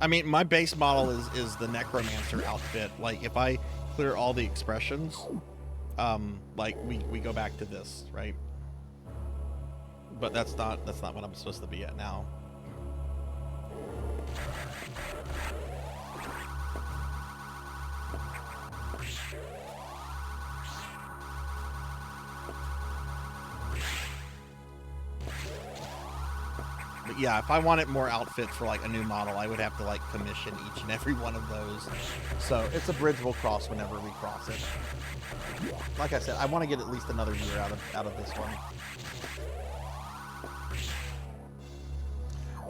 I mean, my base model is the Necromancer outfit. Like, if I clear all the expressions, like we go back to this, right? But that's not what I'm supposed to be at now. But yeah, if I wanted more outfits for like a new model, I would have to like commission each and every one of those. So it's a bridge we'll cross whenever we cross it. Like I said, I want to get at least another year out of this one.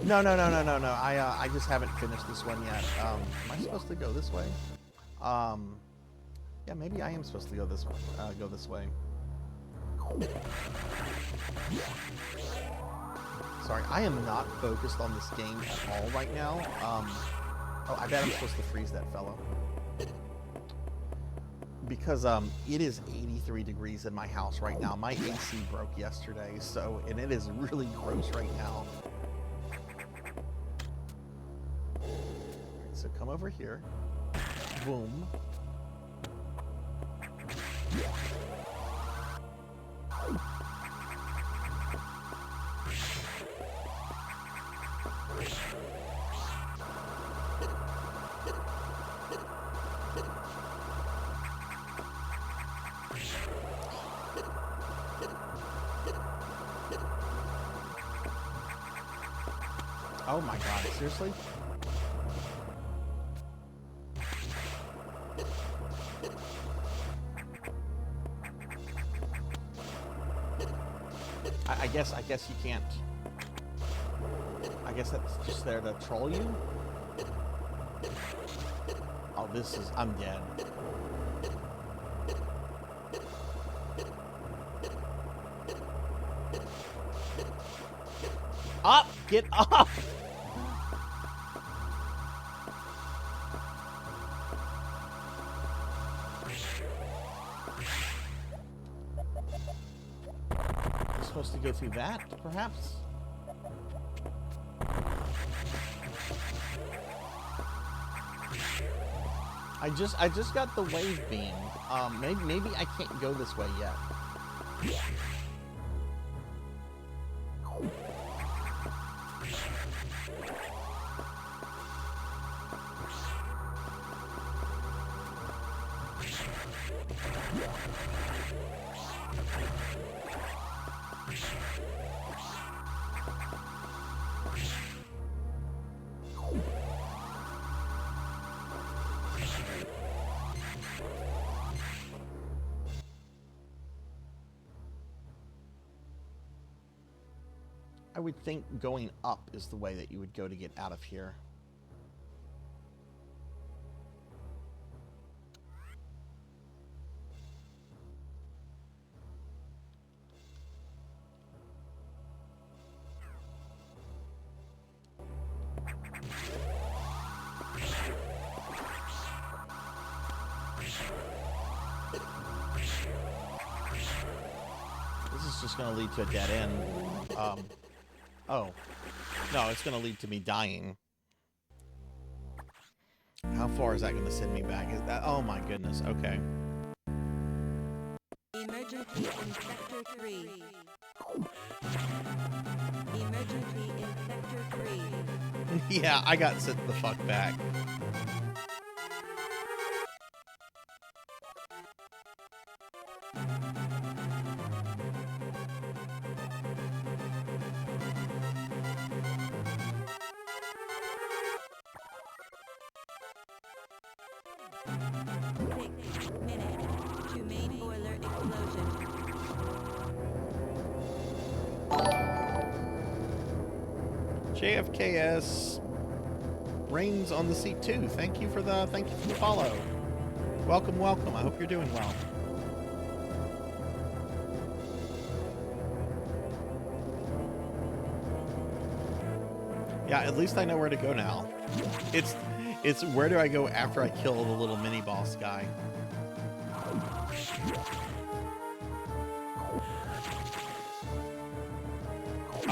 No. I just haven't finished this one yet. Am I supposed to go this way? Yeah, maybe I am supposed to go this way. Go this way. Sorry, I am not focused on this game at all right now. Oh, I bet I'm supposed to freeze that fellow. Because it is 83 degrees in my house right now. My AC broke yesterday, and it is really gross right now. So come over here. Boom. Oh my god, seriously? I guess you can't. I guess that's just there to troll you? Oh, I'm dead. Up! Get up! We're supposed to go through that, perhaps? I just got the wave beam. Maybe I can't go this way yet. I would think going up is the way that you would go to get out of here. This is just going to lead to a dead end. Oh. No, it's going to lead to me dying. How far is that going to send me back? Is that... Oh my goodness, okay. Emergency in Sector 3. Emergency in Sector 3. Yeah, I got sent the fuck back. JFKS reigns on the seat too. Thank you for the follow. Welcome, welcome. I hope you're doing well. Yeah, at least I know where to go now. It's where do I go after I kill the little mini boss guy?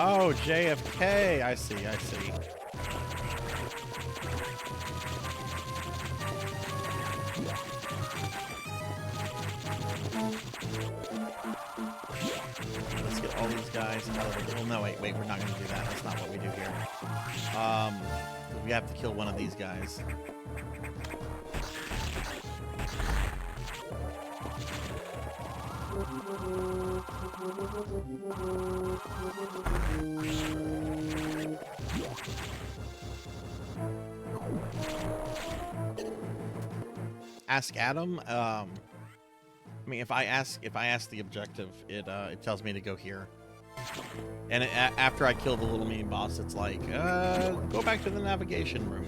Oh, JFK. I see, I see. Let's get all these guys out of the... Well, no, wait, we're not going to do that. That's not what we do here. We have to kill one of these guys. Ask Adam. I mean, if I ask the objective, it tells me to go here. And after I kill the little mini boss, it's like, go back to the navigation room.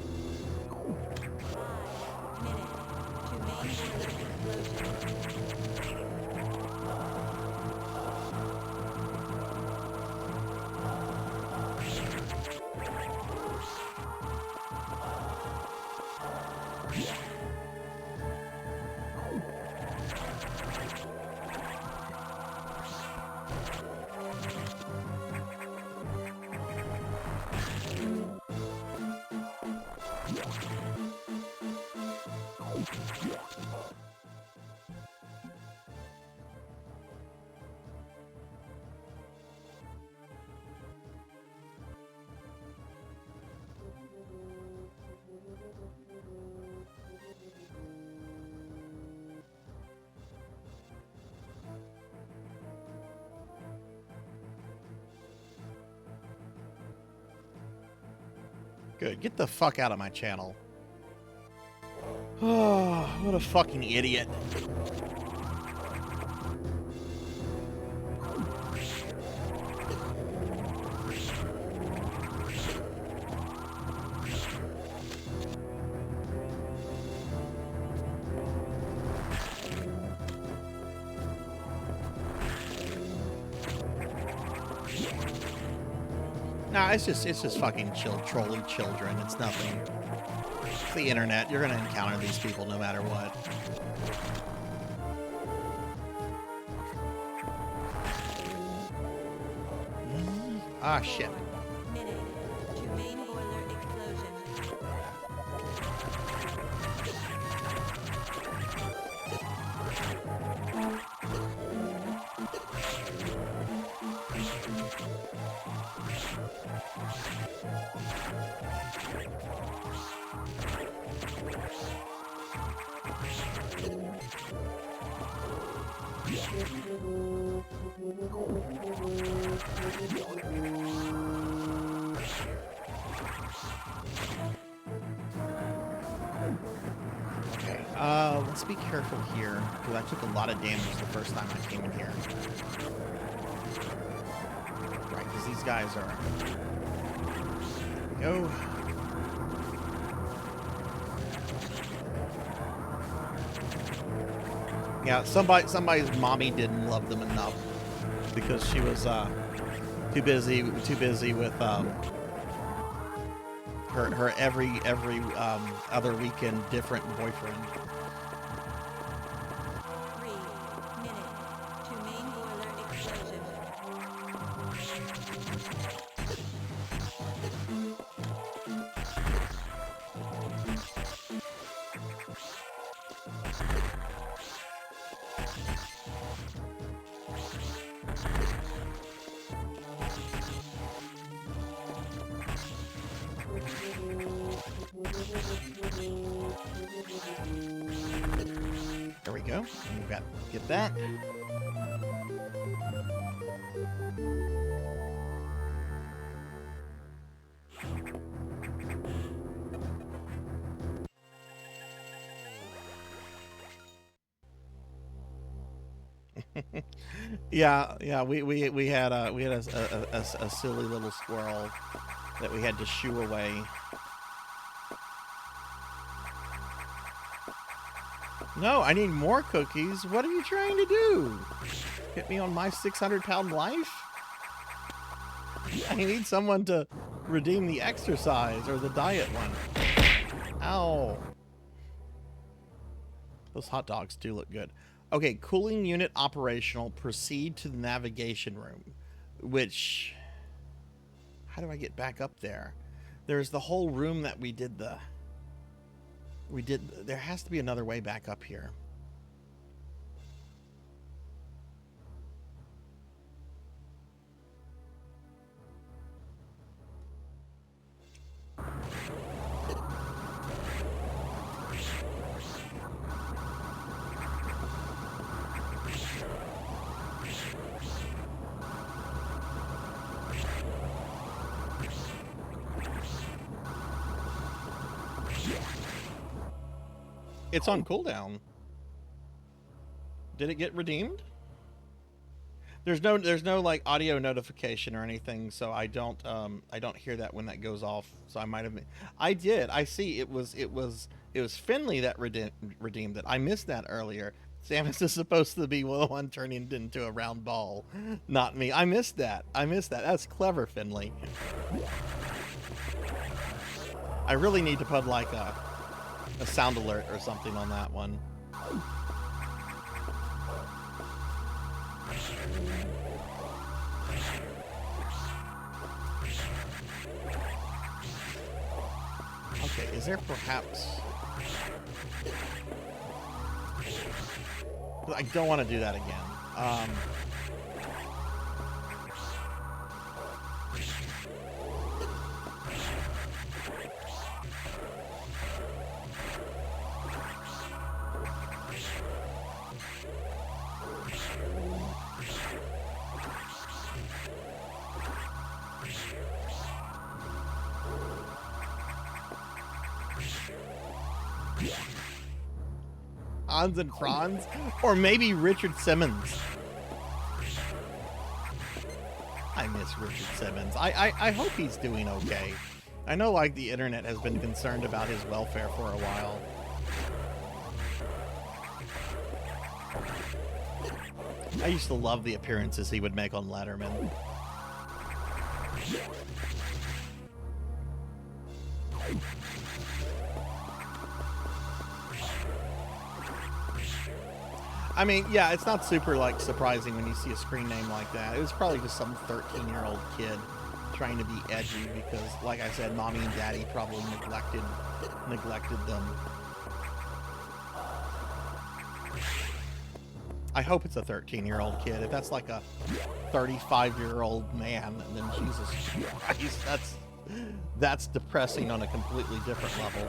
Good. Get the fuck out of my channel. Oh, what a fucking idiot. Nah, it's just fucking trolly children. It's nothing. It's the internet. You're gonna encounter these people no matter what. Ah, shit. Let's be careful here, because I took a lot of damage the first time I came in here. Right, because these guys are... There we go. Yeah, somebody's mommy didn't love them enough because she was too busy with her every other weekend different boyfriend. 3 minutes to main boiler explosion. There we go. We've got get that. yeah. We had a silly little squirrel that we had to shoo away. No, I need more cookies. What are you trying to do? Hit me on my 600-pound life? I need someone to redeem the exercise or the diet one. Ow. Those hot dogs do look good. Okay, cooling unit operational. Proceed to the navigation room. Which... How do I get back up there? There's the whole room that we did the... There has to be another way back up here. It's on cooldown. Did it get redeemed? There's no like audio notification or anything, so I don't hear that when that goes off. So I might have been. I did. I see. It was Finley that redeemed it. I missed that earlier. Samus is supposed to be the one turning into a round ball, not me. I missed that. That's clever, Finley. I really need to put like a sound alert or something on that one. Okay, is there perhaps... I don't want to do that again. Hans and Franz, or maybe Richard Simmons. I miss Richard Simmons. I hope he's doing okay. I know like the internet has been concerned about his welfare for a while. I used to love the appearances he would make on Letterman. I mean, yeah, it's not super, like, surprising when you see a screen name like that. It was probably just some 13-year-old kid trying to be edgy because, like I said, mommy and daddy probably neglected them. I hope it's a 13-year-old kid. If that's like a 35-year-old man, then Jesus Christ, that's depressing on a completely different level.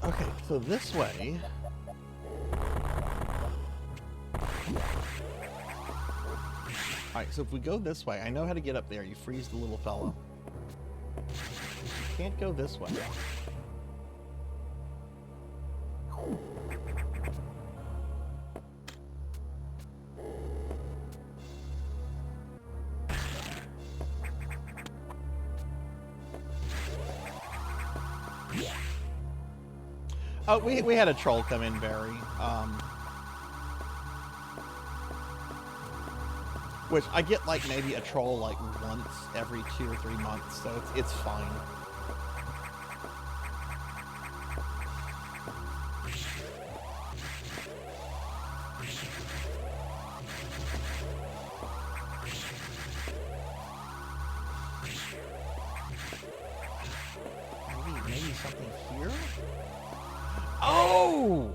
Okay, so this way. Alright, so if we go this way, I know how to get up there. You freeze the little fellow. You can't go this way. Oh, we had a troll come in, Barry. Which I get like maybe a troll like once every 2 or 3 months, so it's fine. Maybe something here? Oh!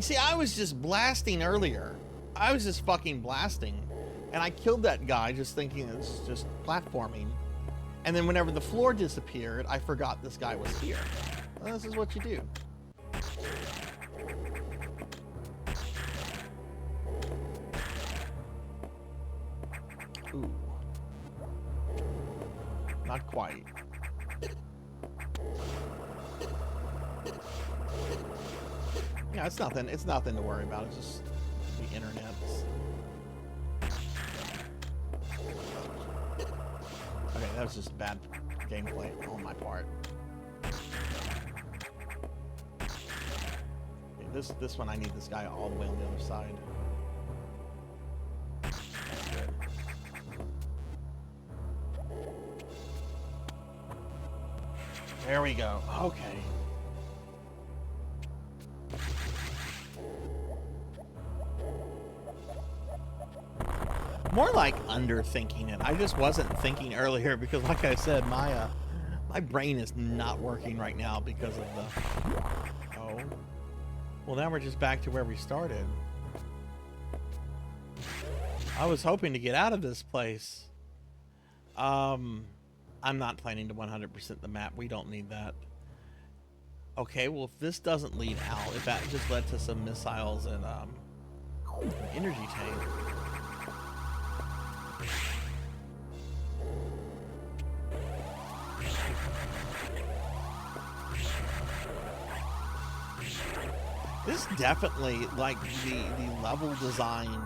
See, I was just blasting earlier. I was just fucking blasting. And I killed that guy just thinking it's just platforming. And then whenever the floor disappeared, I forgot this guy was here. Well, this is what you do. Ooh. Not quite. Yeah, it's nothing to worry about. It's just the internet. Okay, that was just bad gameplay on my part. Okay, this one I need this guy all the way on the other side. That's good. There we go. Okay. More like underthinking it. I just wasn't thinking earlier because, like I said, my brain is not working right now because of the... Oh. Well, now we're just back to where we started. I was hoping to get out of this place. I'm not planning to 100% the map. We don't need that. Okay, well, if this doesn't lead out, if that just led to some missiles and an energy tank... This definitely, like, the level design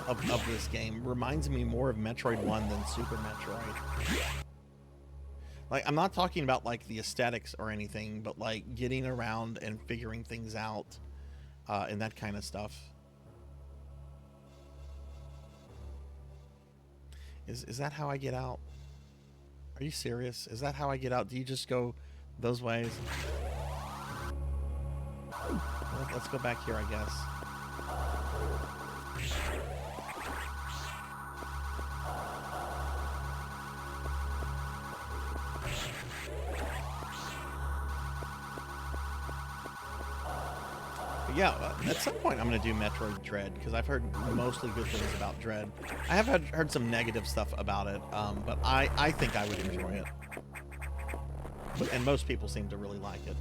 of this game reminds me more of Metroid 1 than Super Metroid. Like, I'm not talking about, like, the aesthetics or anything, but, like, getting around and figuring things out and that kind of stuff. Is that how I get out? Are you serious? Is that how I get out? Do you just go those ways? Well, let's go back here, I guess. But yeah, at some point I'm going to do Metroid Dread, because I've heard mostly good things about Dread. I have heard some negative stuff about it, but I think I would enjoy it. And most people seem to really like it.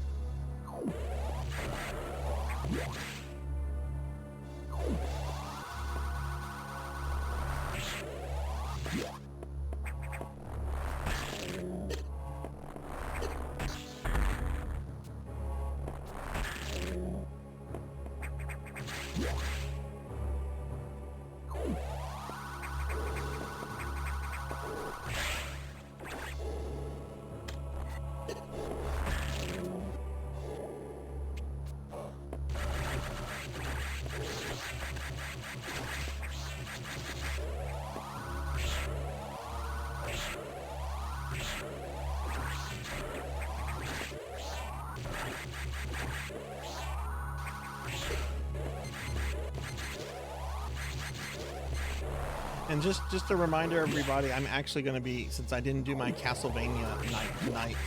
And just a reminder, everybody, I'm actually going to be, since I didn't do my Castlevania night tonight,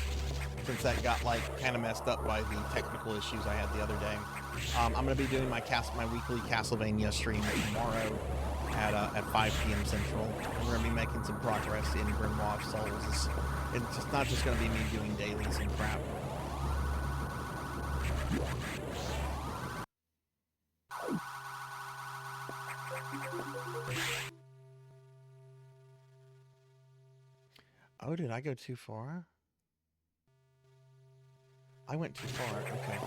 since that got like kind of messed up by the technical issues I had the other day, I'm going to be doing my weekly Castlevania stream tomorrow at 5 p.m. Central. And we're going to be making some progress in Grimoire Souls. It's just not just going to be me doing dailies and crap. Oh, did I go too far? I went too far. Okay.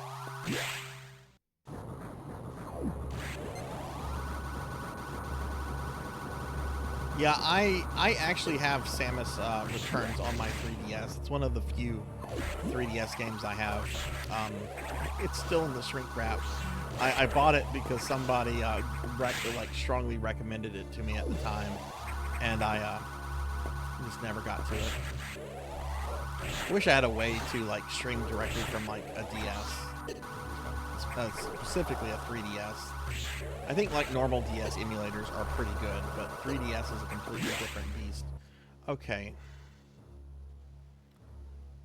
Yeah, I actually have Samus Returns on my 3DS. It's one of the few 3DS games I have. It's still in the shrink wrap. I bought it because somebody strongly recommended it to me at the time, and I just never got to it. I wish I had a way to like stream directly from like a DS, specifically a 3DS. I think like normal DS emulators are pretty good, but 3DS is a completely different beast. Okay.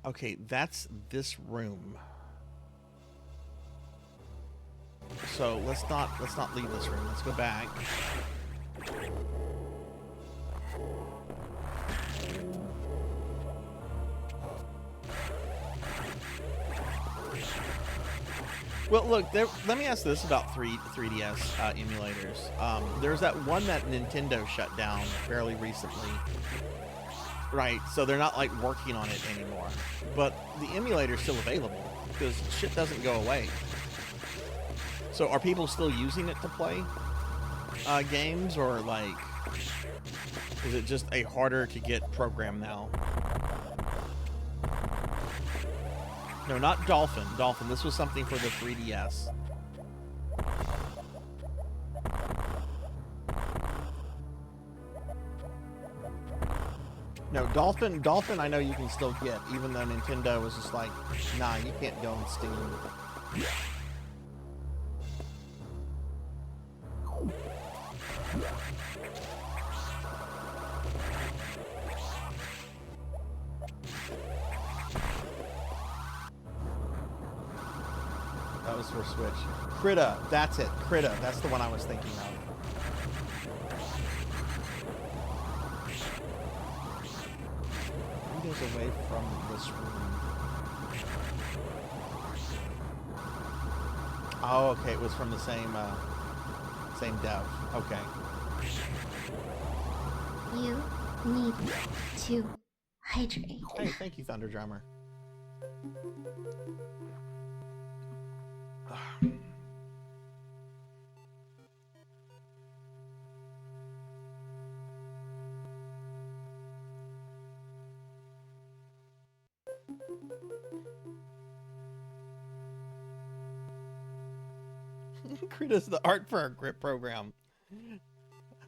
Okay, that's this room. So let's not leave this room. Let's go back. Well, look, let me ask this about 3DS emulators. There's that one that Nintendo shut down fairly recently. Right, so they're not like working on it anymore. But the emulator's still available because shit doesn't go away. So are people still using it to play games, or like is it just a harder to get program now? No, not Dolphin. Dolphin, this was something for the 3DS. No, Dolphin I know you can still get, even though Nintendo was just like, nah, you can't go on Steam. That was for Switch. Krita, that's it. Krita, that's the one I was thinking of. He goes away from this room. Oh, okay, it was from the same dev. Okay. You need to hydrate. Hey, thank you, Thunder Drummer. Krita's the art for our grip program.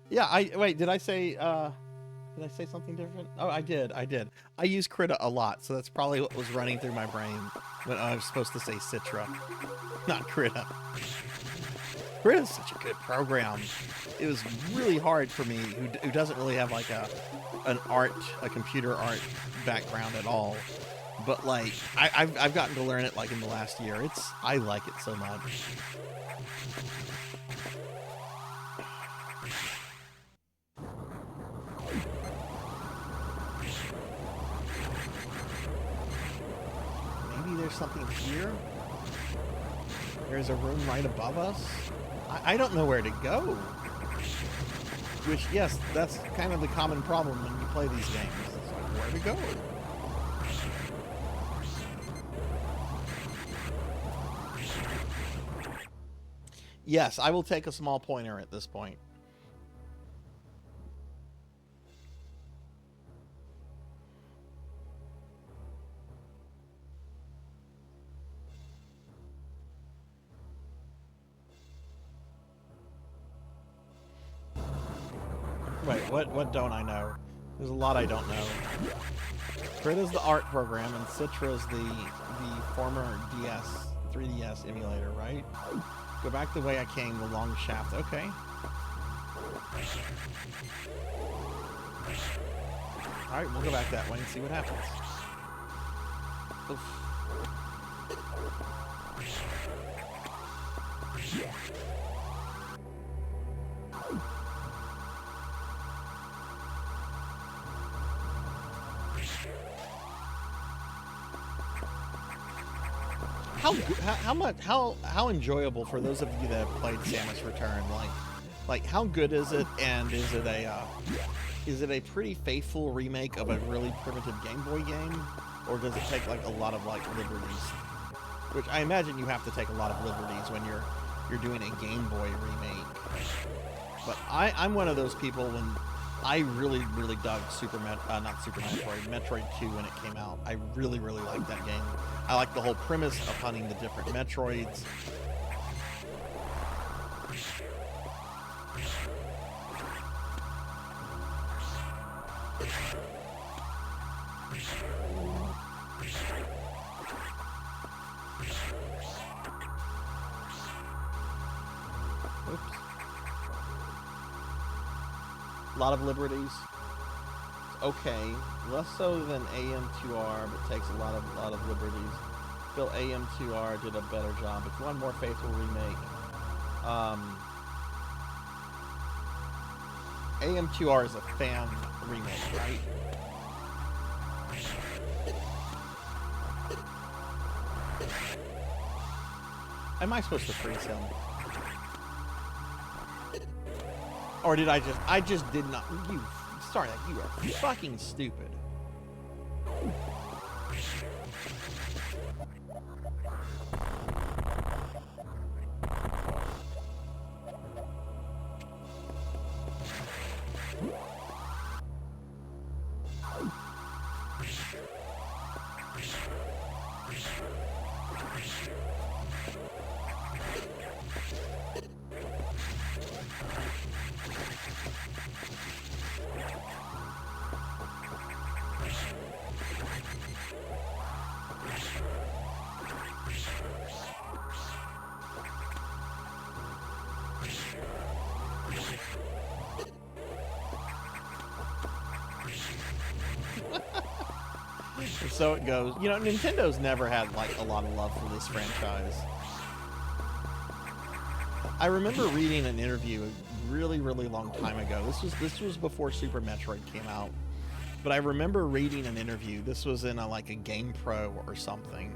Yeah, wait, did I say something different? Oh, I did. I use Krita a lot, so that's probably what was running through my brain when I was supposed to say Citra, not Krita. Krita's such a good program. It was really hard for me, who doesn't really have like a computer art background at all. But like, I've gotten to learn it like in the last year. I like it so much. Maybe there's something here? There's a room right above us? I don't know where to go. Which, yes, that's kind of the common problem when you play these games. It's like, where to go? Yes, I will take a small pointer at this point. Wait, what don't I know? There's a lot I don't know. Krita's the art program, and Citra's the former 3DS emulator, right? Go back the way I came, the long shaft. Okay. Alright, we'll go back that way and see what happens. Oof. How enjoyable for those of you that have played Samus Return, like how good is it, and is is it a pretty faithful remake of a really primitive Game Boy game, or does it take like a lot of like liberties? Which I imagine you have to take a lot of liberties when you're doing a Game Boy remake. But I'm one of those people when I really dug Metroid 2 when it came out. I really liked that game. I like the whole premise of hunting the different Metroids. Oops. A lot of liberties. Okay, less so than AM2R, but takes a lot of liberties. I feel AM2R did a better job. It's one more faithful remake. AM2R is a fan remake, right? Am I supposed to freeze him? Or did I just did not, you, sorry, you are fucking stupid. So it goes. You know, Nintendo's never had like a lot of love for this franchise. I remember reading an interview a really long time ago. This was before Super Metroid came out. But I remember reading an interview. This was in like a Game Pro or something.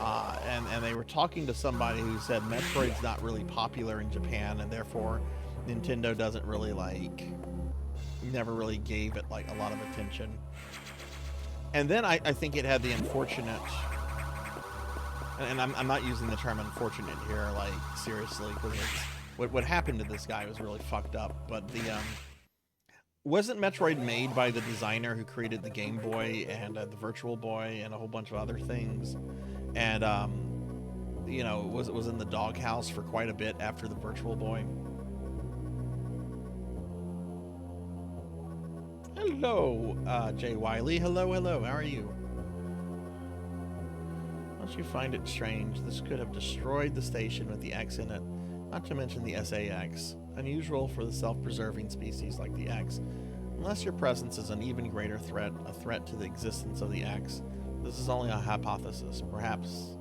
And they were talking to somebody who said Metroid's not really popular in Japan, and therefore Nintendo doesn't really like, never really gave it like a lot of attention. And then I think it had the unfortunate, and I'm not using the term unfortunate here, like seriously, because what happened to this guy was really fucked up. But the wasn't Metroid made by the designer who created the Game Boy and the Virtual Boy and a whole bunch of other things, and you know, it was in the doghouse for quite a bit after the Virtual Boy. Hello, Jay Wiley. Hello. How are you? Don't you find it strange? This could have destroyed the station with the X in it, not to mention the SAX. Unusual for the self-preserving species like the X. Unless your presence is an even greater threat, a threat to the existence of the X. This is only a hypothesis. Perhaps.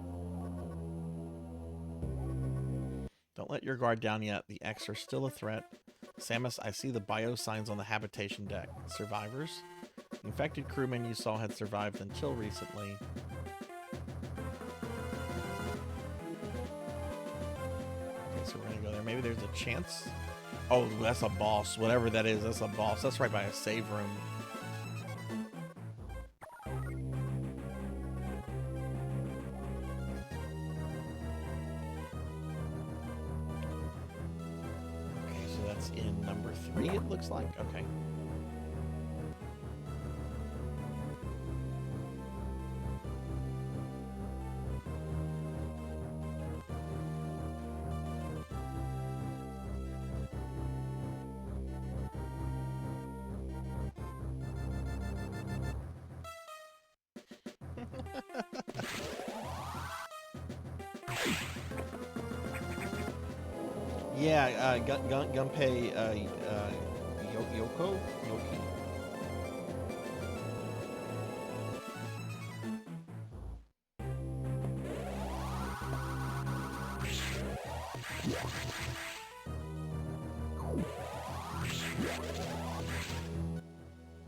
Don't let your guard down yet. The X are still a threat. Samus, I see the bio signs on the habitation deck. Survivors? The infected crewmen you saw had survived until recently. Okay, so we're gonna go there. Maybe there's a chance. Oh, that's a boss. Whatever that is, that's a boss. That's right by a save room. In number 3, it looks like. Okay. Yeah, Gunpei Yoki.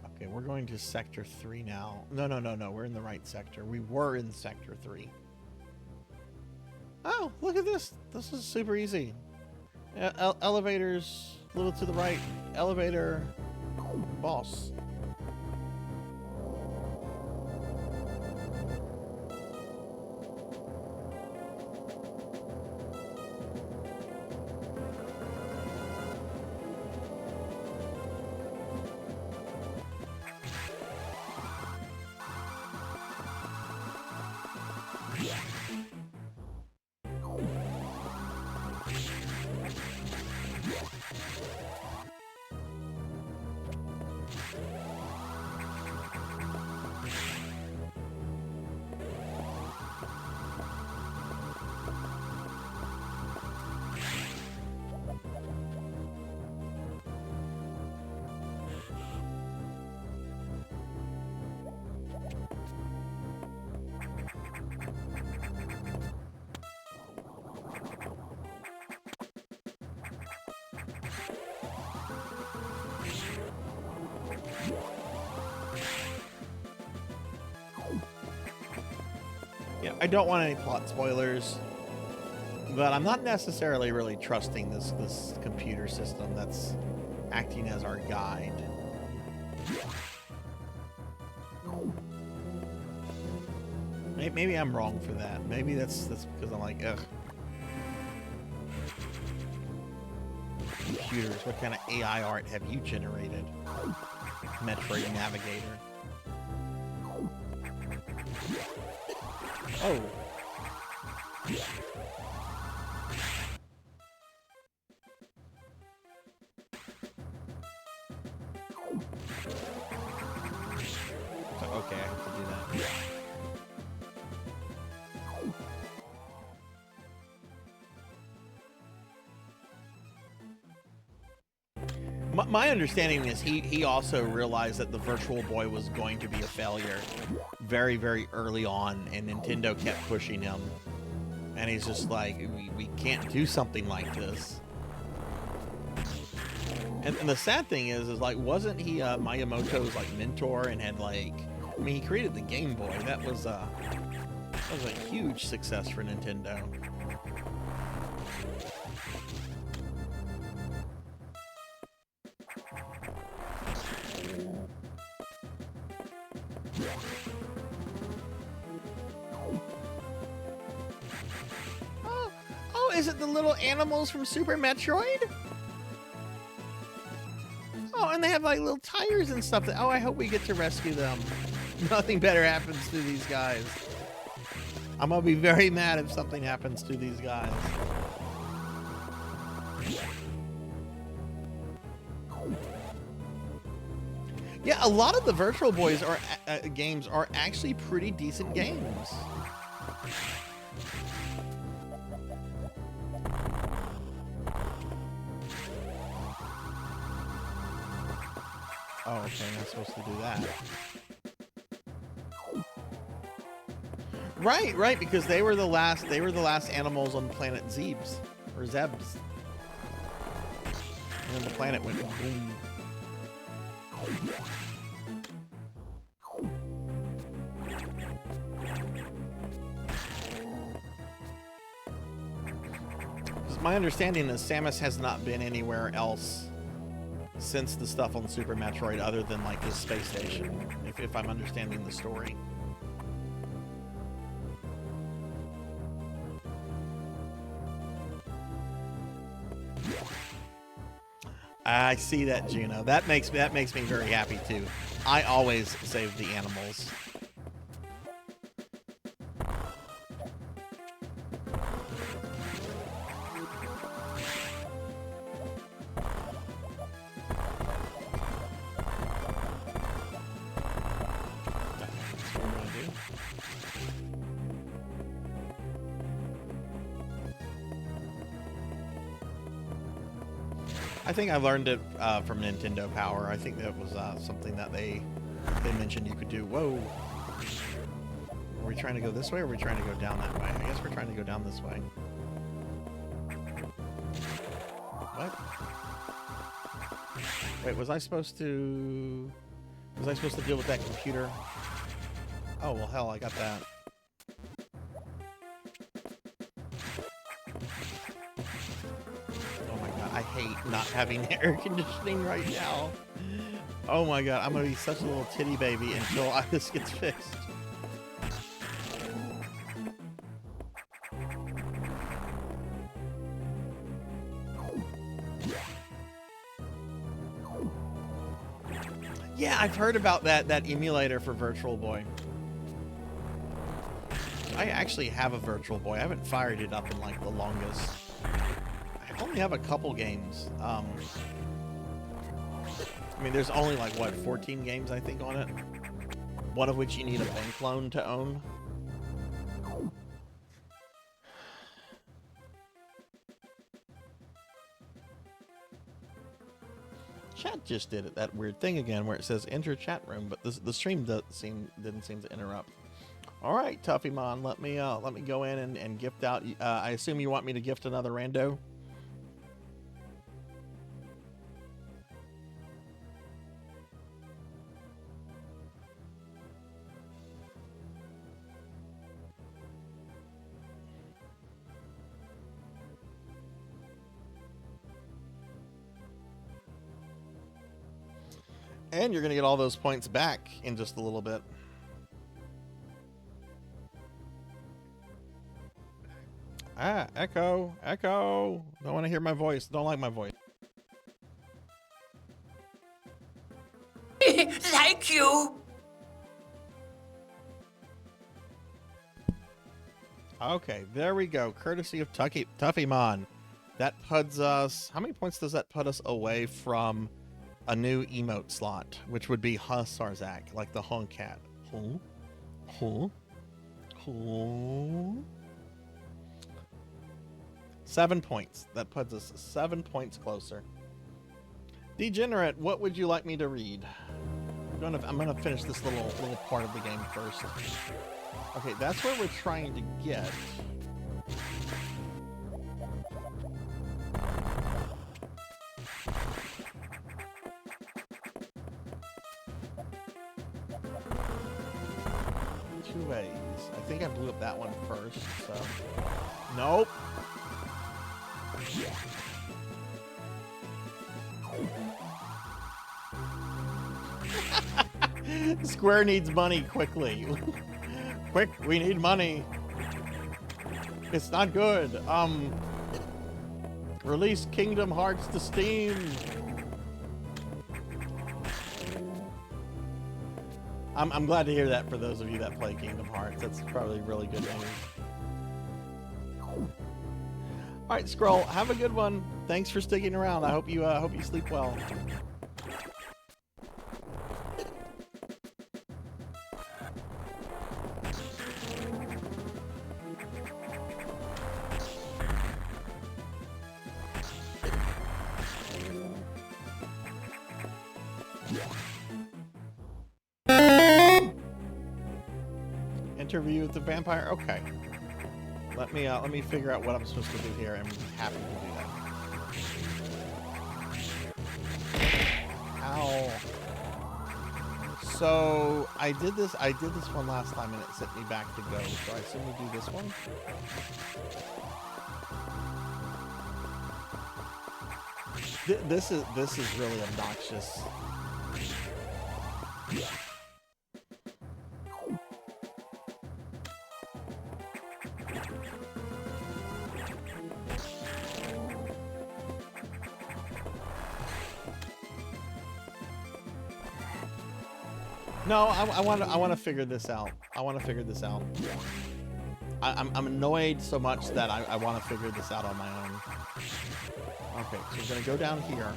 Okay, we're going to Sector 3 now. No, we're in the right sector. We were in Sector 3. Oh, look at this. This is super easy. Elevators, a little to the right. Elevator. boss. Yeah, I don't want any plot spoilers, but I'm not necessarily really trusting this computer system that's acting as our guide. Maybe I'm wrong for that. Maybe that's because I'm like, ugh. Computers, what kind of AI art have you generated? Metroid Navigator. Oh. Okay, I have to do that. My understanding is he also realized that the Virtual Boy was going to be a failure very, very early on, and Nintendo kept pushing him. And he's just like, we can't do something like this. And the sad thing is like, wasn't he Miyamoto's like mentor and had like, I mean, he created the Game Boy. That was a huge success for Nintendo. Oh, is it the little animals from Super Metroid? Oh, and they have like little tires and stuff. Oh, I hope we get to rescue them. Nothing better happens to these guys. I'm gonna be very mad if something happens to these guys. Yeah, a lot of the Virtual Boys are games are actually pretty decent games. Oh, okay, I'm not supposed to do that. Right, because they were the last animals on planet Zebes or Zebs. And then the planet went boom. My understanding is Samus has not been anywhere else since the stuff on Super Metroid other than like this space station, if I'm understanding the story. I see that, Juno. That makes me very happy too. I always save the animals. I think I learned it from Nintendo Power. I think that was something that they mentioned you could do. Whoa. Are we trying to go this way or are we trying to go down that way? I guess we're trying to go down this way. What? Wait, was I supposed to deal with that computer? Oh, well, hell, I got that. I hate not having air conditioning right now. Oh my god, I'm gonna be such a little titty baby until this gets fixed. Yeah, I've heard about that emulator for Virtual Boy. I actually have a Virtual Boy. I haven't fired it up in like the longest. I only have a couple games. I mean, there's only like, what, 14 games, I think, on it? One of which you need a bank loan to own. Chat just did it, that weird thing again where it says enter chat room, but the stream didn't seem to interrupt. All right, Tuffymon, let me go in and gift out. I assume you want me to gift another rando? And you're going to get all those points back in just a little bit. Ah, echo, echo. Don't want to hear my voice. Don't like my voice. Thank you. Okay, there we go. Courtesy of Tuffymon. That puts us... How many points does that put us away from a new emote slot, which would be Sarzac, like the honk cat. Huh? Huh? Huh? 7 points. That puts us 7 points closer. Degenerate, what would you like me to read? I'm gonna finish this little part of the game first. Okay, that's where we're trying to get. Two ways. I think I blew up that one first, so... Nope! Square needs money quickly. Quick, we need money. It's not good. Release Kingdom Hearts to Steam. I'm glad to hear that for those of you that play Kingdom Hearts. That's probably really good news. All right, Scroll, have a good one. Thanks for sticking around. I hope you sleep well. Interview with the vampire. Okay. Let me figure out what I'm supposed to do here. I'm happy to do that. Ow. So I did this one last time and it sent me back to go. So I assume we do this one. This is really obnoxious. No, I want to figure this out. I want to figure this out. I'm annoyed so much that I want to figure this out on my own. Okay, so we're gonna go down here.